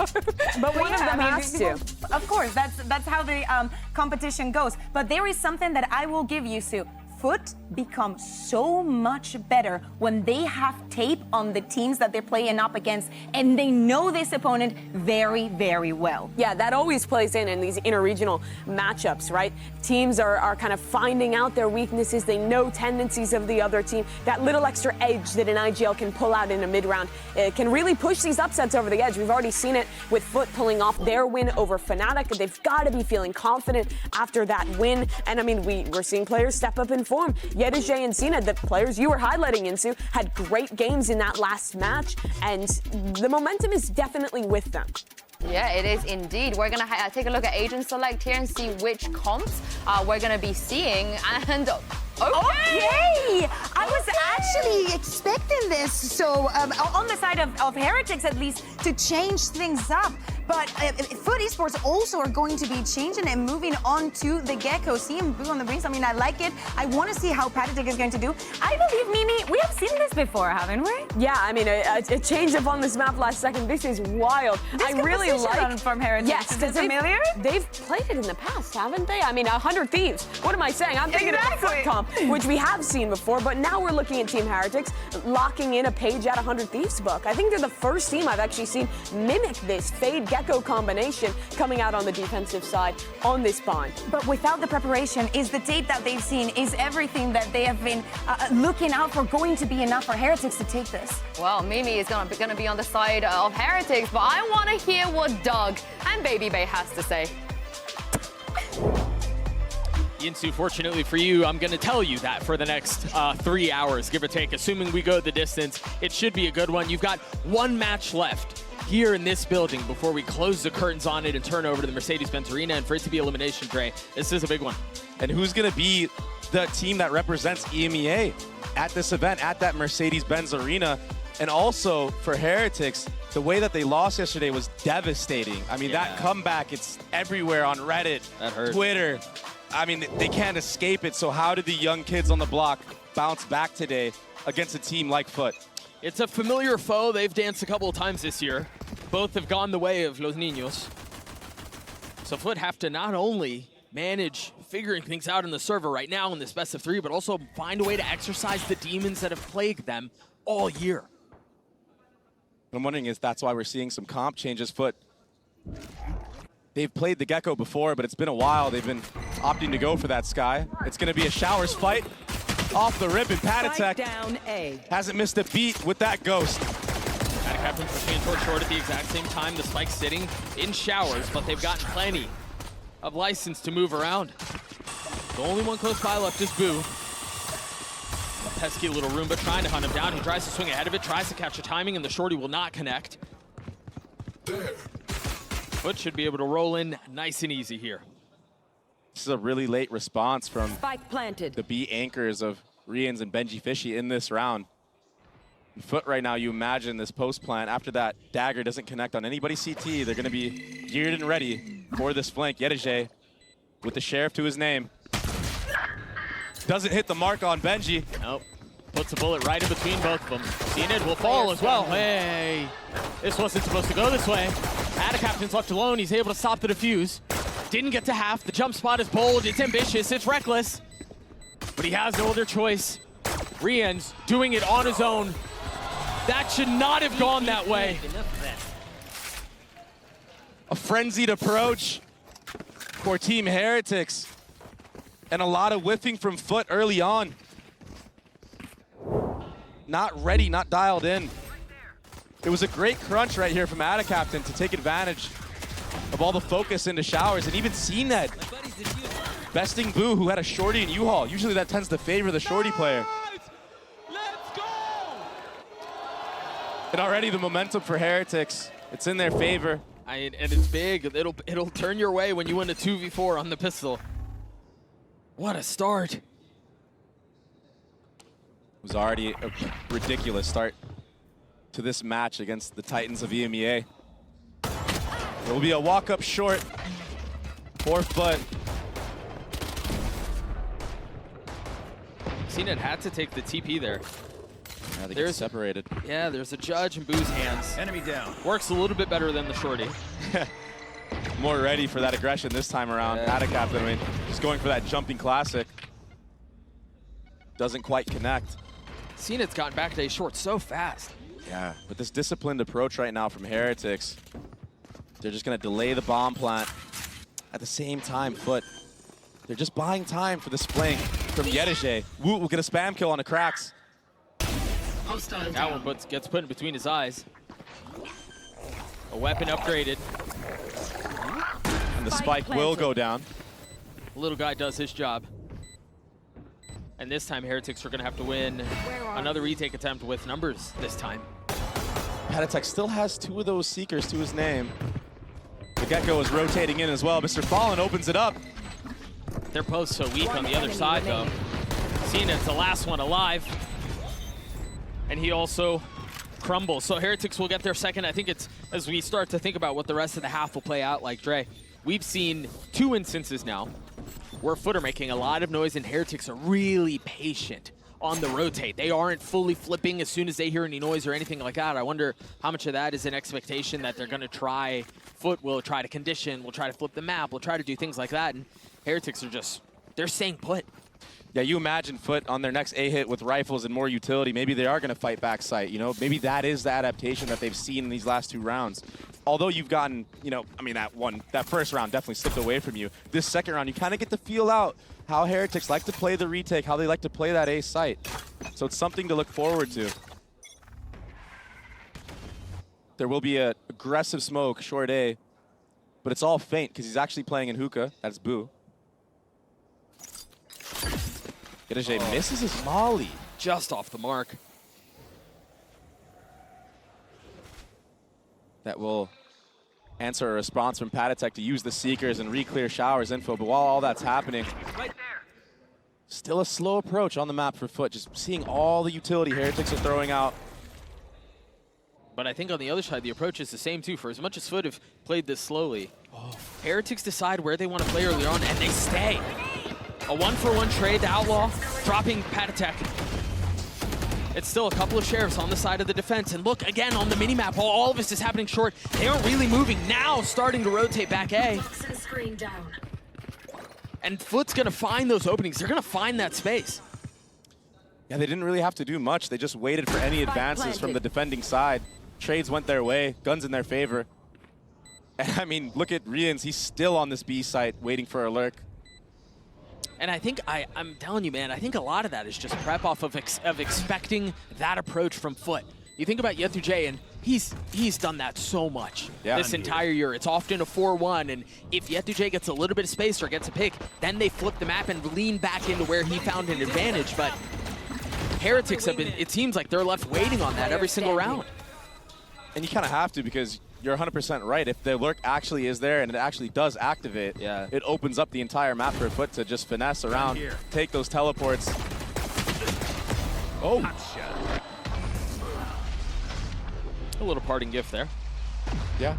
But one of them has to. Of course, that's how the competition goes. But there is something that I will give you, Sue. Foot becomes so much better when they have tape on the teams that they're playing up against, and they know this opponent very, very well. Yeah, that always plays in these interregional matchups, right? Teams are kind of finding out their weaknesses. They know tendencies of the other team. That little extra edge that an IGL can pull out in a mid-round can really push these upsets over the edge. We've already seen it with Foot pulling off their win over Fnatic. They've got to be feeling confident after that win. And I mean, we're seeing players step up in form. Yedijay and Cena, the players you were highlighting into, had great games in that last match, and the momentum is definitely with them. Yeah, it is indeed. We're going to take a look at Agent Select here and see which comps we're going to be seeing. And Okay! I was actually expecting this, so on the side of Heretics at least, to change things up. But Foot Esports also are going to be changing and moving on to the Gecko. Seeing Boo on the rings, I mean, I like it. I want to see how Patatic is going to do. I believe, Mimi, we have seen this before, haven't we? Yeah, I mean, a change up on this map last second. This is wild. This I really like from Heretics. Yes, is it familiar? They've played it in the past, haven't they? I mean, 100 Thieves. What am I saying? I'm thinking of a Foot comp, which we have seen before, but now we're looking at Team Heretics locking in a page at 100 Thieves book. I think they're the first team I've actually seen mimic this Fade Gecko combination coming out on the defensive side on this bind. But without the preparation, is the tape that they've seen, is everything that they have been looking out for going to be enough for Heretics to take this? Well, Mimi is going to be on the side of Heretics, but I want to hear what Doug and Baby Bay has to say. Yinsu, fortunately for you, I'm going to tell you that for the next 3 hours, give or take. Assuming we go the distance, it should be a good one. You've got one match left here in this building before we close the curtains on it and turn over to the Mercedes-Benz Arena. And for it to be elimination, Dre, this is a big one. And who's going to be the team that represents EMEA at this event, at that Mercedes-Benz Arena? And also for Heretics, the way that they lost yesterday was devastating. I mean, that comeback, it's everywhere on Reddit, Twitter. I mean, they can't escape it. So how did the young kids on the block bounce back today against a team like Foot? It's a familiar foe. They've danced a couple of times this year. Both have gone the way of Los Niños. So Foot have to not only manage figuring things out in the server right now in this best of 3, but also find a way to exercise the demons that have plagued them all year. I'm wondering if that's why we're seeing some comp changes. Foot, they've played the Gecko before, but it's been a while. They've been opting to go for that Sky. It's going to be a Showers fight. Off the rip, and Patatek hasn't missed a beat with that Ghost. Patatek happens between towards short at the exact same time. The Spike's sitting in Showers, but they've gotten plenty of license to move around. The only one close by left is Boo. pesky little Roomba trying to hunt him down. He tries to swing ahead of it, tries to catch the timing, and the shorty will not connect. Foot should be able to roll in nice and easy here. This is a really late response from Spike planted. the B anchors of Rians and Benji Fishy in this round. Foot right now, you imagine this post plant. After that dagger doesn't connect on anybody's CT, they're going to be geared and ready for this flank. Yedije with the Sheriff to his name. Doesn't hit the mark on Benji. Nope. Puts a bullet right in between both of them. Zenit will fall as well. Hey, this wasn't supposed to go this way. Captain's left alone. He's able to stop the defuse. Didn't get to half. The jump spot is bold. It's ambitious. It's reckless. But he has no other choice. Rian's doing it on his own. That should not have gone that way. A frenzied approach for Team Heretics. And a lot of whiffing from Foot early on. Not ready, not dialed in. It was a great crunch right here from Captain to take advantage of all the focus into showers, and even CNED besting Boo, who had a shorty in U-Haul. Usually that tends to favor the shorty player. Let's go! And already the momentum for Heretics, it's in their favor. And it's big. It'll turn your way when you win a 2v4 on the pistol. What a start. It was already a ridiculous start to this match against the Titans of EMEA. It will be a walk-up short for Foot. CNED had to take the TP there. Yeah, they get separated. Yeah, there's a judge in Boo's hands. Enemy down. Works a little bit better than the shorty. More ready for that aggression this time around. Captain, I mean, just going for that jumping classic. Doesn't quite connect. CNED's gotten back to a short so fast. Yeah, but this disciplined approach right now from Heretics, they're just going to delay the bomb plant. At the same time, Foot, they're just buying time for this flank from Yedije. Woot will get a spam kill on the cracks. That one gets put in between his eyes. A weapon upgraded. And the spike will go down. Little guy does his job. And this time, Heretics are going to have to win another retake attempt with numbers this time. Patatek still has 2 of those Seekers to his name. The Gecko is rotating in as well. Mr. Fallen opens it up. Their post's so weak on the other side, though. CNED's the last one alive. And he also crumbles. So Heretics will get their second. I think it's, as we start to think about what the rest of the half will play out like, Dre, we've seen 2 instances now where Foot are making a lot of noise and Heretics are really patient on the rotate. They aren't fully flipping as soon as they hear any noise or anything like that. I wonder how much of that is an expectation that they're going to try. Foot will try to condition, will try to flip the map, will try to do things like that. And Heretics are just, they're staying put. Yeah, you imagine Foot on their next A-hit with rifles and more utility. Maybe they are going to fight back sight, you know? Maybe that is the adaptation that they've seen in these last 2 rounds. Although you've gotten, you know, I mean, that first round definitely slipped away from you. This second round, you kind of get to feel out how Heretics like to play the retake, how they like to play that A site. So it's something to look forward to. There will be an aggressive smoke, short A, but it's all faint because he's actually playing in hookah. That's Boo. Yedije misses his molly. Just off the mark. That will answer a response from Patatek to use the Seekers and re-clear Showers info. But while all that's happening, still a slow approach on the map for Foot. Just seeing all the utility Heretics are throwing out. But I think on the other side, the approach is the same too. For as much as Foot have played this slowly, Heretics decide where they want to play early on, and they stay. A 1-for-1 trade to Outlaw, dropping Patatek. It's still a couple of Sheriffs on the side of the defense. And look, again, on the minimap, all of this is happening short. They aren't really moving. Now starting to rotate back A. And Foot's going to find those openings. They're going to find that space. Yeah, they didn't really have to do much. They just waited for any advances from the defending side. Trades went their way, guns in their favor. And I mean, look at Rians. He's still on this B site waiting for a lurk. And I think, I'm telling you, man, I think a lot of that is just prep off of expecting that approach from Foot. You think about Yetu and he's done that so much this entire year. It's often a 4-1, and if Yetu gets a little bit of space or gets a pick, then they flip the map and lean back into where he found an advantage. But Heretics have been, it seems like they're left waiting on that every single round. And you kind of have to, because you're 100% right. If the lurk actually is there and it actually does activate, it opens up the entire map for Foot to just finesse around, take those teleports. Oh! A little parting gift there. Yeah.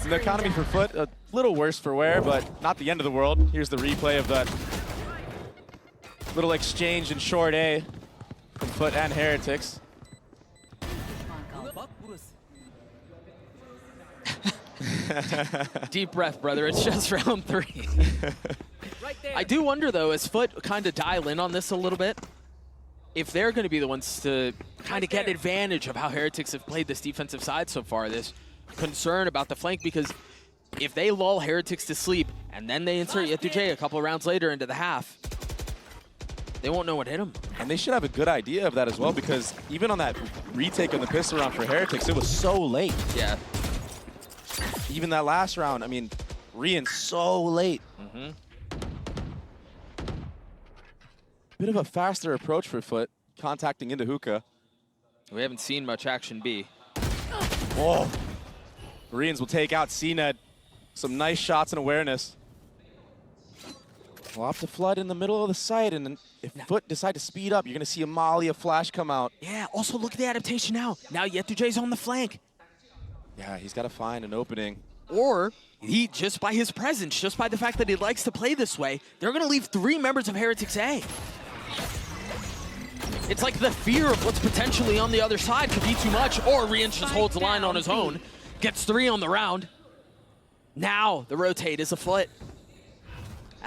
And the economy for Foot, a little worse for wear, but not the end of the world. Here's the replay of that little exchange in short A from Foot and Heretics. Deep breath, brother. It's just round 3. I do wonder, though, as Foot kind of dial in on this a little bit, if they're going to be the ones to kind of get advantage of how Heretics have played this defensive side so far, this concern about the flank, because if they lull Heretics to sleep and then they insert Yetuj a couple of rounds later into the half, they won't know what hit them. And they should have a good idea of that as well, because even on that retake on the pistol round for Heretics, it was so late. Yeah. Even that last round, I mean, Rian so late. Bit of a faster approach for Foot, contacting into hookah. We haven't seen much action B. Oh, Koreans will take out CNED. Some nice shots and awareness. We'll have to flood in the middle of the site, and if Foot decide to speed up, you're going to see a flash come out. Yeah, also look at the adaptation now. Now Yetuj's on the flank. Yeah, he's got to find an opening. Or he, just by his presence, just by the fact that he likes to play this way, they're going to leave 3 members of Heretics A. It's like the fear of what's potentially on the other side could be too much, or Rian just holds the line on his own, gets 3 on the round. Now the rotate is afoot.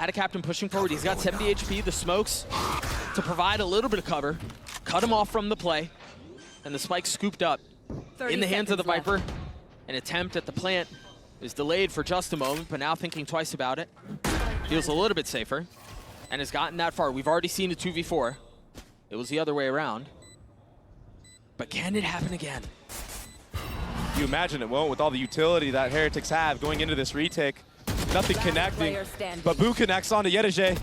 Ada Captain pushing forward. He's got 70 HP, the smokes to provide a little bit of cover, cut him off from the play, and the spike scooped up in the hands of the Viper. An attempt at the plant is delayed for just a moment, but now thinking twice about it, feels a little bit safer and has gotten that far. We've already seen a 2v4. It was the other way around. But can it happen again? You imagine it won't, with all the utility that Heretics have going into this retake. Nothing connecting, but Boo connects onto Yetuj.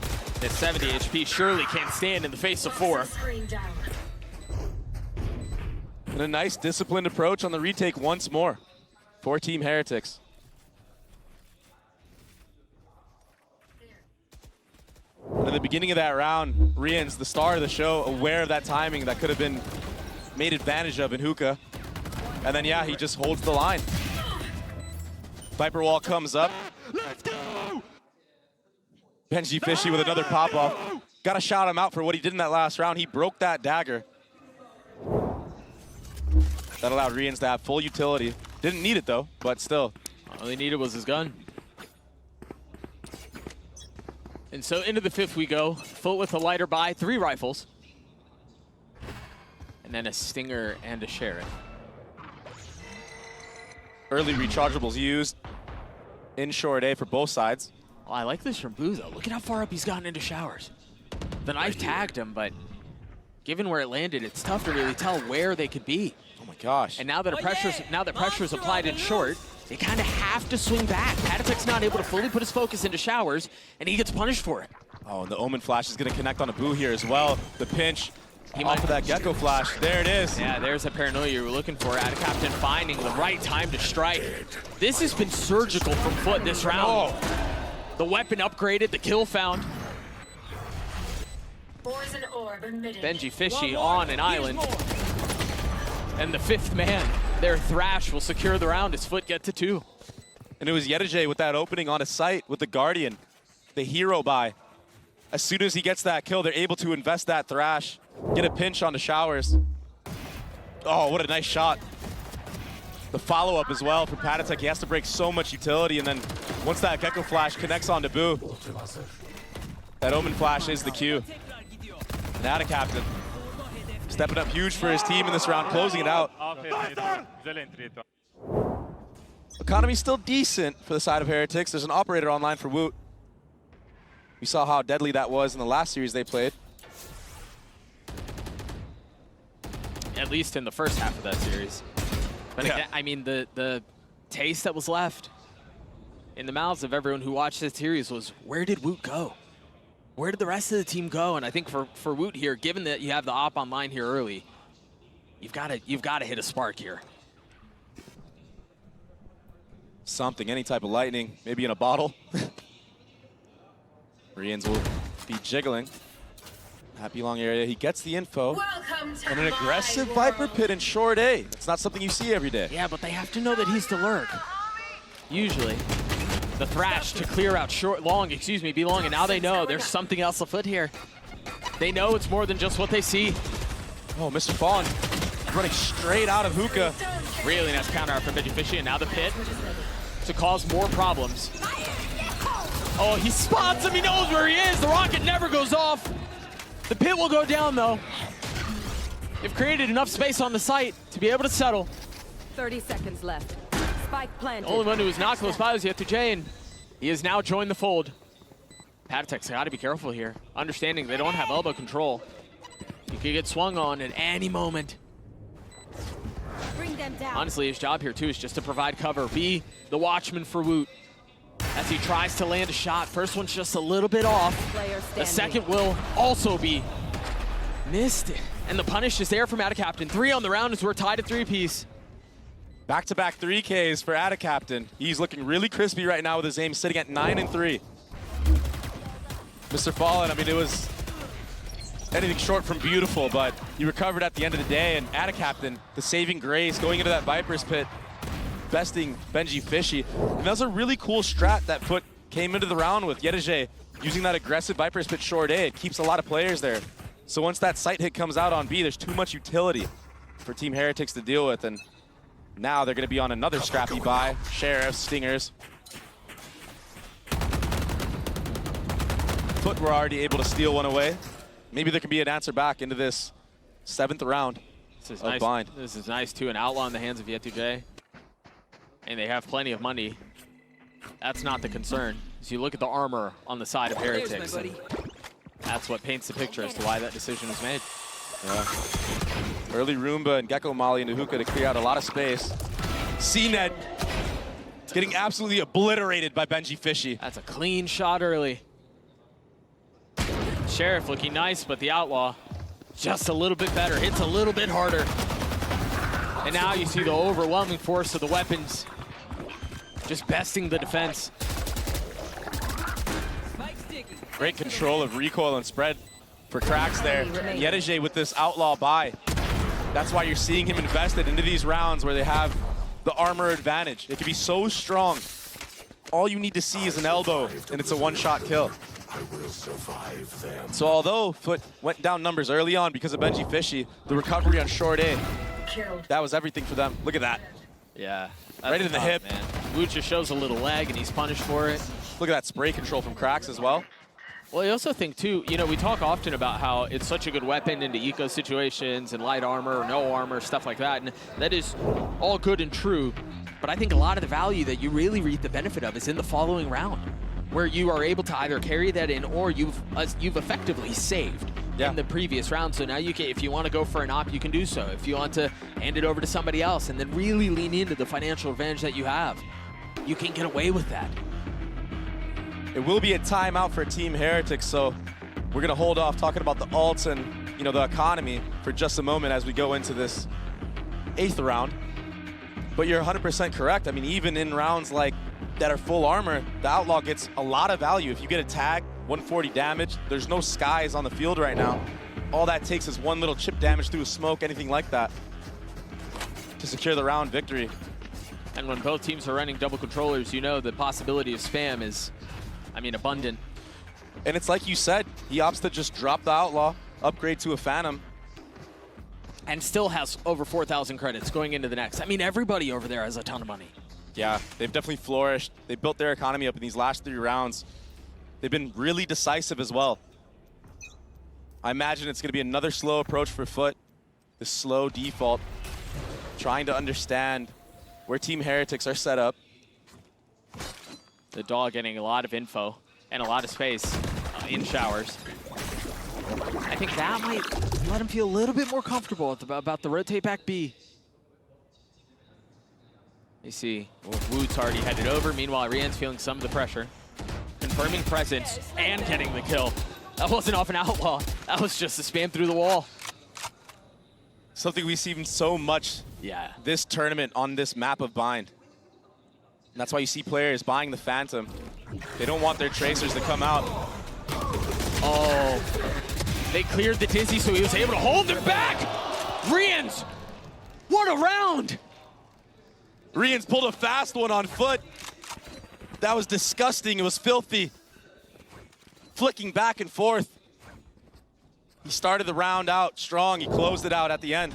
At 70 HP, surely can't stand in the face of 4. And a nice disciplined approach on the retake once more for Team Heretics. And in the beginning of that round, Rian's the star of the show, aware of that timing that could have been made advantage of in hookah. And then, yeah, he just holds the line. Viper wall comes up. Let's go! Benji Fishy with another pop-off. Got to shout him out for what he did in that last round. He broke that dagger. That allowed Rians to have full utility. Didn't need it, though, but still. All he needed was his gun. And so into the 5th we go. Foot with a lighter buy, 3 rifles. And then a Stinger and a Sheriff. Early rechargeables used in short A for both sides. Oh, I like this from Boo, though. Look at how far up he's gotten into showers. The knife tagged him, but given where it landed, it's tough to really tell where they could be. Oh my gosh. And now that pressure's applied in short, they kind of have to swing back. Patatek's not able to fully put his focus into showers, and he gets punished for it. Oh, and the Omen Flash is going to connect on a Boo here as well. The pinch off of that Gecko Flash. There it is. Yeah, there's the paranoia you were looking for. Ada Captain finding the right time to strike. This has been surgical from Foot this round. Oh. The weapon upgraded, the kill found. Benji Fishy on an island. And the 5th man, their Thrash, will secure the round as Foot get to 2. And it was Yetuj with that opening on his site with the Guardian, the hero buy. As soon as he gets that kill, they're able to invest that Thrash, get a pinch onto showers. Oh, what a nice shot. The follow-up as well from Patatek. He has to break so much utility, and then once that Gecko Flash connects onto Boo, that Omen Flash is the Q. And Ada Captain stepping up huge for his team in this round, closing it out. Economy's still decent for the side of Heretics. There's an operator online for Woot. We saw how deadly that was in the last series they played. At least in the first half of that series. But Yeah. again, I mean, the taste that was left in the mouths of everyone who watched this series was, where did Woot go? where did the rest of the team go? And I think for Woot here, given that you have the op online here early, you've got to hit a spark here. Something, any type of lightning, maybe in a bottle. Rians will be jiggling. Happy long area. He gets the info. And an aggressive Viper pit in short A. It's not something you see every day. Yeah, but they have to know that he's the lurk. Usually. The thrash to clear out be long, and now they know there's something else afoot here. They know it's more than just what they see. Oh, Mr. Fallen running straight out of hookah. Really nice counter out from VeggieFishy, and now the pit to cause more problems. Oh, he spots him, he knows where he is. The rocket never goes off. The pit will go down though. They've created enough space on the site to be able to settle. 30 seconds left. Spike planted. The only one who was not close by was Yetujay, and he has now joined the fold. Patatech's got to be careful here, understanding they don't have elbow control. He could get swung on at any moment. Bring them down. Honestly, his job here too is just to provide cover, be the watchman for Woot as he tries to land a shot. First one's just a little bit off. The second will also be missed. And the punish is there from Attacaptain. 3 on the round as we're tied at 3-piece. Back-to-back 3Ks for Attacaptain. He's looking really crispy right now with his aim sitting at 9 and 3. Mr. Fallen, I mean, it was anything short from beautiful, but he recovered at the end of the day, and Attacaptain, the saving grace, going into that Viper's pit, besting VeggieFishy. And that was a really cool strat that Foot came into the round with. Yetujay using that aggressive Viper's pit short A. It keeps a lot of players there. So once that sight hit comes out on B, there's too much utility for Team Heretics to deal with, and now they're going to be on another scrappy buy. Sheriffs, Stingers. Foot were already able to steal one away. Maybe there can be an answer back into this 7th round This is of nice. Bind. This is nice too, an outlaw in the hands of Yetujay. And they have plenty of money. That's not the concern. As you look at the armor on the side of Heretics, and that's what paints the picture as to why that decision was made. Yeah. Early Roomba and Gecko Molly into hookah to clear out a lot of space. CNED getting absolutely obliterated by VeggieFishy. That's a clean shot early. Sheriff looking nice, but the outlaw just a little bit better, hits a little bit harder. And now you see the overwhelming force of the weapons just besting the defense. Great control of recoil and spread for Cracks there. Yetujay with this outlaw buy. That's why you're seeing him invested into these rounds where they have the armor advantage. It can be so strong. All you need to see is an elbow, and it's a one-shot kill. I will survive them. So although Foot went down numbers early on because of VeggieFishy, the recovery on short A, that was everything for them. Look at that. Yeah. Right into the hip. Man. Woot just shows a little leg, and he's punished for it. Look at that spray control from Cracks as well. Well, I also think, too, you know, we talk often about how it's such a good weapon into eco situations and light armor, or no armor, stuff like that, and that is all good and true. But I think a lot of the value that you really reap the benefit of is in the following round, where you are able to either carry that in or you've effectively saved in the previous round. So now you can, if you want to go for an op, you can do so. If you want to hand it over to somebody else and then really lean into the financial advantage that you have, you can get away with that. It will be a timeout for Team Heretics, so we're going to hold off talking about the alts and, you know, the economy for just a moment as we go into this 8th round. But you're 100% correct. I mean, even in rounds like that are full armor, the Outlaw gets a lot of value. If you get a tag, 140 damage, there's no skies on the field right now. All that takes is one little chip damage through a smoke, anything like that, to secure the round victory. And when both teams are running double controllers, you know the possibility of spam is, I mean, abundant. And it's like you said, he opts to just drop the Outlaw, upgrade to a Phantom. And still has over 4,000 credits going into the next. I mean, everybody over there has a ton of money. Yeah, they've definitely flourished. They built their economy up in these last 3 rounds. They've been really decisive as well. I imagine it's going to be another slow approach for Foot. The slow default, trying to understand where Team Heretics are set up. The dog getting a lot of info and a lot of space in showers. I think that might let him feel a little bit more comfortable about the rotate back B. You see, Woot's already headed over. Meanwhile, Rian's feeling some of the pressure. Confirming presence and getting the kill. That wasn't off an outlaw. That was just a spam through the wall. Something we've seen so much this tournament on this map of Bind. And that's why you see players buying the Phantom. They don't want their tracers to come out. Oh, they cleared the Dizzy, so he was able to hold them back. Rians, what a round. Rians pulled a fast one on foot. That was disgusting, it was filthy. Flicking back and forth. He started the round out strong, he closed it out at the end.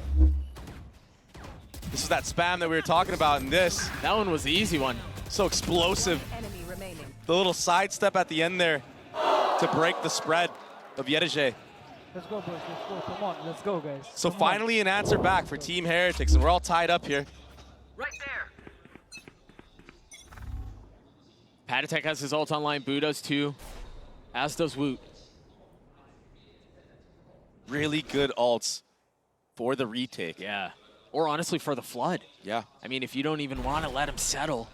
This is that spam that we were talking about, and this. That one was the easy one. So explosive. The little sidestep at the end there to break the spread of Yedeje. Let's go, boys. Let's go. Come on. Let's go, guys. So finally an answer back for Team Heretics, and we're all tied up here. Right there. Patatek has his ult online. Boo does too, as does Woot. Really good ults for the retake. Yeah. Or honestly for the Flood. Yeah. I mean, if you don't even want to let him settle,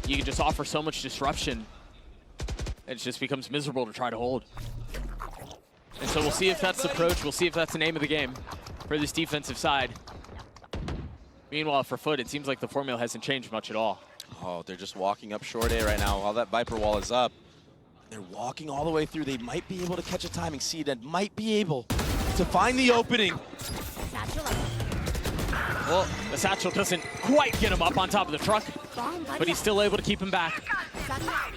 you can just offer so much disruption. It just becomes miserable to try to hold. And so we'll see if that's the approach. We'll see if that's the name of the game for this defensive side. Meanwhile, for Foot, it seems like the formula hasn't changed much at all. Oh, they're just walking up short A right now while that Viper wall is up. They're walking all the way through. They might be able to catch a timing seed and might be able to find the opening. Well, the satchel doesn't quite get him up on top of the truck, but he's still able to keep him back.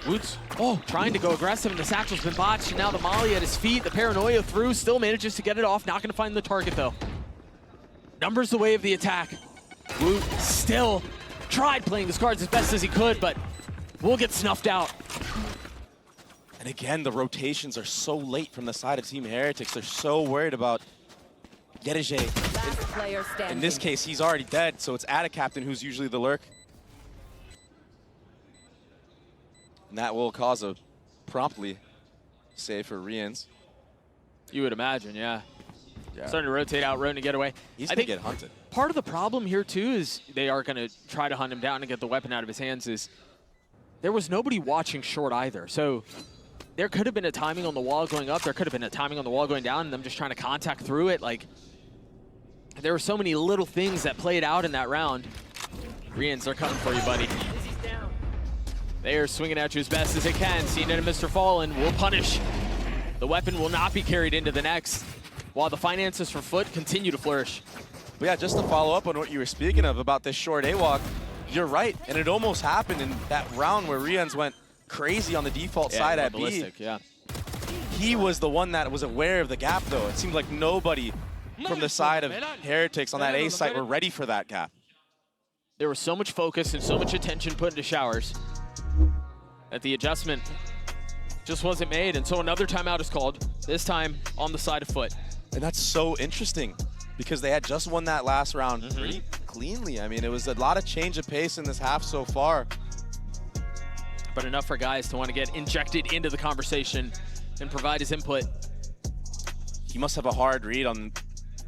Woots, trying to go aggressive, and the satchel's been botched, and now the molly at his feet, the paranoia through, still manages to get it off, not gonna find the target though. Numbers the way of the attack. Woot still tried playing his cards as best as he could, but will get snuffed out. And again, the rotations are so late from the side of Team Heretics. They're so worried about Yedeje. In this case, he's already dead, so it's Ada Captain who's usually the lurk. And that will cause a promptly save for Rians. You would imagine, yeah. Starting to rotate out, Ronin to get away. He's going to get hunted. Part of the problem here, too, is they are going to try to hunt him down and get the weapon out of his hands. Is there was nobody watching short either. So there could have been a timing on the wall going up. There could have been a timing on the wall going down, and them just trying to contact through it. Like, there were so many little things that played out in that round. Rians, they're coming for you, buddy. They are swinging at you as best as they can. Seeing it in Mr. Fallen will punish. The weapon will not be carried into the next, while the finances for Foot continue to flourish. But yeah, just to follow up on what you were speaking of about this short A-walk, you're right, and it almost happened in that round where Rians went crazy on the default side at B. Yeah. He was the one that was aware of the gap, though. It seemed like nobody from the side of Heretics on that A site were ready for that gap. There was so much focus and so much attention put into Showers that the adjustment just wasn't made, and so another timeout is called, this time on the side of Foot. And that's so interesting, because they had just won that last round pretty cleanly. I mean, it was a lot of change of pace in this half so far. But enough for guys to want to get injected into the conversation and provide his input. He must have a hard read on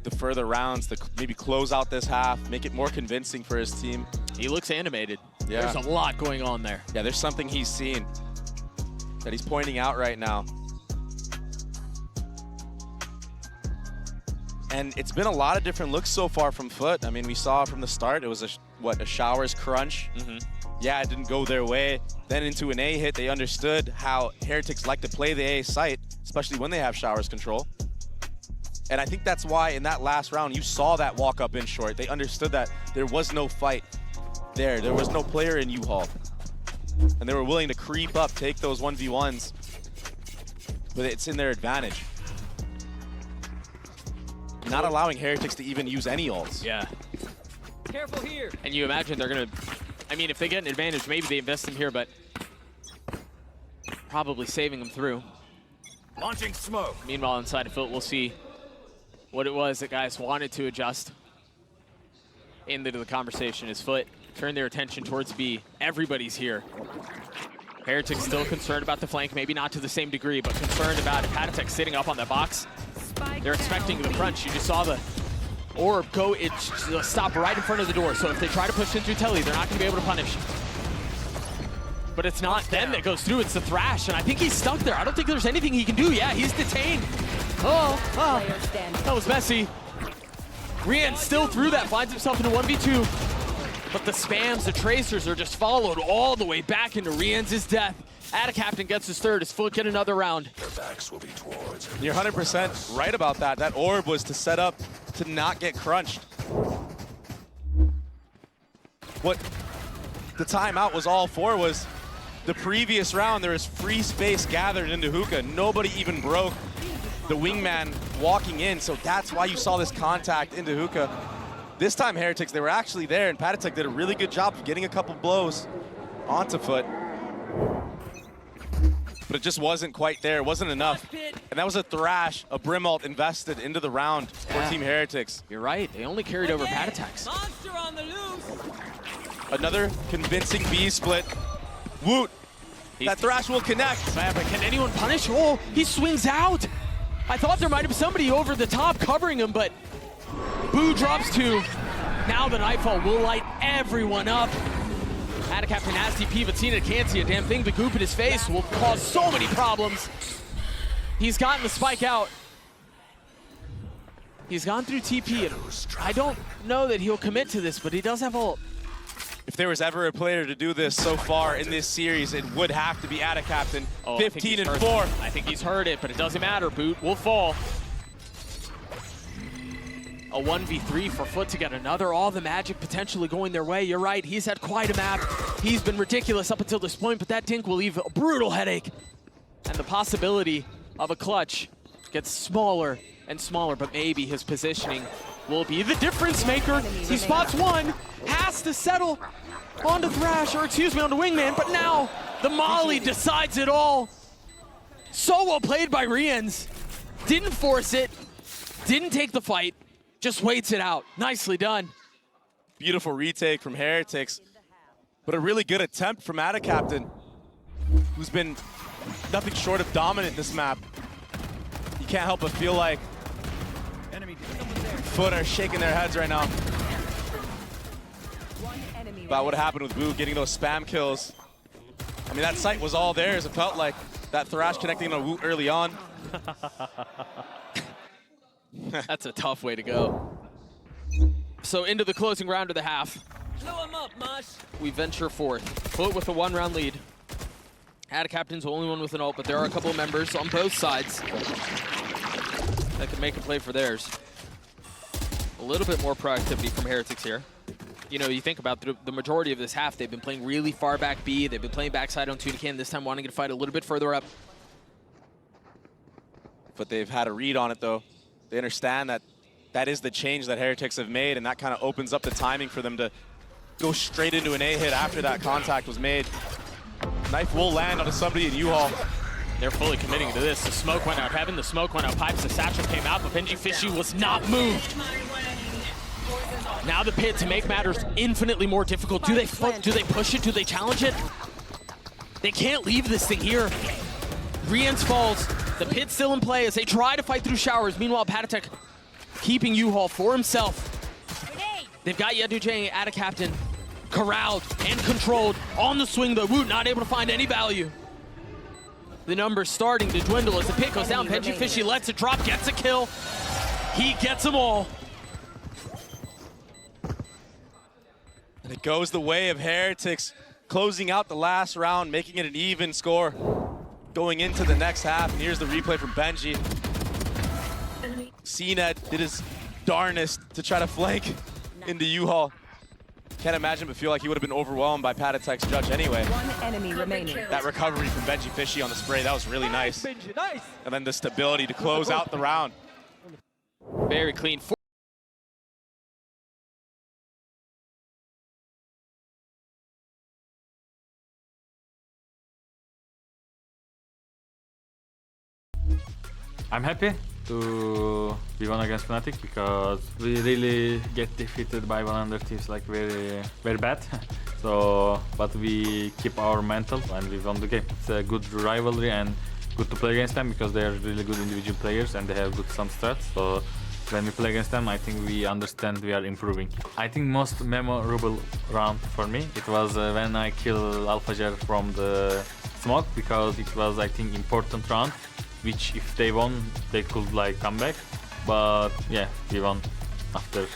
the further rounds to maybe close out this half, make it more convincing for his team. He looks animated. Yeah. There's a lot going on there. Yeah, there's something he's seen that he's pointing out right now. And it's been a lot of different looks so far from Foot. I mean, we saw from the start, it was a Showers crunch. Yeah, it didn't go their way. Then into an A hit, they understood how Heretics like to play the A site, especially when they have Showers control. And I think that's why in that last round, you saw that walk up in short. They understood that there was no fight there. There was no player in U-Haul. And they were willing to creep up, take those 1v1s. But it's in their advantage. Not allowing Heretics to even use any ults. Yeah. Careful here. And you imagine they're going to, I mean, if they get an advantage, maybe they invest him here, but probably saving them through. Launching smoke. Meanwhile, inside of Foot, we'll see what it was that guys wanted to adjust into the conversation. As Foot turned their attention towards B. Everybody's here. Heretics still concerned about the flank, maybe not to the same degree, but concerned about it. Patatek sitting up on the box. They're expecting the crunch. You just saw the orb go, it stop right in front of the door. So if they try to push in through Telly, they're not going to be able to punish. But it's not them that goes through, it's the Thrash, and I think he's stuck there. I don't think there's anything he can do. Yeah, he's detained. Oh, that was messy. Rian still through that, finds himself in a 1v2. But the spams, the tracers are just followed all the way back into Rian's death. Captain gets his third, his Foot get another round. Their backs will be towards. You're 100% right about that. That orb was to set up to not get crunched. What the timeout was all for was the previous round, there was free space gathered into Hookah. Nobody even broke the wingman walking in, so that's why you saw this contact into Hookah. This time, Heretics, they were actually there, and Patatek did a really good job of getting a couple blows onto Foot. But it just wasn't quite there, it wasn't enough. And that was a Thrash, a Brimalt invested into the round for Team Heretics. You're right, they only carried over Patatek's. Another convincing B split. Woot, that Thrash will connect. Man, but can anyone punish? Oh, he swings out. I thought there might have been somebody over the top covering him, but Boo drops two. Now the Nightfall will light everyone up. Captain has TP, but Cena can't see a damn thing. The goop in his face will cause so many problems. He's gotten the spike out. He's gone through TP, and I don't know that he'll commit to this, but he does have ult. If there was ever a player to do this so far in this series, it would have to be Captain. 15 and 4. I think he's heard it, but it doesn't matter. Boot will fall. A 1v3 for Foot to get another. All the magic potentially going their way. You're right, he's had quite a map. He's been ridiculous up until this point, but that dink will leave a brutal headache. And the possibility of a clutch gets smaller and smaller, but maybe his positioning will be the difference maker. He spots one, has to settle onto Thrash, or excuse me, onto Wingman, but now the Molly decides it all. So well played by Rians. Didn't force it, didn't take the fight, just waits it out. Nicely done. Beautiful retake from Heretics, but a really good attempt from Captain, who's been nothing short of dominant this map. You can't help but feel like Foot are shaking their heads right now about what happened with Boo getting those spam kills. I mean, that sight was all theirs. It felt like that Thrash connecting on a Woot early on. That's a tough way to go. So into the closing round of the half. We venture forth. Foot with a 1-round lead. Captain's the only one with an ult, but there are a couple of members on both sides that can make a play for theirs. A little bit more proactivity from Heretics here. You know, you think about the majority of this half, they've been playing really far back B. They've been playing backside on Tunican, this time wanting to fight a little bit further up. But they've had a read on it, though. They understand that that is the change that Heretics have made, and that kind of opens up the timing for them to go straight into an A hit after that contact was made. Knife will land onto somebody in U-Haul. They're fully committing to this. The smoke went out. Heaven, the smoke went out. Pipes, the satchel came out, but Benji Fishy was not moved. Now the pit, to make matters infinitely more difficult. Do they push it? Do they challenge it? They can't leave this thing here. Rians falls. The pit's still in play as they try to fight through showers. Meanwhile, Patatek keeping U-Haul for himself. They've got Yedujay at a Captain, corralled and controlled on the swing, though. Woot not able to find any value. The numbers starting to dwindle as the pit goes down. Benji Fishy lets it drop, gets a kill. He gets them all. And it goes the way of Heretics, closing out the last round, making it an even score going into the next half. And here's the replay from Benji. CNET did his darnest to try to flank into U-Haul. Can't imagine but feel like he would have been overwhelmed by Patatek's judge anyway. One enemy remaining. That recovery from Benji Fishy on the spray, that was really nice. And then the stability to close out the round. Very clean. I'm happy to be won against Fnatic because we really get defeated by one other teams like very bad. So, but we keep our mental and we won the game. It's a good rivalry and good to play against them because they are really good individual players and they have good some strats. So when we play against them, I think we understand we are improving. I think most memorable round for me, it was when I killed AlphaJer from the smoke, because it was, I think, important round, which if they won, they could like come back. But yeah, we won after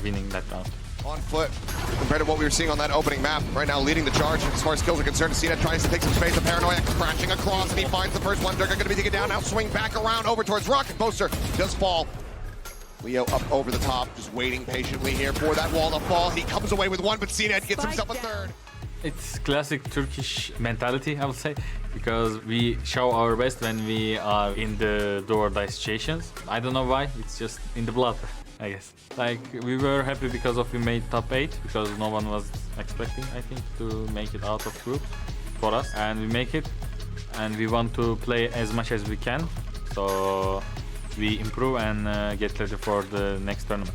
winning that round. On foot, compared to what we were seeing on that opening map. Right now leading the charge as far as kills are concerned. Cena tries to take some space. The Paranoia crashing across, and he finds the first one. They're going to be taken down now. Swing back around over towards Rocket Poster. Does fall. Leo up over the top, just waiting patiently here for that wall to fall. He comes away with one, but Cena gets himself a third. It's classic Turkish mentality, I would say, because we show our best when we are in the do-or-die situations. I don't know why, it's just in the blood, I guess. Like, we were happy because we made top 8, because no one was expecting, I think, to make it out of group for us. And we make it, and we want to play as much as we can. So we improve and get ready for the next tournament.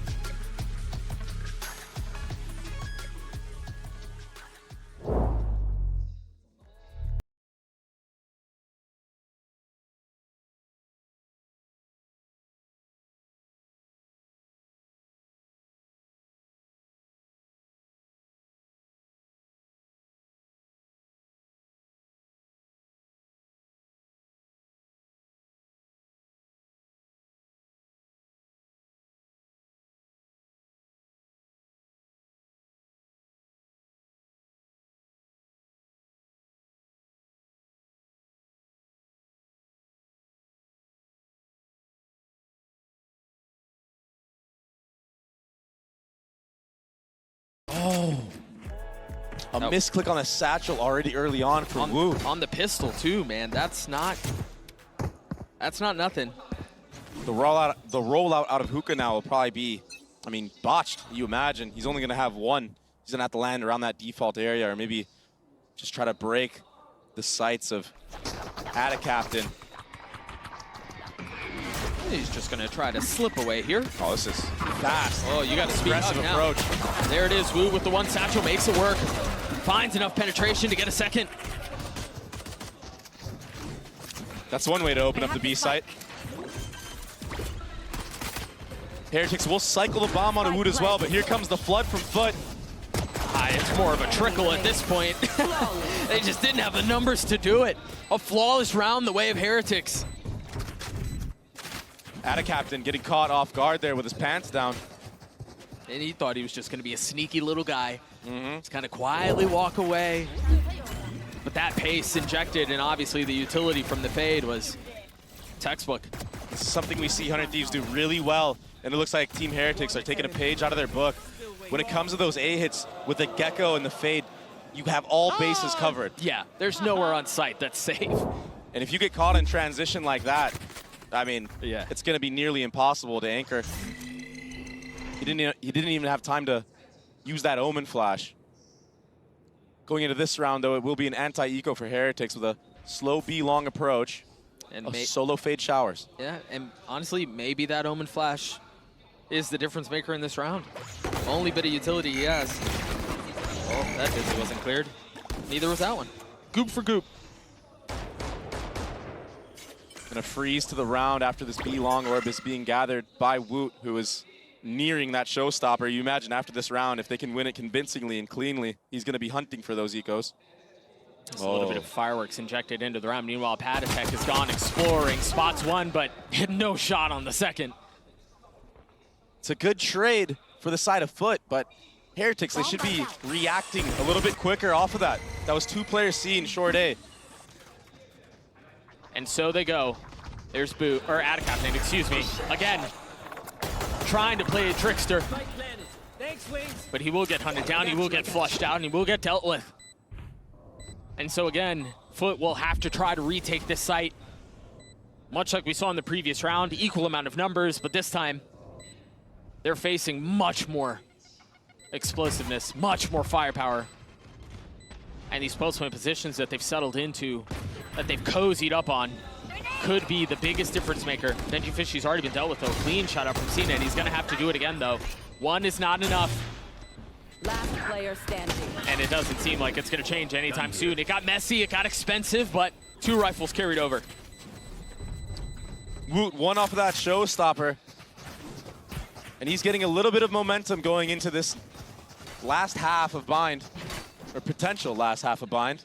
Oh. A misclick on a satchel already early on for Wu. On the pistol too, man. That's not nothing. The rollout out of Hookah now will probably be, I mean, botched. You imagine he's only gonna have one. He's gonna have to land around that default area, or maybe just try to break the sights of Captain. He's just gonna try to slip away here. Oh, this is fast. Oh, you got to speed up now. Approach. There it is. Wu with the one satchel makes it work. Finds enough penetration to get a second. That's one way to open up the B site. Heretics will cycle the bomb on Wood as well, but here comes the flood from Foot. It's more of a trickle at this point. They just didn't have the numbers to do it. A flawless round the way of Heretics. Captain getting caught off guard there with his pants down. And he thought he was just going to be a sneaky little guy. Just kind of quietly walk away. But that pace injected, and obviously the utility from the fade was textbook. This is something we see 100 Thieves do really well, and it looks like Team Heretics are taking a page out of their book. When it comes to those A hits with the Gecko and the fade, you have all bases covered. Yeah, there's nowhere on site that's safe. And if you get caught in transition like that, I mean, it's going to be nearly impossible to anchor. He didn't even have time to use that Omen flash. Going into this round, though, it will be an anti-eco for Heretics with a slow B long approach and solo fade showers. Yeah, and honestly, maybe that Omen flash is the difference maker in this round. Only bit of utility he has. Oh, that Dizzy wasn't cleared. Neither was that one. Goop for goop. Gonna freeze to the round after this B long orb is being gathered by Woot, who is nearing that showstopper. You imagine after this round, if they can win it convincingly and cleanly, he's gonna be hunting for those ecos. Just a little bit of fireworks injected into the round. Meanwhile, Patatek has gone exploring, spots one, but had no shot on the second. It's a good trade for the side of Foot, but Heretics, they should be reacting a little bit quicker off of that. That was 2 players C in short A. And so they go. There's Boo, or Captain, excuse me. Again, trying to play a trickster. But he will get hunted down, he will get flushed out, and he will get dealt with. And so again, Foot will have to try to retake this site. Much like we saw in the previous round, equal amount of numbers, but this time, they're facing much more explosiveness, much more firepower. And these post-point positions that they've settled into, that they've cozied up on, could be the biggest difference maker. Benji Fishy's already been dealt with, though. Clean shot up from Cena, and he's going to have to do it again, though. One is not enough. Last player standing. And it doesn't seem like it's going to change anytime soon. It got messy, it got expensive, but 2 rifles carried over. Woot, one off of that showstopper. And he's getting a little bit of momentum going into this last half of Bind, or potential last half of Bind.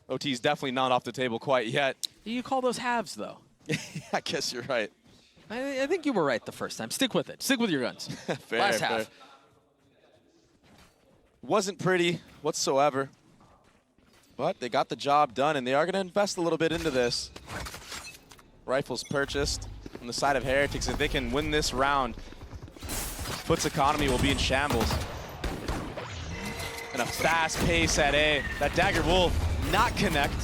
OT is definitely not off the table quite yet. Do you call those halves, though? I guess you're right. I think you were right the first time. Stick with it. Stick with your guns. Fair, last fair. half. Wasn't pretty whatsoever, but they got the job done, and they are going to invest a little bit into this. Rifles purchased on the side of Heretics. If they can win this round, Foot's economy will be in shambles. And a fast pace at A. That dagger will not connect.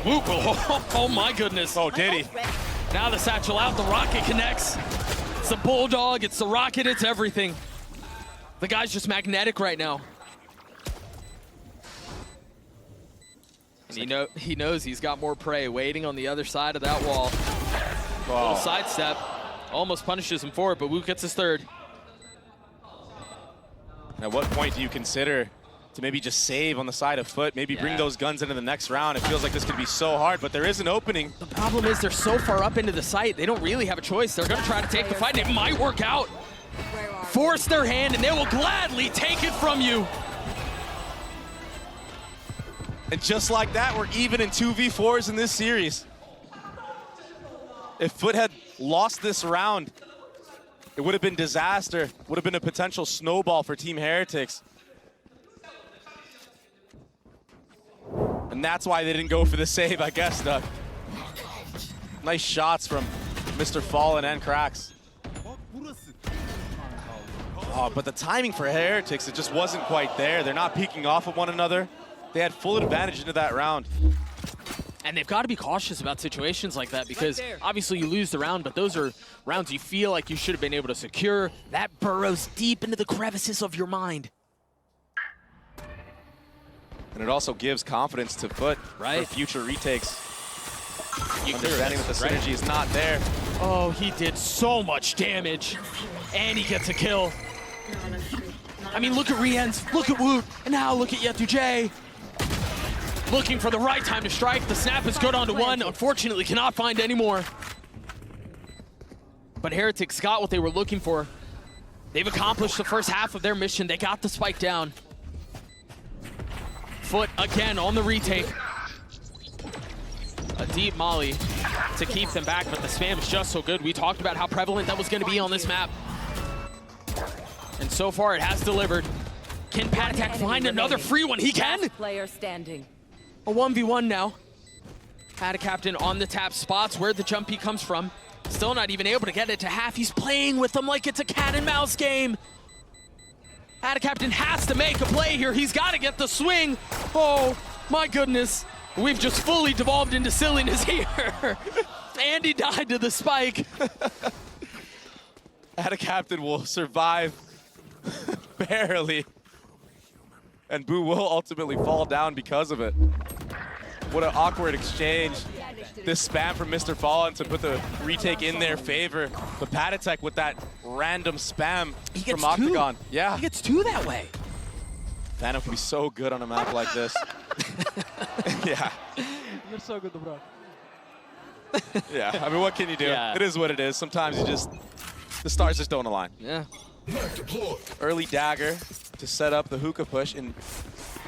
Oh my goodness. Oh, did he? Now the satchel out, the rocket connects. It's the Bulldog, it's the rocket, it's everything. The guy's just magnetic right now. And he knows he's got more prey waiting on the other side of that wall. Little sidestep, almost punishes him for it, but Wu gets his third. At what point do you consider to maybe just save on the side of Foot, maybe bring those guns into the next round? It feels like this could be so hard, but there is an opening. The problem is they're so far up into the site, they don't really have a choice. They're gonna try to take the fight, and it might work out. Force their hand, and they will gladly take it from you. And just like that, we're even in 2v4s in this series. If Foot had lost this round, it would have been disaster. Would have been a potential snowball for Team Heretics. And that's why they didn't go for the save, I guess, Doug. Nice shots from Mr. Fallen and Cracks. Oh, but the timing for Heretics, it just wasn't quite there. They're not peeking off of one another. They had full advantage into that round. And they've got to be cautious about situations like that because obviously you lose the round, but those are rounds you feel like you should have been able to secure. That burrows deep into the crevices of your mind. And it also gives confidence to Foot for future retakes. Understanding that the synergy is not there. Oh, he did so much damage. And he gets a kill. I mean, look at Rienz, look at Woot, and now look at Yetu-J. Looking for the right time to strike. The snap is good onto one. Unfortunately, cannot find any more. But Heretics got what they were looking for. They've accomplished the first half of their mission. They got the spike down. Foot again on the retake. A deep molly to keep them back, but the spam is just so good. We talked about how prevalent that was going to be on this map. And so far, it has delivered. Can Patatak find another free one? He can! Player standing. A 1v1 now. Patacaptain on the tap, spots where the jump he comes from. Still not even able to get it to half. He's playing with them like it's a cat and mouse game. Patacaptain has to make a play here. He's got to get the swing. Oh, my goodness. We've just fully devolved into silliness here. And he died to the spike. Patacaptain will survive barely. And Boo will ultimately fall down because of it. What an awkward exchange. This spam from Mr. Fallen to put the retake in their favor. But Patatek with that random spam from Octagon. Yeah. He gets two that way. Phantom can be so good on a map like this. Yeah. You're so good, bro. Yeah, I mean, what can you do? Yeah. It is what it is. Sometimes you just, the stars just don't align. Yeah. Early dagger to set up the hookah push, and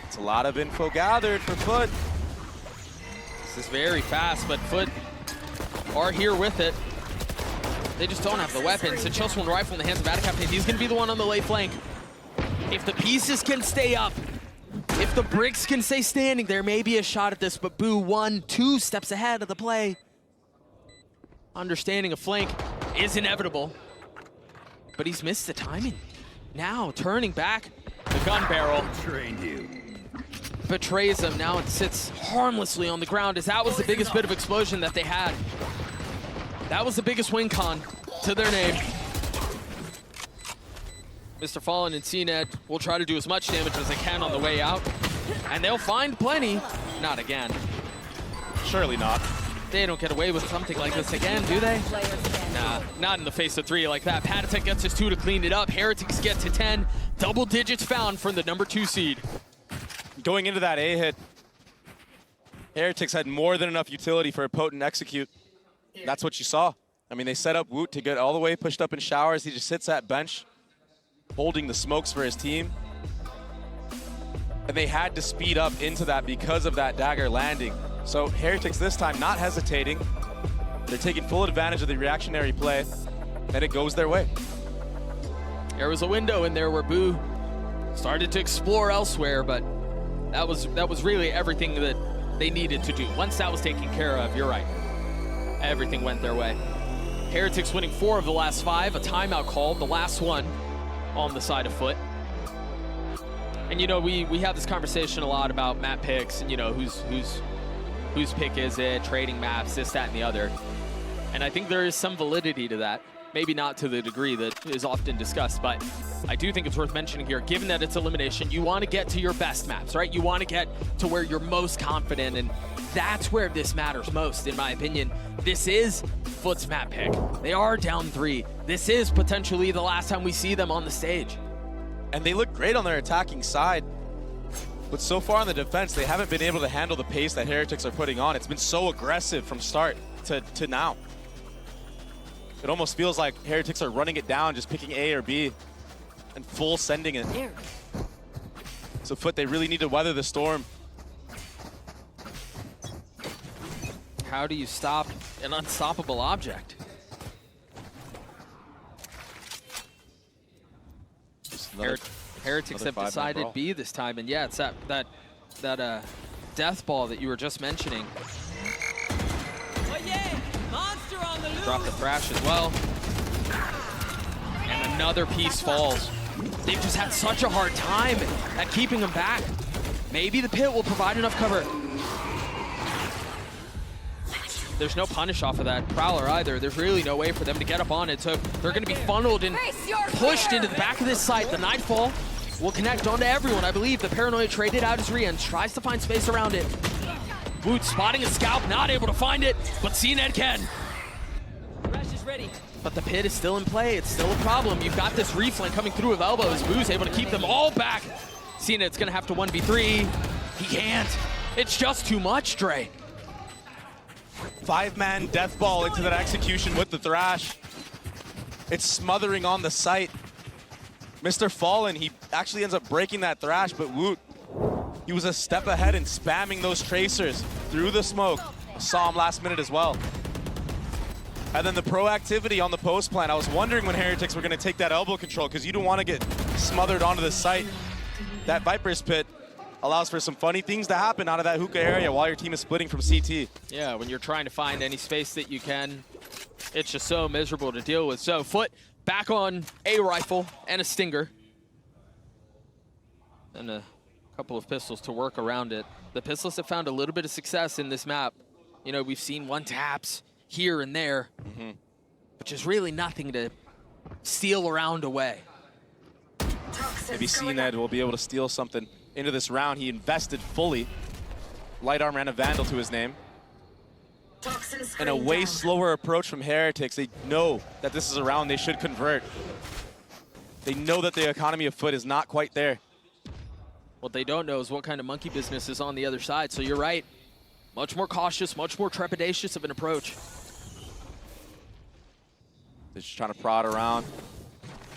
it's a lot of info gathered for Foot. This is very fast, but Foot are here with it. They just don't have the weapons. A just one rifle in the hands of Patacaptain. He's going to be the one on the late flank. If the pieces can stay up, if the bricks can stay standing, there may be a shot at this, but Boo 1-2 steps ahead of the play. Understanding a flank is inevitable, but he's missed the timing. Now turning back, the gun barrel betrays him. Now it sits harmlessly on the ground, as that was the biggest bit of explosion that they had. That was the biggest win con to their name. Mr. Fallen and CNED will try to do as much damage as they can on the way out, and they'll find plenty. Not again. Surely not. They don't get away with something like this again, do they? Nah, not in the face of 3 like that. Patatek gets his 2 to clean it up. Heretics get to 10. Double digits found from the number 2 seed. Going into that A hit, Heretics had more than enough utility for a potent execute. That's what you saw. I mean, they set up Woot to get all the way pushed up in showers. He just sits at bench, holding the smokes for his team. And they had to speed up into that because of that dagger landing. So Heretics this time not hesitating. They're taking full advantage of the reactionary play, and it goes their way. There was a window in there where Boo started to explore elsewhere, but that was really everything that they needed to do. Once that was taken care of, you're right. Everything went their way. Heretics winning 4 of the last 5, a timeout called, the last one on the side of Foot. And you know, we have this conversation a lot about map picks and, you know, whose pick is it, trading maps, this, that, and the other. And I think there is some validity to that. Maybe not to the degree that is often discussed, but I do think it's worth mentioning here, given that it's elimination, you want to get to your best maps, right? You want to get to where you're most confident, and that's where this matters most, in my opinion. This is Foot's map pick. They are down 3. This is potentially the last time we see them on the stage. And they look great on their attacking side. But so far on the defense, they haven't been able to handle the pace that Heretics are putting on. It's been so aggressive from start to now. It almost feels like Heretics are running it down, just picking A or B, and full sending it. So Foot, they really need to weather the storm. How do you stop an unstoppable object? Heretics have decided B this time, and yeah, it's that death ball that you were just mentioning. Drop the Thrash as well. And another piece falls. They've just had such a hard time at keeping them back. Maybe the pit will provide enough cover. There's no punish off of that Prowler either. There's really no way for them to get up on it, so they're going to be funneled and pushed into the back of this site. The Nightfall will connect onto everyone, I believe. The Paranoid traded out his re-ends, tries to find space around it. Woot spotting a scalp, not able to find it, but CNED can. Ready. But the pit is still in play. It's still a problem. You've got this reflank coming through with elbows. Boo's able to keep them all back. CNED's going to have to 1v3. He can't. It's just too much, Dre. 5-man death ball into that execution with the Thrash. It's smothering on the site. Mr. Fallen, he actually ends up breaking that Thrash, but Woot, he was a step ahead in spamming those tracers through the smoke. Saw him last minute as well. And then the proactivity on the post plan. I was wondering when Heretics were going to take that elbow control because you don't want to get smothered onto the site. That Viper's Pit allows for some funny things to happen out of that hookah area while your team is splitting from CT. Yeah, when you're trying to find any space that you can, it's just so miserable to deal with. So Foot back on a rifle and a Stinger. And a couple of pistols to work around it. The pistols have found a little bit of success in this map. You know, we've seen one taps here and there, which is really nothing to steal around away. Maybe CNED will be able to steal something into this round. He invested fully. Light Armor and a Vandal to his name. And a way slower approach from Heretics. They know that this is a round they should convert. They know that the economy of Foot is not quite there. What they don't know is what kind of monkey business is on the other side. So you're right. Much more cautious, much more trepidatious of an approach. They're just trying to prod around.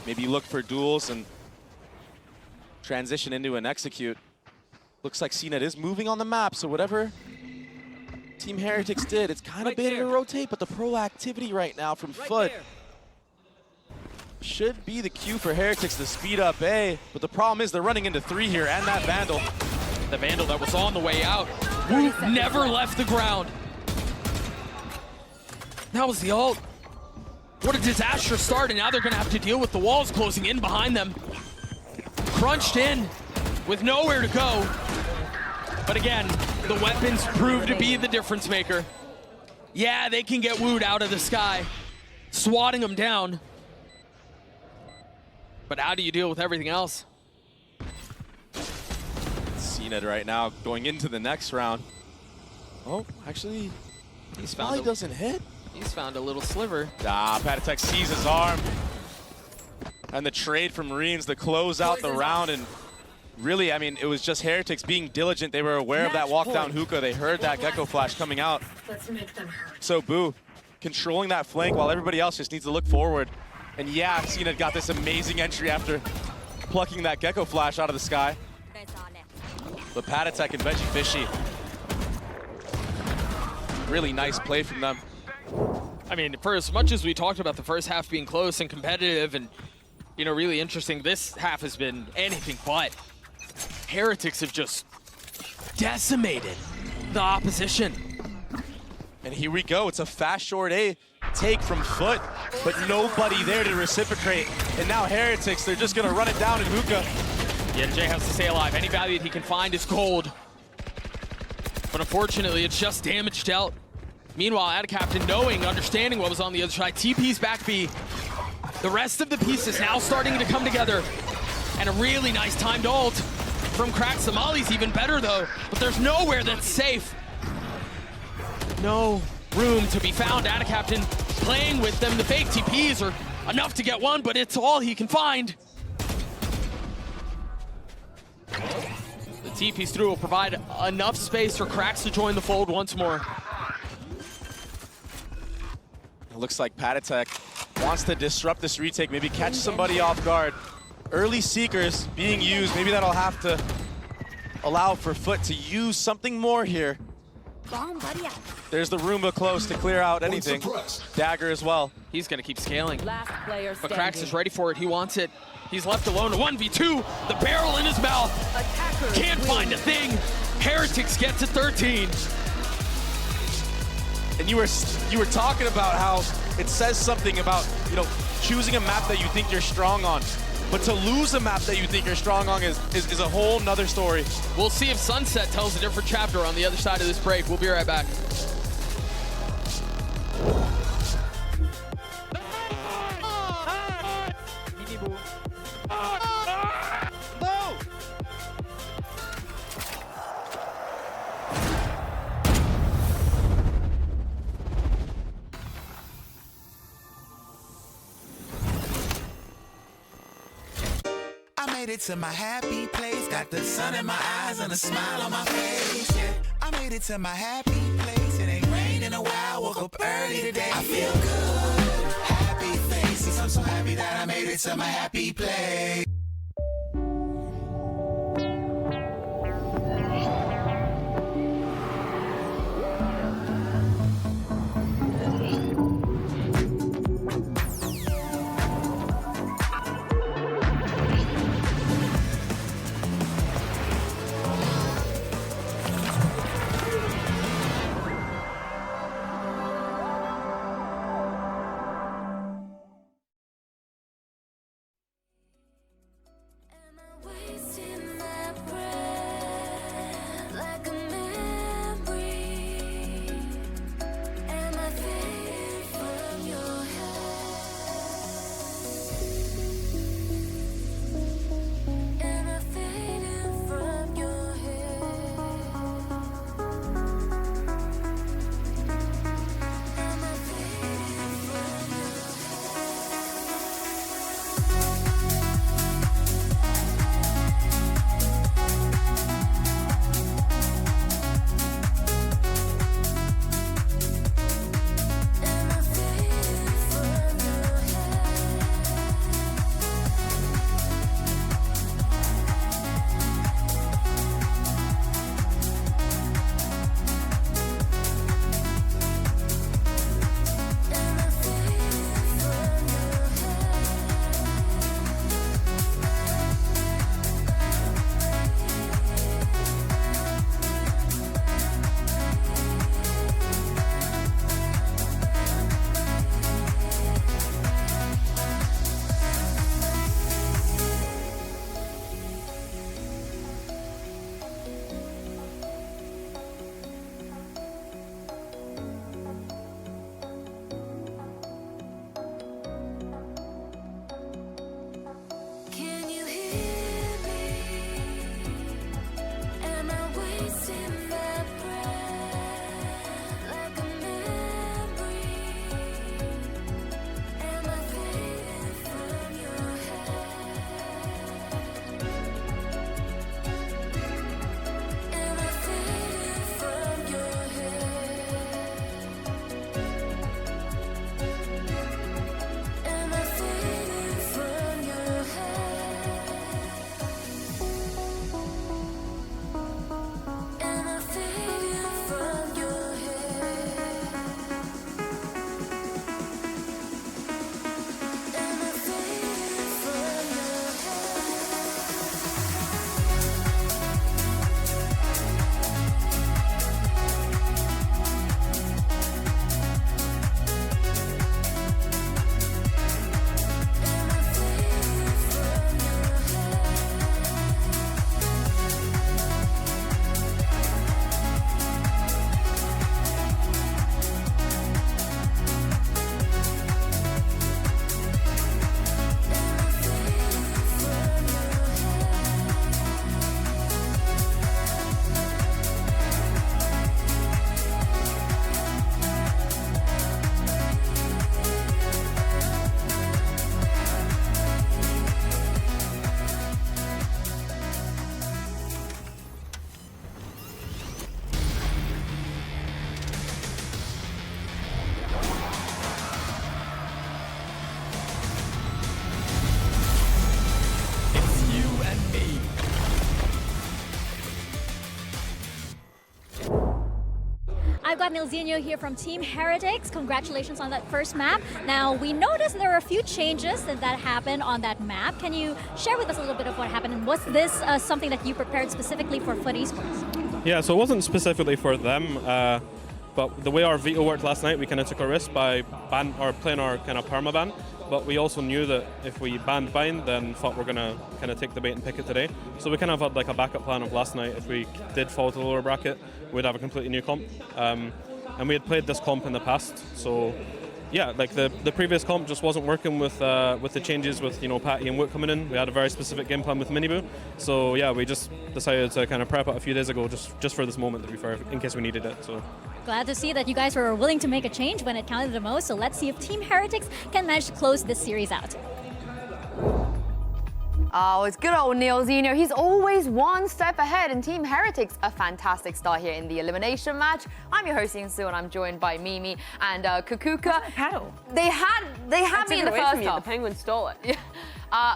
Maybe look for duels and transition into an execute. Looks like CNED is moving on the map, so whatever Team Heretics did, it's kind of been to rotate, but the proactivity right now from Foot should be the cue for Heretics to speed up A, but the problem is they're running into 3 here and that Vandal. The Vandal that was on the way out. Woot never left the ground. That was the ult. What a disastrous start, and now they're gonna have to deal with the walls closing in behind them. Crunched in with nowhere to go. But again, the weapons prove to be the difference maker. Yeah, they can get Woot out of the sky, swatting him down. But how do you deal with everything else? CNED right now going into the next round. Oh, actually, he probably doesn't hit. He's found a little sliver. Patatek sees his arm. And the trade from Marines to close out the round. And really, I mean, it was just Heretics being diligent. They were aware of that walk down hookah. They heard that Gecko Flash coming out. Let's make them hurt. So Boo, controlling that flank while everybody else just needs to look forward. And yeah, Cena got this amazing entry after plucking that Gecko Flash out of the sky. But Patatek and Veggie Fishy, really nice play from them. I mean, for as much as we talked about the first half being close and competitive and, you know, really interesting, this half has been anything but. Heretics have just decimated the opposition. And here we go. It's a fast short A take from Foot, but nobody there to reciprocate. And now Heretics, they're just going to run it down in Hookah. Yenjay has to stay alive. Any value that he can find is gold. But unfortunately, it's just damaged out. Meanwhile, Adcaptain, knowing, understanding what was on the other side, TP's back B. The rest of the pieces now starting to come together. And a really nice timed ult from Crack. Somali's even better though, but there's nowhere that's safe. No room to be found. Adcaptain playing with them. The fake TPs are enough to get one, but it's all he can find. The TPs through will provide enough space for Cracks to join the fold once more. It looks like Patatek wants to disrupt this retake, maybe catch somebody off guard. Early Seekers being used, maybe that'll have to allow for Foot to use something more here. There's the Roomba close to clear out anything. Dagger as well. He's gonna keep scaling. Last player But standing. Krax is ready for it, he wants it. He's left alone, a 1v2, the barrel in his mouth. Can't find a thing. Heretics get to 13. And you were talking about how it says something about, you know, choosing a map that you think you're strong on. But to lose a map that you think you're strong on is a whole nother story. We'll see if Sunset tells a different chapter on the other side of this break. We'll be right back. I made it to my happy place, got the sun in my eyes and a smile on my face, yeah. I made it to my happy place, it ain't rained in a while, woke up early today. I feel good, happy faces, I'm so happy that I made it to my happy place. I've got Nilzinho here from Team Heretics. Congratulations on that first map. Now, we noticed there are a few changes that happened on that map. Can you share with us a little bit of what happened? And was this something that you prepared specifically for Foot Esports? Yeah, so it wasn't specifically for them, but the way our veto worked last night, we kind of took a risk by playing our kind of perma ban. But we also knew that if we banned bind, then thought we're going to kind of take the bait and pick it today. So we kind of had like a backup plan of last night. If we did fall to the lower bracket, we'd have a completely new comp. And we had played this comp in the past. So yeah, like the previous comp just wasn't working with the changes with, you know, Patty and Wook coming in. We had a very specific game plan with Miniboo. So yeah, we just decided to kind of prep it a few days ago just for this moment, to be fair, in case we needed it. So. Glad to see that you guys were willing to make a change when it counted the most. So let's see if Team Heretics can manage to close this series out. Oh, it's good old Nilzinho. He's always one step ahead, and Team Heretics a fantastic start here in the elimination match. I'm your host Ian Su, and I'm joined by Mimi and Kukuka. How? They had me in the first half. The Penguins stole it.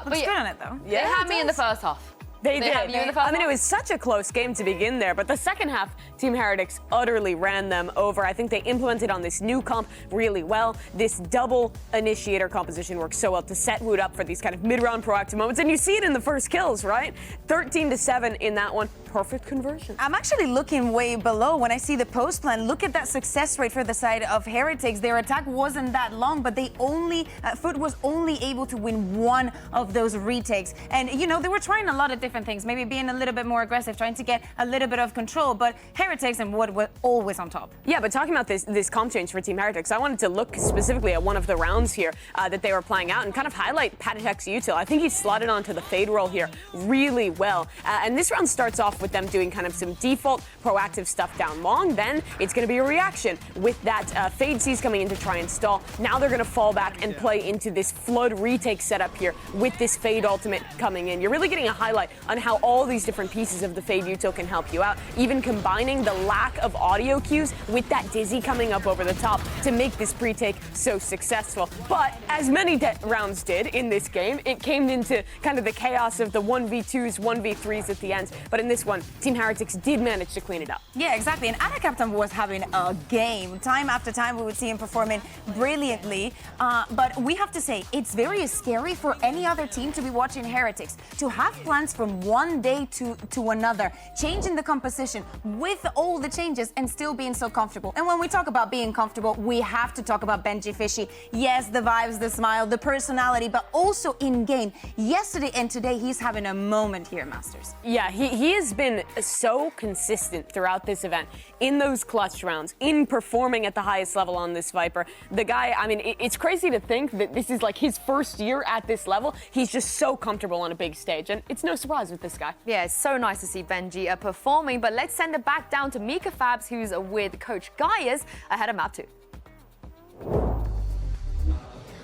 Looks good on it though. They had me in the first half. They did. Have you in the first I mean, half? it was such a close game to begin there, but the second half, Team Heretics utterly ran them over. I think they implemented on this new comp really well. This double initiator composition works so well to set Wood up for these kind of mid-round proactive moments, and you see it in the first kills, right? 13-7 in that one. Perfect conversion. I'm actually looking way below when I see the post plan. Look at that success rate for the side of Heretics. Their attack wasn't that long, but they only Foot was only able to win one of those retakes. And you know, they were trying a lot of different things, maybe being a little bit more aggressive, trying to get a little bit of control. But Heretics and Wood were always on top. Yeah, but talking about this comp change for Team Heretics, I wanted to look specifically at one of the rounds here that they were playing out and kind of highlight Patitek's util. I think he slotted onto the fade roll here really well. And this round starts off with them doing kind of some default proactive stuff down long. Then it's going to be a reaction with that fade C's coming in to try and stall. Now they're going to fall back and play into this flood retake setup here with this fade ultimate coming in. You're really getting a highlight on how all these different pieces of the fade util can help you out, even combining the lack of audio cues with that dizzy coming up over the top to make this pre-take so successful. But as many rounds did in this game, it came into kind of the chaos of the 1v2s, 1v3s at the end. But in this one, Team Heretics did manage to clean it up. Yeah, exactly. And Ada Captain was having a game. Time after time, we would see him performing brilliantly. But we have to say, it's very scary for any other team to be watching Heretics, to have plans from one day to another, changing the composition with all the changes and still being so comfortable. And when we talk about being comfortable, we have to talk about Benji Fishy. Yes, the vibes, the smile, the personality, but also in game. Yesterday and today, he's having a moment here, Masters. Yeah, he has been so consistent throughout this event in those clutch rounds, in performing at the highest level on this Viper. The guy, I mean, it's crazy to think that this is like his first year at this level. He's just so comfortable on a big stage, and it's no surprise with this guy. Yeah, it's so nice to see Benji performing, but let's send it back down to Mika Fabs, who's with Coach Gaius ahead of map 2.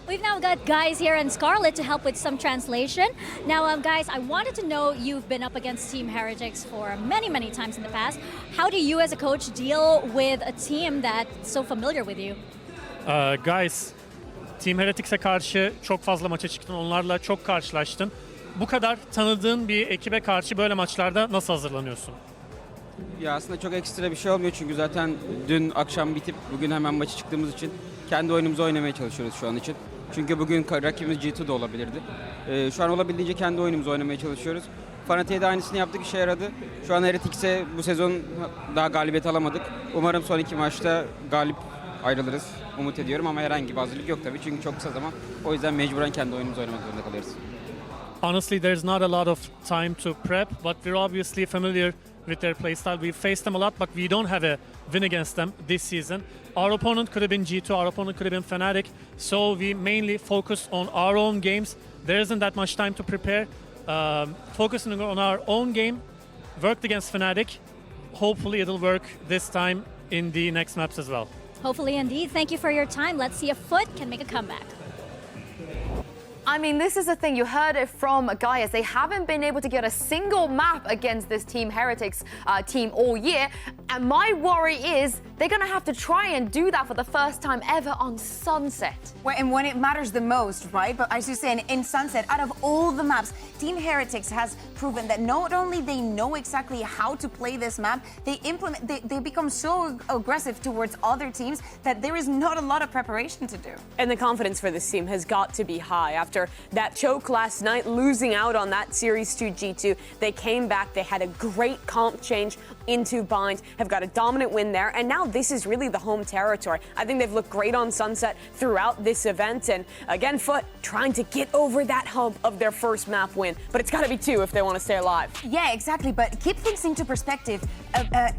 We've now got Guys here and Scarlett to help with some translation. Now, guys, I wanted to know, you've been up against Team Heretics for many, many times in the past. How do you as a coach deal with a team that's so familiar with you? Guys, Team Heretics'e karşı çok fazla maça çıktın. Onlarla çok karşılaştın. Bu kadar tanıdığın bir ekibe karşı böyle maçlarda nasıl hazırlanıyorsun? Ya aslında çok ekstra bir şey olmuyor çünkü zaten dün akşam bitip bugün hemen maçı çıktığımız için kendi oyunumuzu oynamaya çalışıyoruz şu an için. Çünkü bugün rakibimiz G2 da olabilirdi. Şu an olabildiğince kendi oyunumuzu oynamaya çalışıyoruz. Fanatik'e de aynısını yaptık, işe yaradı. Şu an Heretics'e bu sezon daha galibiyet alamadık. Umarım son iki maçta galip ayrılırız. Umut ediyorum ama herhangi bir hazırlık yok tabii çünkü çok kısa zaman. O yüzden mecburen kendi oyunumuzu oynamak zorunda kalıyoruz. Honestly, there's not a lot of time to prep, but we're obviously familiar with their playstyle. We've faced them a lot, but we don't have a win against them this season. Our opponent could have been G2, our opponent could have been Fnatic, so we mainly focus on our own games. There isn't that much time to prepare. Focusing on our own game, worked against Fnatic. Hopefully it'll work this time in the next maps as well. Hopefully indeed. Thank you for your time. Let's see if Foot can make a comeback. I mean, this is the thing. You heard it from Gaius. They haven't been able to get a single map against this Team Heretics team all year. And my worry is they're going to have to try and do that for the first time ever on Sunset. Well, and when it matters the most, right? But as you say, in Sunset, out of all the maps, Team Heretics has proven that not only they know exactly how to play this map, they become so aggressive towards other teams that there is not a lot of preparation to do. And the confidence for this team has got to be high. After that choke last night, losing out on that Series 2 G2, they came back, they had a great comp change into Bind, have got a dominant win there, and now this is really the home territory. I think they've looked great on Sunset throughout this event, and again, Foot trying to get over that hump of their first map win, but it's got to be 2 if they want to stay alive. Yeah, exactly, but keep things into perspective.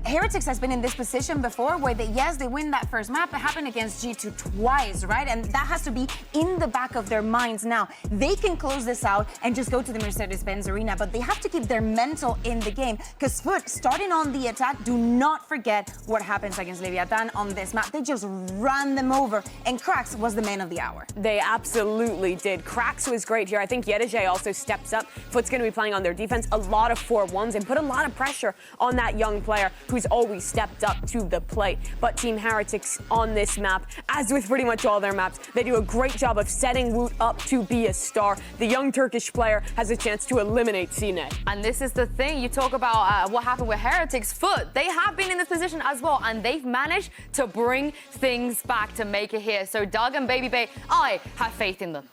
Heretics has been in this position before where they win that first map. It happened against G2 twice, right? And that has to be in the back of their minds now. They can close this out and just go to the Mercedes-Benz Arena, but they have to keep their mental in the game, because Foot, starting on the attack, do not forget what happens against Leviathan on this map. They just ran them over, and Krax was the man of the hour. They absolutely did. Krax was great here. I think Yedijay also steps up. Foot's going to be playing on their defense, a lot of 4-1s, and put a lot of pressure on that young player who's always stepped up to the plate. But Team Heretics on this map, as with pretty much all their maps, they do a great job of setting Woot up to be a star. The young Turkish player has a chance to eliminate CNET. And this is the thing. You talk about what happened with Heretics. Foot, they have been in this position as well, and they've managed to bring things back to make it here. So Doug and Baby Bay, I have faith in them.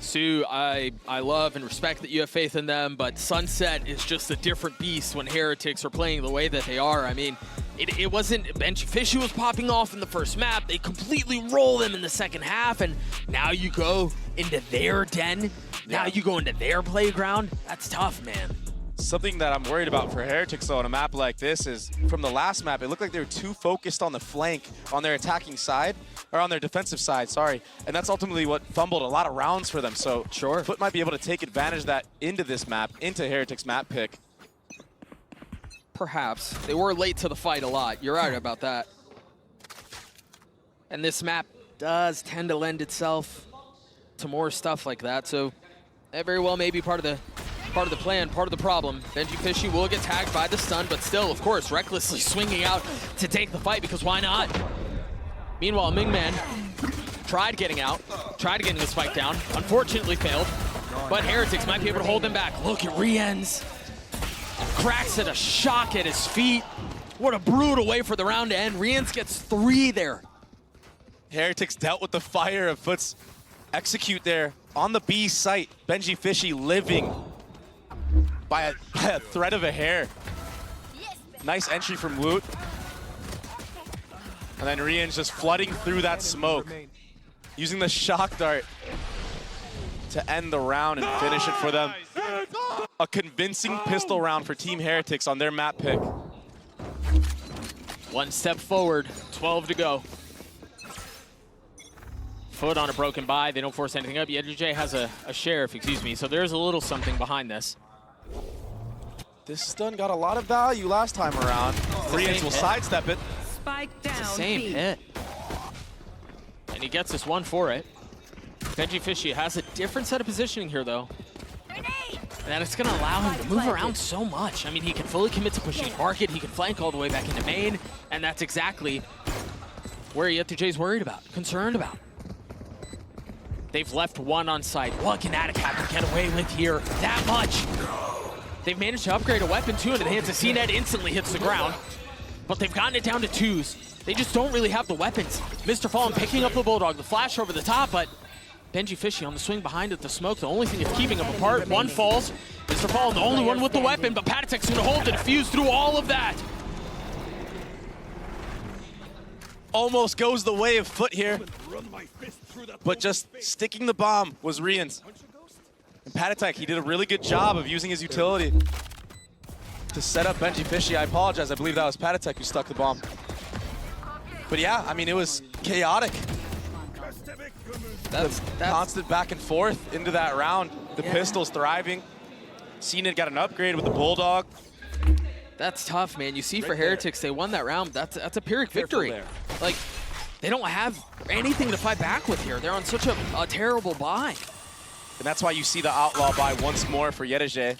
Sue, I love and respect that you have faith in them, but Sunset is just a different beast when Heretics are playing the way that they are. I mean, it wasn't Benji was popping off in the first map. They completely roll them in the second half, and now you go into their den. Now you go into their playground. That's tough, man. Something that I'm worried about for Heretics, though, on a map like this is, from the last map, it looked like they were too focused on the flank on their attacking side, or on their defensive side, sorry. And that's ultimately what fumbled a lot of rounds for them. So Foot might be able to take advantage of that into this map, into Heretics' map pick. Perhaps. They were late to the fight a lot. You're right about that. And this map does tend to lend itself to more stuff like that, so that very well may be part of the plan, part of the problem. Benji Fishy will get tagged by the stun, but still, of course, recklessly swinging out to take the fight, because why not? Meanwhile, Mingman tried getting out, tried getting the spike down, unfortunately failed, but Heretics might be able to hold them back. Look at Rien's. Cracks at a shock at his feet. What a brutal way for the round to end. Rien's gets 3 there. Heretics dealt with the fire of Foot's execute there on the B site. Benji Fishy living by a thread of a hair. Nice entry from Woot. And then Rien's just flooding through that smoke, using the shock dart to end the round and finish it for them. A convincing pistol round for Team Heretics on their map pick. 1 step forward, 12 to go. Foot on a broken buy, they don't force anything up. Yedijay has a sheriff, excuse me, so there's a little something behind this. This stun got a lot of value last time around. Rien's will sidestep it. Spike down. It's the same hit. And he gets this one for it. Benji Fishy has a different set of positioning here, though. And it's going to allow him to move around so much. I mean, he can fully commit to pushing market. He can flank all the way back into main. And that's exactly where Yedijay's worried about, concerned about. They've left 1 on site. What can Atacap get away with here? That much. They've managed to upgrade a weapon, too, into the hands of CNET. Instantly hits the ground. But they've gotten it down to 2s. They just don't really have the weapons. Mr. Fallen picking up the Bulldog, the flash over the top, but Benji Fishy on the swing behind it, the smoke, the only thing that's keeping them apart. 1 falls. Mr. Fallen, the only one with the weapon, but Patatek's gonna hold to defuse through all of that. Almost goes the way of Foot here, but just sticking the bomb was Rien's. And Patatek, he did a really good job of using his utility to set up Benji Fishy. I apologize, I believe that was Patatek who stuck the bomb. But yeah, I mean, it was chaotic. That's constant back and forth into that round. The Pistols thriving. CNET got an upgrade with the Bulldog. That's tough, man. You see for Heretics, they won that round. That's a Pyrrhic victory. Like, They don't have anything to fight back with here. They're on such a terrible buy. And that's why you see the outlaw buy once more for Yereje.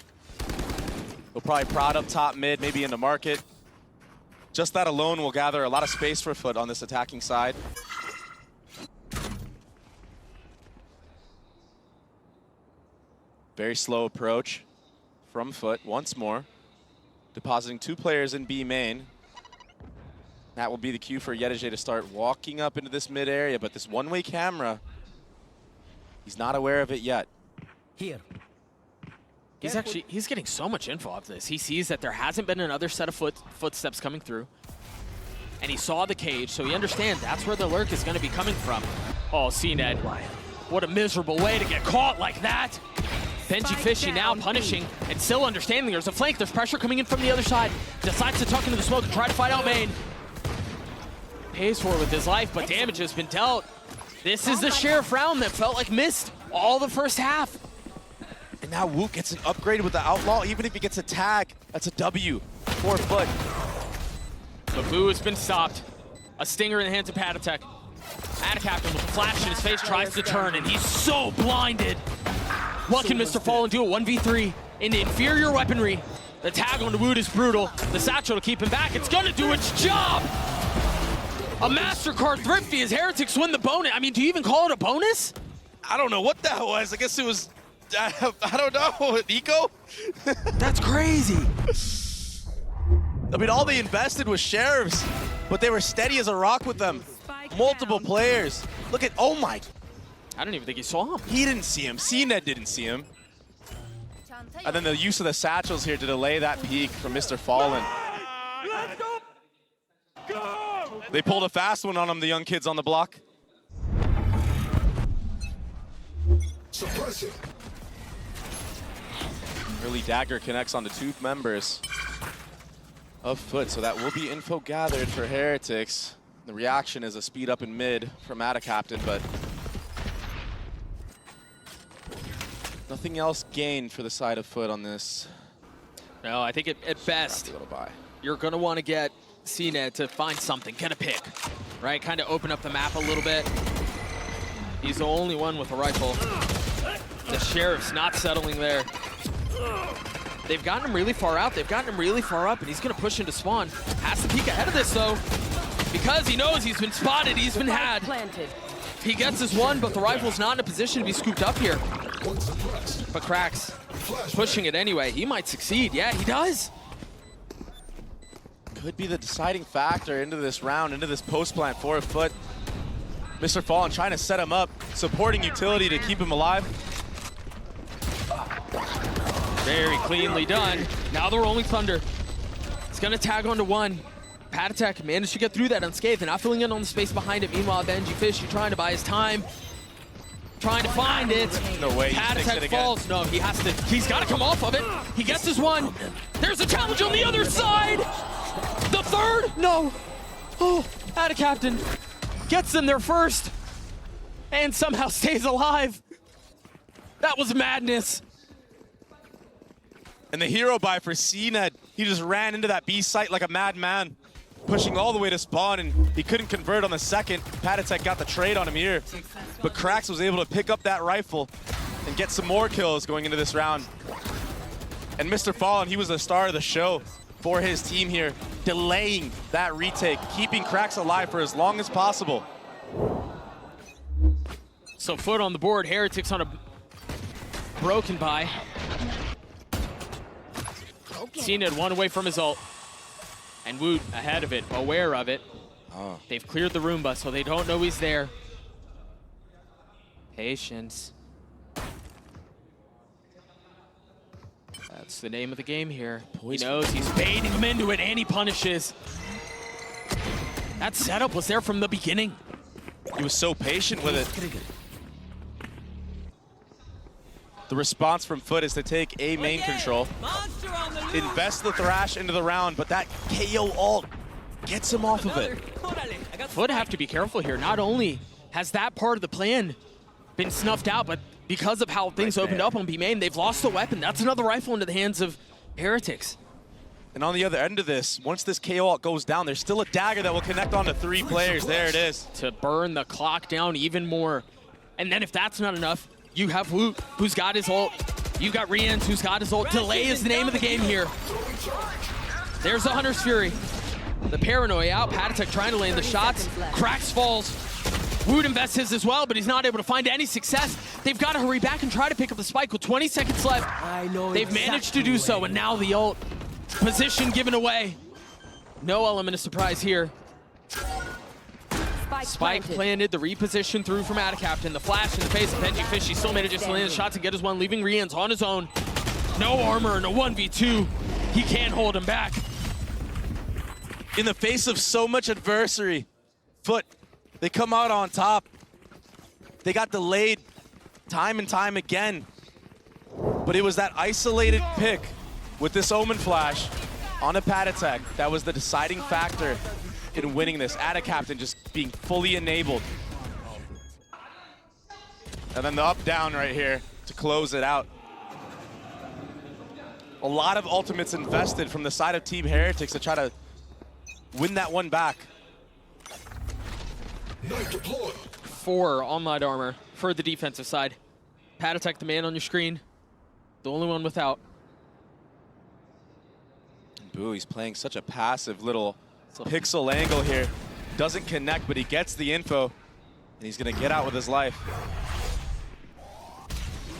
He'll probably prod up top mid, maybe into market. Just that alone will gather a lot of space for Foot on this attacking side. Very slow approach from Foot once more. Depositing 2 players in B main. That will be the cue for Yereje to start walking up into this mid area, but this one-way camera, he's not aware of it yet. Here. He's getting so much info off this. He sees that there hasn't been another set of footsteps coming through. And he saw the cage, so he understands that's where the lurk is going to be coming from. Oh, CNED. What a miserable way to get caught like that. Benji Fishy now punishing and still understanding there's a flank. There's pressure coming in from the other side. Decides to tuck into the smoke and try to fight out main. Pays for it with his life, but damage has been dealt. This is the Sheriff round that felt like missed all the first half. And now Woot gets an upgrade with the Outlaw. Even if he gets a tag, that's a W for Foot. The Boo has been stopped. A stinger in the hands of Patatek. Adacaptain with a flash in his face tries to turn, and he's so blinded. What can Mr. Fallen do? A 1v3 in the inferior weaponry. The tag on the Woot is brutal. The satchel to keep him back. It's gonna do its job. A MasterCard Thrifty as Heretics win the bonus. I mean, do you even call it a bonus? I don't know what that was. I guess it was, I don't know, Nico? That's crazy. I mean, all they invested was Sheriffs, but they were steady as a rock with them. Multiple players. Look at, oh my. I don't even think he saw him. He didn't see him. CNED didn't see him. And then the use of the satchels here to delay that peek from Mr. Fallen. Let's go! Go! They pulled a fast one on him, the young kids on the block. Suppressing. Early dagger connects on the 2 members of Foot, so that will be info gathered for Heretics. The reaction is a speed up in mid from Adacaptain, but nothing else gained for the side of Foot on this. No, I think at best, you're going to want to get CNED to find something, get a pick, right? Kind of open up the map a little bit. He's the only one with a rifle. The Sheriff's not settling there. They've gotten him really far out. They've gotten him really far up, and he's going to push into spawn. Has to peek ahead of this, though, because he knows he's been spotted, he's been had. He gets his one, but the rifle's not in a position to be scooped up here. But Cracks pushing it anyway. He might succeed. Yeah, he does. Could be the deciding factor into this round, into this post plant for a Foot. Mr. Fallen trying to set him up, supporting utility to keep him alive. Very cleanly done. Now the Rolling Thunder. It's gonna tag onto 1. Patatek managed to get through that unscathed and not filling in on the space behind it. Meanwhile, Benji Fishy trying to buy his time. Trying to find it. No way. Patatek falls. No, he has to. He's got to come off of it. He gets his one. There's a challenge on the other side. The third. No. Oh, Adacaptain gets them there first and somehow stays alive. That was madness. And the hero buy for CNED, he just ran into that B site like a madman, pushing all the way to spawn, and he couldn't convert on the second. Patatek got the trade on him here, but Cracks was able to pick up that rifle and get some more kills going into this round. And Mr. Fallen, he was the star of the show for his team here, delaying that retake, keeping Cracks alive for as long as possible. So Foot on the board, Heretics on a broken buy. CNED one away from his ult. And Woot ahead of it, aware of it. Oh. They've cleared the Roomba, so they don't know he's there. Patience. That's the name of the game here. He knows he's baiting him into it, and he punishes. That setup was there from the beginning. He was so patient with it. The response from Foot is to take A main control, invest the Thrash into the round, but that KO ult gets him off of it. Foot have to be careful here. Not only has that part of the plan been snuffed out, but because of how things opened up on B main, they've lost the weapon. That's another rifle into the hands of Heretics. And on the other end of this, once this KO ult goes down, there's still a dagger that will connect onto 3 players. There it is. To burn the clock down even more. And then if that's not enough, you have Woot, who's got his ult. You've got Rians, who's got his ult. Delay is the name of the game here. There's the Hunter's Fury. The paranoia out. Patatek trying to land the shots. Cracks falls. Woot invests his as well, but he's not able to find any success. They've got to hurry back and try to pick up the spike with 20 seconds left. They've managed to do so, and now the ult. Position given away. No element of surprise here. Spike planted, the reposition through from Adacaptain. The flash in the face of Benji Fish. He still manages to land the shots and get his one, leaving Rians on his own. No armor and a 1v2. He can't hold him back. In the face of so much adversity, Foot, they come out on top. They got delayed time and time again. But it was that isolated pick with this Omen flash on a Patatek that was the deciding factor in winning this. Adacaptain just being fully enabled. And then the up-down right here to close it out. A lot of ultimates invested from the side of Team Heretics to try to win that one back. 4 on light armor for the defensive side. Patatek, the man on your screen. The only one without. Boo, he's playing such a passive little pixel angle here. Doesn't connect, but he gets the info. And he's gonna get out with his life.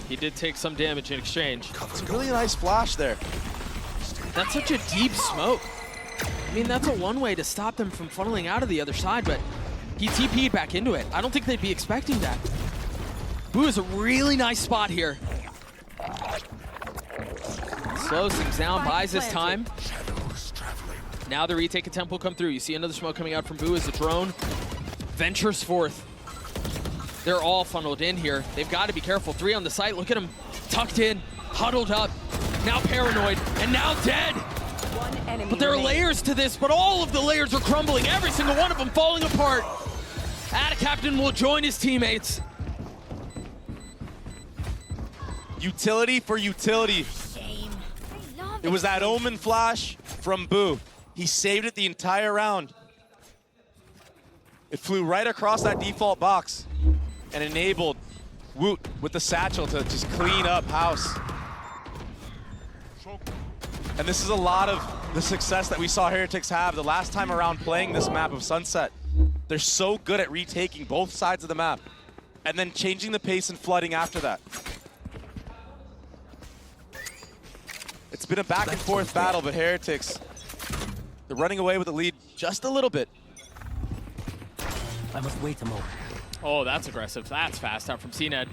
He did take some damage in exchange. It's a really nice flash there. That's such a deep smoke. I mean, that's a one way to stop them from funneling out of the other side, but he TP'd back into it. I don't think they'd be expecting that. Boo is a really nice spot here. Slows things down, buys his time. Now the retake attempt will come through. You see another smoke coming out from Boo as the drone ventures forth. They're all funneled in here. They've got to be careful. 3 on the site. Look at him tucked in, huddled up, now paranoid, and now dead. But there are layers to this, but all of the layers are crumbling. Every single one of them falling apart. Adacaptain will join his teammates. Utility for utility. It was that Omen flash from Boo. He saved it the entire round. It flew right across that default box and enabled Woot with the satchel to just clean up house. And this is a lot of the success that we saw Heretics have the last time around playing this map of Sunset. They're so good at retaking both sides of the map and then changing the pace and flooding after that. It's been a back and forth battle, but Heretics, they're running away with the lead just a little bit. I must wait a moment. Oh, that's aggressive. That's fast out from CNED.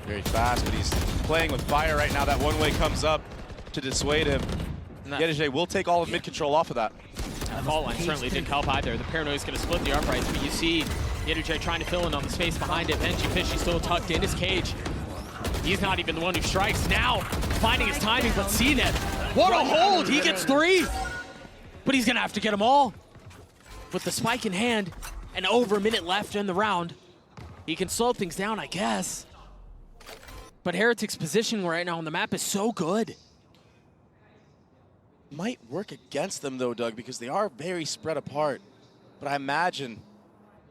Very fast, but he's playing with fire right now. That one-way comes up to dissuade him. Yedijay will take all of mid-control off of that. The fault line certainly didn't help either. The paranoia is going to split the uprights, but you see Yedijay trying to fill in on the space behind it. Benji Fishy still tucked in his cage. He's not even the one who strikes. Now, finding his timing, but CNED, what a hold! He gets 3! But he's going to have to get them all. With the spike in hand, and over a minute left in the round, he can slow things down, I guess. But Heretics' positioning right now on the map is so good. Might work against them though, Doug, because they are very spread apart. But I imagine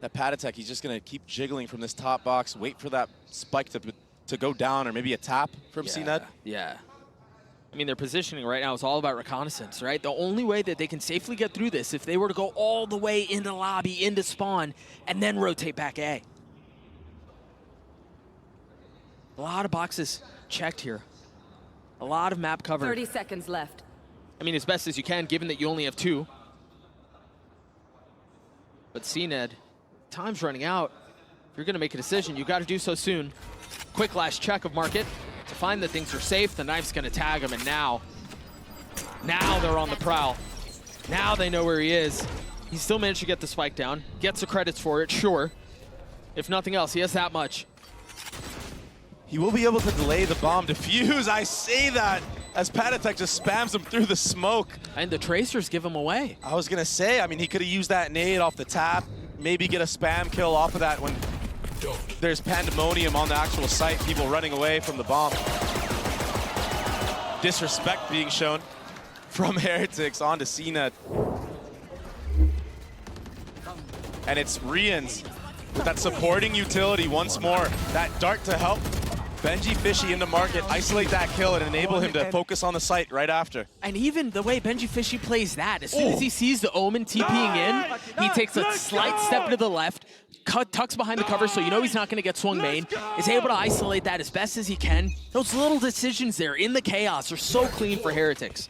that Patatek, he's just going to keep jiggling from this top box, wait for that spike to go down, or maybe a tap from CNED. Yeah. I mean, their positioning right now is all about reconnaissance, right? The only way that they can safely get through this if they were to go all the way into lobby, into spawn, and then rotate back A. A lot of boxes checked here. A lot of map covered. 30 seconds left. I mean, as best as you can, given that you only have 2. But CNED, time's running out. If you're going to make a decision, you've got to do so soon. Quick last check of market to find that things are safe. The knife's going to tag him, and now they're on the prowl. Now they know where he is. He still managed to get the spike down. Gets the credits for it, sure. If nothing else, he has that much. He will be able to delay the bomb defuse. I say that as Patatek just spams him through the smoke. And the tracers give him away. I was going to say, I mean, he could have used that nade off the tap, maybe get a spam kill off of that when there's pandemonium on the actual site, people running away from the bomb. Disrespect being shown. from Heretics onto CNET. And it's Rians with that supporting utility once more. That dart to help Benji Fishy into market, isolate that kill, and enable him to focus on the site right after. And even the way Benji Fishy plays that, as soon as he sees the Omen TPing in, he takes a slight step to the left, tucks behind the cover so you know he's not going to get swung main, is able to isolate that as best as he can. Those little decisions there in the chaos are so clean for Heretics.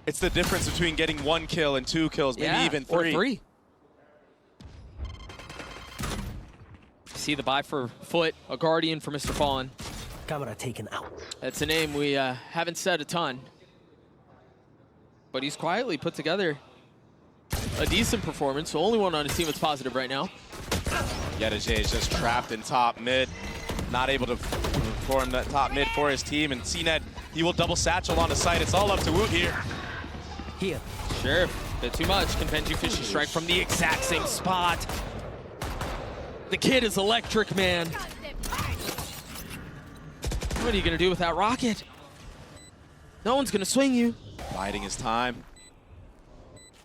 It's the difference between getting 1 kill and 2 kills, maybe even 3. Or 3. See the buy for Foot, a Guardian for Mr. Fallen. Camera taken out. That's a name we haven't said a ton. But he's quietly put together a decent performance. The only one on his team that's positive right now. Yetajay is just trapped in top mid. Not able to form that top mid for his team. And CNET, he will double satchel on the site. It's all up to Woot here. Here. Sure, bit too much. Can Benji Fishy strike from the exact same spot? The kid is electric, man. What are you going to do with that rocket? No one's going to swing you. Biding his time.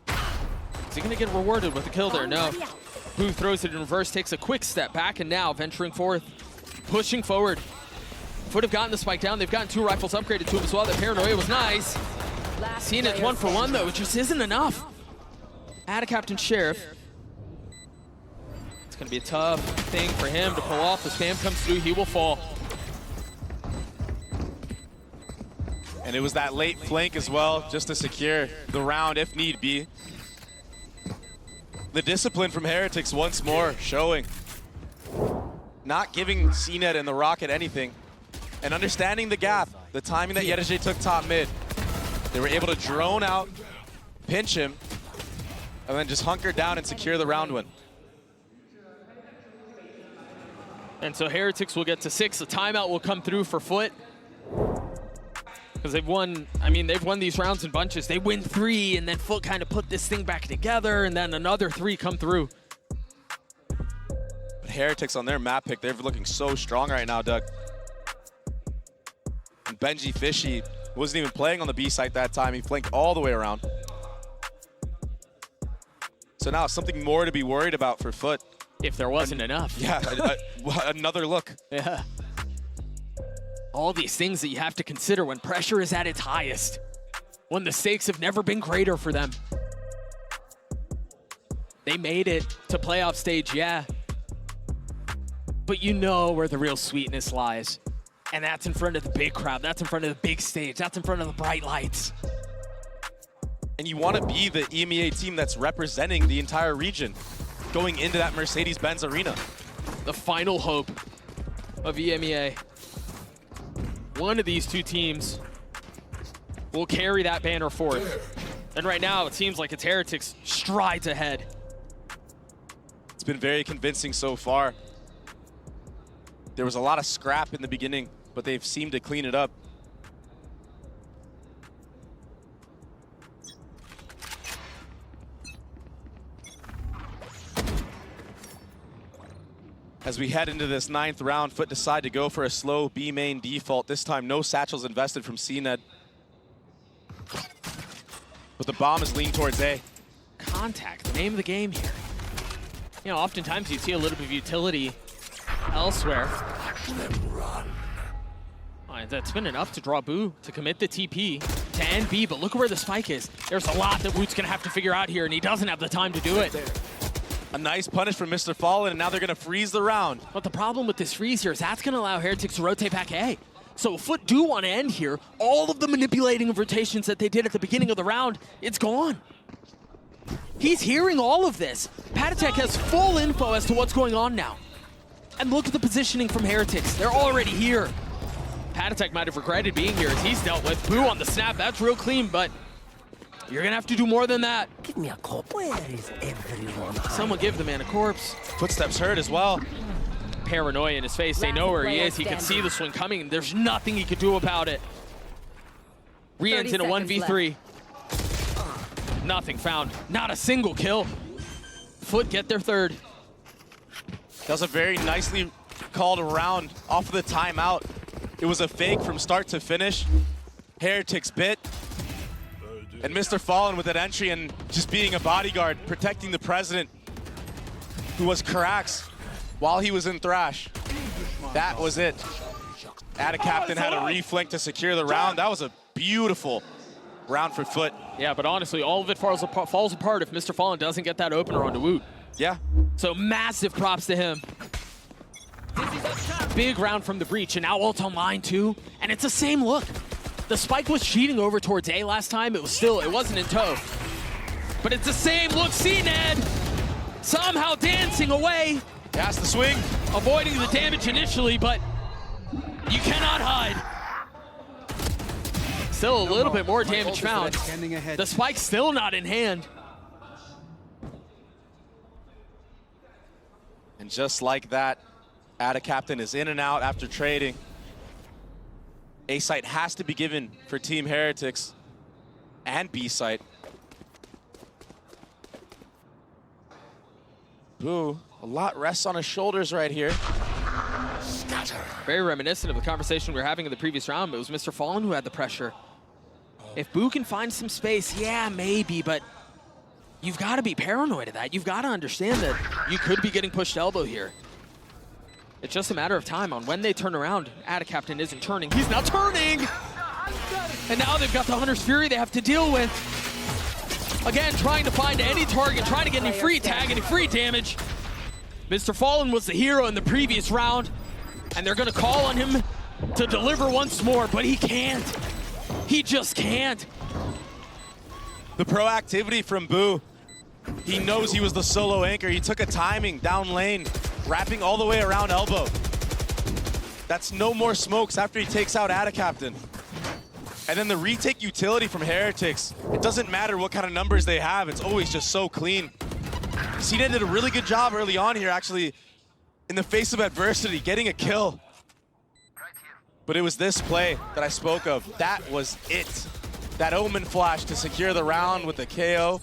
Is he going to get rewarded with a kill there? No. Boo throws it in reverse, takes a quick step back, and now venturing forth, pushing forward. Foot have gotten the spike down. They've gotten 2 rifles upgraded to him as well. The paranoia was nice. Seeing it 1 for 1, though, it just isn't enough. Add a Captain Sheriff. It's going to be a tough thing for him to pull off. The spam comes through, he will fall. And it was that late flank as well, just to secure the round if need be. The discipline from Heretics once more showing. Not giving CNET and the Rocket anything. And understanding the gap, the timing that Yetajay took top mid. They were able to drone out, pinch him, and then just hunker down and secure the round win. And so Heretics will get to 6. The timeout will come through for Foot. Because they've won, I mean, they've won these rounds in bunches. They win 3, and then Foot kind of put this thing back together, and then another 3 come through. But Heretics on their map pick, they're looking so strong right now, Doug. And Benji Fishy wasn't even playing on the B site that time. He flanked all the way around. So now something more to be worried about for Foot. If there wasn't enough. Yeah, another look. Yeah. All these things that you have to consider when pressure is at its highest. When the stakes have never been greater for them. They made it to playoff stage, yeah. But you know where the real sweetness lies. And that's in front of the big crowd. That's in front of the big stage. That's in front of the bright lights. And you want to be the EMEA team that's representing the entire region going into that Mercedes-Benz arena. The final hope of EMEA. One of these 2 teams will carry that banner forth. And right now, it seems like it's Heretics strides ahead. It's been very convincing so far. There was a lot of scrap in the beginning, but they've seemed to clean it up. As we head into this 9th round, Foot decide to go for a slow B main default. This time, no satchels invested from CNET. But the bomb is leaned towards A. Contact, the name of the game here. You know, oftentimes you see a little bit of utility elsewhere. That's been enough to draw Boo to commit the TP to end B, but look at where the spike is. There's a lot that Woot's gonna have to figure out here, and he doesn't have the time to do it. A nice punish from Mr. Fallen, and now they're going to freeze the round. But the problem with this freeze here is that's going to allow Heretics to rotate back A. So if Foot do want to end here, all of the manipulating of rotations that they did at the beginning of the round, it's gone. He's hearing all of this. Patatek has full info as to what's going on now. And look at the positioning from Heretics. They're already here. Patatek might have regretted being here as he's dealt with. Boo on the snap, that's real clean, but you're gonna have to do more than that. Give me a corpse. Where is everyone? Someone give the man a corpse. Footsteps heard as well. Paranoia in his face. They know where he is. He can see the swing coming. There's nothing he could do about it. Rian's in a 1v3. Nothing found. Not a single kill. Foot get their 3rd. That was a very nicely called round off of the timeout. It was a fake from start to finish. Heretics bit. And Mr. Fallen with that entry and just being a bodyguard, protecting the president, who was PRX while he was in Thrash. That was it. Captain had a reflink to secure the round. That was a beautiful round for Foot. Yeah, but honestly, all of it falls apart if Mr. Fallen doesn't get that opener onto Woot. Yeah. So massive props to him. Big round from the breach, and now ult online too. And it's the same look. The spike was cheating over towards A last time. It wasn't in tow. But it's the same look. See Ned somehow dancing away. Has the swing. Avoiding the damage initially, but you cannot hide. Still a little bit more damage found. The spike's still not in hand. And just like that, Captain is in and out after trading. A site has to be given for Team Heretics and B site. Boo, a lot rests on his shoulders right here. Very reminiscent of the conversation we were having in the previous round, but it was Mr. Fallen who had the pressure. If Boo can find some space, yeah, maybe, but you've got to be paranoid of that. You've got to understand that you could be getting pushed elbow here. It's just a matter of time on when they turn around. Captain isn't turning. He's now turning! And now they've got the Hunter's Fury they have to deal with. Again, trying to find any target, trying to get any free tag, any free damage. Mr. Fallen was the hero in the previous round, and they're going to call on him to deliver once more, but he can't. He just can't. The proactivity from Boo. He knows he was the solo anchor. He took a timing down lane, wrapping all the way around elbow. That's no more smokes after he takes out Captain. And then the retake utility from Heretics. It doesn't matter what kind of numbers they have. It's always just so clean. Cena did a really good job early on here, actually, in the face of adversity, getting a kill. But it was this play that I spoke of. That was it. That Omen flash to secure the round with the KO.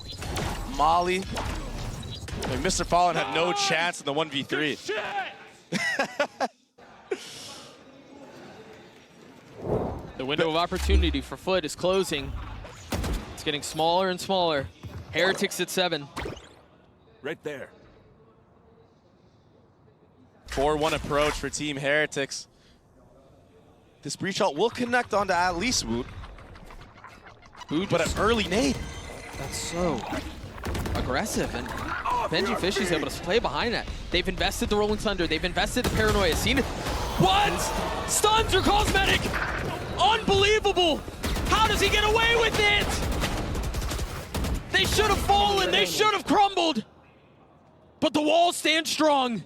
Molly. And Mr. Fallen had no chance in the 1v3. The window of opportunity for Foot is closing. It's getting smaller and smaller. Heretics at 7. Right there. 4-1 approach for Team Heretics. This breach ult will connect onto at least Woot. But an early nade. That's so aggressive, and Benji Fishy's able to play behind that. They've invested the Rolling Thunder, they've invested the Paranoia. Seen it. What? Stuns are cosmetic! Unbelievable! How does he get away with it? They should have fallen, they should have crumbled. But the wall stands strong.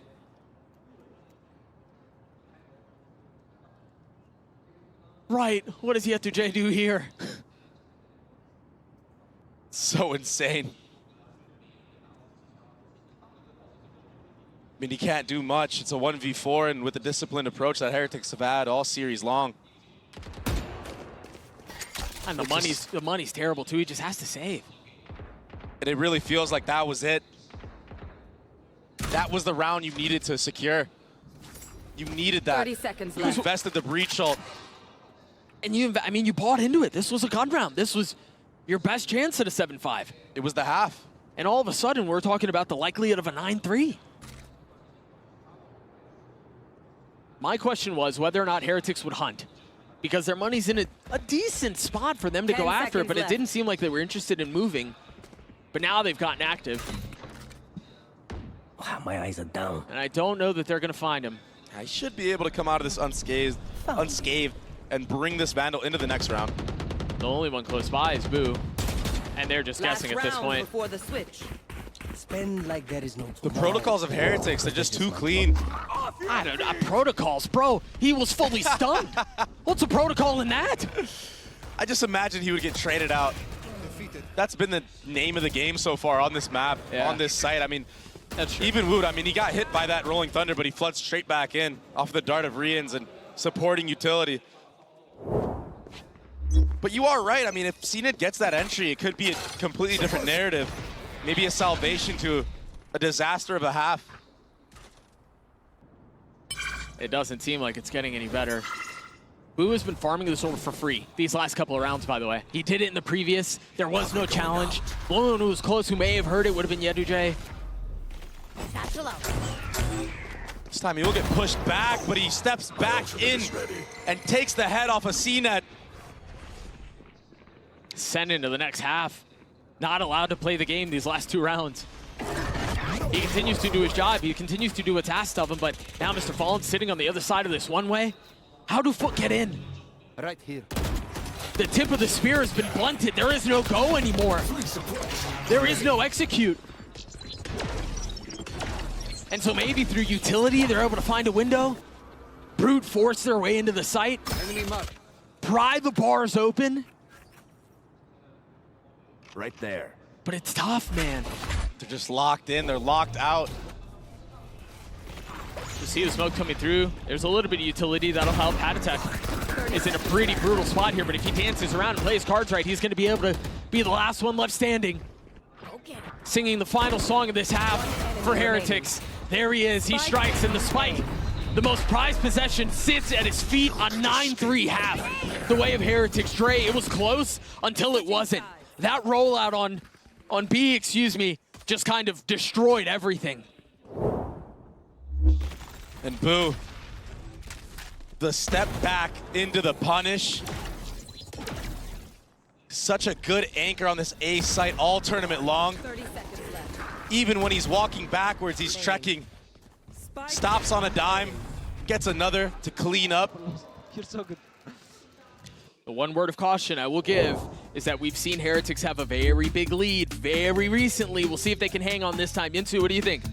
Right, what does Yetu do here? So insane. I mean, he can't do much. It's a 1v4, and with the disciplined approach that Heretics have had all series long. And the money's terrible too. He just has to save. And it really feels like that was it. That was the round you needed to secure. You needed that. 30 seconds You left. invested the breach ult. And you bought into it. This was a gun round. This was your best chance at a 7-5. It was the half. And all of a sudden, we're talking about the likelihood of a 9-3. My question was whether or not Heretics would hunt, because their money's in a decent spot for them to go after it, but it didn't seem like they were interested in moving. But now they've gotten active. Wow, my eyes are down. And I don't know that they're going to find him. I should be able to come out of this unscathed, and bring this Vandal into the next round. The only one close by is Boo, and they're just guessing at this point. Before the switch. Spend like there is no The protocols of Heretics, they're just too clean. I don't know, protocols, bro. He was fully stunned. What's a protocol in that? I just imagine he would get traded out. That's been the name of the game so far on this map, on this site. I mean, even Woot, I mean, he got hit by that Rolling Thunder, but he floods straight back in off the Dart of Rians and supporting utility. But you are right. I mean, if CNIT gets that entry, it could be a completely different narrative. Maybe a salvation to a disaster of a half. It doesn't seem like it's getting any better. Boo has been farming this over for free these last couple of rounds, by the way. He did it in the previous. There was no challenge. The only one who was close, who may have heard it, would have been Yeduje. This time he will get pushed back, but he steps back in and takes the head off a CNET. Sent into the next half. Not allowed to play the game these last 2 rounds. He continues to do his job. He continues to do what's asked of him, but now Mr. Fallen sitting on the other side of this one way. How do Foot get in? Right here. The tip of the spear has been blunted. There is no go anymore. There is no execute. And so maybe through utility, they're able to find a window, brute force their way into the site, pry the bars open. Right there. But it's tough, man. They're just locked in. They're locked out. You see the smoke coming through. There's a little bit of utility that'll help. Hadatek is in a pretty brutal spot here, but if he dances around and plays cards right, he's going to be able to be the last one left standing. Singing the final song of this half for Heretics. There he is. He strikes, and the spike, the most prized possession, sits at his feet on 9-3 half. The way of Heretics. Dre, it was close until it wasn't. That rollout on B, just kind of destroyed everything. And Boo, the step back into the punish. Such a good anchor on this A site all tournament long. 30 seconds left. Even when he's walking backwards, he's trekking. Stops on a dime, gets another to clean up. You're so good. The one word of caution I will give is that we've seen Heretics have a very big lead very recently. We'll see if they can hang on this time. Yinsu, what do you think?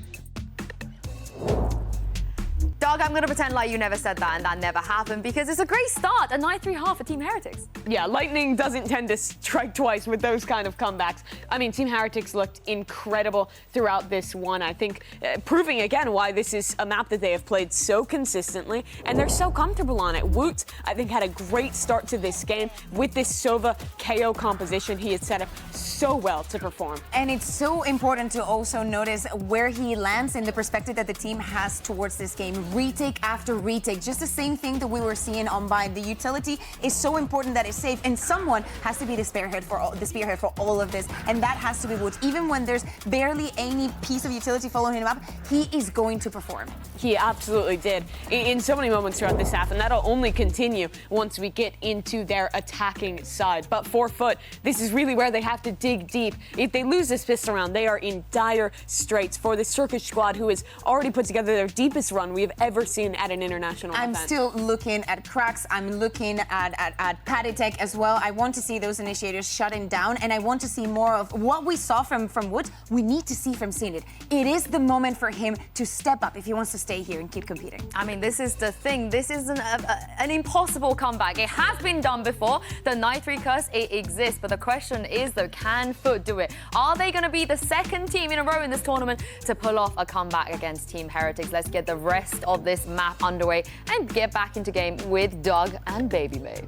Doug, I'm going to pretend like you never said that and that never happened because it's a great start, a 9-3 half for Team Heretics. Yeah, Lightning doesn't tend to strike twice with those kind of comebacks. I mean, Team Heretics looked incredible throughout this one. I think proving again why this is a map that they have played so consistently and they're so comfortable on it. Woot, I think, had a great start to this game with this Sova KO composition. He had set up so well to perform. And it's so important to also notice where he lands in the perspective that the team has towards this game. Retake after retake, just the same thing that we were seeing on Bind. The utility is so important that it's safe, and someone has to be the spearhead for all of this, and that has to be Wood. Even when there's barely any piece of utility following him up, he is going to perform. He absolutely did in so many moments throughout this half, and that'll only continue once we get into their attacking side. But for Foot, this is really where they have to dig deep. If they lose this pistol round, they are in dire straits for the Circus squad, who has already put together their deepest run we have ever seen at an international event. I'm still looking at Cracks. I'm looking at Paditek as well. I want to see those initiators shutting down, and I want to see more of what we saw from Wood. We need to see from Zenit. It is the moment for him to step up if he wants to stay here and keep competing. I mean, this is the thing. This is an impossible comeback. It has been done before. The 9-3 curse, it exists. But the question is, though, can Foot do it? Are they going to be the second team in a row in this tournament to pull off a comeback against Team Heretics? Let's get the rest of this map underway and get back into game with Doug and Baby May.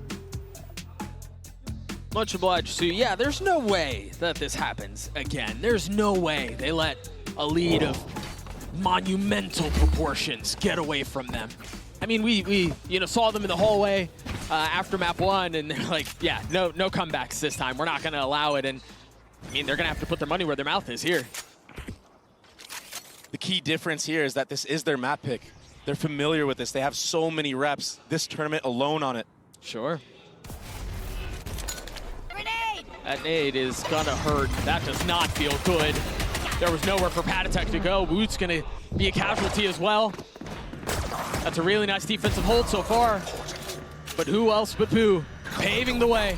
Much obliged, Sue. Yeah, there's no way that this happens again. There's no way they let a lead of monumental proportions get away from them. I mean, we saw them in the hallway after map 1, and they're like, yeah, no comebacks this time. We're not going to allow it. And I mean, they're going to have to put their money where their mouth is here. The key difference here is that this is their map pick. They're familiar with this. They have so many reps this tournament alone on it. Sure. That nade is gonna hurt. That does not feel good. There was nowhere for Paditek to go. Woot's gonna be a casualty as well. That's a really nice defensive hold so far. But who else but Boo paving the way.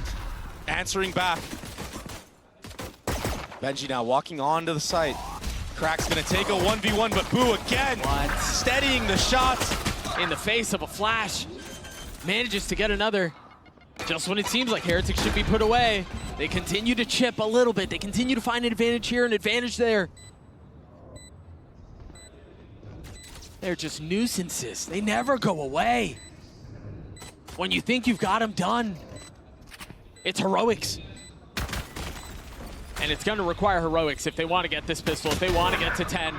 Answering back. Benji now walking onto the site. Crack's gonna take a 1v1, but Boo again, steadying the shots. In the face of a flash, manages to get another. Just when it seems like Heretics should be put away, they continue to chip a little bit. They continue to find an advantage here, an advantage there. They're just nuisances. They never go away. When you think you've got them done, it's heroics. And it's gonna require heroics if they want to get this pistol, if they want to get to 10.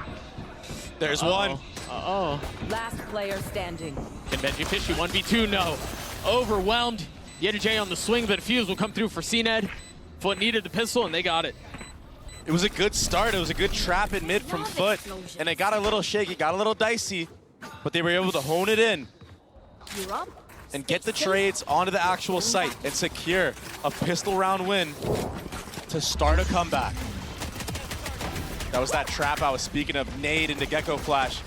There's one. Uh-oh. Last player standing. Can Benji fish you 1v2? No. overwhelmed. Yedijay on the swing, but a fuse will come through for CNED. Foot needed the pistol, and they got it. It was a good start. It was a good trap in mid from Foot, and it got a little shaky, got a little dicey, but they were able to hone it in and get the trades onto the actual site and secure a pistol round win to start a comeback. That was that trap I was speaking of, nade into Gecko Flash,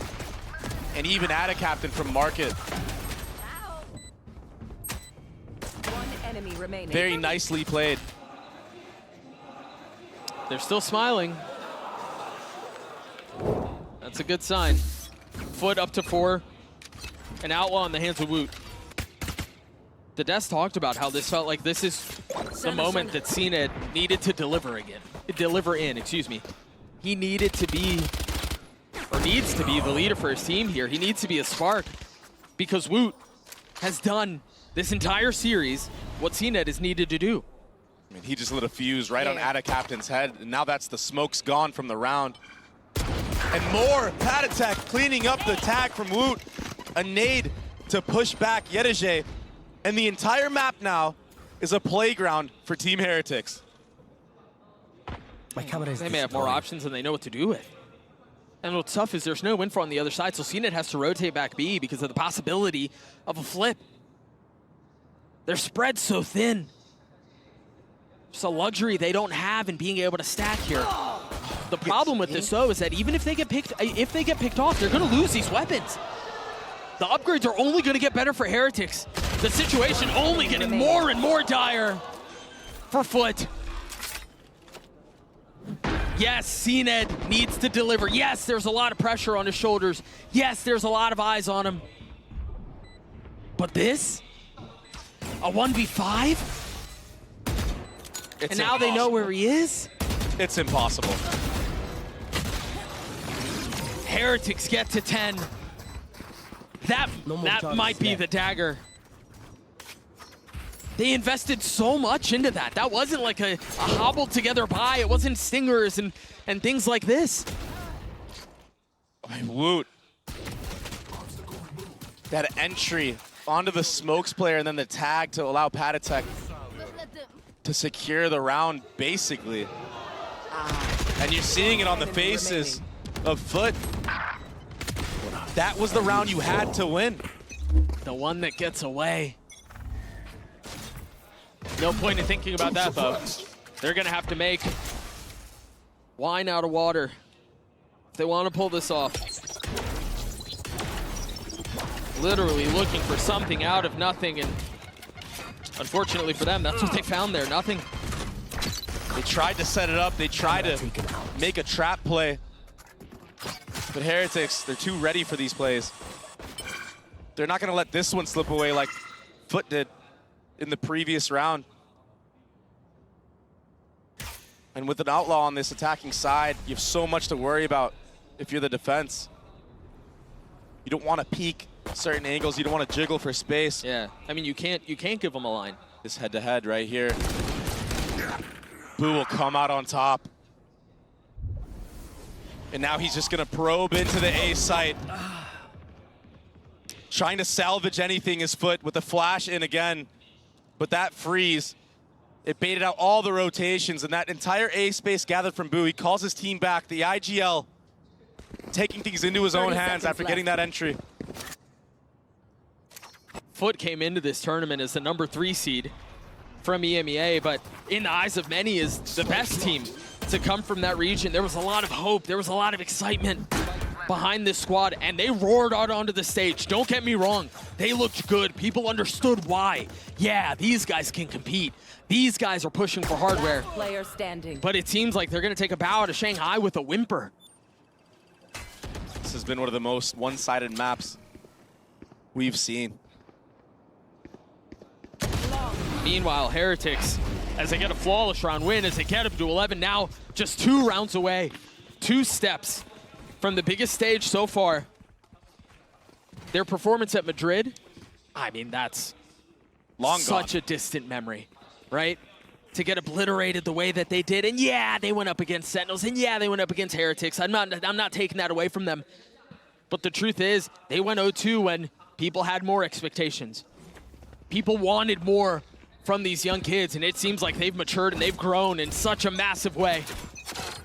and even add a captain from Market. One enemy remaining. Very nicely played. They're still smiling. That's a good sign. Foot up to 4. An outlaw in the hands of Woot. The Des talked about how this felt like this is the moment that CNED needed to deliver in, excuse me. He needed to be, or needs to be, the leader for his team here. He needs to be a spark because Woot has done this entire series what CNED is needed to do. I mean, he just lit a fuse right on Ada Captain's head, and now that's the smoke's gone from the round. And more Patatek cleaning up the tag from Woot. A nade to push back Yedijay. And the entire map now is a playground for Team Heretics. My camera is They may have more options than they know what to do with. And what's tough is there's no win for on the other side, so CNED has to rotate back B because of the possibility of a flip. They're spread so thin. It's a luxury they don't have in being able to stack here. The problem with this, though, is that even if they get picked off, they're going to lose these weapons. The upgrades are only going to get better for Heretics. The situation only getting more and more dire for Foot. Yes, CNED needs to deliver. Yes, there's a lot of pressure on his shoulders. Yes, there's a lot of eyes on him. But this? A 1v5? And now they know where he is? It's impossible. Heretics get to 10. That might be the dagger. They invested so much into that. That wasn't like a hobbled together buy. It wasn't stingers and things like this. Woot. That entry onto the smokes player and then the tag to allow Patatek to secure the round, basically. And you're seeing it on the faces of Foot. That was the round you had to win. The one that gets away. No point in thinking about that, though. They're going to have to make wine out of water if they want to pull this off. Literally looking for something out of nothing, and unfortunately for them, that's what they found there, nothing. They tried to set it up. They tried to make a trap play. But Heretics, they're too ready for these plays. They're not going to let this one slip away like Foot did in the previous round. And with an outlaw on this attacking side, you have so much to worry about if you're the defense. You don't want to peek certain angles. You don't want to jiggle for space. Yeah, I mean, you can't give them a line. This head-to-head right here. Boo will come out on top. And now he's just going to probe into the A site. Trying to salvage anything is Foot with the flash in again. But that freeze, it baited out all the rotations, and that entire A space gathered from Boo. He calls his team back. The IGL taking things into his own hands after getting that entry. Foot came into this tournament as the #3 seed from EMEA, but in the eyes of many is the best team to come from that region. There was a lot of hope. There was a lot of excitement behind this squad, and they roared out onto the stage. Don't get me wrong. They looked good. People understood why. Yeah, these guys can compete. These guys are pushing for hardware. Player standing. But it seems like they're going to take a bow out of Shanghai with a whimper. This has been one of the most one-sided maps we've seen. Meanwhile, Heretics, as they get a flawless round win, as they get up to 11, now just 2 rounds away. 2 steps from the biggest stage so far. Their performance at Madrid, I mean, that's such a distant memory, right? To get obliterated the way that they did, and yeah, they went up against Sentinels, and yeah, they went up against Heretics. I'm not taking that away from them. But the truth is, they went 0-2 when people had more expectations. People wanted more from these young kids, and it seems like they've matured and they've grown in such a massive way.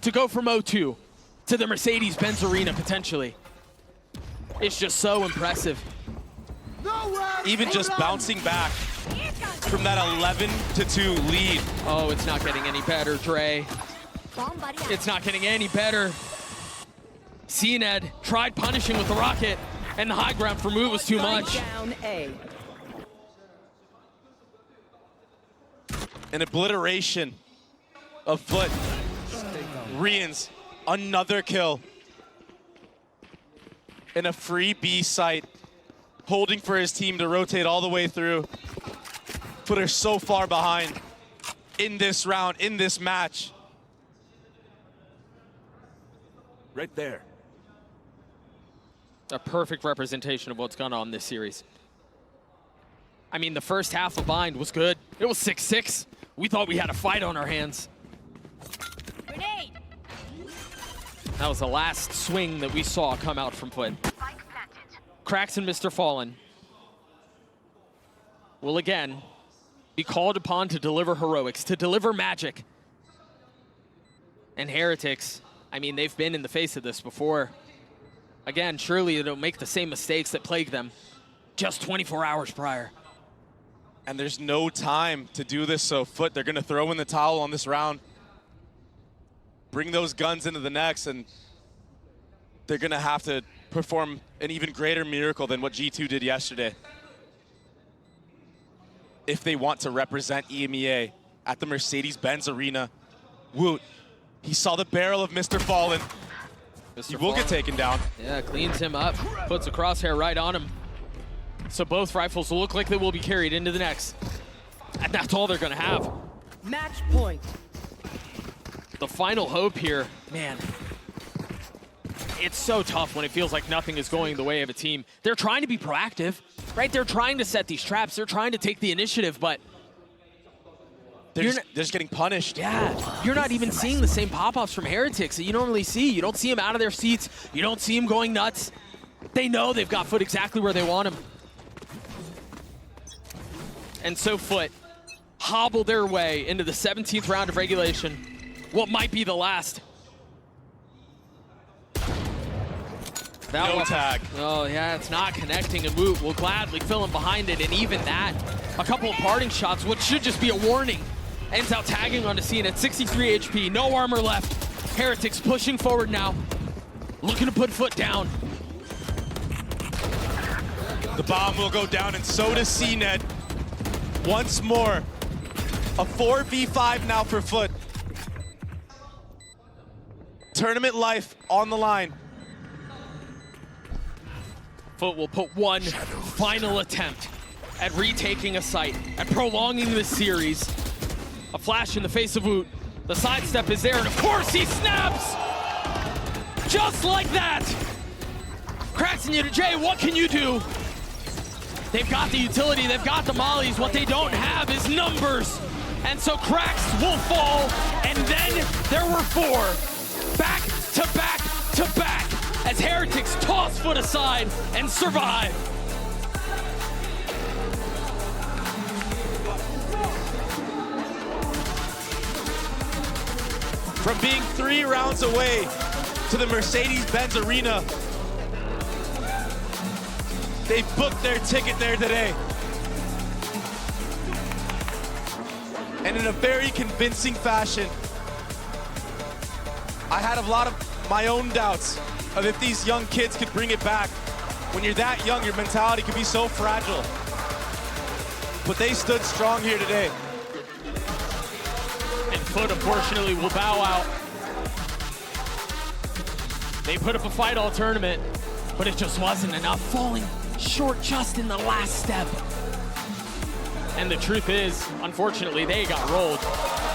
To go from O2 to the Mercedes-Benz Arena, potentially, it's just so impressive. Even just bouncing back from that 11-2 lead. Oh, it's not getting any better, Dre. It's not getting any better. CNED tried punishing with the rocket, and the high ground for Moot was too much. Down A. An obliteration of Foot. Rians, another kill. In a free B site, holding for his team to rotate all the way through. Foot are so far behind in this round, in this match. Right there. A perfect representation of what's gone on this series. I mean, the first half of Bind was good. It was 6-6. We thought we had a fight on our hands. Grenade. That was the last swing that we saw come out from Foot. Cracks and Mr. Fallen will again be called upon to deliver heroics, to deliver magic. And Heretics, I mean, they've been in the face of this before. Again, surely they don't make the same mistakes that plagued them just 24 hours prior. And there's no time to do this, so Foot, they're gonna throw in the towel on this round. Bring those guns into the next, and they're gonna have to perform an even greater miracle than what G2 did yesterday if they want to represent EMEA at the Mercedes-Benz Arena. Woot, he saw the barrel of Mr. Fallen. He will get taken down. Yeah, cleans him up, puts a crosshair right on him. So both rifles will look like they will be carried into the next. And that's all they're gonna have. Match point. The final hope here, man. It's so tough when it feels like nothing is going the way of a team. They're trying to be proactive, right? They're trying to set these traps. They're trying to take the initiative, but they're just getting punished. Yeah, you're not even seeing the same pop-ups from Heretics that you normally see. You don't see them out of their seats. You don't see them going nuts. They know they've got Foot exactly where they want him. And so Foot hobble their way into the 17th round of regulation. What might be the last. No tag. Oh yeah, it's not connecting, and Woot will gladly fill him behind it, and even that, a couple of parting shots, what should just be a warning, ends out tagging onto Scene at 63 HP, no armor left. Heretics pushing forward now, looking to put Foot down. The bomb will go down, and so does CNED. Once more, a 4v5 now for Foot. Tournament life on the line. Foot will put one final attempt at retaking a site, at prolonging this series. A flash in the face of Woot. The sidestep is there, and of course he snaps! Just like that! Cracks and Jay, what can you do? They've got the utility, they've got the mollies. What they don't have is numbers. And so Cracks will fall, and then there were four. Back to back to back, as Heretics toss Foot aside and survive. From being 3 rounds away to the Mercedes-Benz Arena, they booked their ticket there today. And in a very convincing fashion. I had a lot of my own doubts of if these young kids could bring it back. When you're that young, your mentality can be so fragile. But they stood strong here today. And Foot, unfortunately, will bow out. They put up a fight all tournament, but it just wasn't enough, falling short just in the last step. And the truth is, unfortunately, they got rolled.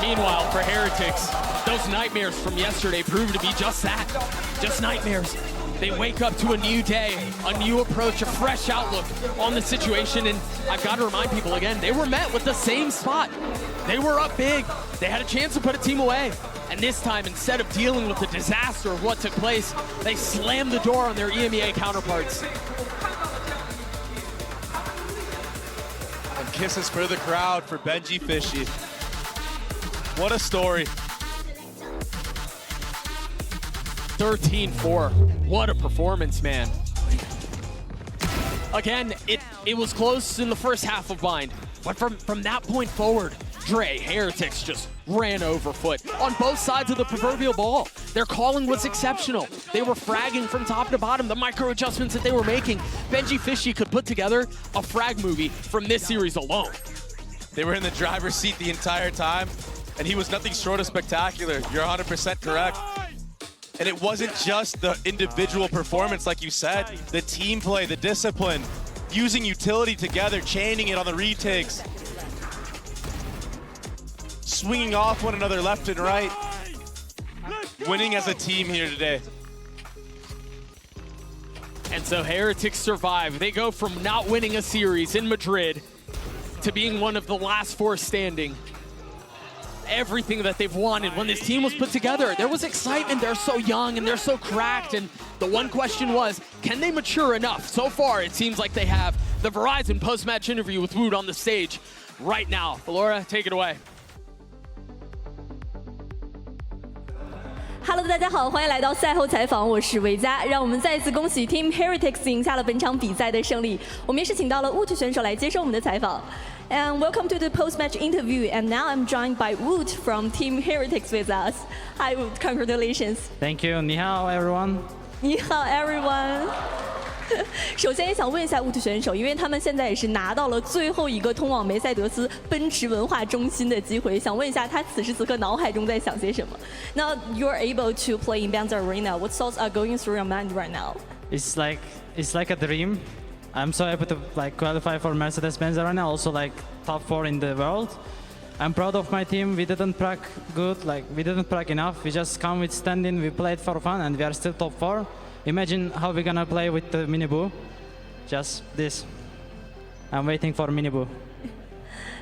Meanwhile, for Heretics, those nightmares from yesterday proved to be just that, just nightmares. They wake up to a new day, a new approach, a fresh outlook on the situation, and I've got to remind people again, they were met with the same spot. They were up big. They had a chance to put a team away. And this time, instead of dealing with the disaster of what took place, they slammed the door on their EMEA counterparts. kisses for the crowd for Benji Fishy. What a story. 13-4. What a performance, man. Again, it was close in the first half of Bind, but from that point forward, Dre, Heretics just ran over Foot on both sides of the proverbial ball. Their calling was exceptional. They were fragging from top to bottom, the micro adjustments that they were making. Benji Fishy could put together a frag movie from this series alone. They were in the driver's seat the entire time, and he was nothing short of spectacular. You're 100% correct. And it wasn't just the individual performance, like you said, the team play, the discipline, using utility together, chaining it on the retakes, swinging off one another left and right, winning as a team here today. And so Heretics survive. They go from not winning a series in Madrid to being one of the last four standing. Everything that they've wanted when this team was put together. There was excitement. They're so young and they're so cracked. And the one question was, can they mature enough? So far, it seems like they have. The Verizon post-match interview with Wood on the stage right now. Valora, take it away. Hello， 大家好，欢迎来到赛后采访，我是维嘉。让我们再一次恭喜 Team Heretics 赢下了本场比赛的胜利。我们也是请到了 Wood 选手来接受我们的采访。And welcome to the post-match interview. And now I'm joined by Wood from Team Heretics with us. Hi, Wood. Congratulations. Thank you. 你好 everyone. 你好 everyone. 首先也想问一下 Wood 选手，因为他们现在也是拿到了最后一个通往梅赛德斯奔驰文化中心的机会，想问一下他此时此刻脑海中在想些什么 ？Now you're able to play in Benz Arena. What thoughts are going through your mind right now? It's like a dream. I'm so happy to qualify for Mercedes-Benz Arena, also top 4 in the world. I'm proud of my team. We didn't prac good, we didn't prac enough. We just come with standing, we played for fun, and we are still top 4. Imagine how we're gonna play with the mini boo. Just this. I'm waiting for mini boo.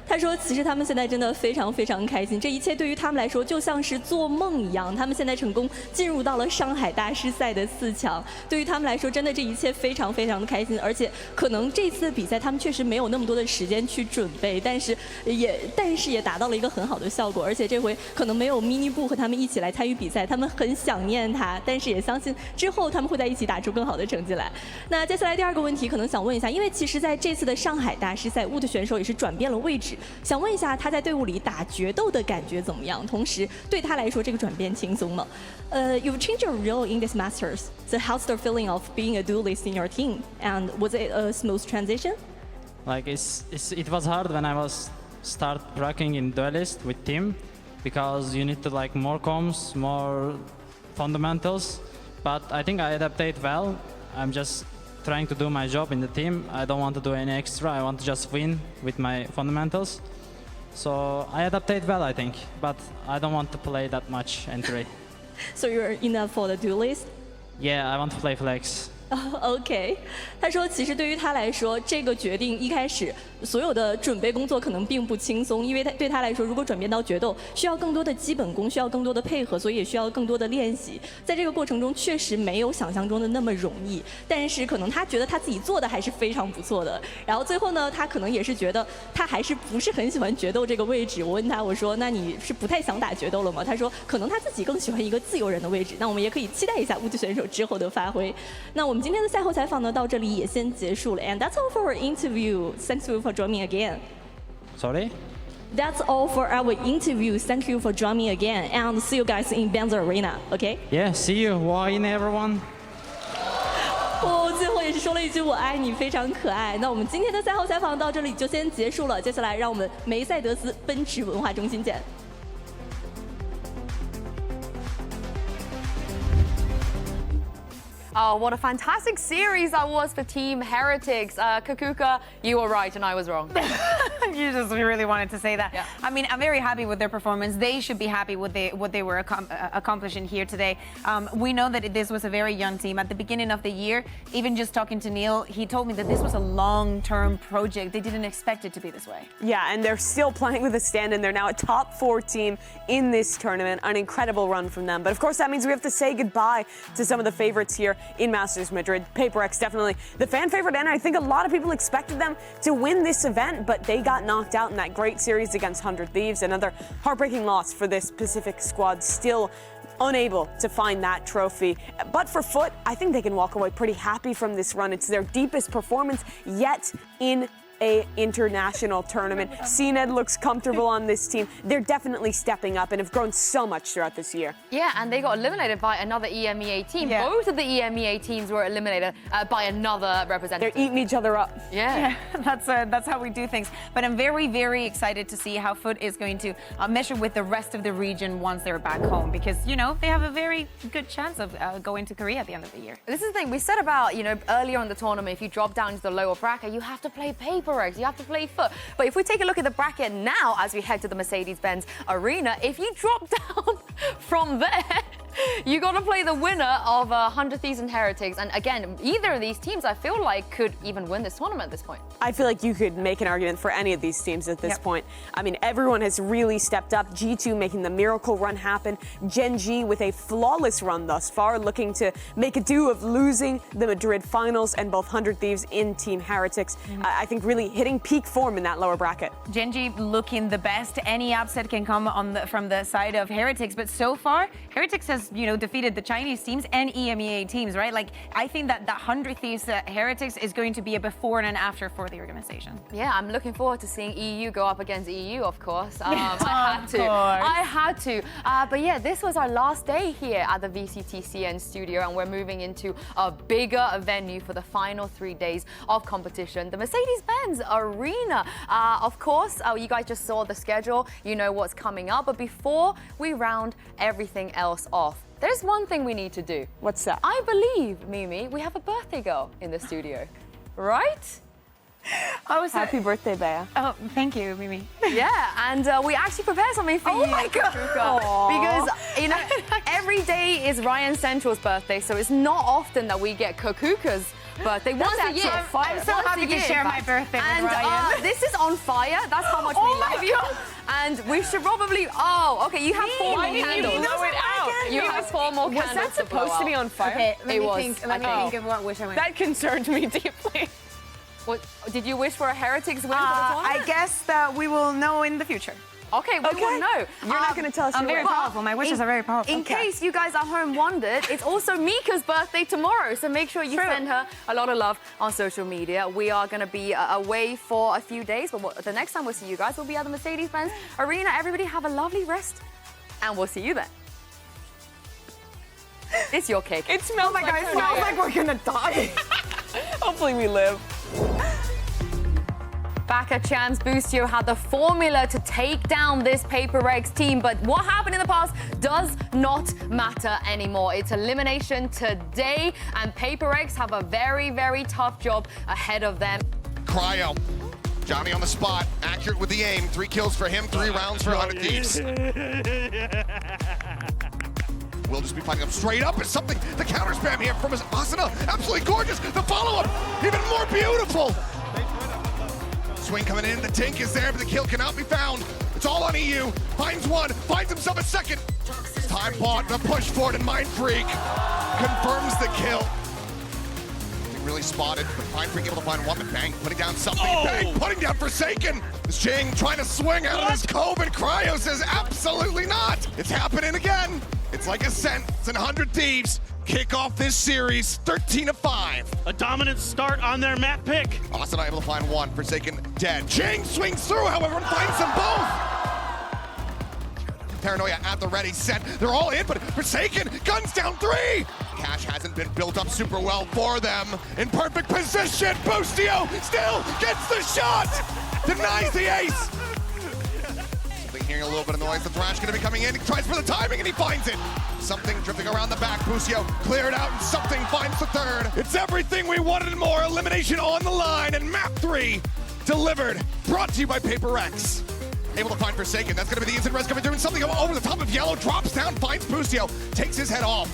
他说：“其实他们现在真的非常非常开心，这一切对于他们来说就像是做梦一样。他们现在成功进入到了上海大师赛的4强，对于他们来说，真的这一切非常非常的开心。而且可能这次的比赛他们确实没有那么多的时间去准备，但是也达到了一个很好的效果。而且这回可能没有 mini 布和他们一起来参与比赛，他们很想念他，但是也相信之后他们会在一起打出更好的成绩来。那接下来第二个问题可能想问一下，因为其实在这次的上海大师赛，Wood 选手也是转变了位置。” 想问一下他在队伍里打决斗的感觉怎么样？同时对他来说这个转变轻松吗？You've changed your role in this Masters. So how's the feeling of being a duelist in your team? And was it a smooth transition? It was hard when I was start pracking in duelist with team because you need to more comms, more fundamentals. But I think I adapted well. I'm just trying to do my job in the team. I don't want to do any extra. I want to just win with my fundamentals. So I adapted well, I think, but I don't want to play that much entry. So you're enough for the duelist? Yeah, I want to play flex. OK， 他说其实对于他来说，这个决定一开始所有的准备工作可能并不轻松，因为对他来说，如果转变到决斗，需要更多的基本功，需要更多的配合，所以也需要更多的练习。在这个过程中，确实没有想象中的那么容易，但是可能他觉得他自己做的还是非常不错的。然后最后呢，他可能也是觉得他还是不是很喜欢决斗这个位置。我问他，我说那你是不太想打决斗了吗？他说可能他自己更喜欢一个自由人的位置。那我们也可以期待一下Wood选手之后的发挥。那我们今天的赛后采访呢，到这里也先结束了。And that's all for our interview. Thanks you for joining again. Sorry? That's all for our interview. Thank you for joining again. And see you guys in Benz Arena. Okay? Yeah, see you. Wine everyone. 最后也是说了一句我爱你，非常可爱。那我们今天的赛后采访到这里就先结束了。接下来让我们梅赛德斯奔驰文化中心见。Oh, what a fantastic series that was for Team Heretics. Kakuka, you were right and I was wrong. You just really wanted to say that. Yeah. I mean, I'm very happy with their performance. They should be happy with what they were accomplishing here today. We know that this was a very young team. At the beginning of the year, even just talking to Neil, he told me that this was a long-term project. They didn't expect it to be this way. Yeah, and they're still playing with a stand-in. They're now a top 4 team in this tournament. An incredible run from them. But of course, that means we have to say goodbye to some of the favorites here. in Masters Madrid. PRX definitely the fan favorite, and I think a lot of people expected them to win this event, but they got knocked out in that great series against 100 Thieves. Another heartbreaking loss for this Pacific squad, still unable to find that trophy. But for Foot, I think they can walk away pretty happy from this run. It's their deepest performance yet in a international tournament. CNED looks comfortable on this team. They're definitely stepping up and have grown so much throughout this year. Yeah, and they got eliminated by another EMEA team. Yeah. Both of the EMEA teams were eliminated by another representative. They're eating each other up. Yeah. That's how we do things. But I'm very, very excited to see how Foot is going to measure with the rest of the region once they're back home, because, you know, they have a very good chance of going to Korea at the end of the year. This is the thing we said about, you know, earlier in the tournament, if you drop down to the lower bracket, you have to play PRX, you have to play Foot. But if we take a look at the bracket now as we head to the Mercedes-Benz Arena, if you drop down from there, you got to play the winner of 100 Thieves and Heretics. And again, either of these teams, I feel like, could even win this tournament at this point. I feel like you could make an argument for any of these teams at this point. I mean, everyone has really stepped up. G2 making the miracle run happen. Gen G with a flawless run thus far, looking to make a do of losing the Madrid finals, and both 100 Thieves in Team Heretics. I think really hitting peak form in that lower bracket. Gen G looking the best. Any upset can come from the side of Heretics, but so far, Heretics has, you know, defeated the Chinese teams and EMEA teams, right? Like, I think that 100 Thieves Heretics is going to be a before and an after for the organization. Yeah, I'm looking forward to seeing EU go up against EU, of course. I had to. But yeah, this was our last day here at the VCT CN studio, and we're moving into a bigger venue for the final 3 days of competition, the Mercedes-Benz Arena. Of course, you guys just saw the schedule. You know what's coming up. But before we round everything else off, there's one thing we need to do. What's that? I believe, Mimi, we have a birthday girl in the studio, right? Oh, so happy birthday, Bea. Oh, thank you, Mimi. Yeah, and we actually prepared something for you. Oh my God! Because, you know, every day is Ryan Central's birthday, so it's not often that we get Kokuka's birthday. Once a year. I'm so happy to share my birthday with Ryan. This is on fire. That's how much we love you. And we should probably. Oh, okay. You have 4 more candles. You have 4 more candles. Was that supposed to be on fire? Okay, let me was. think. Let me think of what wish I went. That concerned me deeply. What, did you wish for a Heretics win for the tournament? I guess that we will know in the future. Okay, we will know. You're not going to tell us I'm your very wish. powerful. My wishes are very powerful. In case you guys at home wondered, it's also Mika's birthday tomorrow, so make sure you send her a lot of love on social media. We are going to be away for a few days, but the next time we'll see you guys will be at the Mercedes-Benz Arena. Everybody have a lovely rest, and we'll see you then. It's your cake. It smells like it smells like we're going to die. Hopefully we live. Back at Chance, Boostio had the formula to take down this PRX team, but what happened in the past does not matter anymore. It's elimination today, and PRX have a very, very tough job ahead of them. Cryo. Johnny on the spot, accurate with the aim. 3 kills for him, 3 rounds for 100 Thieves. We'll just be fighting him straight up. It's something, the counter spam here from his Asuna. Absolutely gorgeous. The follow-up, even more beautiful. Swing coming in, the Tink is there, but the kill cannot be found. It's all on EU. Finds one, finds himself a second. Time bought, the push forward, and Mind Freak confirms the kill. Really spotted, but Mind Freak able to find one, but Bang putting down something. Bang putting down Forsaken. Jing trying to swing out of his cove, and Cryo says absolutely not. It's happening again. It's like Ascent, it's in 100 Thieves. Kick off this series, 13-5. A dominant start on their map pick. Austin able to find one, Forsaken dead. Jing swings through, however, and finds them both. Paranoia at the ready, set. They're all in, but Forsaken, guns down 3. Cash hasn't been built up super well for them. In perfect position, Boostio still gets the shot. Denies the ace. Hearing a little bit of noise, the Thrash gonna be coming in. He tries for the timing and he finds it. Something drifting around the back. Boostio cleared out and something finds the third. It's everything we wanted and more. Elimination on the line, and map 3 delivered. Brought to you by PRX. Able to find Forsaken. That's gonna be the instant res coming, doing something over the top of Yellow. Drops down, finds Boostio, takes his head off.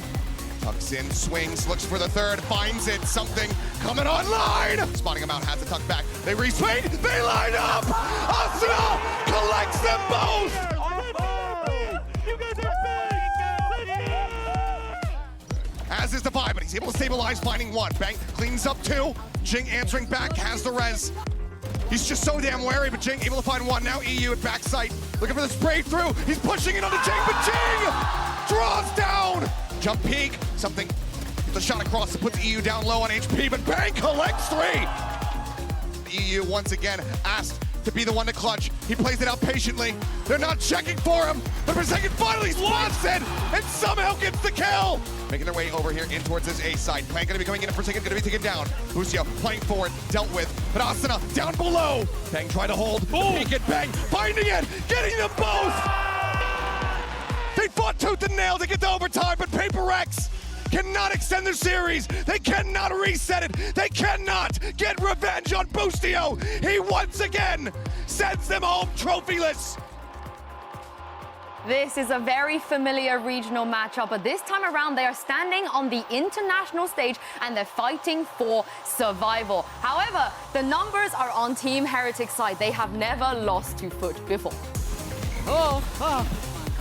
Tucks in, swings, looks for the third, finds it. Something coming online. Spotting him out, has to tuck back. They reswing, they line up. Asuna collects them both. As is is the vibe, but he's able to stabilize, finding one. Bang cleans up two. Jing answering back, has the res. He's just so damn wary, but Jing able to find one. Now EU at backside, looking for the spray through. He's pushing it on the Jing, but Jing draws down. Jump peek, something. Gets a shot across that puts EU down low on HP, but Bang collects three. EU once again asked to be the one to clutch. He plays it out patiently. They're not checking for him, but Forsaken finally spots it and somehow gets the kill. Making their way over here in towards his A side. Bang gonna be coming in and Forsaken gonna be taken down. Lucio playing forward, dealt with, but Asuna down below. Bang try to hold, peek it, Bang finding it, getting them both. They fought tooth and nail to get to overtime, but PRX cannot extend their series. They cannot reset it. They cannot get revenge on Boostio. He once again sends them home trophyless. This is a very familiar regional matchup, but this time around they are standing on the international stage and they're fighting for survival. However, the numbers are on Team Heretic's side. They have never lost to Foot before.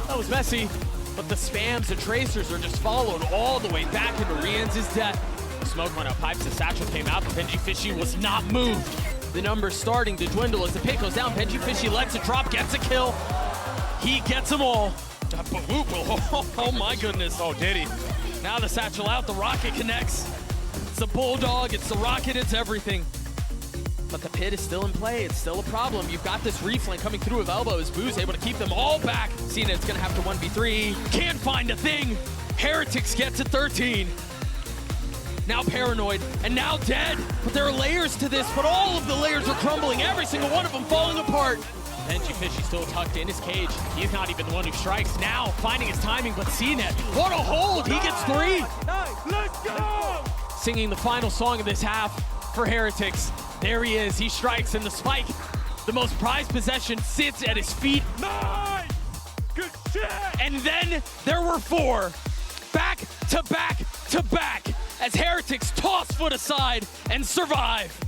That was messy. But the spams and tracers are just followed all the way back into Rien's death. Smoke went up, pipes, the satchel came out, but Benji Fishy was not moved. The numbers starting to dwindle as the pick goes down. Benji Fishy lets it drop, gets a kill. He gets them all. Oh my goodness. Oh, did he? Now the satchel out, the rocket connects. It's the bulldog, it's the rocket, it's everything. But the pit is still in play. It's still a problem. You've got this reflane coming through with elbows. Boo's able to keep them all back. Cena is going to have to 1v3. Can't find a thing. Heretics get to 13. Now paranoid and now dead. But there are layers to this, but all of the layers are crumbling. Every single one of them falling apart. Benji Fishy still tucked in his cage. He's not even the one who strikes. Now finding his timing, but CNET, what a hold. He gets three. Let's go! Singing the final song of this half for Heretics. There he is, he strikes, and the spike, the most prized possession, sits at his feet. Nice! Good shit! And then there were four, back to back to back, as Heretics toss Foot aside and survive.